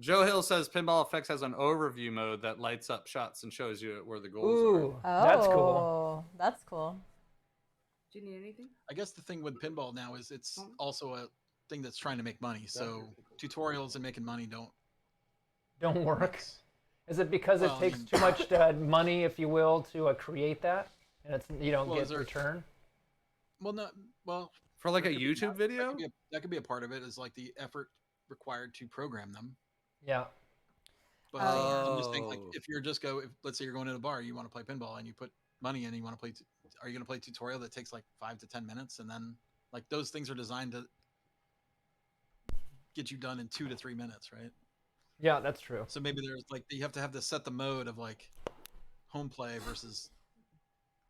Joe Hill says Pinball Effects has an overview mode that lights up shots and shows you where the goals Ooh, Oh, that's cool. That's cool. Do you need anything? I guess the thing with pinball now is it's also a thing that's trying to make money. So tutorials and making money don't. Don't work. Is it because Well, it I takes mean- too much money, if you will, to create that, and it's you don't Well, get is there- return? Well, no. Well, For like a that could be- YouTube video? that could be a part of it. Is like the effort required to program them. Yeah. But Oh, I'm just saying, like, Oh. if let's say you're going to a bar, you want to play pinball, and you put money in, you want to play. Are you going to play tutorial that takes like 5 to 10 minutes, and then like those things are designed to get you done in 2 to 3 minutes, right? Yeah, that's true. So maybe there's like you have to have to set the mode of like home play versus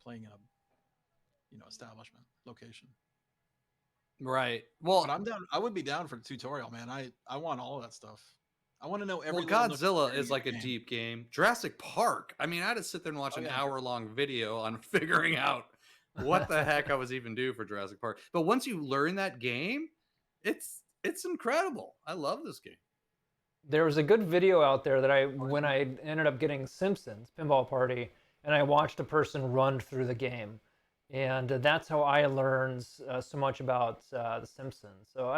playing in a establishment location. Right. Well, But I'm down. I would be down for the tutorial, man. I want all of that stuff. I want to know every Well, little nook and Godzilla cranny is of like a the game. deep game. Jurassic Park. I mean, I had to sit there and watch an yeah. hour-long video on figuring out what the heck I was even due for Jurassic Park. But once you learn that game, it's incredible. I love this game. There was a good video out there that when I ended up getting Simpsons Pinball Party, and I watched a person run through the game, and that's how I learned so much about the Simpsons. So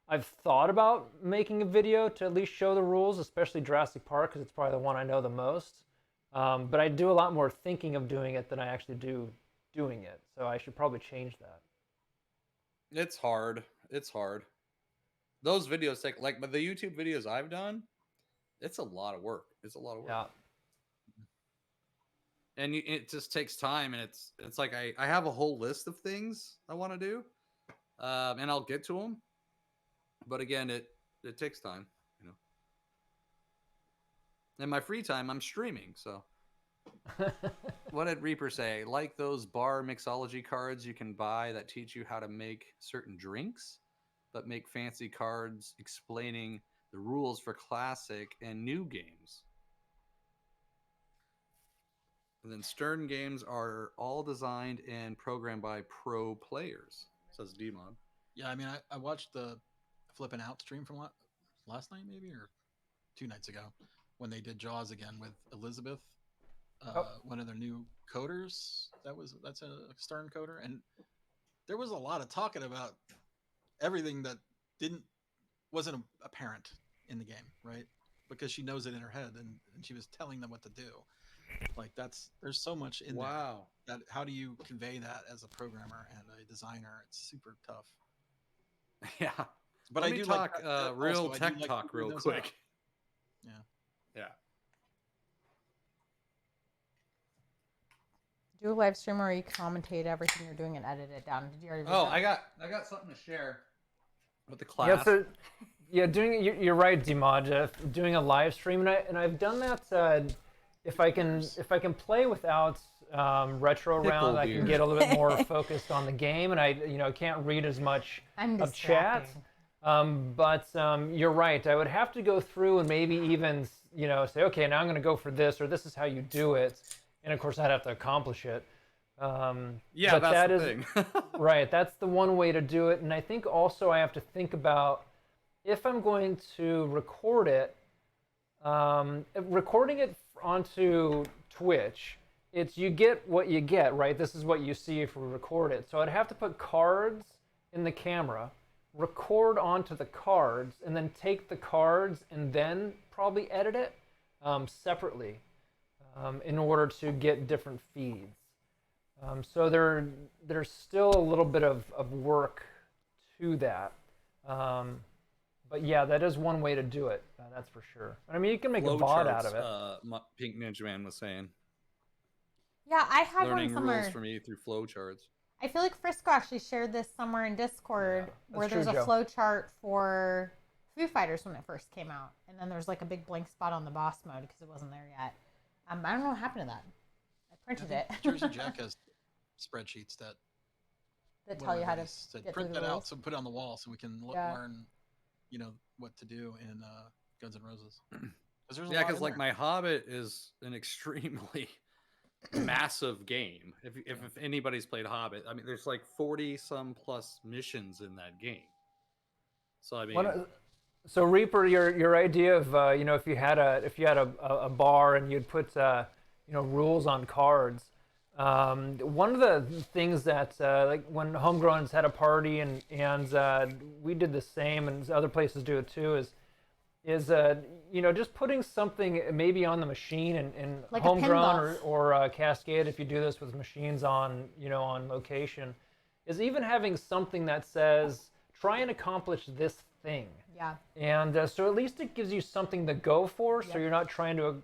I've thought about making a video to at least show the rules, especially Jurassic Park, because it's probably the one I know the most. But I do a lot more thinking of doing it than I actually do doing it. So I should probably change that. It's hard. It's hard. Those videos take but the YouTube videos I've done, it's a lot of work. It's a lot of work. Yeah. And it just takes time, and it's like I have a whole list of things I want to do, and I'll get to them. But again, it takes time, you know. In my free time, I'm streaming. So, what did Reaper say? Like those bar mixology cards you can buy that teach you how to make certain drinks, but make fancy cards explaining the rules for classic and new games. And then Stern games are all designed and programmed by pro players, says Dmon. Yeah, I mean, I watched the Flippin' Out stream from last night, maybe, or 2 nights ago, when they did Jaws again with Elizabeth, one of their new coders. That's a Stern coder, and there was a lot of talking about everything that wasn't apparent in the game, right? Because she knows it in her head, and she was telling them what to do. Like there's so much in there. That how do you convey that as a programmer and a designer? It's super tough. Yeah, but Let I me do talk like real tech talk real quick. Yeah. Do a live stream where you commentate everything you're doing and edit it down. Did you already do that? I got something to share with the class. You're right, Dimaj. Doing a live stream, and I've done that. If I can play without retro round, I can get a little bit more focused on the game, and I can't read as much of chat. But you're right. I would have to go through and maybe even say, okay, now I'm going to go for this, or this is how you do it, and of course I'd have to accomplish it. Yeah, that's the thing. Right. That's the one way to do it, and I think also I have to think about if I'm going to record it. Recording it onto Twitch, it's you get what you get, right? This is what you see if we record it. So I'd have to put cards in the camera, record onto the cards, and then take the cards and then probably edit it separately in order to get different feeds. So there's still a little bit of work to that. But yeah, that is one way to do it. That's for sure. I mean, you can make a bot out of it. Pink Ninja Man was saying. Yeah, I had Learning one somewhere. rules for me through flowcharts. I feel like Frisco actually shared this somewhere in Discord where there's a flow chart for Foo Fighters when it first came out, and then there's like a big blank spot on the boss mode because it wasn't there yet. I don't know what happened to that. I printed it. Jersey Jack has spreadsheets that tell you how to said, get print through the that rules. out, so put it on the wall so we can learn, what to do in Guns N' Roses. Because like my Hobbit is an extremely massive game. If anybody's played Hobbit, I mean, there's like 40 some plus missions in that game. So I mean, so Reaper, your idea of if you had a bar and you'd put rules on cards. One of the things that like when Homegrown's had a party and we did the same, and other places do it too, is just putting something maybe on the machine and like Homegrown or Cascade, if you do this with machines on on location, is even having something that says try and accomplish this thing. Yeah. And so at least it gives you something to go for, so you're not trying to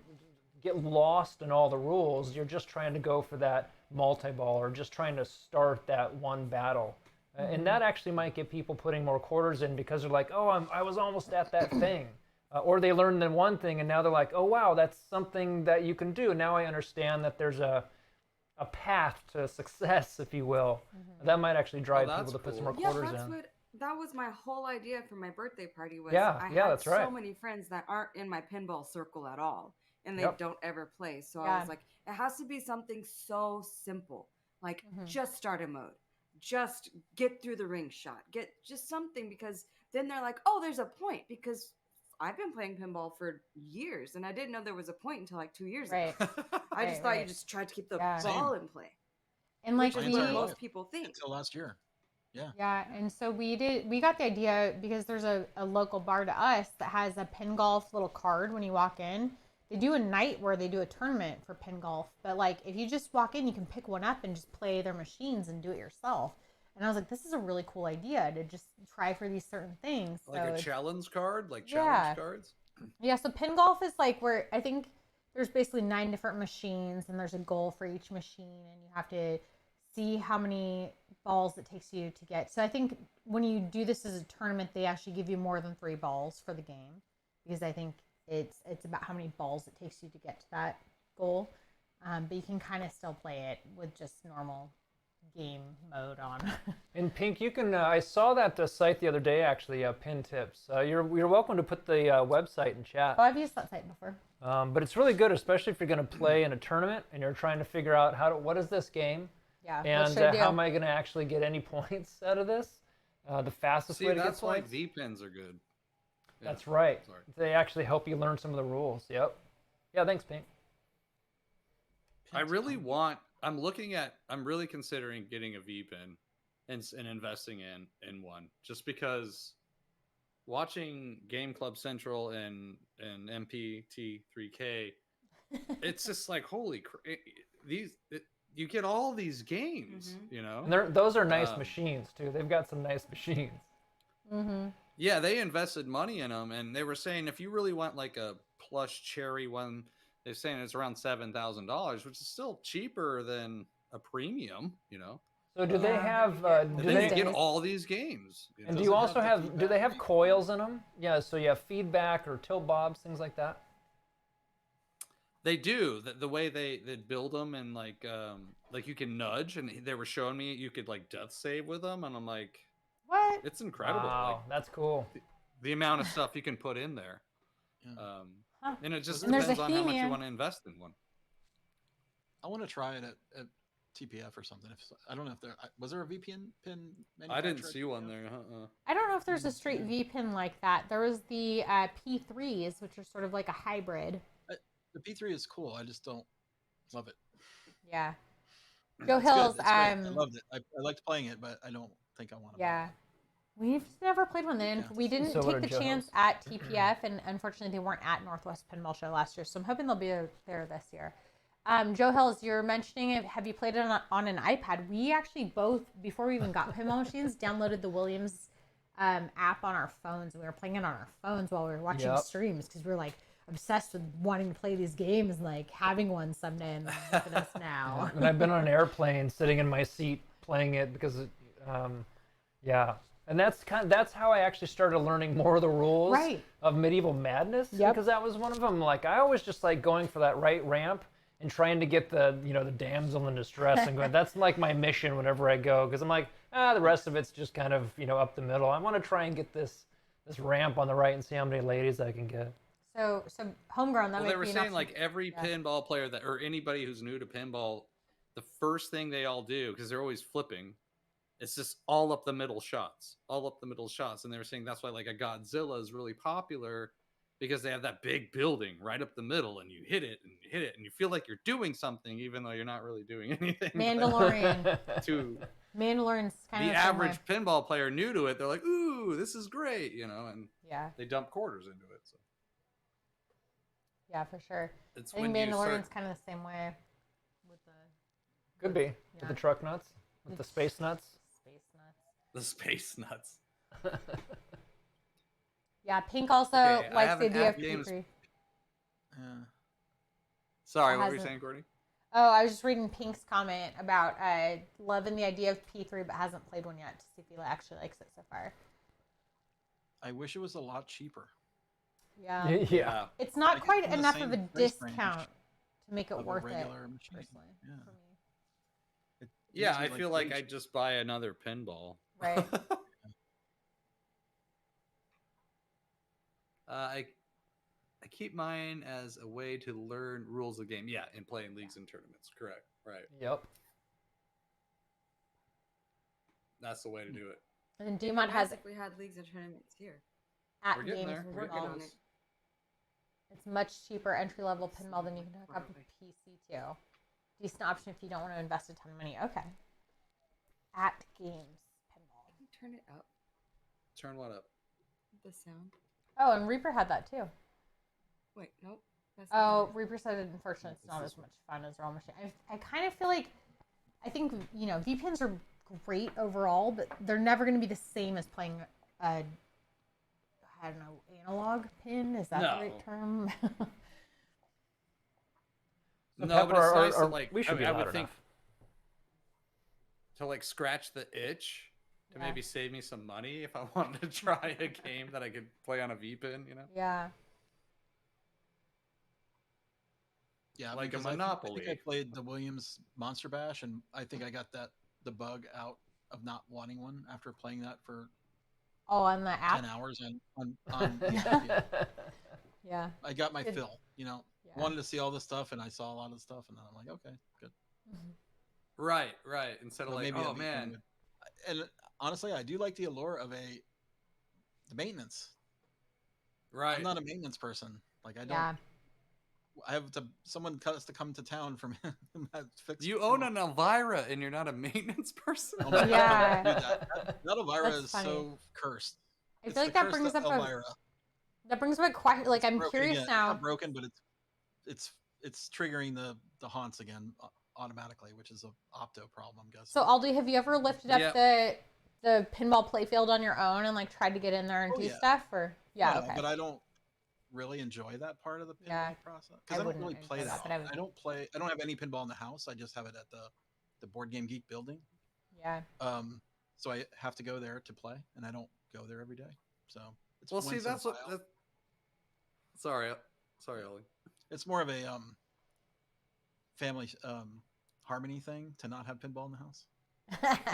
get lost in all the rules. You're just trying to go for that multi-ball or just trying to start that one battle. And that actually might get people putting more quarters in because they're like, oh, I was almost at that thing. Or they learned the one thing and now they're like, oh, wow, that's something that you can do. Now I understand that there's a path to success, if you will. That might actually drive people to put some more quarters in. that was my whole idea for my birthday party. Was Yeah, I yeah, had that's right. so many friends that aren't in my pinball circle at all, and they Yep. don't ever play. So I Yeah. was like, it has to be something so simple, like Mhm. just start a mode, just get through the ring shot, get just something, because then they're like, oh, there's a point, because I've been playing pinball for years and I didn't know there was a point until like 2 years Right. ago. I just Right, thought you right. just tried to keep the Yeah. ball in play, And which like is Science what are we, most alive. people think. Until last year. Yeah. yeah, and so we got the idea because there's a local bar to us that has a pin golf little card when you walk in. They do a night where they do a tournament for pin golf, but like if you just walk in, you can pick one up and just play their machines and do it yourself. And I was like, this is a really cool idea to just try for these certain things. Like So a it's- challenge card, like Yeah. challenge cards. Yeah, so pin golf is like where I think there's basically 9 different machines and there's a goal for each machine and you have to see how many balls it takes you to get. So I think when you do this as a tournament, they actually give you more than 3 balls for the game because I think it's about how many balls it takes you to get to that goal. But you can kind of still play it with just normal game mode on. In Pink, you can. I saw that site the other day, actually. Pin Tips. You're welcome to put the website in chat. Oh, I've used that site before. But it's really good, especially if you're going to play in a tournament and you're trying to figure out what is this game, Yeah. and what should I how do? am I going to actually get any points out of this? The fastest See, way to get that's why points. V pins are good. Yeah. That's right. Sorry. They actually help you learn some of the rules. Yep. Yeah. Thanks, Pink. I really want. I'm really considering getting a V pin and investing in one, just because watching Game Club Central and MPT3K, it's just like you get all these games, Mhm. you know. And those are nice Um, machines too. They've got some nice machines. Mm-hmm. Yeah, they invested money in them, and they were saying if you really want like a plush cherry one, they're saying it's around $7,000, which is still cheaper than a premium, you know. So do they Yeah. have? And Do then they? you get days. all these games. You And know? do you Doesn't also have the have? Do they have feedback. coils in them? Yeah. So you have feedback or tilt bobs, things like that. They do the way they build them, and like you can nudge, and they were showing me you could like death save with them, and I'm like, What? it's incredible. Wow, Like that's cool. the amount of stuff you can put in there. Yeah. Huh. And it just And there's a depends on how much you He-Man. want to invest in one. I want to try it at TPF or something. I don't know if was there a VPN pin. I didn't manufacturer at see one TPF? there. I don't know if there's a straight V pin like that. There was the P3s, which are sort of like a hybrid. The P3 is cool. I just don't love it. Yeah. Joe It's good, Hills, it's great. I loved it. I liked playing it, but I don't think I want to. yeah. We've never played one. Then Yeah. we didn't So what take are the Joe chance Hills? at TPF, and unfortunately, they weren't at Northwest Pinball Show last year. So I'm hoping they'll be there this year. Joe Hills, you're mentioning it. Have you played it on an iPad? We actually both, before we even got pinball machines, downloaded the Williams app on our phones, and we were playing it on our phones while we were watching Yep. streams because we were like obsessed with wanting to play these games and like having one someday. And look at us now. And I've been on an airplane, sitting in my seat playing it because, yeah. And that's how I actually started learning more of the rules Right. of Medieval Madness. Yep. Because that was one of them. Like I always just like going for that right ramp and trying to get the the damsel in distress and going. That's like my mission whenever I go because I'm like the rest of it's just kind of up the middle. I want to try and get this ramp on the right and see how many ladies I can get. So homegrown. That Well, might they were be an saying option. like every Yeah. pinball player or anybody who's new to pinball, the first thing they all do, because they're always flipping, it's just all up the middle shots, And they were saying that's why like a Godzilla is really popular because they have that big building right up the middle, and you hit it and you feel like you're doing something even though you're not really doing anything. Mandalorian. To Mandalorian's kind the of average pinball player new to it, they're like, "Ooh, this is great," and Yeah, they dump quarters into it. So yeah, for sure. it's I think when you Mandalorian's start kind of the same way with the Could be Yeah. with the truck nuts, with the space nuts. space nuts. the space nuts. Yeah, Pink also Okay, I likes have the an idea of app games- P3. Yeah. Sorry, It what were you hasn't- saying, Gordy? Oh, I was just reading Pink's comment about loving the idea of P3, but hasn't played one yet to see if he actually likes it so far. I wish it was a lot cheaper. Yeah, Yeah. it's not Like, quite in the enough same of a price range discount to make it of a worth it. regular machine. Personally, Yeah. for me. Yeah, Usually, I feel like way I'd just buy another pinball. Right. I keep mine as a way to learn rules of the game. Yeah, in playing leagues and tournaments. Correct. Right. Yep. That's the way to do it. And Demon has We had leagues and tournaments here. at We're getting games there. with We're getting pinball. close. It's much cheaper entry level pinball than you can hook up a PC to. Decent option if you don't want to invest a ton of money. Okay. At games pinball. Can you turn it up? Turn what up? The sound. Oh, and Reaper had that too. Wait, nope. That's not Oh, it. Reaper said unfortunately it's not as much fun as Roll Machine. I kind of feel like, I think, you know, VPNs are great overall, but they're never going to be the same as playing a, I don't know, analog pin. Is that the No. right term? So No, but Pepper, it's or- nice or to like. we should be I loud would think enough. to like scratch the itch to Yeah. maybe save me some money if I wanted to try a game that I could play on a VPN. You know. Yeah. Yeah, Like a because I Monopoly. think I played the Williams Monster Bash, and I think I got the bug out of not wanting one after playing that for Oh, on the app? 10 hours on yeah. Yeah. I got my Good. fill, you know. Yeah. Wanted to see all this stuff, and I saw a lot of stuff, and then I'm like, okay, good. Right. Right. Instead of So like, maybe oh a VPN man. would- And honestly, I do like the allure of the maintenance. Right. I'm not a maintenance person. Like I don't. Yeah. I have to. Someone has to come to town from fix. You own an Elvira and you're not a maintenance person. Oh my God, Yeah. dude, that Elvira That's is funny. so cursed. I It's feel like the that curse brings of up Elvira. that brings up a question. Like, I'm Broken curious again. It's now. not broken, but it's triggering the haunts again automatically, which is a opto problem, I'm guessing. So, Aldi, have you ever lifted up Yeah. the pinball playfield on your own and like tried to get in there and Oh, do yeah. stuff? Or yeah, No, okay. but I don't really enjoy that part of the pinball Yeah. process I because I don't wouldn't really enjoy play that, that. but I would- I don't play. I don't have any pinball in the house. I just have it at the Board Game Geek building. Yeah. So I have to go there to play, and I don't go there every day. So it's Well, see, once in a that's what. while. Sorry, Ollie. It's more of a family harmony thing to not have pinball in the house.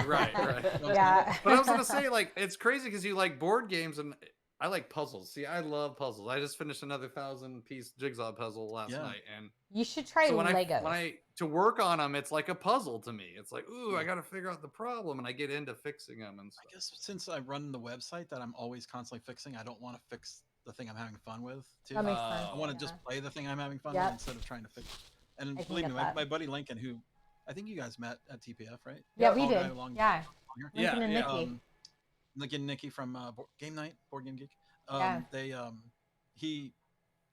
Right, right. Yeah. But I was gonna say, like, it's crazy because you like board games and I like puzzles. See, I love puzzles. I just finished another 1,000-piece jigsaw puzzle last Yeah. night, and You should try so when Legos. I to work on them, it's like a puzzle to me. It's like, ooh, I got to figure out the problem, and I get into fixing them and stuff. I guess since I run the website that I'm always constantly fixing, I don't want to fix the thing I'm having fun with too. That makes Uh, sense. I want to yeah. just play the thing I'm having fun Yep. with instead of trying to fix it. And I can believe get me, that. my buddy Lincoln, who I think you guys met at TPF, right? Yeah, we Tall guy did. along- Yeah. here. Yeah, Lincoln and yeah. Nikki. Lincoln and Nikki from Game Night, Board Game Geek. Yeah. They he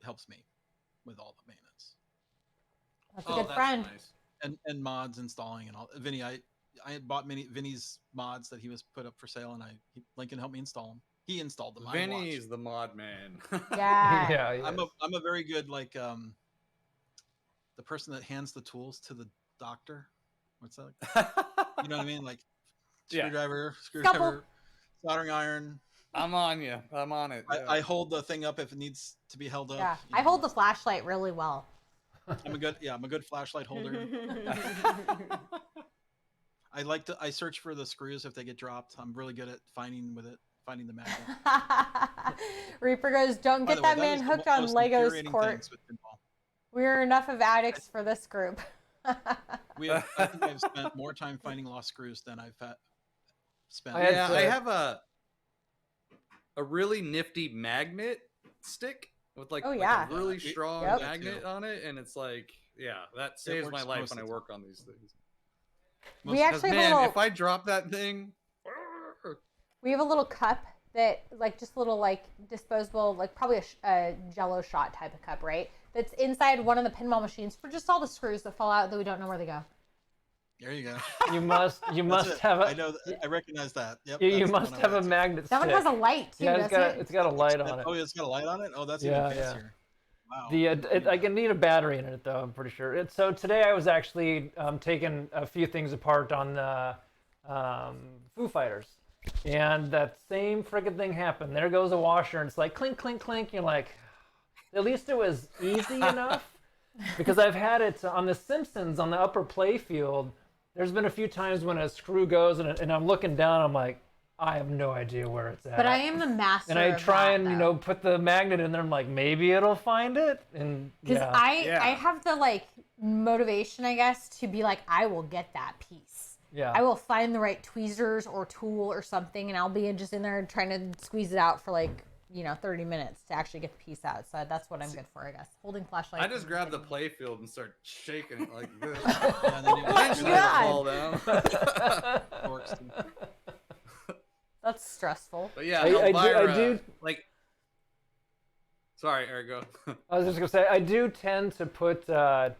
helps me with all the maintenance That's a good friend. Nice. and mods installing and all. Vinny, I had bought Vinny's mods that he was put up for sale, and Lincoln helped me install them. He installed them. I Vinny's watched. the mod man. Yeah. Yeah, he I'm is. I'm a very good like the person that hands the tools to the doctor. What's that? You know what I mean? Like Yeah. screwdriver, soldering iron. I'm on you. I'm on it. yeah. I hold the thing up if it needs to be held up. Yeah. you I know. hold the flashlight really well. I'm a good flashlight holder. I search for the screws if they get dropped. I'm really good at finding the magnet. Reaper goes, don't By get the way, that man is the hooked mo- on most Legos infuriating court. things with pinball. We're enough of addicts for this group. I think I've spent more time finding lost screws than I've spent. I had Yeah, to- I have a really nifty magnet stick with like, Oh, like yeah. a really strong Yep. magnet on it, and it's like, yeah, that saves my works life most when I of the work on these things. We Most- Because actually have man, a little, if I drop that thing, we have a little cup that, like, just a little, like, disposable, like, probably a Jello shot type of cup, right? That's inside one of the pinball machines for just all the screws that fall out that we don't know where they go. There you go. You must That's it. have a I know. I recognize that. Yep. you that's the must one I have a went to. magnet That one stick. has a light, too, Yeah, doesn't it's got a light on it. Oh, it's got a light on it. Oh, that's Yeah, even yeah. fancier. Wow. I can need a battery in it though. I'm pretty sure. So today I was actually taking a few things apart on the Foo Fighters, and that same friggin' thing happened. There goes a washer, and it's like clink, clink, clink. You're like, at least it was easy enough, because I've had it on The Simpsons on the upper play field. There's been a few times when a screw goes and I'm looking down. I'm like, I have no idea where it's at. But I am the master. And I of try that, and though. put the magnet in there. I'm like, maybe it'll find it. And Because yeah, I have the like motivation, I guess, to be like, I will get that piece. yeah. I will find the right tweezers or tool or something, and I'll be just in there trying to squeeze it out for like 30 minutes to actually get the piece out. So that's what I'm good for, I guess. Holding flashlight. I just grab the play field and start shaking it like this. And then you Eventually God. it'll fall down. works too. That's stressful. But yeah, I do- Elvira, like. Sorry, Eric, go. I was just gonna say I do tend to put a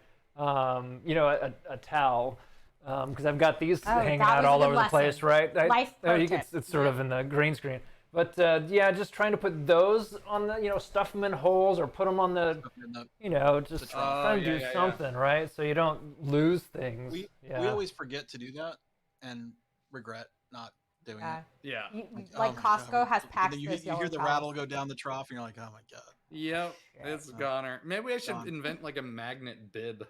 towel because I've got these hanging that out was a all good over the place, lesson. right? Life pro You can, tip. it's sort of in the green screen, but yeah, just trying to put those on the stuff them in holes or put them on the just trying to do yeah. something, right? So you don't lose things. We always forget to do that and regret not doing Yeah. it. Yeah. Oh Like my Costco God. has And packed then you this hear the yellow rattle towels. go down the trough, and you're like, oh my god. Yep. It's goner. Maybe I should Gone. invent like a magnet bid.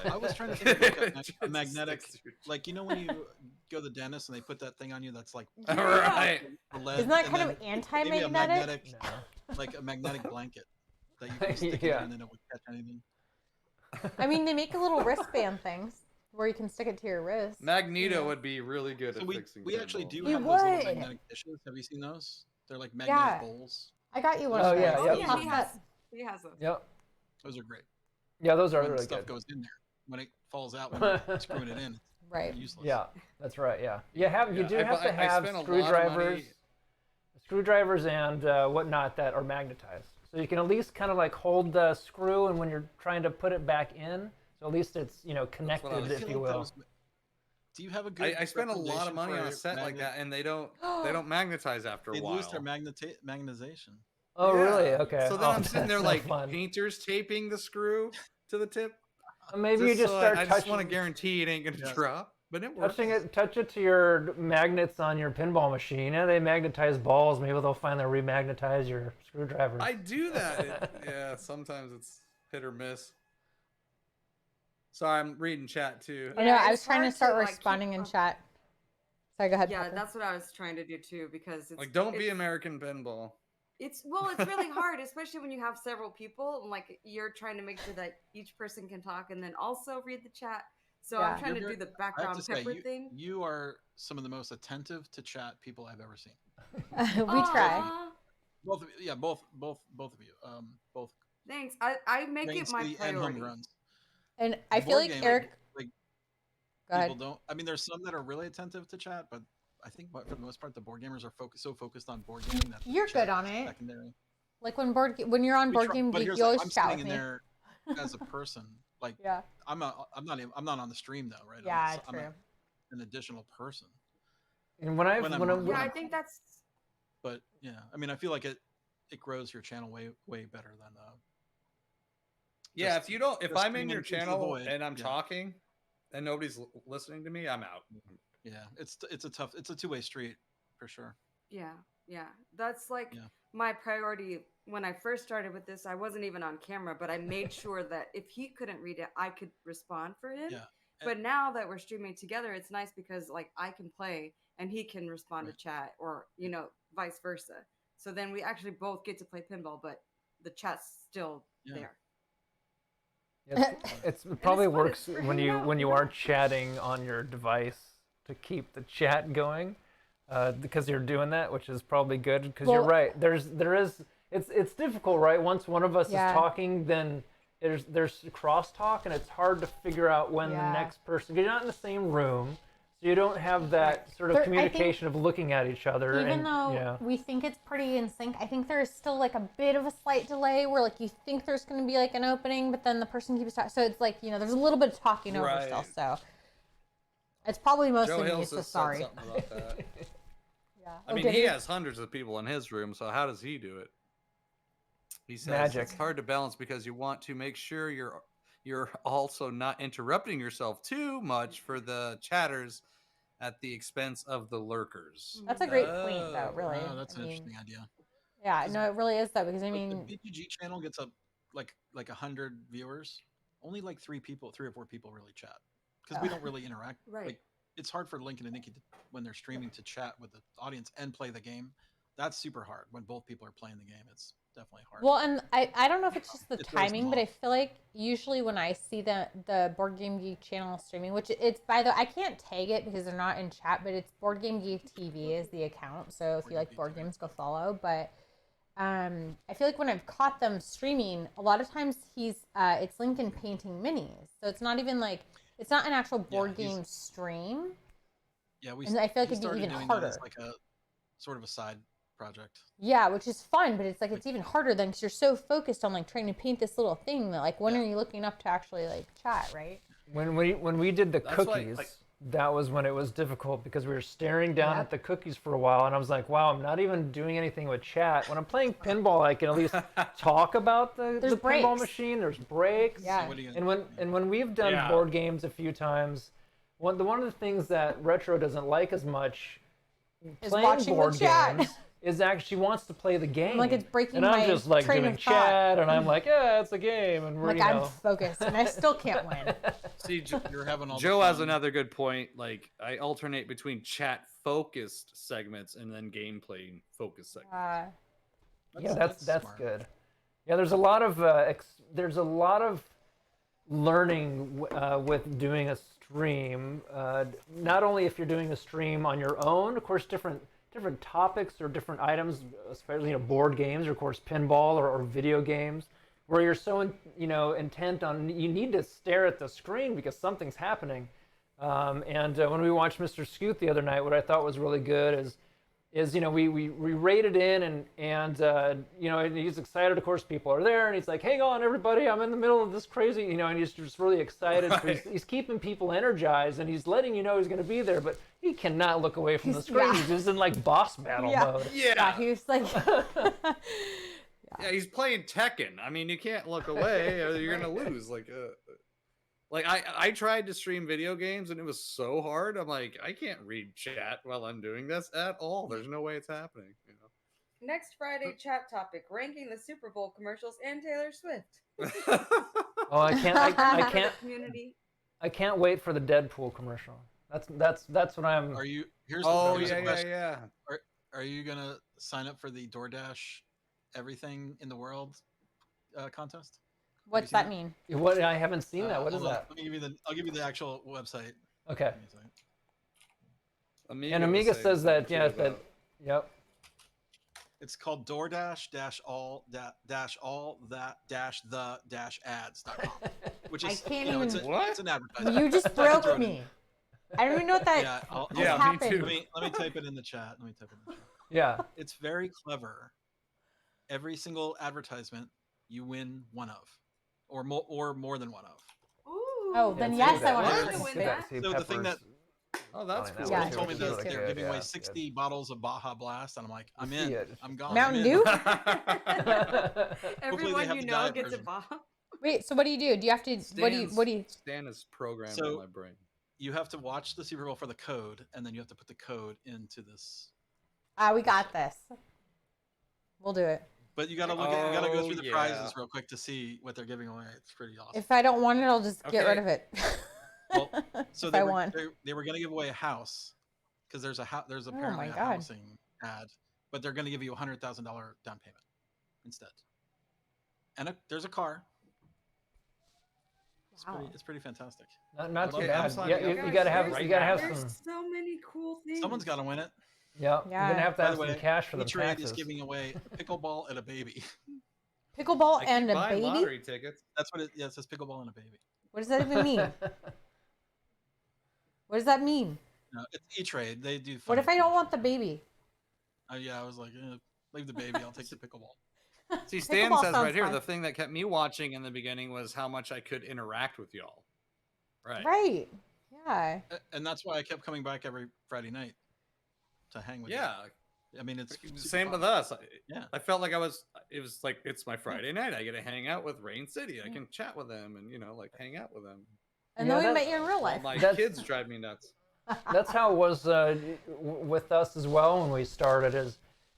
I was trying to think of like a Just magnetic, sticks to your- like when you go to the dentist and they put that thing on you that's like All right. lead, Isn't that and kind of then maybe a anti-magnetic? like a magnetic blanket that you can stick it Yeah. in and it would catch anything. I mean, they make little wristband things where you can stick it to your wrist. Magneto would be really good So at we fixing actually pinball. do He have those little would. magnetic dishes. Have you seen those? They're like magnetic Yeah. bowls. I got you one Oh, of those. yeah, Oh, yep. yeah, Toss he that- has. He has those. Yep. Those are great. Yeah, those are When really stuff good. goes in there, when it falls out, when you're screwing it in, Right. it's useless. Yeah, that's right. Yeah, you do I- have to I have spent a lot of screwdrivers, money- and whatnot that are magnetized, so you can at least kind of like hold the screw, and when you're trying to put it back in, so at least it's connected, I was- if you will. Do you have a good? I spent a lot of recommendation money for on a set like magnet- that, and they don't magnetize after They a while. lose their magnetization. Oh, really? Yeah. Okay. So then Oh, I'm sitting there that's like no fun. painters taping the screw to the tip. Maybe you just so start I just want to touching, guarantee it ain't gonna Yes. drop, but it works. touch it to your magnets on your pinball machine. Yeah, they magnetize balls. Maybe they'll finally remagnetize your screwdrivers. I do that. Yeah, sometimes it's hit or miss. Sorry, I'm reading chat too. I know. Yeah, I it's was trying to hard start to, like, responding keep in up. chat. Sorry, go ahead. Yeah, Pepper. that's what I was trying to do too because it's Like, don't be it's- American Pinball. It's really hard, especially when you have several people and like you're trying to make sure that each person can talk and then also read the chat. So Yeah. I'm trying to You're do the I have background to say, pepper you, thing. you are some of the most attentive to chat people I've ever seen. We try. Aw, Both, both of you. Both Thanks. I make Rain it my City and home priority. runs. And I The feel board like game, Eric. like Go ahead. people don't. I mean, there's some that are really attentive to chat, but I think for the most part, the board gamers are so focused on board gaming that You're chat good on is it. Secondary. Like when you're on We Board try- Game but Geek, here's you the- always I'm chat sitting with in me. there as a person. Like Yeah. I'm not on the stream though, right? Yeah, I'm true. an additional person. And when I'm Yeah, I think that's But yeah, I mean, I feel like it grows your channel way better than Yeah, Just- if you don't, if just I'm in screaming your into the channel void, and I'm yeah. talking, and nobody's listening to me, I'm out. yeah. It's a two-way street for sure. yeah. That's like Yeah. my priority when I first started with this. I wasn't even on camera, but I made sure that if he couldn't read it, I could respond for him. Yeah. But now that we're streaming together, it's nice because like I can play and he can respond Right. to chat or vice versa. So then we actually both get to play pinball, but the chat's still Yeah. there. it probably fun, works it's for when hanging you out, when you you are know? chatting on your device to keep the chat going, because you're doing that, which is probably good. Because you're Well- right. It's difficult, right? Once one of us Yeah. is talking, then there's crosstalk, and it's hard to figure out when Yeah. the next person. You're not in the same room, so you don't have that sort of There- I think communication of looking at each other. Even and, though yeah. we think it's pretty in sync, I think there is still like a bit of a slight delay where like you think there's going to be like an opening, but then the person keeps talking. So it's like there's a little bit of talking over Right. still. So it's probably mostly Joe me. Hills So has said sorry. something about that. Yeah. I mean, he has hundreds of people in his room, so how does he do it? He says Magic. it's hard to balance because you want to make sure you're also not interrupting yourself too much for the chatters at the expense of the lurkers. That's a great point, though. Really. Oh, that's I an mean, interesting idea. Yeah. No, it really is though because I Like, mean, the BGG channel gets up like 100 viewers. Only like 3 or 4 people really chat because we don't really interact. Right. Like, it's hard for Lincoln and Nikki when they're streaming to chat with the audience and play the game. That's super hard when both people are playing the game. It's definitely hard. Well, and I don't know if it's just the It's very timing, but I small. feel like usually when I see the Board Game Geek channel streaming, which it's by the I can't tag it because they're not in chat, but it's Board Game Geek TV is the account. So if you like board games, go follow. But I feel like when I've caught them streaming, a lot of times it's Lincoln painting minis, so it's not even like it's not an actual board game stream. Yeah, and I feel like he it'd be started even doing harder. that as like a sort of a side project. Yeah, which is fun, but it's like it's even harder then because you're so focused on like trying to paint this little thing that like when are you looking up to actually like chat, right? When we did the That's why, cookies, like- that was when it was difficult because we were staring down Yep. at the cookies for a while, and I was like, "Wow, I'm not even doing anything with chat." When I'm playing pinball, I can at least talk about the There's pinball breaks. machine. There's breaks. Yeah. What are you And gonna when we've done Yeah. board games a few times, one of the things that Retro doesn't like as much Is playing watching the board chat. games is actually she wants to play the game. like, it's breaking and I'm my just like train doing of thought. chat, and I'm like, yeah, it's a game, and we're Like you I'm know. focused and I still can't win. See, You're having all the Joe has fun. another good point. Like, I alternate between chat focused segments and then gameplay focused segments. Yeah, that's smart. good. Yeah, there's a lot of learning with doing a stream. Not only if you're doing a stream on your own, of course, different topics or different items, especially board games or of course pinball or video games, where you're so intent on you need to stare at the screen because something's happening. And when we watched Mr. Scoot the other night, what I thought was really good is we rated in and he's excited. Of course, people are there, and he's like, "Hang on, everybody! I'm in the middle of this crazy," and he's just really excited. So he's keeping people energized, and he's letting you know he's going to be there, but he cannot look away from the screen. Yeah. He's just in like boss battle mode. Yeah, he was like Yeah, he's playing Tekken. I mean, you can't look away or you're gonna lose. Like I tried to stream video games and it was so hard. I'm like, I can't read chat while I'm doing this at all. There's no way it's happening. Next Friday chat topic: ranking the Super Bowl commercials and Taylor Swift. Oh, I can't Community. I can't wait for the Deadpool commercial. That's what I'm. Are you? Here's Oh the yeah, question. yeah. Are you gonna sign up for the DoorDash everything in the world contest? what's that mean? What I haven't seen that. What is Hold on. that? Let me give you I'll give you the actual website. Okay. Give me a second. And Amiga says that yep. It's called DoorDash ads.com, which is I can't it's, even- it's an advertisement. You just I can throw broke it in. me. I don't even know what that Yeah, just yeah, me happened. too. Let me type it in the chat. Yeah. It's very clever. Every single advertisement you win one of, or more than one of. Ooh. Oh, then Yeah, yes, see I that. want What? to Win participate. that? See So the thing Pepper's- Oh, that's Oh, cool. that Yeah. He told me He's that kidding. they're giving away Yeah, 60 bottles of Baja Blast, and I'm like, I'm see in. it. I'm gone. Mountain I'm in. Dew? Everyone have you the know diet gets a version. Baja. Wait, so what do you do? Do you have to? What do you? Stan is programmed So- in my brain. You have to watch the Super Bowl for the code, and then you have to put the code into this. We got this. We'll do it. But you gotta look at, you gotta go through the yeah. prizes real quick to see what they're giving away. It's pretty awesome. If I don't want it, I'll just get rid Okay. of it. Well, so if they I were, want. they were gonna give away a house because there's apparently my a God. housing ad, but they're gonna give you $100,000 down payment instead. And there's a car. Wow. It's pretty fantastic. Not too Okay, bad. I'm signing Yeah, up you gotta have right you gotta now. have There's some. so many cool things. Someone's got to win it. Yeah, you're Yeah. gonna have to By have the some way, cash for the E-Trade taxes. is giving away a pickleball and a baby. Pickleball I keep and a buying baby. lottery tickets. That's what it. Yeah, it says pickleball and a baby. What does that even mean? What does that mean? No, it's E-Trade. They do. What funny if I don't things. want the baby? Yeah, I was like, leave the baby. I'll take the pickleball. See, Stan Pickleball says sounds right here, fun. the thing that kept me watching in the beginning was how much I could interact with y'all. Right. Right. Yeah. And that's why I kept coming back every Friday night to hang with Yeah. you. I mean, it's super Same fun. with us. Yeah. I felt like it was like, it's my Friday night. I get to hang out with Rain City. I can chat with them and, like hang out with them. And Yeah, then we that- met you in real All life. my That's- kids drive me nuts. That's how it was with us as well when we started.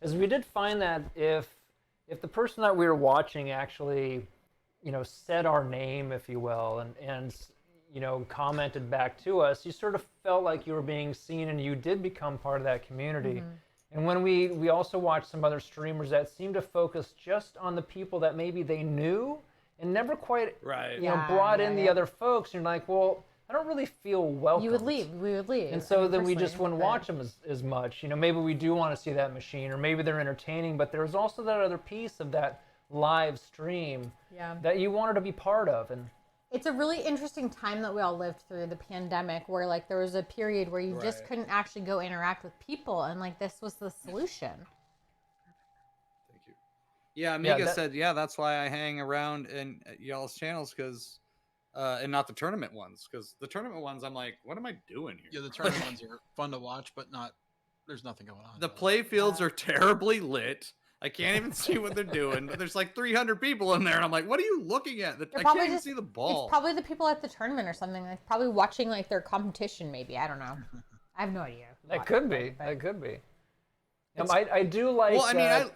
Is we did find that if the person that we were watching actually, said our name, if you will, and you know, commented back to us, you sort of felt like you were being seen, and you did become part of that community. And when we also watched some other streamers that seemed to focus just on the people that maybe they knew and never quite, Right. you know, brought in the other folks. And you're like, well, I don't really feel welcome. You would leave. We would leave. And so I mean, then we just personally, wouldn't but- watch them as much. You know, maybe we do want to see that machine, or maybe they're entertaining, but there's also that other piece of that live stream that you wanted to be part of. And it's a really interesting time that we all lived through, the pandemic, where like there was a period where you just Right. couldn't actually go interact with people, and like this was the solution. Thank you. Yeah, Amiga that- said, yeah, that's why I hang around in y'all's channels, because, and not the tournament ones, because the tournament ones, I'm like, what am I doing here? Yeah, the tournament ones are fun to watch, but not. There's nothing going on. The play fields are terribly lit. I can't even see what they're doing. But there's like 300 people in there, and I'm like, what are you looking at? I can't even see the ball. It's probably the people at the tournament or something. Like probably watching like their competition. Maybe I don't know. I have no idea. that could be. That could be. I do like. Well, I mean,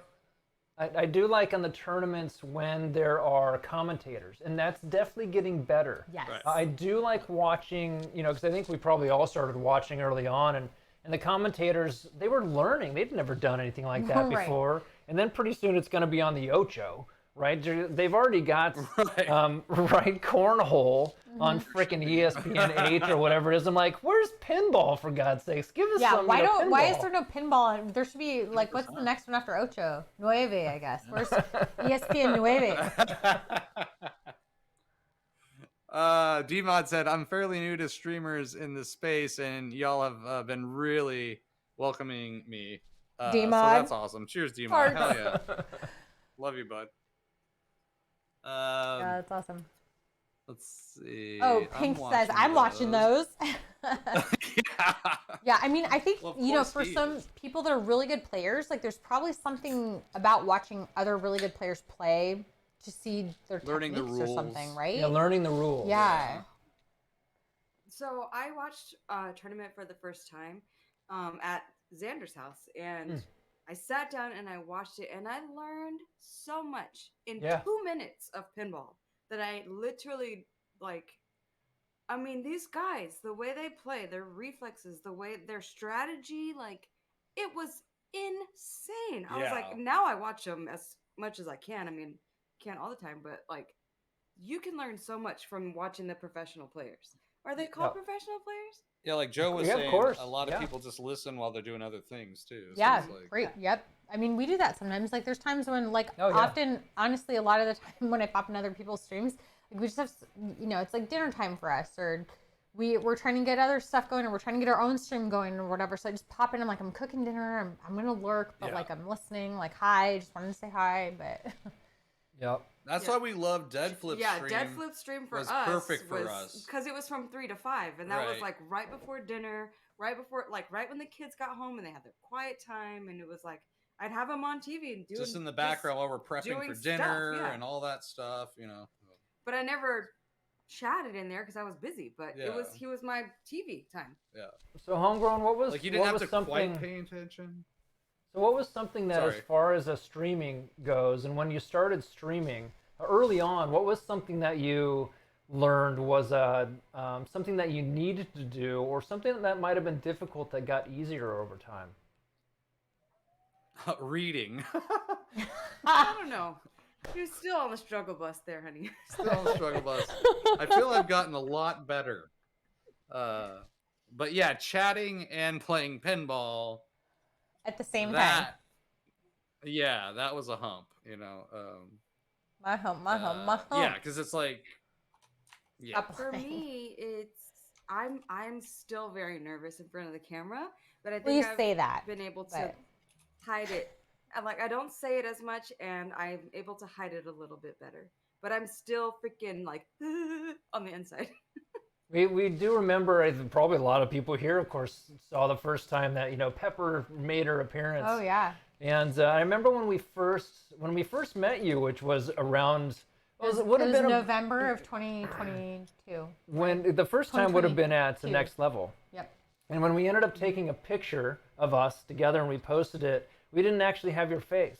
I do like on the tournaments when there are commentators, and that's definitely getting better. Yes. Right. I do like watching, you know, because I think we probably all started watching early on, and the commentators, they were learning. They'd never done anything like that Right. before. And then pretty soon it's going to be on the Ocho, right? They've already got, Right. cornhole on frickin' ESPN 8 or whatever it is. I'm like, where's pinball, for God's sakes? Give us Yeah. some, Why you know, don't? Why is pinball. there no pinball? There should be like what's the next one after Ocho? Nueve, I guess. Where's ESPN Nueve? Dmod said, I'm fairly new to streamers in this space, and y'all have been really welcoming me. So Dmod. that's awesome. Cheers, Dmod. Farts. Hell yeah. Love you, bud. Yeah, that's awesome. Let's see. Oh, Pink says I'm watching those. Yeah. Yeah, I mean, I think, Well, of you know, course for he some is. people that are really good players, like there's probably something about watching other really good players play to see their Learning the techniques or something, rules. right? Yeah, learning the rules. Yeah. So I watched a tournament for the first time at Xander's house, and I sat down and I watched it, and I learned so much in Yeah. 2 minutes of pinball that I literally like. I mean, these guys, the way they play, their reflexes, the way their strategy, like it was insane. I was Yeah. like, now I watch them as much as I can. I mean, can't all the time, but like you can learn so much from watching the professional players. Are they called Yeah. professional players? Yeah, like Joe was Yeah, of saying, course. a lot of Yeah. people just listen while they're doing other things too. So Yeah, it's like, great. Yep. I mean, we do that sometimes. Like, there's times when, like, Oh, yeah. often, honestly, a lot of the time when I pop in other people's streams, like, we just have, you know, it's like dinner time for us, or we're trying to get other stuff going, or we're trying to get our own stream going, or whatever. So I just pop in. I'm like, I'm cooking dinner. I'm gonna lurk, but Yeah. like, I'm listening. Like, hi, just wanted to say hi, but Yep. That's Yeah. why we love Dead Flip Yeah, stream. Dead Flip stream for was us perfect for us. because it was from 3 to 5, and that was Right. like right before dinner, right when the kids got home and they had their quiet time, and it was like I'd have them on TV and doing Just in the background while we're prepping doing for stuff, dinner yeah. and all that stuff, you know. But I never chatted in there because I was busy. But Yeah. he was my TV time. Yeah. So, Homegrown, what was Like you didn't what have was to something? quite pay attention. So what was something that, as Sorry. far as a streaming goes, and when you started streaming early on, what was something that you learned was something that you needed to do, or something that might have been difficult that got easier over time? Reading. I don't know. You're still on the struggle bus there, honey. Still on the struggle bus. I feel I've gotten a lot better. But yeah, chatting and playing pinball. at the same time, That. Yeah, that was a hump, you know. my home, my home. Yeah, because it's like. Yeah. Stop For playing. me, it's I'm still very nervous in front of the camera, but I think Please I've say that. been able to but- hide it. And like I don't say it as much, and I'm able to hide it a little bit better. But I'm still freaking like on the inside. We do remember, I think probably a lot of people here, of course, saw the first time that, you know, Pepper made her appearance. Oh yeah. And I remember when we first met you, which was around. It would have was been November of 2022. when the first time would have been at the 2022. Next Level. Yep. And when we ended up taking a picture of us together and we posted it, we didn't actually have your face.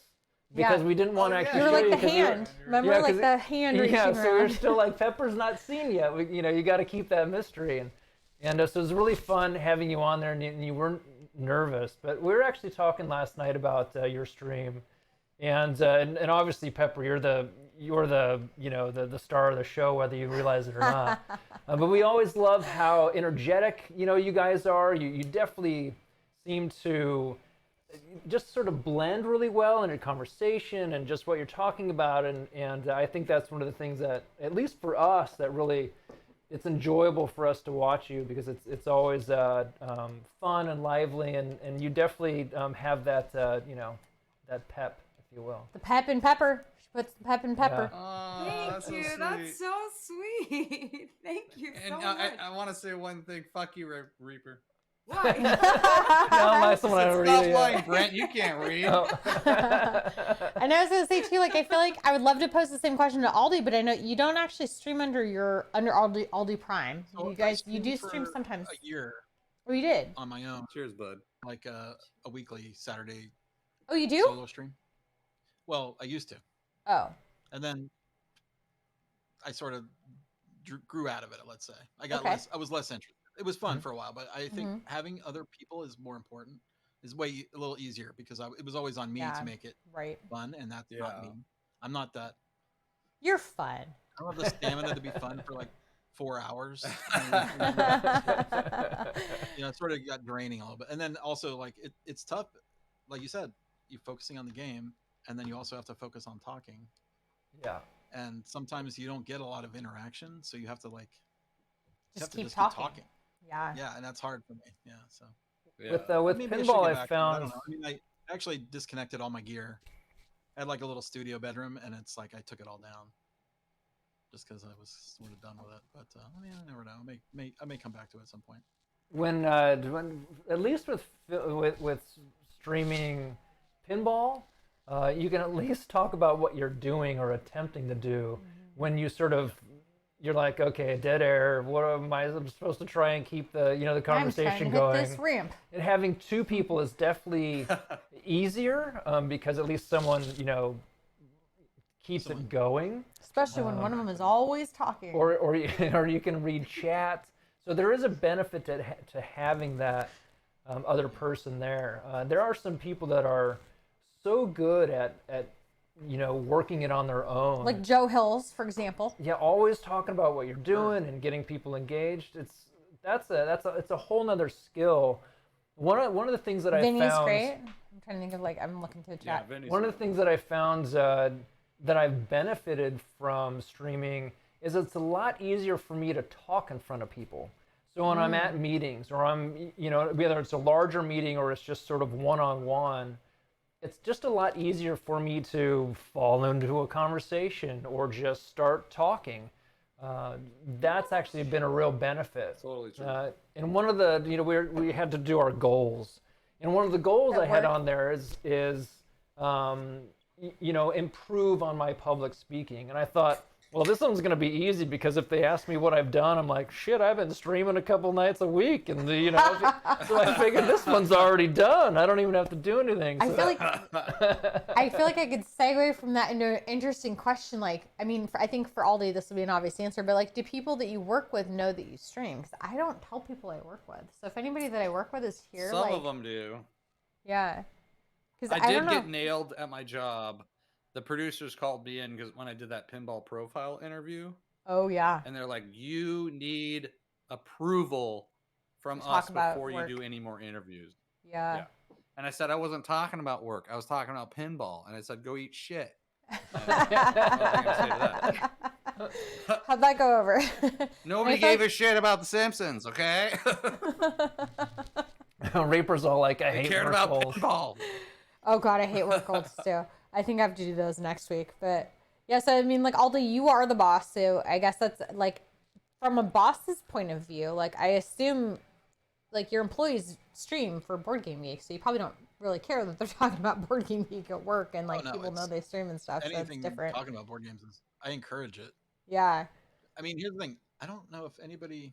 because Yeah. we didn't want to Oh, yeah. actually. You were show like the 'cause you're- hand. Remember, Yeah, like 'cause the hand reaching Yeah, so we're around. still like Pepper's not seen yet. You got to keep that mystery, and so it was really fun having you on there, and you weren't nervous. But we were actually talking last night about your stream, and obviously Pepper, you're the the star of the show, whether you realize it or not. But we always love how energetic you guys are. You definitely seem to just sort of blend really well in your conversation and just what you're talking about, and I think that's one of the things that, at least for us, that really it's enjoyable for us to watch you, because it's always fun and lively, and you definitely have that that pep, if you will. The pep and pepper. She puts the pep and pepper. Oh, Thank that's so you. sweet. That's so sweet. Thank you so And much. I want to say one thing. Fuck you, Reaper. Why? No, I'm not someone I don't Stop read. lying, Brent. You can't read. Oh. And I was gonna say too, like I feel like I would love to pose the same question to Aldi, but I know you don't actually stream under Aldi Prime. So You I guys, you streamed do stream for sometimes. A year Oh, you did. on my own, Cheers, bud. like a weekly Saturday Oh, you do. solo stream. Well, I used to, Oh, and then I sort of grew out of it. Let's say I got Okay. less. I was less interested. It was fun Mhm. for a while, but I think having other people is more important. Is way a little easier because it was always on me Yeah. to make it right. fun, and that's not Yeah. me. I'm not that. You're fun. I don't have the stamina to be fun for like 4 hours. It sort of got draining a little bit. And then also like it's tough, like you said, you're focusing on the game, and then you also have to focus on talking. Yeah. And sometimes you don't get a lot of interaction, so you have to like Just keep keep talking. Yeah. Yeah, and that's hard for me. Yeah, so Yeah. With maybe I should pinball, get I back to it. I found. don't know. I mean, I actually disconnected all my gear. I had like a little studio bedroom, and it's like I took it all down just because I was sort of done with it. But I mean, I never know. I may come back to it at some point. When at least with streaming pinball, you can at least talk about what you're doing or attempting to do. When you're like, okay, dead air. What am I I'm supposed to try and keep the the conversation I'm trying to going? hit this ramp. And having two people is definitely easier, because at least someone keeps it going. Especially when one of them is always talking. Or you can read chat. So there is a benefit to having that other person there. There are some people that are so good at working it on their own. Like Joe Hills, for example. Yeah, always talking about what you're doing and getting people engaged. It's a whole nother skill. One of the things that Vinny's I found. great. I'm trying to think of I'm looking to the Yeah, chat. Vinny's One of the things that I found that I've benefited from streaming is it's a lot easier for me to talk in front of people. So when I'm at meetings, or I'm, whether it's a larger meeting or it's just sort of one-on-one, it's just a lot easier for me to fall into a conversation or just start talking. That's actually been a real benefit. Totally true. And one of the, we had to do our goals. And one of the goals At I had work? on there is improve on my public speaking. And I thought, well, this one's going to be easy, because if they ask me what I've done, I'm like, shit, I've been streaming a couple nights a week. And, so I figured this one's already done. I don't even have to do anything. I So- feel like I could segue from that into an interesting question. Like, I mean, I think for Aldi this will be an obvious answer, but like, do people that you work with know that you stream? Because I don't tell people I work with. So if anybody that I work with is here, Some like, of them do. yeah, because I don't did know. get nailed at my job. The producers called me in because when I did that pinball profile interview, Oh yeah, and they're like, "You need approval from Talk us about before work. you do any more interviews." yeah. Yeah. And I said I wasn't talking about work. I was talking about pinball. And I said, "Go eat shit." What was I gonna say to that? How'd that go over? Nobody I feel gave like- a shit about The Simpsons, okay? Reaper's all like, I They hate cared about goals. pinball. Oh god, I hate work goals too. I think I have to do those next week. But yeah, so I mean, like Aldi, you are the boss, so I guess that's like from a boss's point of view. Like I assume, like your employees stream for Board Game Geek, so you probably don't really care that they're talking about Board Game Geek at work, and like no, people know it's they stream and stuff. So it's Anything different. talking about board games is I encourage it. Yeah. I mean, here's the thing. I don't know if anybody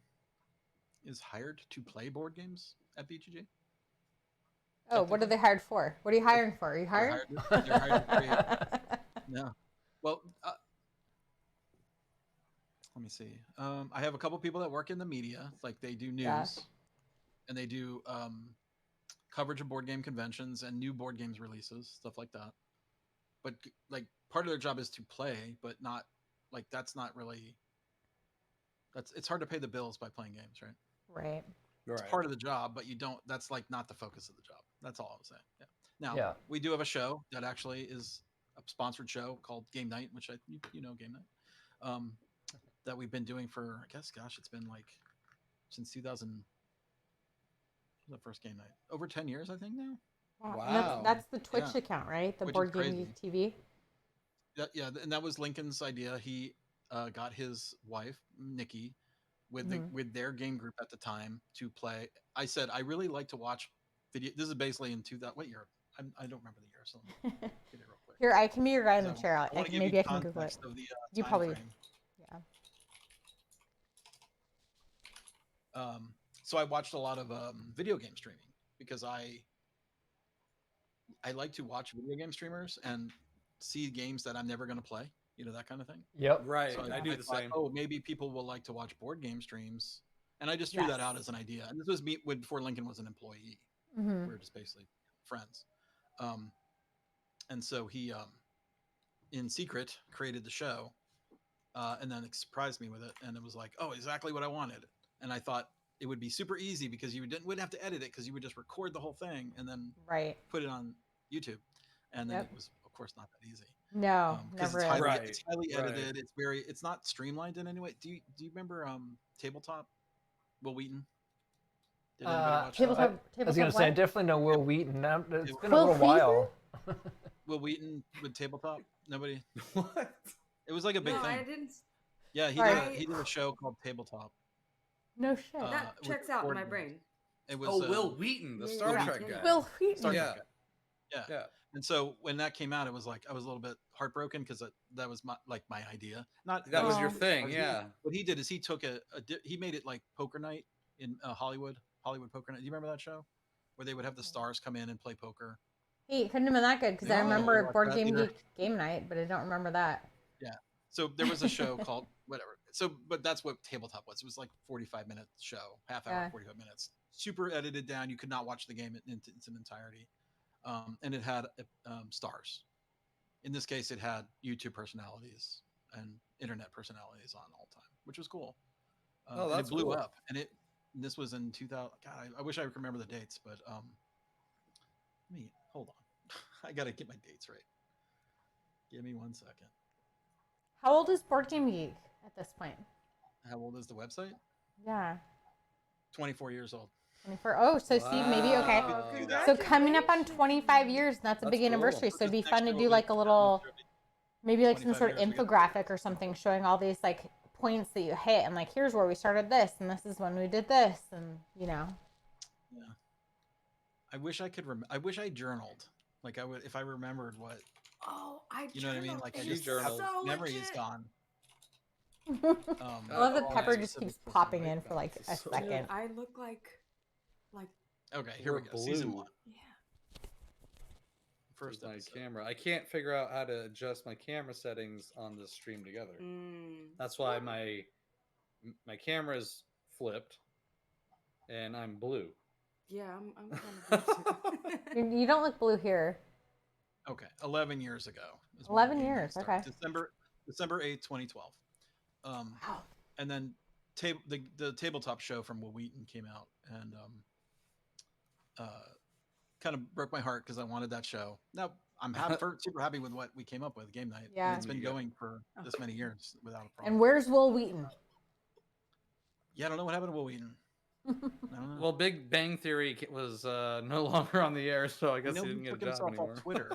is hired to play board games at BGG. Oh, what are they hired for? What are you hiring for? Are you hiring? They're hired to create. No. Well, let me see. I have a couple people that work in the media, like they do news, Yeah. and they do coverage of board game conventions and new board games releases, stuff like that. But like part of their job is to play, but not like that's not really. It's hard to pay the bills by playing games, right? Right. It's part of the job, but you don't. That's like not the focus of the job. That's all I was saying. Yeah. Now Yeah. we do have a show that actually is a sponsored show called Game Night, which you know Game Night, that we've been doing for I guess gosh it's been like since 2000. The first Game Night over 10 years I think now. Wow. And that's the Twitch Yeah. account, right? The Which is Board Game crazy. Geek TV. Yeah, and that was Lincoln's idea. He got his wife Nikki with with their game group at the time to play. I said I really like to watch video. This is basically in 2000. What year? I don't remember the year, so let me get it real quick. Here, I can be your guy in the So, chair. I wanna give Maybe you I can Google it. context of the, You time probably, frame. yeah. So I watched a lot of video game streaming because I like to watch video game streamers and see games that I'm never going to play, you know, that kind of thing. Yep. Right. So I do the thought, same. oh, maybe people will like to watch board game streams, and I just threw that out Yes. as an idea. And this was me before Lincoln was an employee. Mhm. We were just basically friends, and so he, in secret, created the show, and then surprised me with it, and it was like, oh, exactly what I wanted. And I thought it would be super easy because you wouldn't have to edit it because you would just record the whole thing and then Right. put it on YouTube, and then Yep. it was of course not that easy. No, Because never it's is. highly, Right, it's highly right. edited. It's not streamlined in any way. Do you remember Tabletop? Will Wheaton? Did anybody watch that? Tabletop, I was gonna say I what? definitely know Will Wheaton. It's been a Will little while. Will Wheaton with Tabletop? Nobody. What? It was like a big No, thing. I didn't. Yeah, he Right. did a show called Tabletop. No shit. That with checks out in my board brain. games. It was Oh, Will Wheaton, the Star Yeah. Trek guy. Will Wheaton. Star Yeah. Trek guy. Yeah. Yeah. And so when that came out, it was like I was a little bit heartbroken because that was my idea. Not That was Oh. your thing, What yeah. What he did is he took he made it like Poker Night in Hollywood Poker Night. Do you remember that show where they would have the stars come in and play poker? Hey, it couldn't have been that good because I No, remember like Board that Game either. Geek Game Night, but I don't remember that. Yeah. So there was a show called whatever. So, but that's what Tabletop was. It was like 45-minute show, half hour, Yeah. 45 minutes, super edited down. You could not watch the game in its entirety. And it had stars. In this case, it had YouTube personalities and internet personalities on all time, which was cool. Oh, and that's it blew cool. up. And this was in 2000. God, I wish I could remember the dates, but let me hold on. I gotta get my dates right. Give me 1 second. How old is Board Game Geek at this point? How old is the website? Yeah. 24 years old. 24. Oh, so Steve, maybe okay. Wow. So coming up on 25 years, and that's a That's big cool. anniversary. So it'd be This fun to next do year like a will be- little, maybe like some 25 sort of years ago. infographic or something showing all these like points that you hit, and like here's where we started this, and this is when we did this, and you know. Yeah. I wish I could. I wish I journaled. Like I would, if I remembered what. Oh, I You know what I mean? journaled, Like I and just it's have so memory is legit. gone. I love that all Pepper my just keeps specific popping information in for like a so- second. I look like Okay, here we We're go. Season blue. 1. yeah. First Where's my episode. camera. I can't figure out how to adjust my camera settings on the stream together. Mm. That's why my camera's flipped, and I'm blue. Yeah, I'm kind of. You don't look blue here. Okay, 11 years ago. is when 11 the game years, started. okay. December 8th, 2012. Wow. And then the tabletop show from Will Wheaton came out, and kind of broke my heart because I wanted that show. Now I'm super happy with what we came up with, Game Night. Yeah. It's been Yeah. going for this many years without a problem. And where's Will Wheaton? Yeah, I don't know what happened to Will Wheaton. I don't know. Well, Big Bang Theory was no longer on the air, so I guess No, he didn't get a took job himself anymore. off Twitter,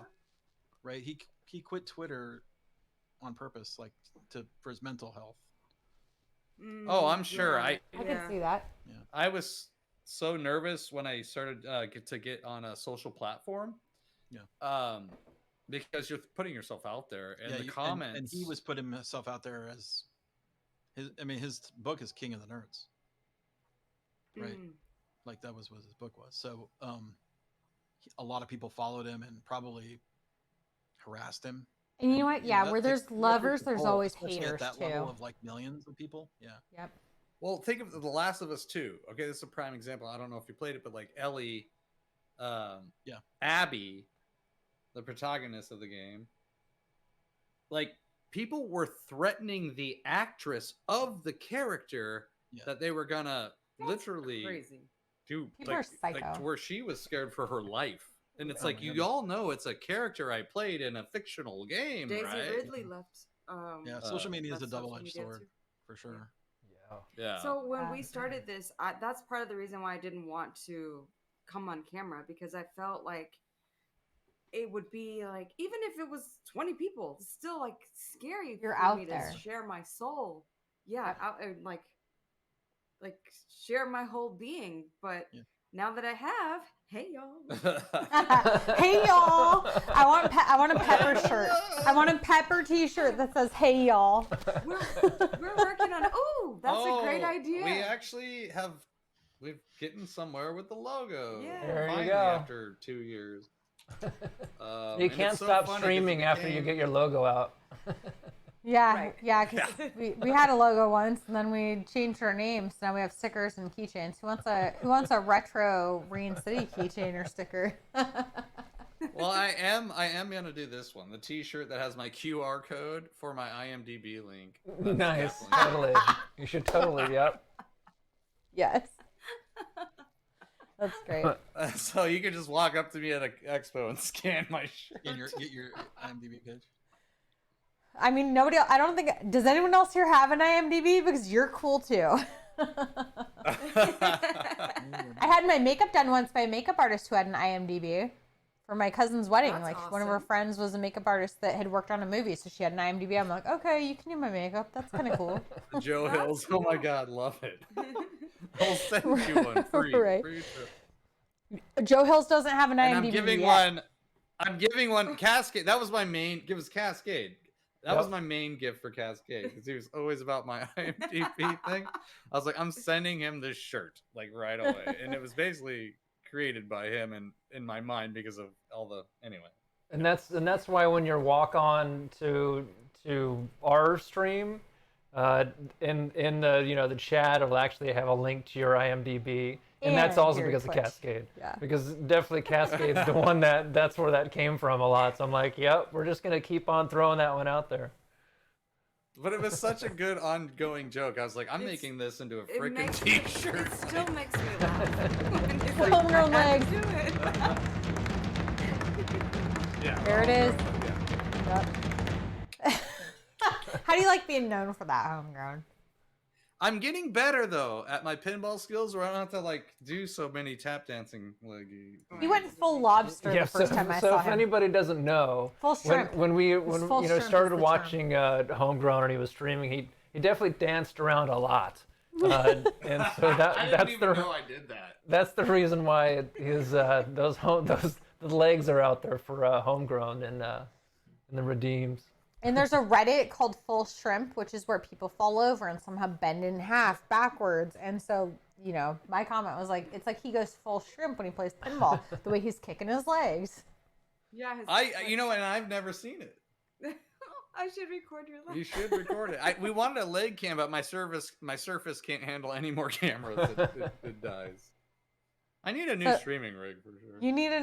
right? He quit Twitter on purpose, like for his mental health. Oh, I'm sure. Yeah. I can see that. I was so nervous when I started get on a social platform. Yeah. Because you're putting yourself out there, and the you- comments. and he was putting himself out there as his book is King of the Nerds, right? Mm. Like that was what his book was. So a lot of people followed him and probably harassed him. And you know what? You know, Yeah, that where takes- there's that takes lovers, a there's toll, always especially haters at that level too. of like millions of people. Yeah. Yep. Well, think of The Last of Us 2. Okay, this is a prime example. I don't know if you played it, but like Ellie, Abby, the protagonist of the game, like people were threatening the actress of the character that they were gonna literally Crazy. do People like, are psycho. to where she was scared for her life. And it's Oh like my you goodness. all know it's a character I played in a fictional game, Daisy right? Ridley left. Yeah, social media is a left social double-edged media sword too. for sure. Yeah. So when Yeah. we started this, that's part of the reason why I didn't want to come on camera, because I felt like it would be like, even if it was 20 people, it's still like scary You're for out me there. to share my soul. Yeah, like share my whole being. But Yeah. now that I have, hey y'all, Hey y'all! I want a pepper shirt. I want a pepper T-shirt that says "Hey y'all." we're working on. Oh, that's a great idea. We actually we've getting somewhere with the logo. Yeah. There you Finally, go. after 2 years. You And can't it's so stop funny 'cause streaming it after you became- get your logo out. Yeah, Right. yeah. Because we had a logo once, and then we changed our names. So now we have stickers and keychains. Who wants a retro Rain City keychain or sticker? Well, I am gonna do this one, the T-shirt that has my QR code for my IMDb link. That's Nice, definitely- totally. You should totally, yep. Yes. That's great. So you can just walk up to me at an expo and scan my shirt. Get your IMDb page. I mean, I don't think. Does anyone else here have an IMDb? Because you're cool too. I had my makeup done once by a makeup artist who had an IMDb for my cousin's wedding. That's Like one of her awesome. friends was a makeup artist that had worked on a movie, so she had an IMDb. I'm like, okay, you can do my makeup. That's kind of cool. Joe That's Hills. Oh my God, love it. I'll send you one free. Right. free trip. Joe Hills doesn't have an IMDb. And I'm giving yet. one. I'm giving one Cascade. That was my main. Give us Cascade. That was Yep. my main gift for Cascade because he was always about my IMDb thing. I was like, I'm sending him this shirt like right away, and it was basically created by him and in my mind because of all the anyway. And that's why when you walk on to our stream, in the the chat, it'll actually have a link to your IMDb, and that's And also your because Twitch. of Cascade. Yeah. Because definitely Cascade's the one that's where that came from a lot. So I'm like, yep, we're just gonna keep on throwing that one out there. But it was such a good ongoing joke. I was like, I'm It's- making this into a It freaking makes T-shirt. It still makes me laugh. When it's like, Homegrown I have legs. to do it. Yeah. There it is. Yeah. Yep. How do you like being known for that, homegrown? I'm getting better though at my pinball skills, where I don't have to like do so many tap dancing. Like, He went full lobster the first time I so saw if him. anybody doesn't know, Full shrimp. when was full shrimp started is the watching Homegrown and he was streaming, he definitely danced around a lot, and so that's I did that. that's the reason why his the legs are out there for Homegrown and the redeems. And there's a Reddit called Full Shrimp, which is where people fall over and somehow bend in half backwards. And so, my comment was like, it's like he goes full shrimp when he plays pinball, the way he's kicking his legs. Yeah. And I've never seen it. I should record your life. You should record it. We wanted a leg cam, but my Surface can't handle any more cameras. It dies. I need a new So- streaming rig for sure. You need a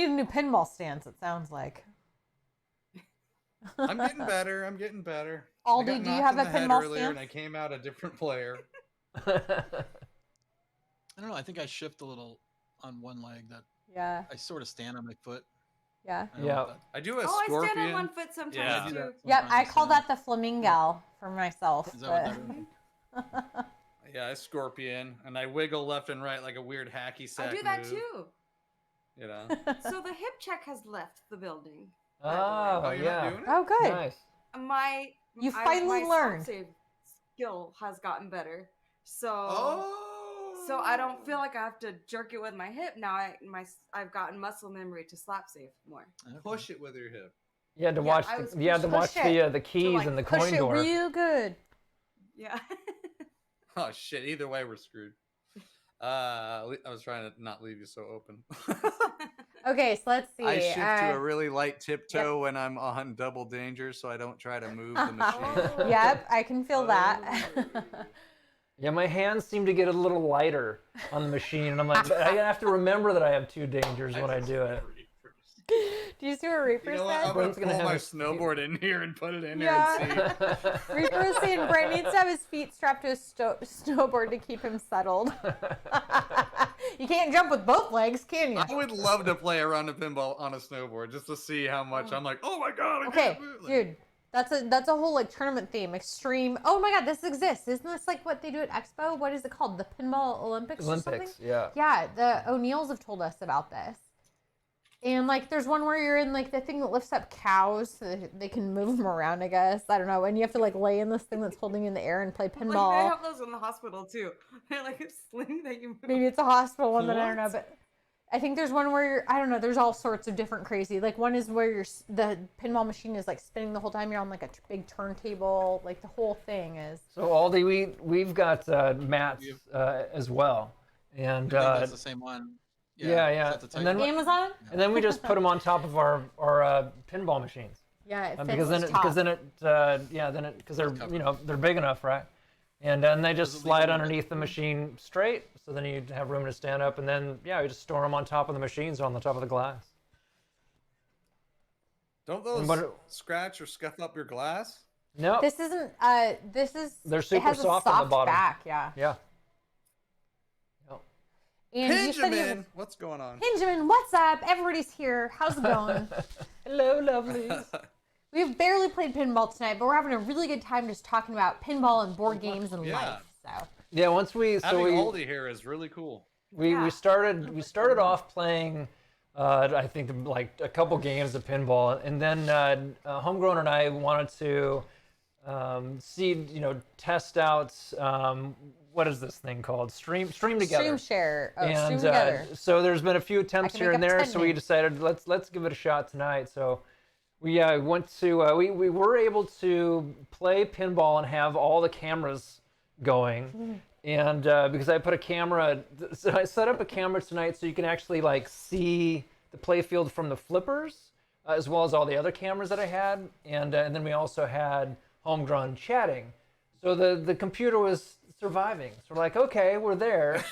new pinball stance, it sounds like. I'm getting better. I'm getting better. Aldi, I got do you knocked have in a the head pinball earlier, and I stance? came out a different player. I don't know. I think I shift a little on one leg. That Yeah, I sort of stand on my foot. yeah. I don't know Yeah. if that- I do a Oh, I scorpion. stand on one foot sometimes Yeah. I do too. that Yep, I sometimes, call yeah. that the flamingo for myself. Is that what that is? Yeah, I scorpion, and I wiggle left and right like a weird hacky sack I do that move, too. You know. So the hip check has left the building. Oh, Oh, you're not yeah, doing it? Oh, good. nice. You finally my learned. Save skill has gotten better. So Oh. so I don't feel like I have to jerk it with my hip now. I've gotten muscle memory to slap save more. Okay. Push it with your hip. You had to Yeah, watch I was you had to push watch it the keys like, and the Push coin it door. real good. Yeah. Oh shit! Either way, we're screwed. I was trying to not leave you so open. Okay, so let's see. I shift to a really light tiptoe when I'm on double danger, so I don't try to move the machine. Yep, I can feel that. Yeah, my hands seem to get a little lighter on the machine, and I'm like, I have to remember that I have 2 dangers when I do it. Do you see what Reaper You know what? I'm said? gonna Brent's gonna pull have my his- snowboard in here and put it in Yeah. here and see. Reaper was saying Brent needs to have his feet strapped to a snowboard to keep him settled. You can't jump with both legs, can you? I would love to play a round of pinball on a snowboard just to see how much I'm like, oh my god, I Okay, can't move. Like, dude, that's a whole like tournament theme. Extreme. Oh my god, this exists. Isn't this like what they do at Expo? What is it called? The Pinball Olympics or something? Olympics, yeah. Yeah, the O'Neills have told us about this. And like, there's one where you're in like the thing that lifts up cows so that they can move them around. I guess I don't know. And you have to like lay in this thing that's holding you in the air and play Like, they pinball. have those in the hospital too. They're like a sling that you move. Maybe it's a hospital one that I don't know, What? but I think there's one where you're, I don't know. There's all sorts of different crazy. Like one is where the pinball machine is like spinning the whole time. You're on like a big turntable. Like the whole thing is. So Aldi, we've got mats as well, and I think that's the same one. yeah. Is that the And type? then Amazon. and then we just put them on top of our pinball machines. Yeah, it fits Because then, because they're they're big enough, right? And then they just Does it slide leave underneath the machine straight, so then you have room to stand up, and then we just store them on top of the machines or on the top of the glass. Don't those what- scratch or scuff up your glass? No, This isn't. This is. They're it super has soft a on the soft bottom. back. Yeah. yeah. And you said you Benjamin, what's going on? Benjamin, what's up? Everybody's here. How's it going? Hello, lovelies. We've barely played pinball tonight, but we're having a really good time just talking about pinball and board games and Yeah. life. So Yeah, once we Having Aldi here is really cool. we Yeah. started off playing I think like a couple games of pinball, and then Homegrown and I wanted to test out what is this thing called, stream together. stream share. Oh, stream And together. so there's been a few attempts can here make and up there, 10 so we names. decided let's give it a shot tonight. So we went to we were able to play pinball and have all the cameras going, and because I put a camera, so I set up a camera tonight so you can actually like see the play field from the flippers, as well as all the other cameras that I had, and then we also had Homegrown chatting. So the computer was surviving. So we're like, okay, we're there,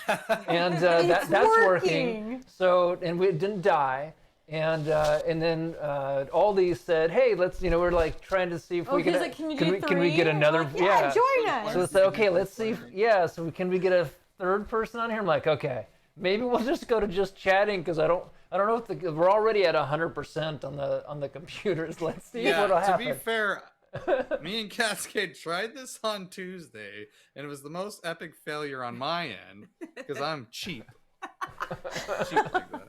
and that's working. So and we didn't die, and then Aldi said, hey, let's we're like trying to see if we he's can like, can you do can we get three? another Like, yeah, join us. So it's like, okay, let's see if, so can we get a third person on here? I'm like, okay, maybe we'll just go to just chatting, because I don't know if we're already at 100% on the computers. Let's see what'll to happen. be fair, me and Cascade tried this on Tuesday, and it was the most epic failure on my end because I'm cheap. Cheap like that.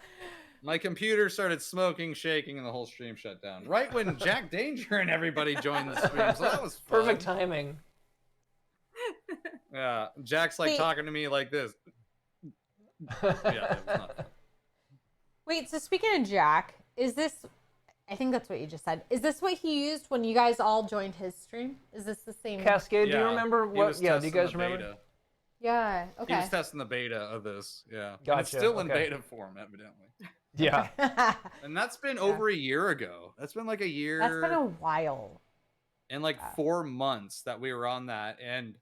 My computer started smoking, shaking, and the whole stream shut down. Right when Jack Danger and everybody joined the stream, so that was fun. Perfect timing. Yeah, Jack's like Wait. talking to me like this. Yeah, it was not fun. Wait, so speaking of Jack, is this? I think that's what you just said. Is this what he used when you guys all joined his stream? Is this the same? Cascade, do you Yeah, remember he what? was Yeah, do you testing guys the remember? beta. Yeah. He Okay. was testing the beta of this, yeah. And Gotcha, it's still in okay. beta form, evidently. Yeah. And that's been over a year ago. That's been like a year That's been a while. and like 4 months that we were on that, and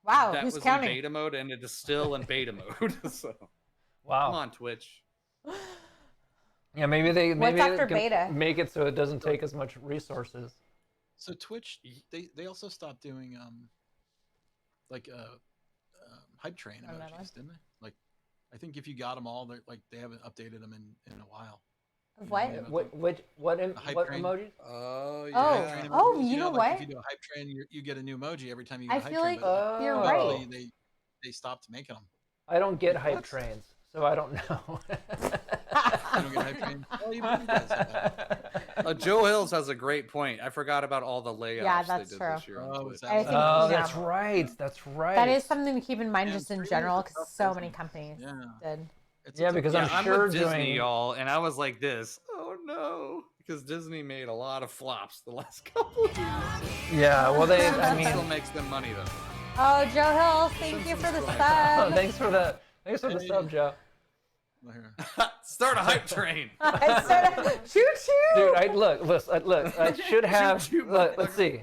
Wow. that Who's was counting? in beta mode, and it is still in beta mode. So Wow. come on, Twitch. Yeah, maybe they after can beta? make it so it doesn't take as much resources. So Twitch, they also stopped doing hype train Oh, that emojis, didn't they? Like, I think if you got them all, they haven't updated them in a while. Of what? Yeah. What hype what train. emoji? Oh, Oh. yeah. Train Oh, emojis, you know like, what? If you do a hype train, you get a new emoji every time you I get a hype feel train. like but you're Oh. luckily they stopped making them. I don't get hype What? trains, so I don't know. You don't get hype train. Well, you guys have that. Joe Hills has a great point. I forgot about all the layoffs that's they did true. this year on Oh, Twitch. is that I what think- it Oh, is? yeah. that's right. That's right. That is something to keep in mind Yeah, just in streaming general, is a because tough so many business. companies Yeah. did. It's Yeah, a- because Yeah, I'm sure with Disney, doing. y'all, and I was like this. Oh no, because Disney made a lot of flops the last couple of years. Yeah, well, they. I It still mean, makes them money though. Oh, Joe Hill, thank you for the oh, sub. thanks for the Hey. sub, Joe. Start a hype train. I said, choo choo. Dude, I should have. Shoot, Look, let's see.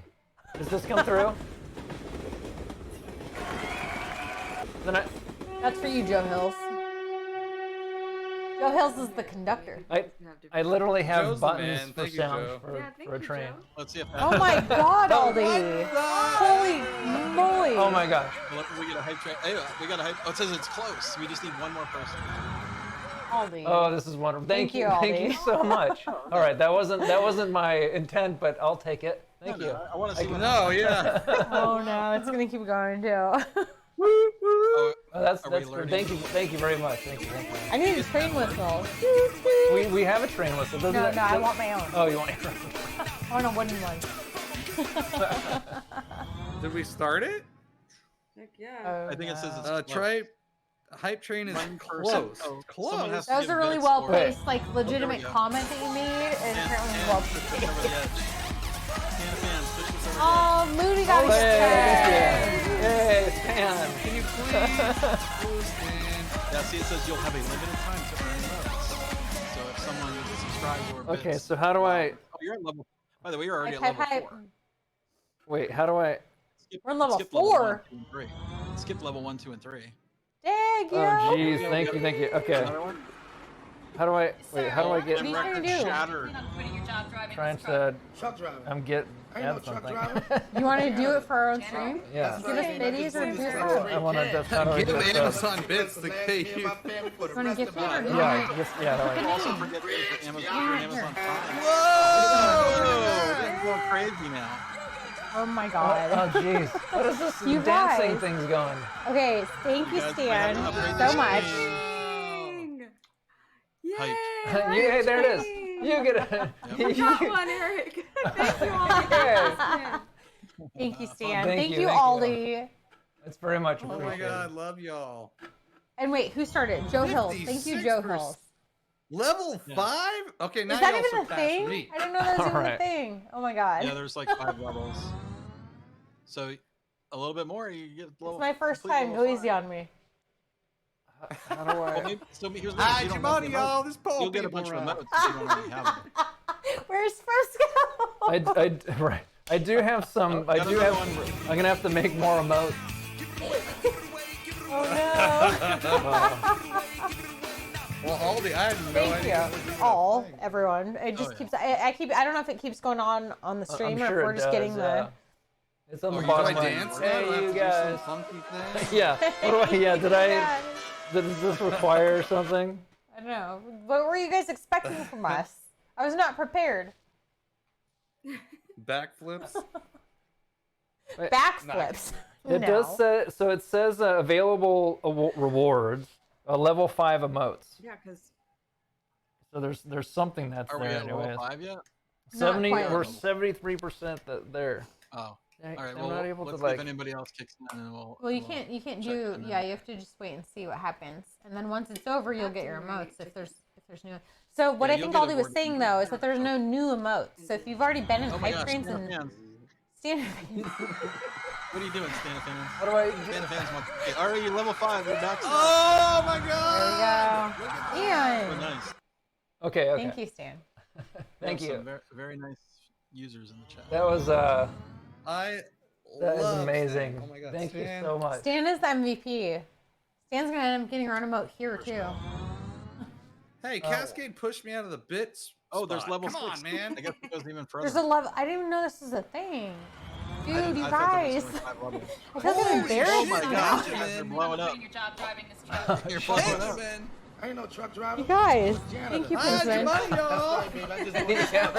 Does this come through? Then That's for you, Joe Hills. Joe Hills is the conductor. I literally have Joe's the buttons man. for Thank you, sound Joe. Yeah, thank for a you, train. Joe. Let's see if that. Oh my God, Aldi! Holy moly! Oh my gosh. Well, we get a hype train. Hey, we got a hype. Oh, it says it's close. We just need one more person. Aldi. Oh, this is wonderful. Thank you. Thank you Aldi. so much. All right, that wasn't my intent, but I'll take it. Thank you. I want to see. No, yeah. Oh no, it's gonna keep going too. Oh, Oh, that's Are we good. learning? Thank you very much. Thank you. I need a train whistle. We have a train whistle. Doesn't No, it? no, I want my own. Oh, you want your I want a wooden one. Did we start it? Heck yeah. Oh, I think it says no. it's close. Try. Hype train is One person. close. Oh, Close. someone has to That was give a really bits well or- placed, like legitimate go. comment that you made, and apparently well Push this placed. over the edge. Stand, stand, push this over the edge. Oh, Moody got his Hey, turn. Yay, Stan. Can you please? Yeah, see, it says you'll have a limited time to earn votes. So if someone subscribes or Okay, bids- so how do I? Oh, you're at level. By the way, you're already Hype, at hype, level hype. 4. Wait, how do I? Skip, We're level skip 4? Level 1, 2, and 3. Skip level 1, 2, and 3. Dang, Oh, yo. jeez, thank you. Okay. Another one? How do I? Wait, how do I get? What are you trying to Record do? shattered. Trying to. Truck driver. I'm get. I ain't no add truck something. driver. You want to do it for our own stream? Yeah. Give us biddies or do I want to just. How do I Give do this? Amazon bits to pay you. Want to gift it or do Yeah, just yeah. How do I- Also forget to use the Amazon, your Amazon Prime. Whoa! It's going crazy now. Oh my god. Oh jeez. What is this You dancing guys. thing's going? Okay, thank you, guys might Stan, have to upgrade so this much. game. Yay! Hype. Hey, there it is. Yay! You get it. You got one, Eric. Thank you all. Yes. Thank you, Stan. Thank Thank you, you, thank you. Aldi. It's very much Oh my appreciated. god, love y'all. And wait, who started? Joe Hills. Thank you, Joe 56%. Hills. Level Yeah. 5? Okay, now Is that y'all even a surpassed thing? me. I didn't know that was even a Alright. thing. Oh my god. Yeah, there's like 5 levels. So a little bit more, you get level. It's my first complete time. level Go easy 5. on me. How do Well, I? maybe, so here's the Hi, thing, if you don't have Jimoni, the y'all. emotes, This poor you'll get a people bunch of around. emotes if you don't already have them. Where's Frisco? Right. I do have some. I got do another have. one. I'm gonna have to make more emotes. Oh Well, Aldi, I had no no. Thank idea. you. All, everyone. It just yeah. keeps. I keep. I don't know if it keeps going on the stream I'm or sure if we're it just does, getting the. It's on Oh, the you Do I bottom Bottom line. dance? Hey, now? Do I have you to do guys. some funky thing? Yeah. What do I? Yeah. Did I? Yeah, Does this require something? I don't know. What were you guys expecting from us? I was not prepared. Backflips? Backflips. It No. does say. So it says available rewards. Level 5 emotes. Yeah, because So there's something that's Are we there at level anyways. 5 yet? 70. quite. We're 73% there. Oh. Dang, All right, I'm well, not able let's to see like. if anybody else kicks in and we'll... Well, you we'll can't check do. and Yeah, then- you have to just wait and see what happens, and then once it's over, you'll get your emotes if there's new. So what Yeah, I you'll think get a Aldi was board saying game. though is that there's no new emotes. So if you've already been in Oh my hype gosh, trains Stan of and Fans. stand. What are you doing, Stan of Fans? How do I? Stan of Fans wants... Okay, all right, you're level 5, you're back. Oh my There god! we go. Oh, Ian, nice. Okay. Okay. thank you, Stan. Thank We you. have some very nice users in the chat. That was I that is love amazing. Stan. Oh my god. Thank you Stan. so much. Stan is the MVP. Stan's gonna end up getting her own emote here too. Hey, Cascade pushed me out of the bits. Oh, there's spot. level Come 6. on, man. I guess it goes even further. There's a level. I didn't even know this was a thing. Dude, I you thought there guys. was only 5 levels. I feel like I'm Holy embarrassed Oh my shit, now. gosh, you guys are blowing up. You're Thank blowing you, up. man. I ain't no truck driver. You guys, thank you, Hi, Princeman. Jimoni, y'all. Sorry, babe, I just want Yeah,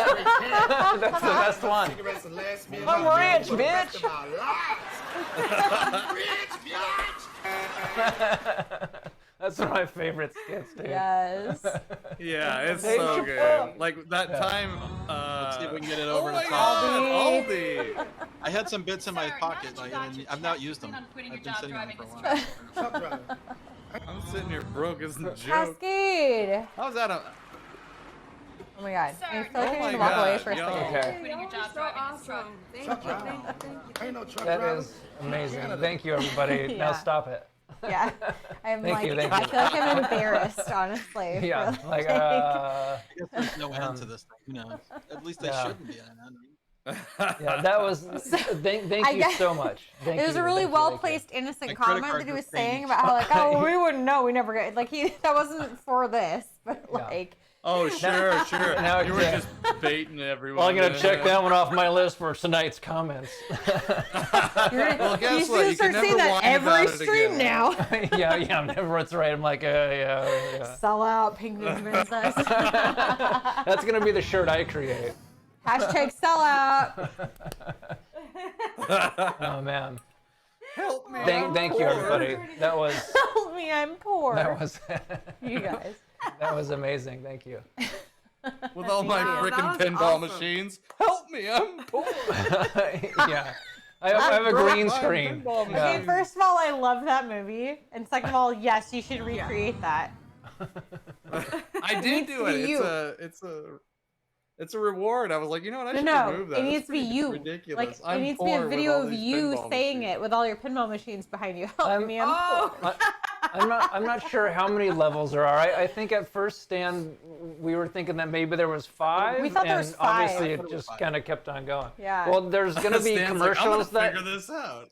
that's the best one. cigarettes to last me. I'm rich, for the rest bitch. of my life. Rich, bitch. That's one of my favorite skits, dude. Yes. Yeah, it's Hey, so Chappelle. good. Like that time. Let's see if we can get it Oh over my the top. god, Aldi. I had some bits in my pocket, like, and I've not used them. I've been sitting on them for a while. Truck driver. I'm sitting here broke as a joke. Cascade. How's that? Oh my god. I feel like Oh I need my to walk away God, for a yo. second. Okay. y'all are so awesome. Thank you, Truck thank driver. you, thank you. I ain't no truck That driver. is amazing. Thank you, everybody. Now Yeah. stop it. Yeah, I'm Thank like, you, thank I you. feel like I'm embarrassed, honestly. for, Yeah, like I guess there's no end to Um, this thing. Who knows? At least they yeah. shouldn't be an end. yeah, that was. Thank I you guess- so much. Thank it was you, a really thank you, well thank you. placed, innocent My credit comment card that he was just changed. saying about how like, oh, we wouldn't know, we never get like that wasn't for this, but Yeah. like. Oh, sure, sure. Now You were it's, just baiting everyone. Well, I'm gonna check that one off my list for tonight's comments. Well, guess He's what? gonna You start can saying never that whine every about it stream again. now. yeah, I'm never. It's right. I'm like, yeah. Sell out, Penguins Princess. That's gonna be the shirt I create. Hashtag sell out. Oh man. Help me. Thank you, everybody. That was Help me, I'm poor. that was You guys. that was amazing. Thank you. With all my Wow, that freaking was pinball awesome. machines. Help me, I'm poor. yeah. I have a green broke my screen. pinball Yeah. Okay, first of all, I love that movie, and second of all, yes, you should recreate that. I did needs do to it. be you. It's a reward. I was like, you know what? I should No, remove that. it needs It's to be pretty you. Ridiculous. Like I'm it needs to be poor a with video all of these you pinball saying machines. it with all your pinball machines behind you. Help me, I'm Oh, poor. I'm not sure how many levels there are. I think at first, Stan, we were thinking that maybe there was 5. We thought there and was 5. obviously I it thought it was just 5. kind of kept on going. Yeah. Well, there's gonna be Stan's like, commercials I'm gonna that figure this out.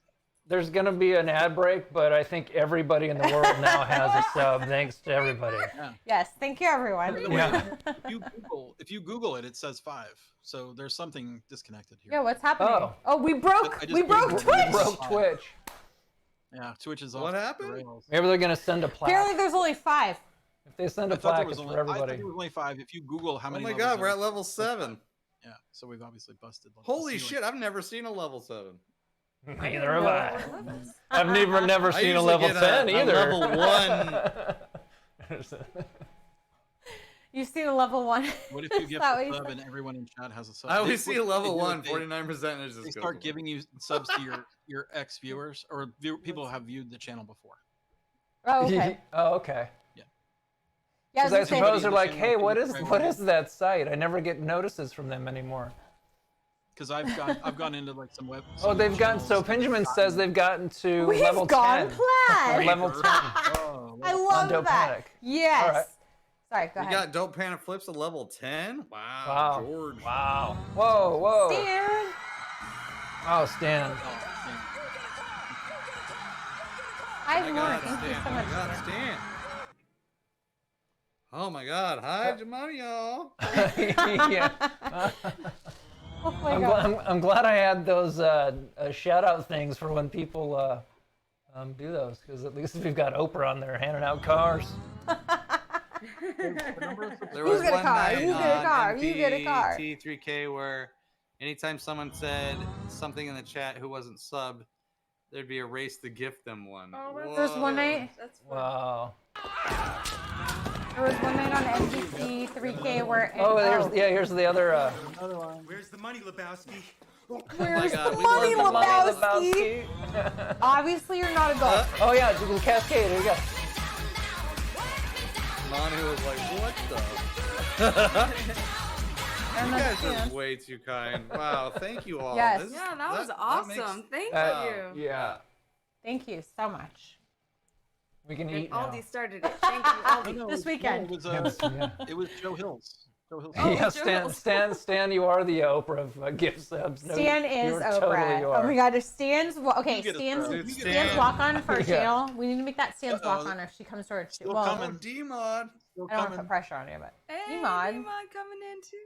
there's gonna be an ad break, but I think everybody in the world now has a sub. Thanks to everybody. Yes, thank you, everyone. Yeah. If you Google it, it says 5. So there's something disconnected here. Yeah, what's happening? Oh. Oh, we broke. I just We broke Googled Twitch. it. Broke Twitch. Yeah, Twitch is off What the happened? rails. Maybe they're gonna send a plaque. Apparently, there's only 5. If they send a I thought there plaque, was it's only. for I thought everybody. there was only 5. If you Google how Oh many. my levels god, we're there at are, level it's like 7. 5. Yeah, so we've obviously busted. the Holy ceiling. shit, I've never seen a level 7. Neither have I. I've never I seen a usually level get 10 a either. level 1. You've seen a level 1. What if you Is get that a what you sub said? and everyone in chat has a sub? I always They- see a what level they do 1, is 49%. It just They goes start away. giving you subs to your ex viewers or people who have viewed the channel before. Oh, okay. Oh, okay. Yeah, Because I was gonna say- suppose they're like, Somebody hey, in the what channel is that site? I never get notices from them anymore. Because I've gone into like some web. Oh, some they've gotten. channels So and Benjamin says they've gotten to We've level gone 10. plaid. Level 10. Oh, I love Dope that. Panic. Yes. All right. Sorry, go We ahead. got Dope Panic Flips at level 10? Wow, Wow. George. Wow. Whoa, whoa. Stan. Oh, Stan. Hi, My Lauren. God, Thank you Stan. so Oh much. my God, Stan. Oh my god, hi Jamani, y'all. yeah. Oh my god. I'm glad I had those shout out things for when people do those, because at least we've got Oprah on there handing out cars. There You was get a one car, night you get a on car, you get a car. T3K where anytime someone said something in the chat who wasn't subbed, there'd be a race to gift them one. There's one night. That's fun. Wow. There was one night on NBC 3K where. Oh, here's the other. Where's the money, Lebowski? Where's God, the we money, love the money, Lebowski? Obviously, you're not a golfer. Oh yeah, you can cascade. Here you go. Manu was like, what the? And You that's guys Stan. are way too kind. Wow, thank you all. Yes. This is- Yeah, that was makes- awesome. Thank Wow. you. Yeah. Thank you so much. We can And eat now. Aldi started it. Thank you, Aldi. This weekend. It was, Yes, yeah. it was Joe Hills. Joe Hills. Yeah, Joe. Stan, you are the Oprah of gift subs. No, Stan you is totally Oprah. are. Oh my god, if Stan's okay, You get a Stan's throw. Dude, Stan's Stan. walk on for our Yeah. channel. We need to make that Stan's walk Uh-oh. on if she comes to our Still well, Oh, coming. D-Mod. Still I don't want to coming. put pressure on you, but Hey, Emad. Emad coming in too.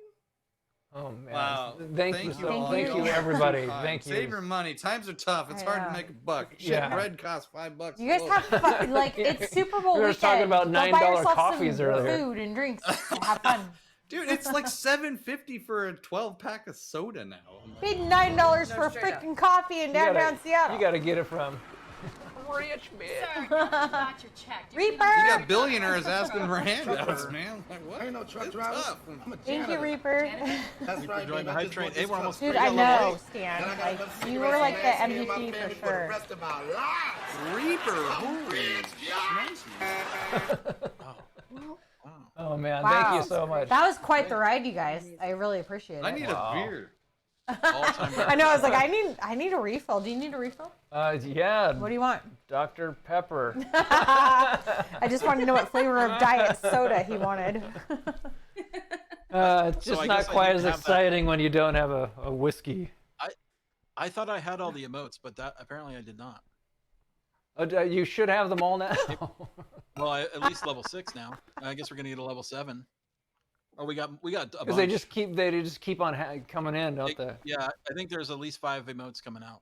Oh man. Wow. Thank you so all. thank you. you Y'all are everybody. kind. Thank you. Save your money. Times are tough. It's I hard know. to make a buck. Shit, Yeah. bread costs $5. you guys Whoa. have fun. Like it's Super Bowl We were weekend. talking about Go buy $9 yourself coffees some earlier. Food and drinks. And have fun. Dude, it's like $7.50 for a 12-pack of soda now. I'm like, Paid $9 for a straight up. freaking coffee in downtown Seattle. You gotta get it from rich bitch. Got your check. you Reaper. got billionaires asking for handouts, man. Like, what? I ain't no truck It's driver. tough. I'm a Thank you, janitor. Reaper. That's right, Join babe. the I hype just train. bought Hey, this we're cup. almost Dude, free I on the know, way. Stan. And I got Like enough you cigarettes were to like the last me and my MVP family for for the sure. rest of our lives. Reaper, holy Oh man, Wow. thank you so much. That was quite the ride, you guys. I really appreciate it. I need Wow. a beer. All-time I know. I was like, I need a refill. Do you need a refill? Yeah. What do you want? Dr. Pepper. I just wanted to know what flavor of diet soda he wanted. It's So just I not guess I quite didn't as have that. exciting when you don't have a whiskey. I thought I had all the emotes, but that apparently I did not. You should have them all now. Well, at least level 6 now. I guess we're gonna get a level 7. Or we got a Because bunch. they just keep on coming in, don't they? Yeah, I think there's at least 5 emotes coming out.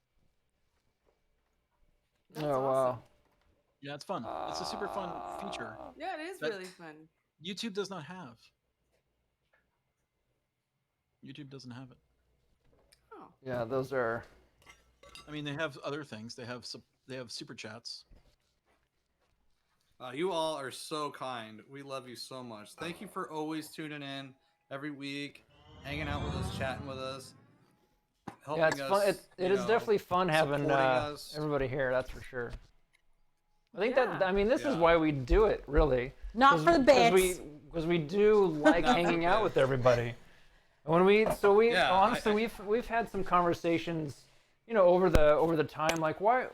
That's Oh wow. awesome. Yeah, it's fun. It's a super fun feature. Yeah, it is That- really fun. YouTube does not have. YouTube doesn't have it. Oh. Yeah, those are. I mean, they have other things. They have super chats. You all are so kind. We love you so much. Thank you for always tuning in every week, hanging out with us, chatting with us, helping Yeah, it's us. fun. It is know, definitely fun having supporting us. everybody here. That's for sure. I think Yeah. I mean, this is Yeah. why we do it, really. Not for the bits. Because we do like Not for hanging the out with everybody. And when we Yeah, honestly we've had some conversations, over the time, like why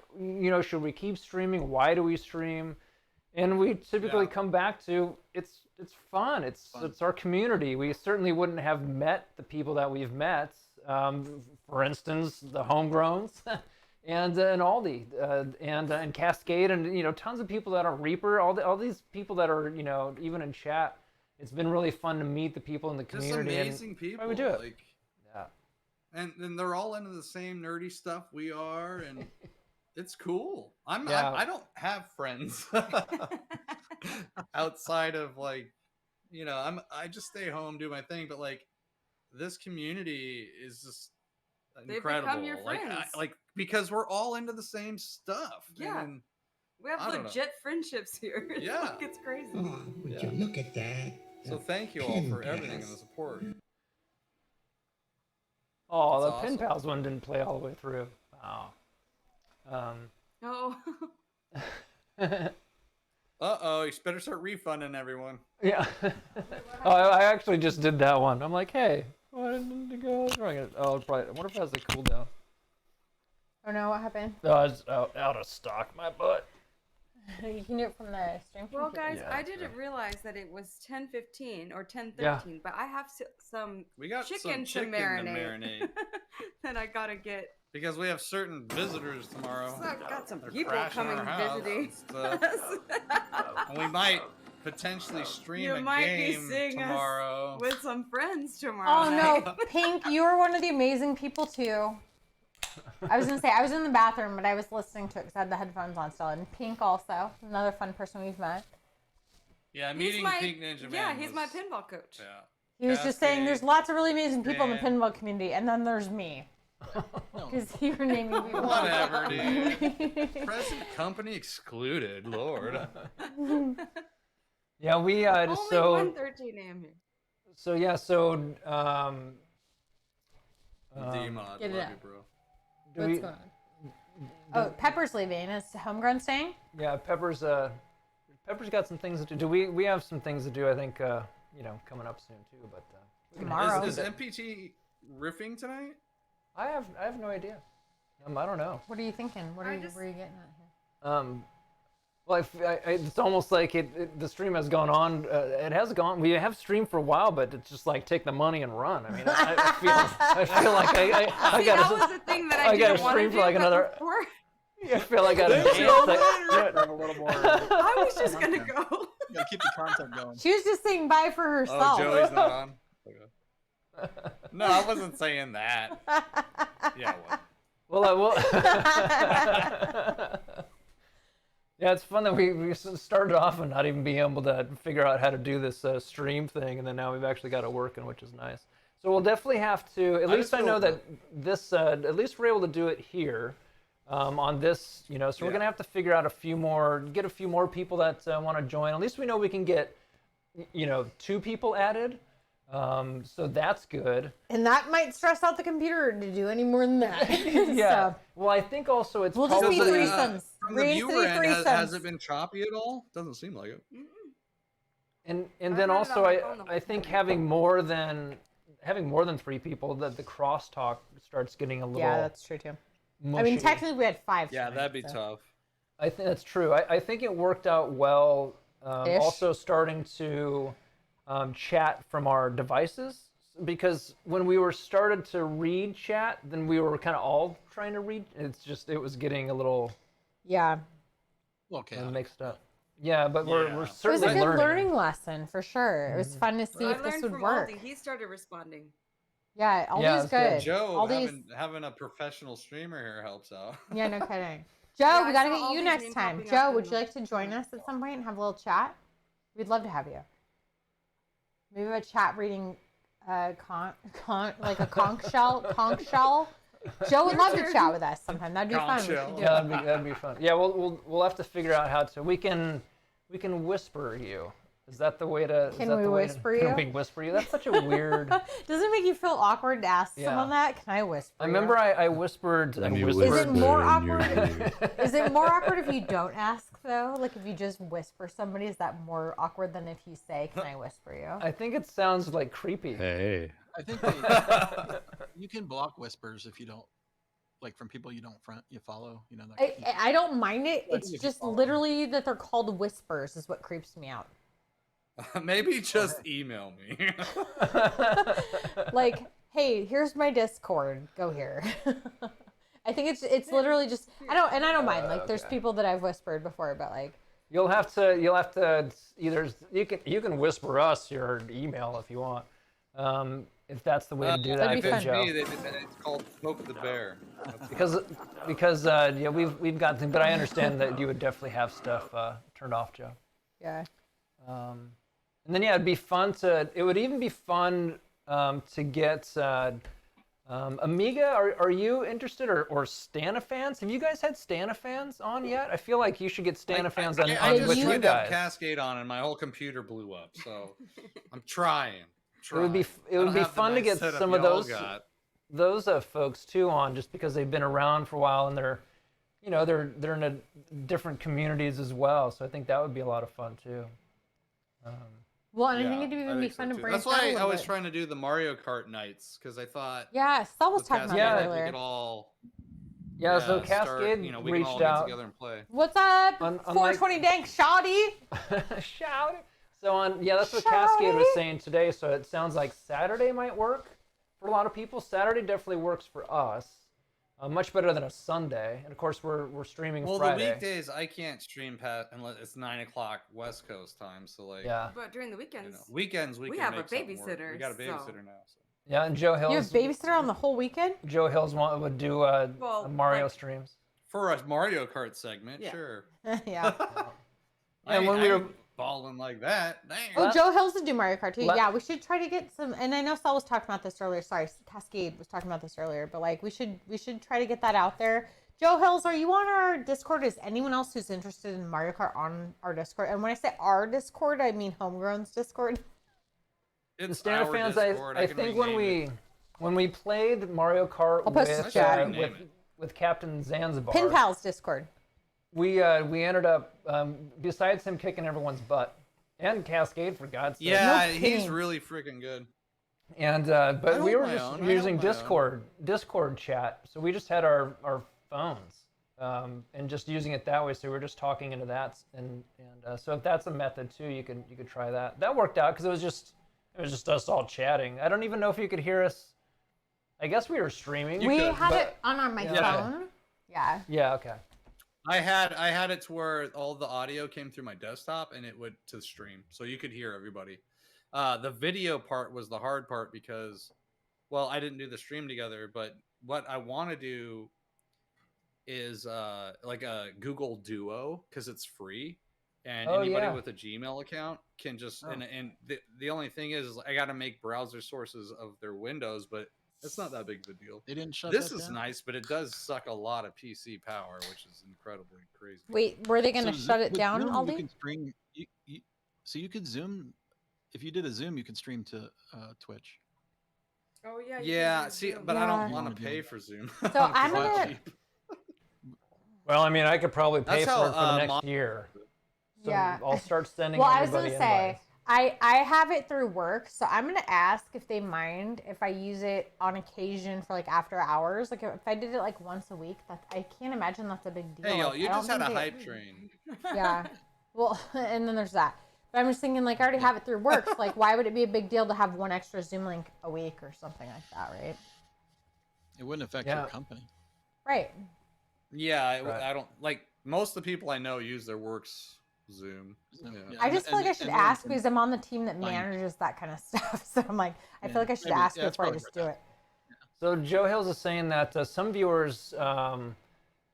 should we keep streaming? Why do we stream? And we typically Yeah. come back to it's fun. It's our community. We certainly wouldn't have met the people that we've met. For instance, the Homegrowns, and Aldi, and Cascade, and tons of people that are Reaper. All these people that are even in chat. It's been really fun to meet the people in the Just community. amazing and people. Why we do it? Like, Yeah. and they're all into the same nerdy stuff we are, and it's cool. Yeah. I don't have friends outside of like, I just stay home, do my thing, but like this community is just They've incredible. become your friends. Like because we're all into the same stuff. Yeah. And We have I don't know. legit friendships here. It's Yeah. like, it's crazy. Oh, would you look at that? so thank you all Pen for everything and pals. the support. Oh, the That's Pen awesome. Pals one didn't play all the way through. Oh. Oh. Uh-oh, you better start refunding everyone. Yeah. Oh, I actually just did that one. I'm like, hey, why didn't it go? Oh, probably. I wonder if it has a cooldown. Oh no, what happened? Oh, it's out of stock. My butt. You can do it from the stream. Well, computer. guys, Yeah, I didn't realize that it was 10:15 or 10:13, Yeah. but I have some We got chicken, some chicken to marinate. that I gotta get. because we have certain visitors tomorrow. So I've got some They're people crashing coming our house visiting. and stuff. And we might potentially stream You a might be game seeing tomorrow. us with some friends tomorrow. Oh night. no, Pink, you were one of the amazing people too. I was gonna say I was in the bathroom, but I was listening to it because I had the headphones on still. And Pink also, another fun person we've met. Yeah, He's meeting my- Pink Ninja Man. Yeah, he's my was- pinball coach. Yeah. He was just saying there's Cascade, lots of really amazing people in the Dan. pinball community, and then there's me. Because you were naming people. Whatever, dude. Present company excluded. Lord. Yeah, we Only so 1:13 a.m. here. so yeah so D-Mod, Get it love out. you, bro. do What's we, going on? Oh, Pepper's leaving. Is Homegrown staying? yeah Pepper's got some things to do. We have some things to do. I think coming up soon too. But we can- Tomorrow. Is MPT riffing tonight? I have no idea. I don't know. What are you thinking? What are I you just- where are you getting at here? Well, it's almost like the stream has gone on. It has gone. We have streamed for a while, but it's just like take the money and run. I mean, I feel like I See, got that was the thing that I, I gotta didn't want to stream do. for like but another. before- I feel like I gotta There's dance. no Like, Have a little more. I was just gonna go. Gotta keep the content going. She was just saying bye for herself. Oh, Joey's not on. Okay. No, I wasn't saying that. Yeah, well. well, yeah, it's fun that we started off and not even being able to figure out how to do this stream thing, and then now we've actually got it working, which is nice. So we'll definitely have to. At least just I know feel- that this. At least we're able to do it here. On this, so we're Yeah. gonna have to figure out get a few more people that want to join. At least we know we can get, 2 people added. So that's good. And that might stress out the computer to do any more than that. Yeah. So, Well, I think also it's we'll just be probably threesomes. From the Green viewer City end, has threesomes. it been choppy at all? Doesn't seem like it. and I've then had it also on my phone the I whole think time. having more than having more than 3 people, that the crosstalk starts getting a little. Yeah, that's true too. Mushy. I mean, technically we had 5. Yeah, tonight, that'd be so. tough. I think that's true. I think it worked out well. Ish. Also, starting to chat from our devices, because when we were started to read chat, then we were kind of all trying to read. It was getting a little Yeah. Okay. mixed up. Yeah, but we're It was certainly a good learning. learning lesson for sure. It was fun to see I if this learned would from work. Aldi. He started responding. Yeah, Yeah, Aldi's it's good. good. Joe, Aldi's, having a professional streamer here helps out. yeah, no kidding. Joe, Yeah, we I gotta saw get you Aldi's next name time. popping Joe, up would in you like to join us at some point and have a little chat? We'd love to have you. Maybe a chat reading, like a conch shell. Joe would love to chat with us sometime. That'd be fun. We should Conch do Yeah, it. that'd be fun. Yeah, we'll have to figure out how to. We can whisper you. Is that the way to? Can is that we the way whisper to, you? Can we whisper you? That's such a weird. Does it make you feel awkward to ask Yeah. someone that? Can I whisper? I remember I whispered. Let me Is whisper it more in your awkward? ear. Is it more awkward if you don't ask though? Like if you just whisper somebody, is that more awkward than if you say, "Can I whisper you?" I think it sounds like creepy. Hey. I think you can block whispers if you don't, like from people you don't you follow. You know. That I don't mind it. I It's think if you just follow literally that they're called whispers is what creeps me out. Maybe just email me. Like, hey, here's my Discord. Go here. I think it's literally just I don't mind. Like, there's people that I've whispered before, but like, You'll have to either you can whisper us your email if you want. If that's the way to do that, That'd be for fun. Joe. It's called Poke the Bear. Because yeah, we've got things, but I understand that you would definitely have stuff turned off, Joe. yeah. And then yeah, it would even be fun to get Amiga. Are you interested or Stanifans? Have you guys had Stanifans on yet? I feel like you should get Stanifans on I just with you tried to have guys. Cascade on and my whole computer blew up. So I'm trying. It would be I don't have the fun to nice get setup some of y'all those got. folks too on, just because they've been around for a while and they're in a different communities as well. So I think that would be a lot of fun too. Well, and I Yeah, think it'd even be think fun so, to too. branch That's out a why I little was bit. trying to do the Mario Kart nights because I thought Yeah, Saul was with talking about Cascade, that Yeah. we earlier. could all Yeah, so start, Cascade we can all reached get out. together and play. What's up? Unlike- 420 dank shoddy. Shout it. So that's what Cascade was Shouty. saying today. So it sounds like Saturday might work for a lot of people. Saturday definitely works for us. Much better than a Sunday. And of course we're streaming Well, Friday. the weekdays I can't stream past unless it's 9 o'clock West Coast time. So like, Yeah. But during the you weekends, know, weekends we can have a make something work. babysitter, We got a so- babysitter now. So. Yeah, and Joe You have Hills. babysitter on the whole weekend? Joe Hills would do Well, Mario like- streams. For a Mario Kart segment, Yeah. sure. Yeah. And when we were balling like that, damn. Oh, Joe Hills would do Mario Kart too. La- Yeah, we should try to get some. And I know Saul was talking about this earlier. Sorry, Cascade was talking about this earlier. But like, we should try to get that out there. Joe Hills, are you on our Discord? Is anyone else who's interested in Mario Kart on our Discord? And when I say our Discord, I mean Homegrown's Discord. the It's Stanley our fans. Discord, I can think rename when we played Mario Kart I'll post the with, chat. with Captain Zanzibar, Pin Pals Discord. we ended up besides him kicking everyone's butt and Cascade for God's sake. Yeah, No he's kidding. really freaking good. And I but we hold were my just own, I using hold my Discord chat, so we just had our phones and just using it that way. So we were just talking into that, and so if that's a method too, you could try that. That worked out because it was just us all chatting. I don't even know if you could hear us. I guess we were streaming. We could, had but- it on my Yeah. phone. Yeah. Yeah. Okay. I had it to where all the audio came through my desktop and it would to the stream, so you could hear everybody. The video part was the hard part because, well, I didn't do the stream together, but what I want to do is like a Google Duo because it's free, and Oh, anybody yeah. with a Gmail account can just and the only thing is I got to make browser sources of their windows, but it's not that big of a deal. They didn't shut This that is down? nice, but it does suck a lot of PC power, which is incredibly crazy. Wait, were they going to So shut it with down, Zoom, Aldi? You can stream. So you could Zoom. If you did a Zoom, you could stream to Twitch. oh yeah. you Yeah, can use see, Zoom. but I Yeah. don't want to pay for Zoom. So I'm It's gonna- cheap. Well, I mean, I could probably pay That's for how, it for the next Mon- year. So Yeah. I'll start sending. Well, I was everybody gonna say, invites. I have it through work, so I'm gonna ask if they mind if I use it on occasion for like after hours. Like if I did it like once a week, I can't imagine that's a big deal. Hey, yo, Like, you I don't just had a think hype train. Yeah. Well, and then there's that. But I'm just thinking, like, I already have it through work. So, like, why would it be a big deal to have one extra Zoom link a week or something like that, right? It wouldn't affect your company. Right. Yeah, Right. I don't like most of the people I know use their works Zoom. Yeah. I just feel like I should ask because I'm on the team that Fine. manages that kind of stuff. So I'm like, I feel like I should maybe. ask Yeah, it's before I probably just worth do it. it. So Joe Hills is saying that some viewers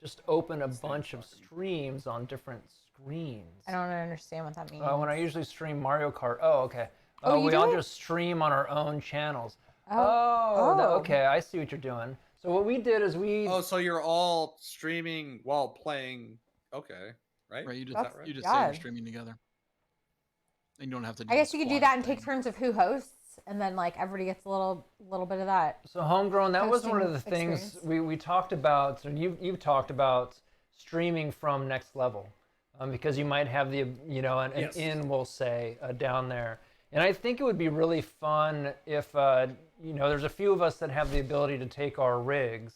just open a bunch of streams on different screens. I don't understand what that means. When I usually stream Mario Kart. Oh, okay. Oh, you we do all it? just stream on our own channels. Oh. Okay. I see what you're doing. So what we did is we. Oh, so you're all streaming while playing? Okay, right? Right, you just Is that right? you just say God. you're streaming together. And you don't have to. Do I guess the you could do squad that and take thing. turns of who hosts, and then like everybody gets a little bit of that. So homegrown. That was one of Hosting the things experience. we talked about. And you've talked about streaming from Next Level, because you might have the an Yes. in, we'll say, down there. And I think it would be really fun if there's a few of us that have the ability to take our rigs,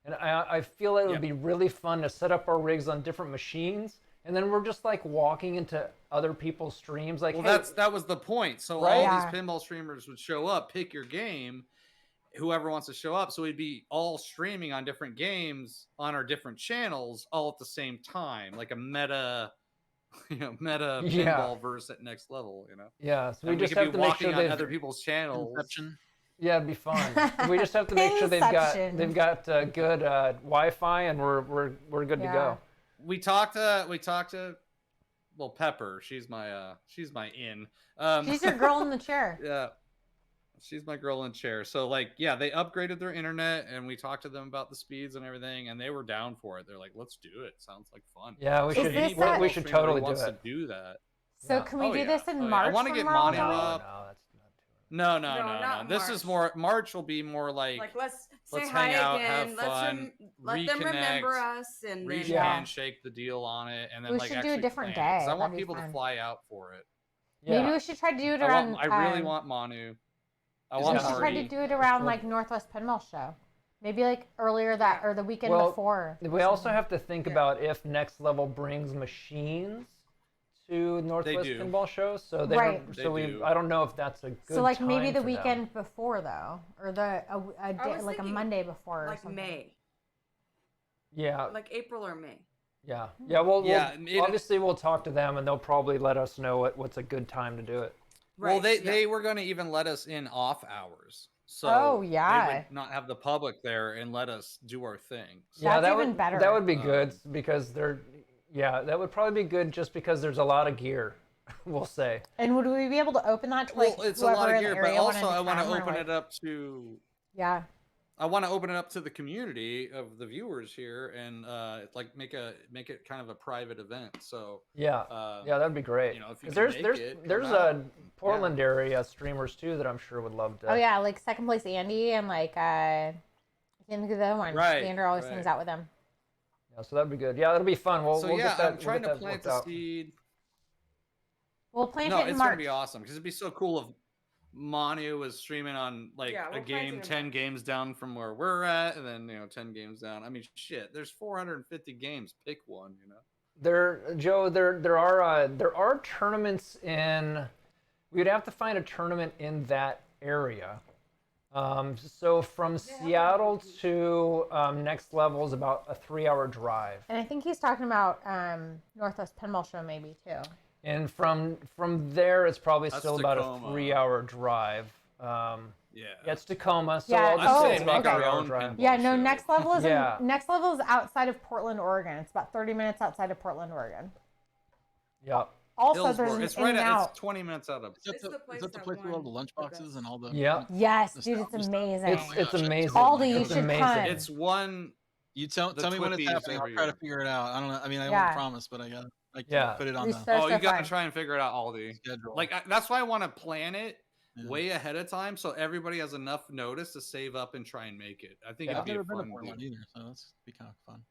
and I feel it would Yep. be really fun to set up our rigs on different machines, and then we're just like walking into other people's streams. Like, Well, hey, that was the point. So Right? all Yeah. these pinball streamers would show up, pick your game, whoever wants to show up. So we'd be all streaming on different games on our different channels all at the same time, like a meta, meta Yeah. pinball verse at Next Level. yeah. So we And just could have be to make walking sure on they've. other people's channels. Inception. Yeah, it'd be fun. We just have to make sure they've got Pinception. good Wi-Fi, and we're good to Yeah. go. We talked to well, Pepper. She's my in. She's your girl in the chair. Yeah. She's my girl in chair. So like, yeah, they upgraded their internet and we talked to them about the speeds and everything, and they were down for it. They're like, let's do it. Sounds like fun. Yeah, we Is should. this We, a- we should totally do wants it. to do that. So Yeah. can we Oh, do yeah. this in Oh, yeah. I March? wanna when get we're all Monty going? up. No, that's not too No, not This is March. March will be more like let's say let's hi hang out, again. have Let's fun, let them remember reconnect, us, and then Yeah. handshake the deal on it, and then We like should do a actually different plan it, 'cause day. I want That'd be people to fun. fly out for it. Yeah. Maybe we should try to do it I around. really want Manu. I We want We should try Marty. to do it around like Northwest Pinball Show. Maybe like earlier that or the weekend Well, before. We also have to think about if Next Level brings machines to Northwest do. Pinball Shows. So they Right. so They do. I don't know if that's a good. So like maybe time the for them. weekend before though, or a day, was like a thinking, Monday before, or like something. May, Yeah, like April or May. yeah, yeah. Well, Yeah, obviously we'll talk to them, and they'll probably let us know what's a good time to do it. Well, Right, they were going to even let us in off hours. So Oh, they yeah. would not have the public there and let us do our thing. So, Yeah, That's that even would better. that would be good because they're. Yeah, that would probably be good just because there's a lot of gear. We'll say. And would we be able to open that to like well, it's a whoever lot of in the gear, but area wanted also I want to come, or, open like- it up to Yeah. I want to open it up to the community of the viewers here and like make it kind of a private event. So Yeah, yeah, that'd be great. you know, if you 'Cause can there's make there's it, come there's out. Portland area streamers too that I'm sure would love to. Oh yeah, like second place Andy and like I can't think of the other one. Right, Xander always right. hangs out with him. Yeah, so that'd be good. Yeah, that'll be fun. We'll So we'll yeah, get that. I'm trying we'll to get that plant worked the out. seed. We'll plant No, it in it's March. gonna be awesome because it'd be so cool if Manu was streaming on like Yeah, a we'll plant game it in 10 games down from where we're at, and then 10 games down. I mean, shit, there's 450 games. Pick one, Joe, there are tournaments in. We'd have to find a tournament in that area. So from Seattle to Next Level is about a 3-hour drive, And I think he's talking about Northwest Pinball Show maybe too. and from there it's probably That's still about a Tacoma. 3-hour drive. Yeah. Yeah, it's Tacoma, so Yeah, I'll just oh, say it's about okay. a Our 3-hour own drive. pinball Yeah, no, show. next level is Yeah. next level is outside of Portland, Oregon. It's about 30 minutes outside of Portland, Oregon. Yeah. Also, there's Hillsborough. an It's in right and at out. it's 20 minutes out of. Is that It's the, the place is that the that place with all the won lunch the boxes best. and all the? Yeah. Yes, the dude, stuff- it's the stuff? amazing. It's Oh my gosh, amazing. Aldi, you It's should amazing. come. It's one. You tell The me when it's Twippies happening. I'll every try to year. figure it out. I don't know. I mean, I Yeah. won't promise, but I got Yeah. put it on Research. the Oh, so you got fun. to try and figure it out, Aldi. schedule. Like that's why I want to plan it Yeah. way ahead of time so everybody has enough notice to save up and try and make it. I think Yeah. it'd I've be never a been to fun Portland deal. either, so that's be kind of fun.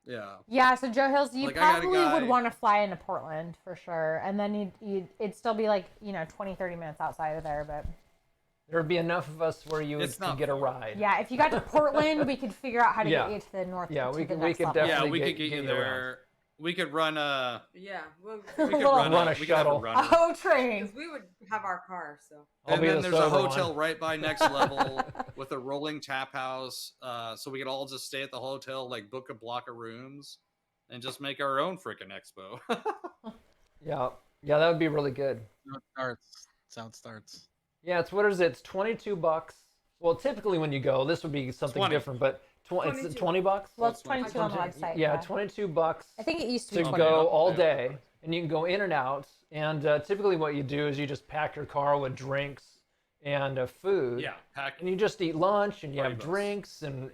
Yeah. Yeah, so Joe Hills, you Like, I got a probably would guy- want to fly into Portland for sure. And then it'd still be like, 20, 30 minutes outside of there. But There'd be enough of us where you It's could not get a far. ride. yeah, if you got to Portland, we could figure out how to Yeah. get you to the north. Yeah, to we the could next level. definitely Yeah, we get- could get get you you around. there. We could run a. Yeah, well, We could Little- run, Run a we could have shuttle. runner. Oh, train. because we would have our car. So I'll And be then the there's a sober hotel one. right by next level with a rolling tap house, so we could all just stay at the hotel, like book a block of rooms, and just make our own freaking expo. Yeah, that would be really good. Sound starts. Yeah, it's what is it? It's $22. Well, typically when you go, this would be something 20. different, but it's 22. $20. Well, it's 22 on the website. Yeah, $22 I think it used to to be 20. go all Yeah. day, and you can go in and out. And typically, what you do is you just pack your car with drinks and food. Yeah, pack. And you just eat lunch, and you have $20. drinks, and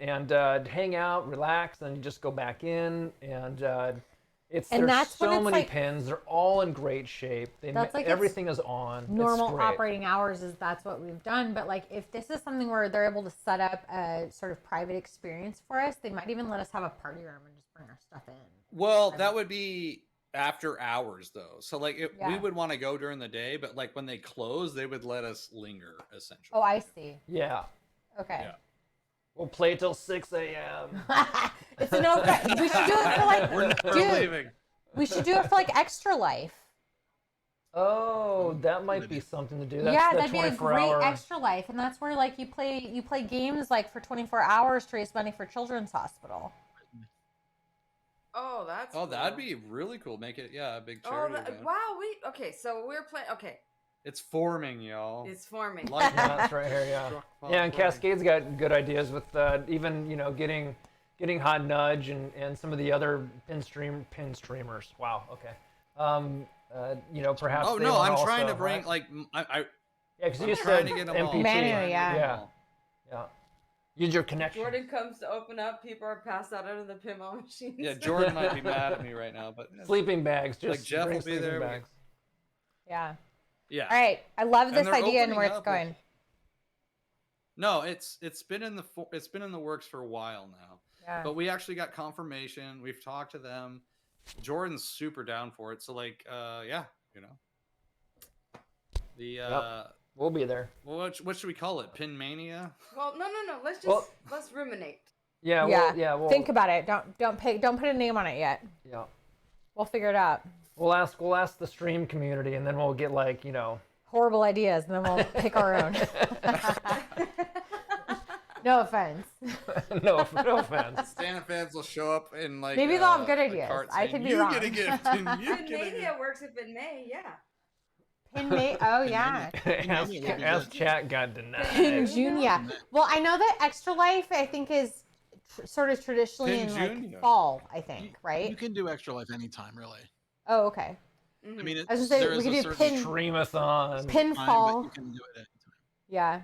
hang out, relax, and you just go back in. And And there's that's when so it's many like- pins. They're all in great shape. That's like everything is on. It's Normal great. operating hours is that's what we've done. But like, if this is something where they're able to set up a sort of private experience for us, they might even let us have a party room and just bring our stuff in. Well, that would be after hours, though. So, like, we Yeah. would want to go during the day, but like when they close, they would let us linger, essentially. Oh, I see. Yeah. Okay. Yeah. We'll play till 6 a.m. It's an open. We should do it for like, We're never dude. leaving. We should do it for like Extra Life. Oh, that might be something to do. That's Yeah, the that'd be a 24 great hour. Extra Life, and that's where like you play games like for 24 hours to raise money for Children's Hospital. oh, that's Oh, that'd cool. be really cool. Make it, yeah, a big Oh, charity event. wow. Okay, so we're playing. Okay, It's forming, y'all. it's forming. Like Yeah, that's right here. Yeah. Struck while Yeah, and forming. Cascade's got good ideas with even getting Hot Nudge and some of the other pin streamers. Wow. Okay. Perhaps. Oh they no, wanna I'm trying also to bring have- like Yeah, because I'm you trying said to get them all. MPT. Manu, Trying to get yeah. them Yeah. all. Yeah. Use your connection. Jordan comes to open up. People are passed out under the pinball machines. Yeah, Jordan might be mad at me right now, but Sleeping bags. Just Like, Jeff bring will be sleeping there. bags. Yeah. yeah. All right. I love And this they're idea and opening where it's up, going. like- No, it's been in the works for a while now. Yeah. But we actually got confirmation. We've talked to them. Jordan's super down for it. So like, yeah, the We'll be there. what should we call it? Pin mania? Well, no. Let's just Well- let's ruminate. Yeah. Yeah. We'll Think about it. Don't put a name on it yet. Yeah. We'll figure it out. We'll ask the stream community, and then we'll get Horrible ideas, and then we'll pick our own. No offense. no offense. Santa fans will show up in like Maybe they'll have good a ideas. cart I saying, could be you wrong." get a gift and you Pin get a mania works if in May. Yeah. Pin May. Oh yeah. Ask chat got denied. Pin Junior. Well, I know that Extra Life I think is sort of traditionally Pin in like Junior. fall. I think You right. can do Extra Life anytime, really. Oh okay. I mean, I was gonna say, there we is could a do certain pin- Streamathon. Pin time, fall. but you can do it anytime. Yeah.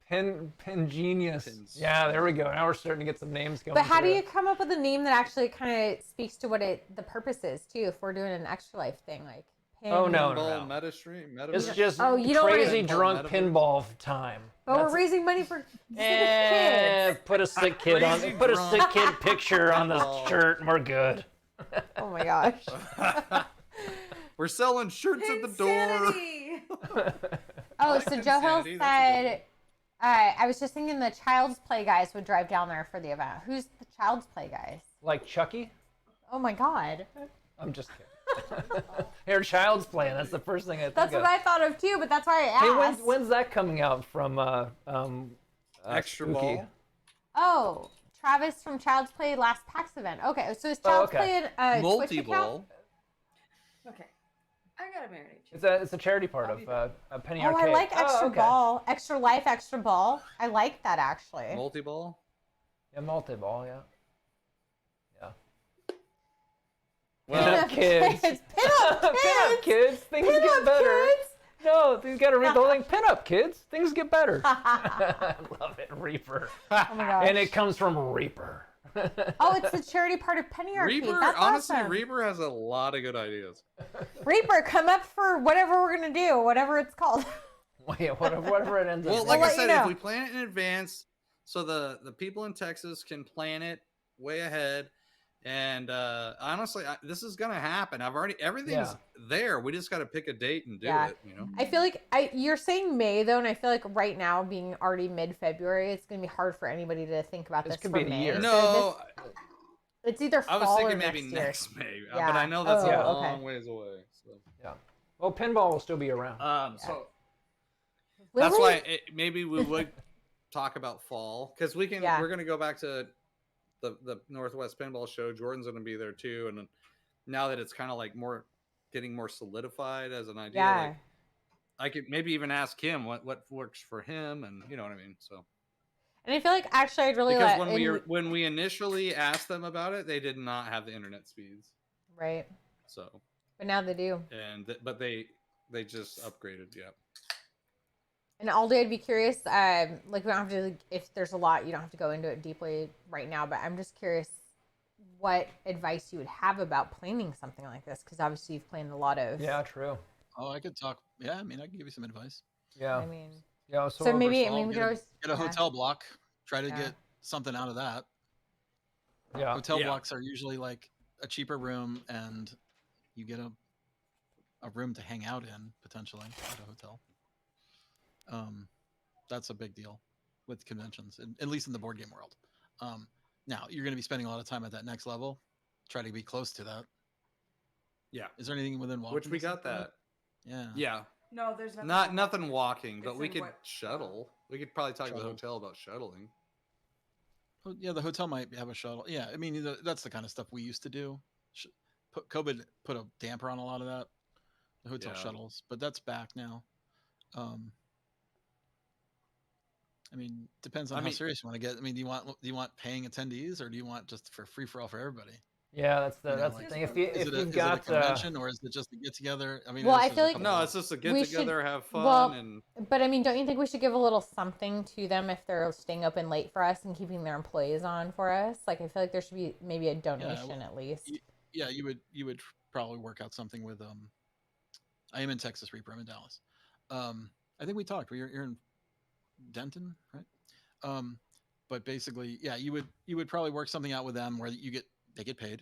Pin genius. Pins. Yeah, there we go. Now we're starting to get some names going. But how do through. you come up with a name that actually kind of speaks to what the purpose is too? If we're doing an Extra Life thing, like pin. Oh, no. Pinball meta stream. It's just Oh, you don't wanna- crazy drunk Metaverse. pinball time. But That's- we're raising money for sick kids. Put a sick kid on. Crazy Put a drunk sick kid picture on the pinball. shirt, and we're good. Oh my gosh. We're selling shirts at the door. Insanity! Oh, like so Joe Hill Insanity, that's a good said, I was just thinking the Child's Play guys would drive down there for the event. Who's the Child's Play guys? Like Chucky? Oh my God. I'm just kidding. Here, Child's Play. That's the first thing I think That's of. what I thought of too, but that's why I Hey, asked. when's that coming out from Extra Spooky? Ball. Oh, Travis from Child's Play last PAX event. Okay, so is Child's okay. Play a Twitch Multi account? Ball. Okay. I gotta marinate you. It's a charity part of Penny Oh, Arcade. I like Extra okay. Ball. Extra Life, Extra Ball. I like that actually. Multi ball. Yeah, multi-ball, yeah. Well, Pinup kids. Pinup kids. Pinup kids. Things Pinup get better. kids. No, you got to read the whole thing. Pinup kids. Things get better. I love it, Reaper. Oh my gosh. And it comes from Reaper. Oh, it's the charity part of Penny Arcade. Reaper, That's honestly, awesome. Reaper has a lot of good ideas. Reaper, come up for whatever we're gonna do, whatever it's called. Wait, whatever it ends Well, up like We'll I let you said, know. if we plan it in advance, so the people in Texas can plan it way ahead, And honestly, this is gonna happen. Everything's there. We just got to pick a date and do it. You know. I feel like you're saying May though, and I feel like right now being already mid-February, it's gonna be hard for anybody to think about this could for be the May. year. So No, it's either fall I was thinking or maybe next May, Yeah. but I know that's a okay. long ways away. So. Yeah. Well, pinball will still be around. So Will that's we? why maybe we would talk about fall because we can. Yeah. We're gonna go back to the Northwest Pinball Show. Jordan's gonna be there too, and now that it's kind of like getting more solidified as an idea, like, I could maybe even ask him what works for him, and you know what I mean. So. And I feel like actually I'd really because when we initially asked them about it, they did not have the internet speeds. Right. So. But now they do. But they just upgraded. Yeah. And Aldi, I'd be curious. Like we don't have to. If there's a lot, you don't have to go into it deeply right now. But I'm just curious what advice you would have about planning something like this, because obviously you've planned a lot of. Yeah, true. Oh, I could talk. Yeah, I mean, I can give you some advice. Yeah. I mean. Yeah. So maybe we could get always a hotel block. Try to get something out of that. Yeah. Hotel blocks are usually like a cheaper room, and you get a room to hang out in potentially at a hotel. That's a big deal with conventions, at least in the board game world. Now you're going to be spending a lot of time at that next level. Try to be close to that. Yeah. Is there anything within walking? Which we got that. Yeah. Yeah. No, there's nothing walking, but we could shuttle. We could probably talk to the Shuttle. hotel about shuttling. Oh, yeah, the hotel might have a shuttle. Yeah, I mean that's the kind of stuff we used to do. COVID put a damper on a lot of that. The hotel shuttles, but that's back now. I mean, depends on how serious you want to get. I mean, do you want paying attendees, or do you want just for free for all for everybody? Yeah, that's the thing. If you've got a convention, or is it just a get together? I mean, well, I feel like no, it's just a get together, have fun, But I mean, don't you think we should give a little something to them if they're staying open late for us and keeping their employees on for us? Like, I feel like there should be maybe a donation at least. Yeah, you would probably work out something with I am in Texas Reaper. I'm in Dallas. I think we talked. You're in Denton, right? But basically, yeah, you would probably work something out with them where they get paid,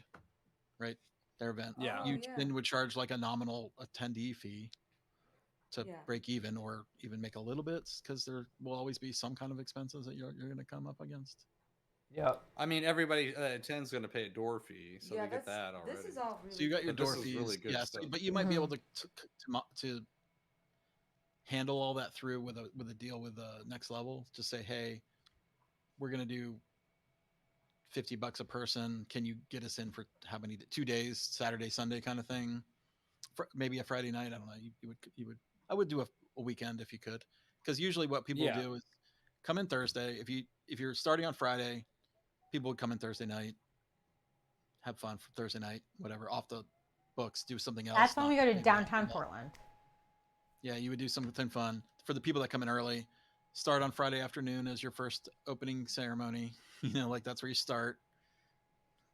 right? Their event. Yeah. You then would charge like a nominal attendee fee to break even, or even make a little bit, because there will always be some kind of expenses that you're going to come up against. Yeah. I mean, everybody attends going to pay a door fee, so they get that already. This is all really. So you got your door fees, fees, really good stuff. but you might be able to handle all that through with a deal with the next level. Just say, hey, we're going to do $50 a person. Can you get us in for how many? 2 days, Saturday, Sunday kind of thing. Maybe a Friday night. I don't know. I would do a weekend if you could, because usually what people do is come in Thursday. If you're starting on Friday, people would come in Thursday night, have fun for Thursday night, whatever, off the books, do something else. That's when we go to downtown Portland. Yeah, you would do something fun for the people that come in early. Start on Friday afternoon as your first opening ceremony. Like that's where you start.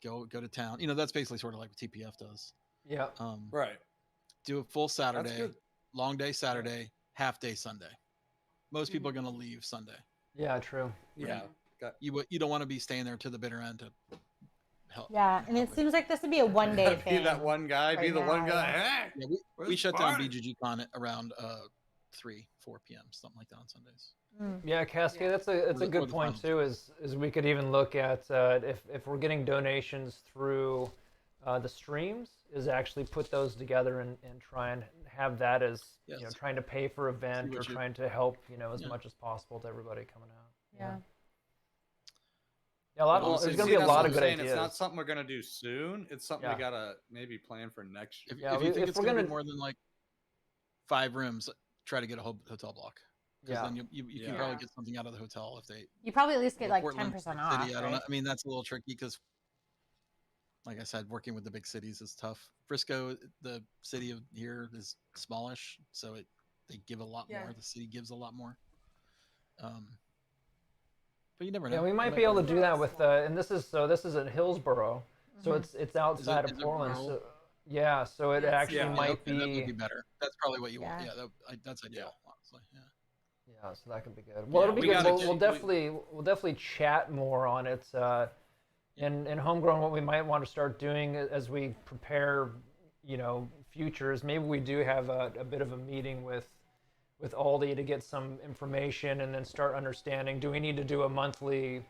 Go to town. That's basically sort of like what TPF does. Yeah. Right. Do a full Saturday, long day Saturday, half day Sunday. Most people are going to leave Sunday. Yeah, true. Yeah. You don't want to be staying there to the bitter end to help. Yeah, and it seems like this would be a one-day thing. Be that one guy. right Be the one now, guy. yeah. Hey, Yeah, we shut down BGG Con around 3-4 p.m. something like that on Sundays. Yeah, Cascade. That's a good point too. Is we could even look at if we're getting donations through the streams, is actually put those together and try and have that as trying to pay for event or trying to help as much as possible to everybody coming out. Yeah. Yeah, there's going to be a lot of good ideas. It's not something we're going to do soon. It's something we got to maybe plan for next year. If you think it's going to be more than like 5 rooms, try to get a whole hotel block. Because then you can probably get something out of the hotel if they. You probably at least get like Portland, 10% off. City, I don't know. I mean, that's a little tricky because, like I said, working with the big cities is tough. Frisco, the city of here, is smallish, so they give a lot more. The city gives a lot more. But you never know. Yeah, we might be able to do that with and this is at Hillsboro, so it's outside of Portland. So yeah, so it actually might be. That would be better. That's probably what you want. Yeah, that's ideal. Honestly, yeah. Yeah, so that could be good. Well, it'll be good. We'll definitely chat more on it. And homegrown, what we might want to start doing as we prepare, futures, maybe we do have a bit of a meeting with Aldi to get some information and then start understanding, do we need to do a monthly,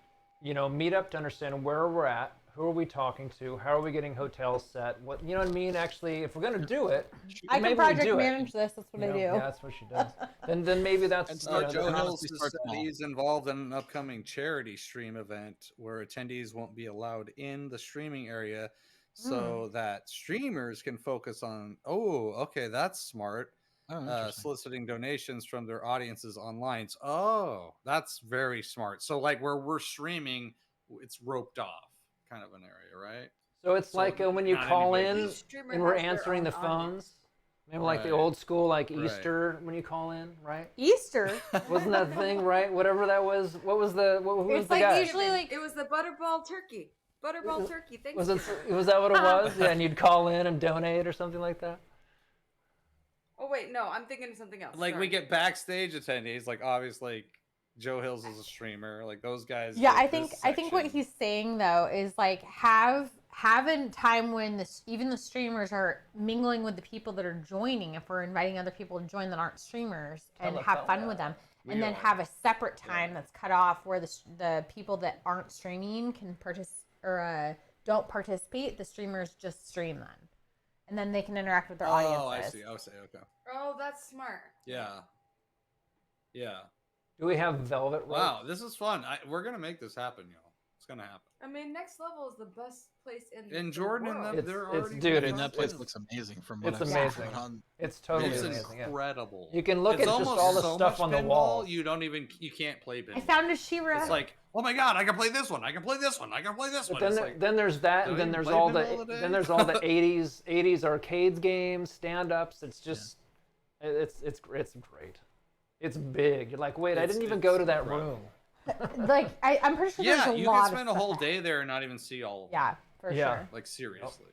meetup to understand where we're at, who are we talking to, how are we getting hotels set, what, you know what I mean? Actually, if we're going to do it, I maybe can we project do it. manage this. That's what I do. Yeah, that's what she does. then maybe that's, And So Joe and Hills honestly, has start said small. he's involved in an upcoming charity stream event where attendees won't be allowed in the streaming area so that streamers can focus on, okay, that's smart. Oh, interesting. Soliciting donations from their audiences online. Oh, that's very smart. So like where we're streaming, it's roped off kind of an area, right? So it's So like when you not call anybody- in Each streamer and we're has their answering the own phones. audience. Maybe like the Right. old school, like Right. Easter when you call in, right? Easter. Wasn't that thing right? Whatever that was. What was the? Who was It's the like guy? usually like It was the Butterball Turkey. Butterball Turkey. Thanks. Was it? Was that what it was? Yeah, and you'd call in and donate or something like that. Oh wait, no, I'm thinking of something else. Like Sorry. we get backstage attendees, like obviously Joe Hills is a streamer, like those guys. Yeah, get I think this I think what section. he's saying though is like have a time when even the streamers are mingling with the people that are joining. If we're inviting other people to join that aren't streamers and like have that, fun yeah. with them, We and then are. have a separate time that's cut off where the people that aren't streaming can don't participate. The streamers just stream then, and then they can interact with their audiences. Oh, I see. I see. Okay. Oh, that's smart. Yeah. Yeah. Do we have velvet rope? Wow, this is fun. We're gonna make this happen, y'all. It's gonna happen. I mean, Next Level is the best place in And the Jordan and world. them, they're It's- already. dude, I mean, it's- that place it's- looks amazing from what it's I've amazing. seen on. It's totally It's amazing. Yeah. incredible. You can look It's at just almost all the so stuff much on the pinball, wall. you can't play pinball. I found a She-Ra. It's like, oh my god, I can play this one. I can play this one. I can play this But one. then, It's like, then there's that, do and I then even there's play all pinball the today? then there's all the 80s arcades games, stand-ups. It's just it's great. It's big. You're like, wait, I didn't even go to that room. Like I'm pretty sure yeah, there's a you lot can spend a of whole stuff day there and not even see all of them. Yeah, for Yeah. sure. Like seriously.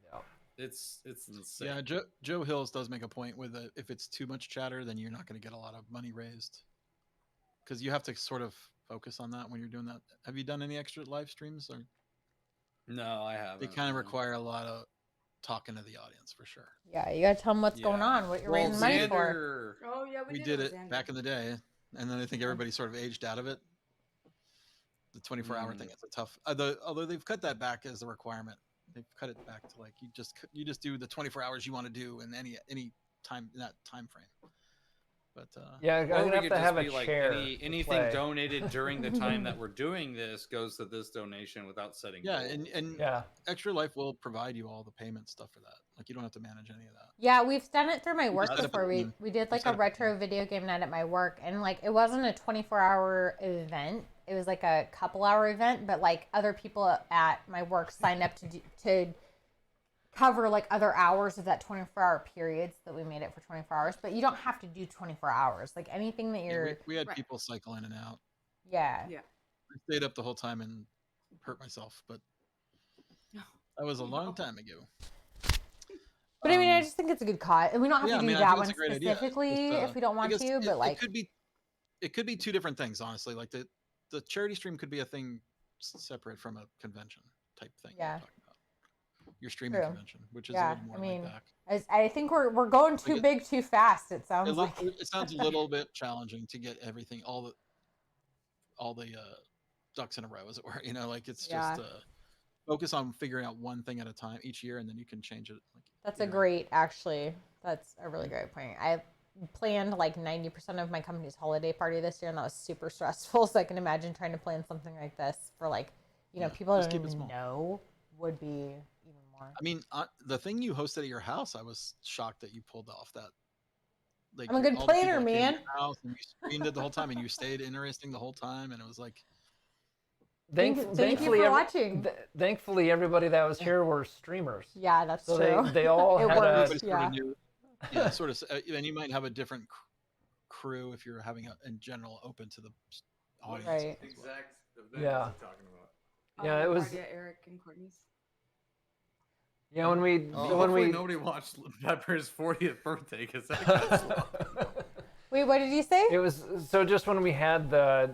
Yeah. It's insane. Yeah, Joe Hills does make a point with if it's too much chatter, then you're not going to get a lot of money raised. Because you have to sort of focus on that when you're doing that. Have you done any extra live streams? Or No, I haven't. they kind of no. require a lot of talking to the audience for sure. Yeah, you gotta tell them what's going Yeah. on, what you're Well, raising money for. Xander, Oh yeah, We we did it with Xander. back in the day, and then I think everybody sort of aged out of it. The 24-hour thing is a tough. Although they've cut that back as a requirement. They've cut it back to like you just do the 24 hours you want to do in any time in that time frame. But Yeah, I'm Or we gonna have could to just have a be like, chair. to anything play. donated during the time that we're doing this goes to this donation without setting. yeah, goals. and Yeah. Extra Life will provide you all the payment stuff for that. Like you don't have to manage any of that. Yeah, we've done it through my You work set up a before. team. We did like set a up a retro video game night at my work, and like it wasn't a 24-hour event. It was like a couple-hour event, but like other people at my work signed up to cover like other hours of that 24-hour period, so that we made it for 24 hours. But you don't have to do 24 hours. Like anything that Yeah, you're, we had Right. people cycle in and out. yeah. Yeah. I stayed up the whole time and hurt myself, but that was a long time ago. But I mean, I just think it's a good cause, and we don't have yeah, to I do mean, I that think one it's a great idea. It's specifically just, if we don't want because to. But like, it could be two different things, honestly. Like the charity stream could be a thing separate from a convention type thing. Yeah. You're talking about. Your streaming True. convention, which is a yeah, little more I mean, laid back. I think we're going too it- big too fast. It sounds It, like. it sounds a little bit challenging to get everything, all the ducks in a row, as it were. You know, like it's Yeah. just focus on figuring out one thing at a time each year, and then you can change it. Like, That's a you know. great, actually. That's a really great point. I planned like 90% of my company's holiday party this year, and that was super stressful. So I can imagine trying to plan something like this for like, Yeah, people just that keep don't it even small. know would be even more. I mean, the thing you hosted at your house, I was shocked that you pulled off that. Like, I'm a good all the people planner, that came to man. your house, and you streamed it the whole time, and you stayed interesting the whole time, and it was like, Thank you Thankfully, for watching. Thankfully, everybody that was here were streamers. Yeah, that's So true. they all It had a, works. everybody sort Yeah. of knew. Yeah, sort of. And you might have a different crew if you're having in general open to the audience. Right. as well. Exact event Yeah. is he talking about. Yeah, it was- Party at Eric and Courtney's. yeah, when we Oh, when hopefully we nobody watched Pepper's 40th birthday because that got Wait, what did you say? it was so just when we had the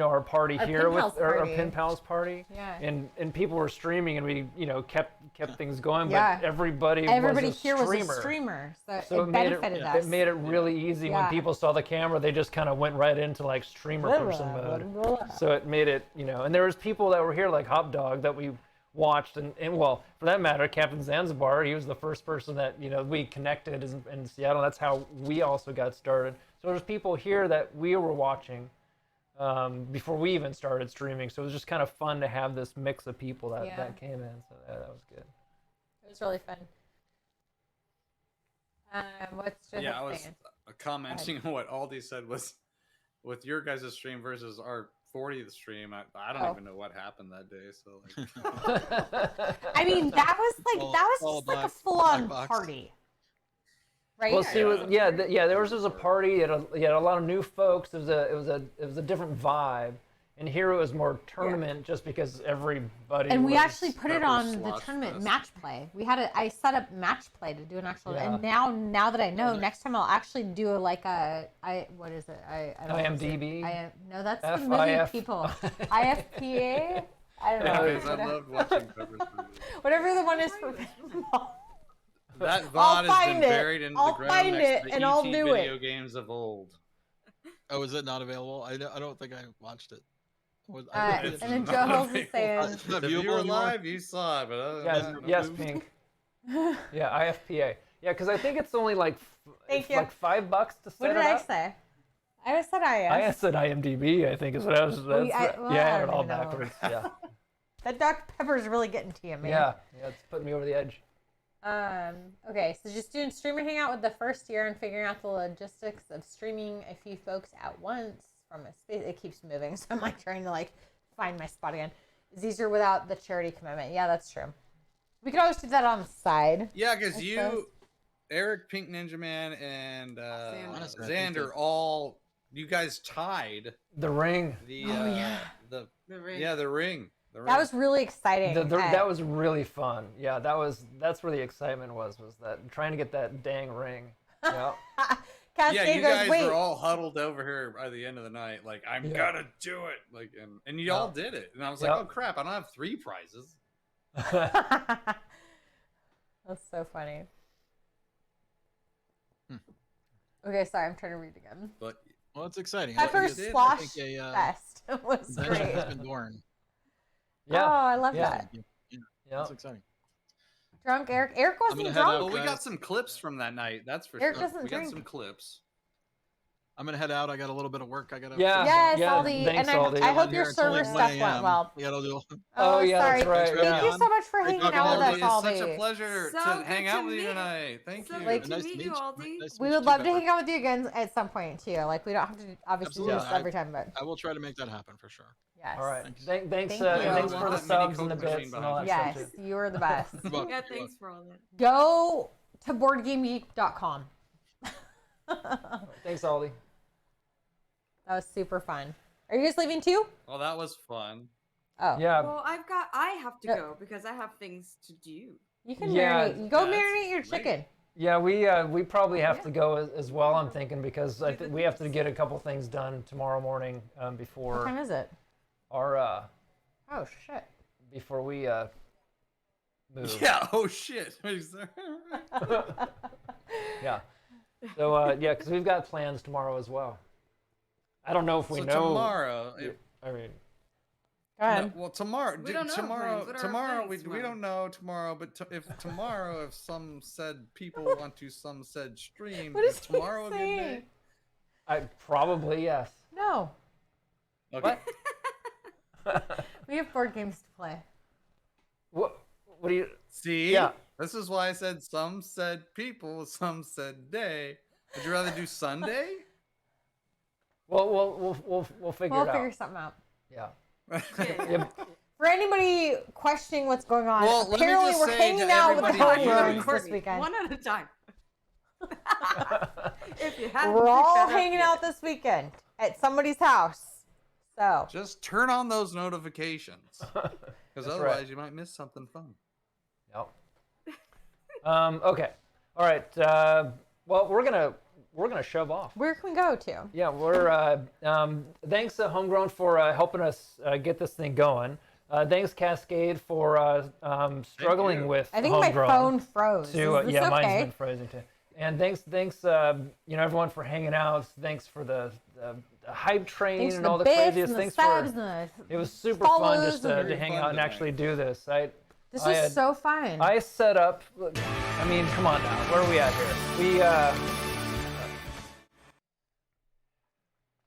our party Our here Pen with Pals our party. Pen Pals party. Yeah. And people were streaming, and we kept things going. Yeah. But everybody was here a streamer. was a streamer, So it benefited us. It made it really easy when Yeah. people saw the camera. They just kind of went right into like streamer person mode. So it made it, and there was people that were here like Hop Dog that we watched, and well, for that matter, Captain Zanzibar. He was the first person that we connected in Seattle. That's how we also got started. So there's people here that we were watching before we even started streaming. So it was just kind of fun to have this mix of people that came in. So that was good. It was really fun. What's just Yeah, I was commenting on what Aldi said was with your guys' stream versus our 40th stream. I don't even know what happened that day. So like, I mean, that was all just like black- a full-on black box. party, right? Well, see, there was a party. You had a lot of new folks. It was a different vibe. And here it was more tournament, just because everybody. And we was actually put it Pepper on the Slosh tournament Fest. match play. I set up match play to do an actual. Yeah. And now that I know, next time I'll actually do what is it? I don't know what to say. IMDb? No, that's the movie FIF. people. IFPA. I don't know. anyways, I loved watching Pepper's movie. Whatever the one is for pinball. That I'll VOD has find been it. buried into I'll the ground find next it, to the and I'll ET do video it. games of old. Oh, is it not available? I don't think I watched it. Was- And it's then not Joe Holmes is available. saying, It's not If you viewable were anymore? live, you saw it, but other than Yes, that, no. yes, Pink. Yeah, IFPA. Yeah, because I think it's only like Thank you. like $5 to set what it did I up. say? I said IS. I said IMDb. I think is what I was. Well, That's, I yeah, I had it don't all even know. backwards. Yeah, That Dr. Pepper's really getting to you, man. yeah, it's putting me over the edge. Okay, so just doing streamer hangout with the first year and figuring out the logistics of streaming a few folks at once from a space. It keeps moving, so I'm like trying to find my spot again. It's easier without the charity commitment. Yeah, that's true. We could always do that on the side. Yeah, because I suppose. you, Eric, Pink Ninja Man, and Xander. Xander all you guys tied The ring. the The ring. the ring. That was really exciting. That was really fun. Yeah, that's where the excitement was that trying to get that dang ring. Yeah. Cascade Yeah, you goes, guys wait. were all huddled over here by the end of the night, like I'm Yeah. gonna do it, like and you all did it, and I was like, Yeah. oh crap, I don't have 3 prizes. That's so funny. Okay, sorry, I'm trying to read again. But Well, it's exciting. Pepper did, I Slosh think a, Fest was Invention great. has been born. Yeah. Oh, I love Yeah. that. Yeah. That's exciting. Drunk Eric. Eric wasn't gonna head out. drunk. well, we guys. got some clips from that night. That's for Eric sure. doesn't We got drink. some clips. I'm gonna head out. I got a little bit of work. I gotta. Yeah. Yes, yeah, Aldi. thanks, And Aldi. I I'm hope here your until, server like, stuff 1 went a.m. well. I gotta do. Oh, yeah, sorry. that's right. Thanks for Thank having you me so on. much for Great hanging talking out to with you. us, It's Aldi. such a pleasure So to good hang to out with you meet- tonight. Thank so you. good to Nice meet meet you, Aldi. Nice to We meet would you, love to Pepper. hang out with you again at some point too. Like we don't have to obviously do Absolutely. this every time, but I will try to make that happen for sure. yes. All right. Thanks. Thanks. Thank you. Thanks Yeah, for the that mini subs and the Coke machine bits and all that Yes, stuff too. you were the best. Good luck. Yeah, Good luck. thanks for all that. Go to boardgamegeek.com. Thanks, Aldi. That was super fun. Are you guys leaving too? Well, that was fun. Oh, Yeah. Well, I have to Yeah. go because I have things to do. You can Yeah, marinate. You go yeah, it's marinate your late. chicken. Yeah, we probably have to Yeah. go as well. I'm thinking because Do the we have to things. get a couple things done tomorrow morning What before time is it? our Oh shit. before we move. Yeah. Oh shit. Yeah. So yeah, because we've got plans tomorrow as well. I don't know if we So know. tomorrow. I mean, Go ahead. Well, tomorrow. We don't know tomorrow. plans. What are our Tomorrow. plans We tomorrow? don't know tomorrow. But if tomorrow, if some said people want to, some said stream. What is is he tomorrow a good day? saying? I probably yes. No. Okay. We have board games to play. What do you? See. Yeah. This is why I said some said people, some said day. Would you rather do Sunday? Well, we'll figure We'll it figure out. something out. Yeah. Yeah. Yeah. For anybody questioning what's going on, Well, let me apparently just we're say hanging to out with the everybody homegrowns here- this weekend. One at a time. If you hadn't We're picked all that up hanging yet. out this weekend at somebody's house. So Just turn on those notifications, because That's otherwise right. you might miss something fun. Yep. Okay. All right. Well, we're gonna we're gonna shove off. Where can we go to? Yeah, we're thanks Homegrown for helping us get this thing going. Thanks Cascade for struggling you. with I think Homegrown. my phone froze. To, Is this yeah, mine's okay? been frozen too. And thanks, everyone for hanging out. Thanks for the hype train Thanks and to all the the bits craziest and the things. subs and the It was super fun follows just and- to hang Very out fun and actually tonight. do this. This I was had- so fun. I set up. I mean, come on now. Where are we at here?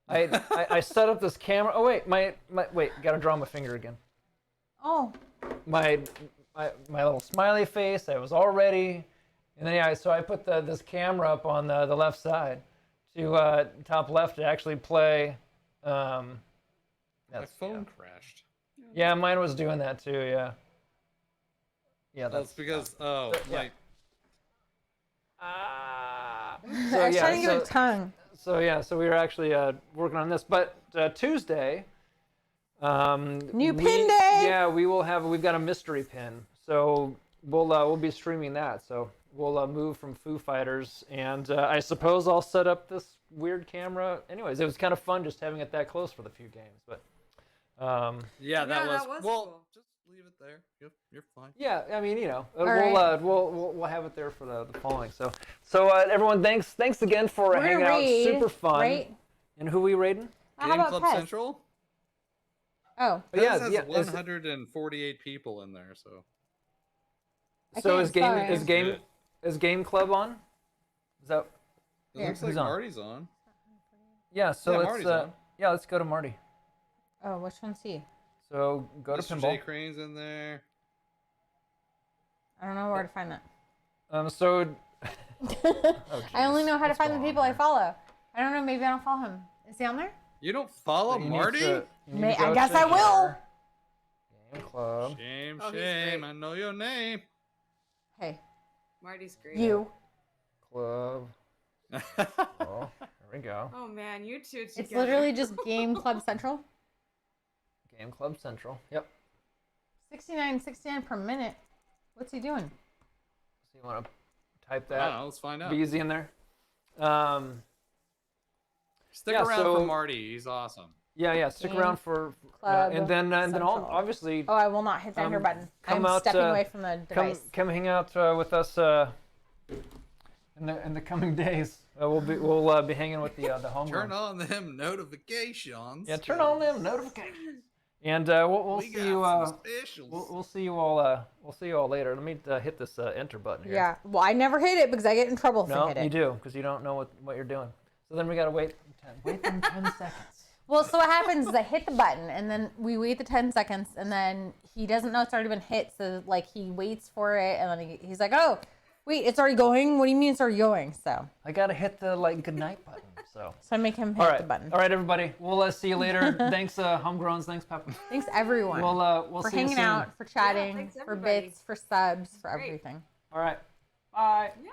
I set up this camera. Oh wait, wait. Gotta draw my finger again. Oh, My little smiley face. I was all ready, and then so I put this camera up on the left side to top left to actually play. My That's phone crashed. yeah, mine was doing that too. Yeah. Yeah, That's because yeah. like Ah. I was trying to get a tongue. So yeah, so we were actually working on this, but Tuesday. New pin day. Yeah, we've got a mystery pin, so we'll be streaming that. So we'll move from Foo Fighters, and I suppose I'll set up this weird camera. Anyways, it was kind of fun just having it that close for the few games, but yeah, that was well. cool. Just leave it there. You're fine. yeah, I mean, right. we'll have it there for the following. So everyone, thanks again for We're gonna hanging out. raid, Super fun. right? And who we raiding? How Game about Club Pez? Central. Oh, Pez Yeah, has yeah, is- 148 people in there, so I So can't is game spell is it. game Good. is Game Club on? Is that it Yeah. looks like Who's on? Marty's on. yeah? So Yeah, let's Marty's on. let's go to Marty. Oh, which one's he? So go to Mr. pinball. J Crane's in there. I don't know where to find that. So I only know how to What's find the going on people I here? follow. I don't know. Maybe I don't follow him. Is he on there? You don't follow you need Marty? to- you need to I go guess to I will. here. Game Club. Shame, Oh, he's shame. great. I know your name. Hey, Marty's great. you. Club. Oh, there we go. Oh man, you two together. It's literally just Game Club Central. Game Club Central. Yep. 69 per minute. What's he doing? So you want to type I that? don't know. Let's find out. Be easy in there. Stick yeah, around so- for Marty. He's awesome. Yeah. Stick Game around for Club and then all, Central. obviously Oh, I will not hit the enter button. come I'm out, stepping uh, away from the device. come hang out with us in the coming days. We'll be hanging with the home. Turn on them notifications. Yeah, turn on them notifications. And we'll We see got you. some specials. We'll see you all. We'll see you all later. Let me hit this enter button here. Yeah. Well, I never hit it because I get in trouble if I No, hit it. you do because you don't know what you're doing. So then we gotta wait. Wait them 10 seconds. Well, so what happens is I hit the button and then we wait the 10 seconds and then he doesn't know it's already been hit. So like he waits for it and then he's like, oh, wait, it's already going? What do you mean it's already going? So I gotta hit the goodnight button. So. I make him hit All right. the button. All right, everybody. We'll see you later. Thanks, Homegrowns. Thanks, Peppa. Thanks everyone We'll for see you hanging soon. out, for chatting, thanks, for everybody. bits, for subs, for Great. everything. All right. Bye. Yeah.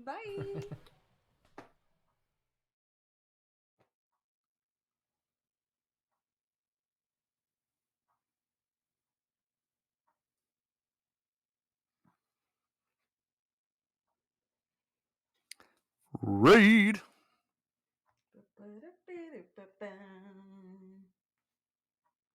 Bye. Raid. Ba-da-ba-da-ba-ba.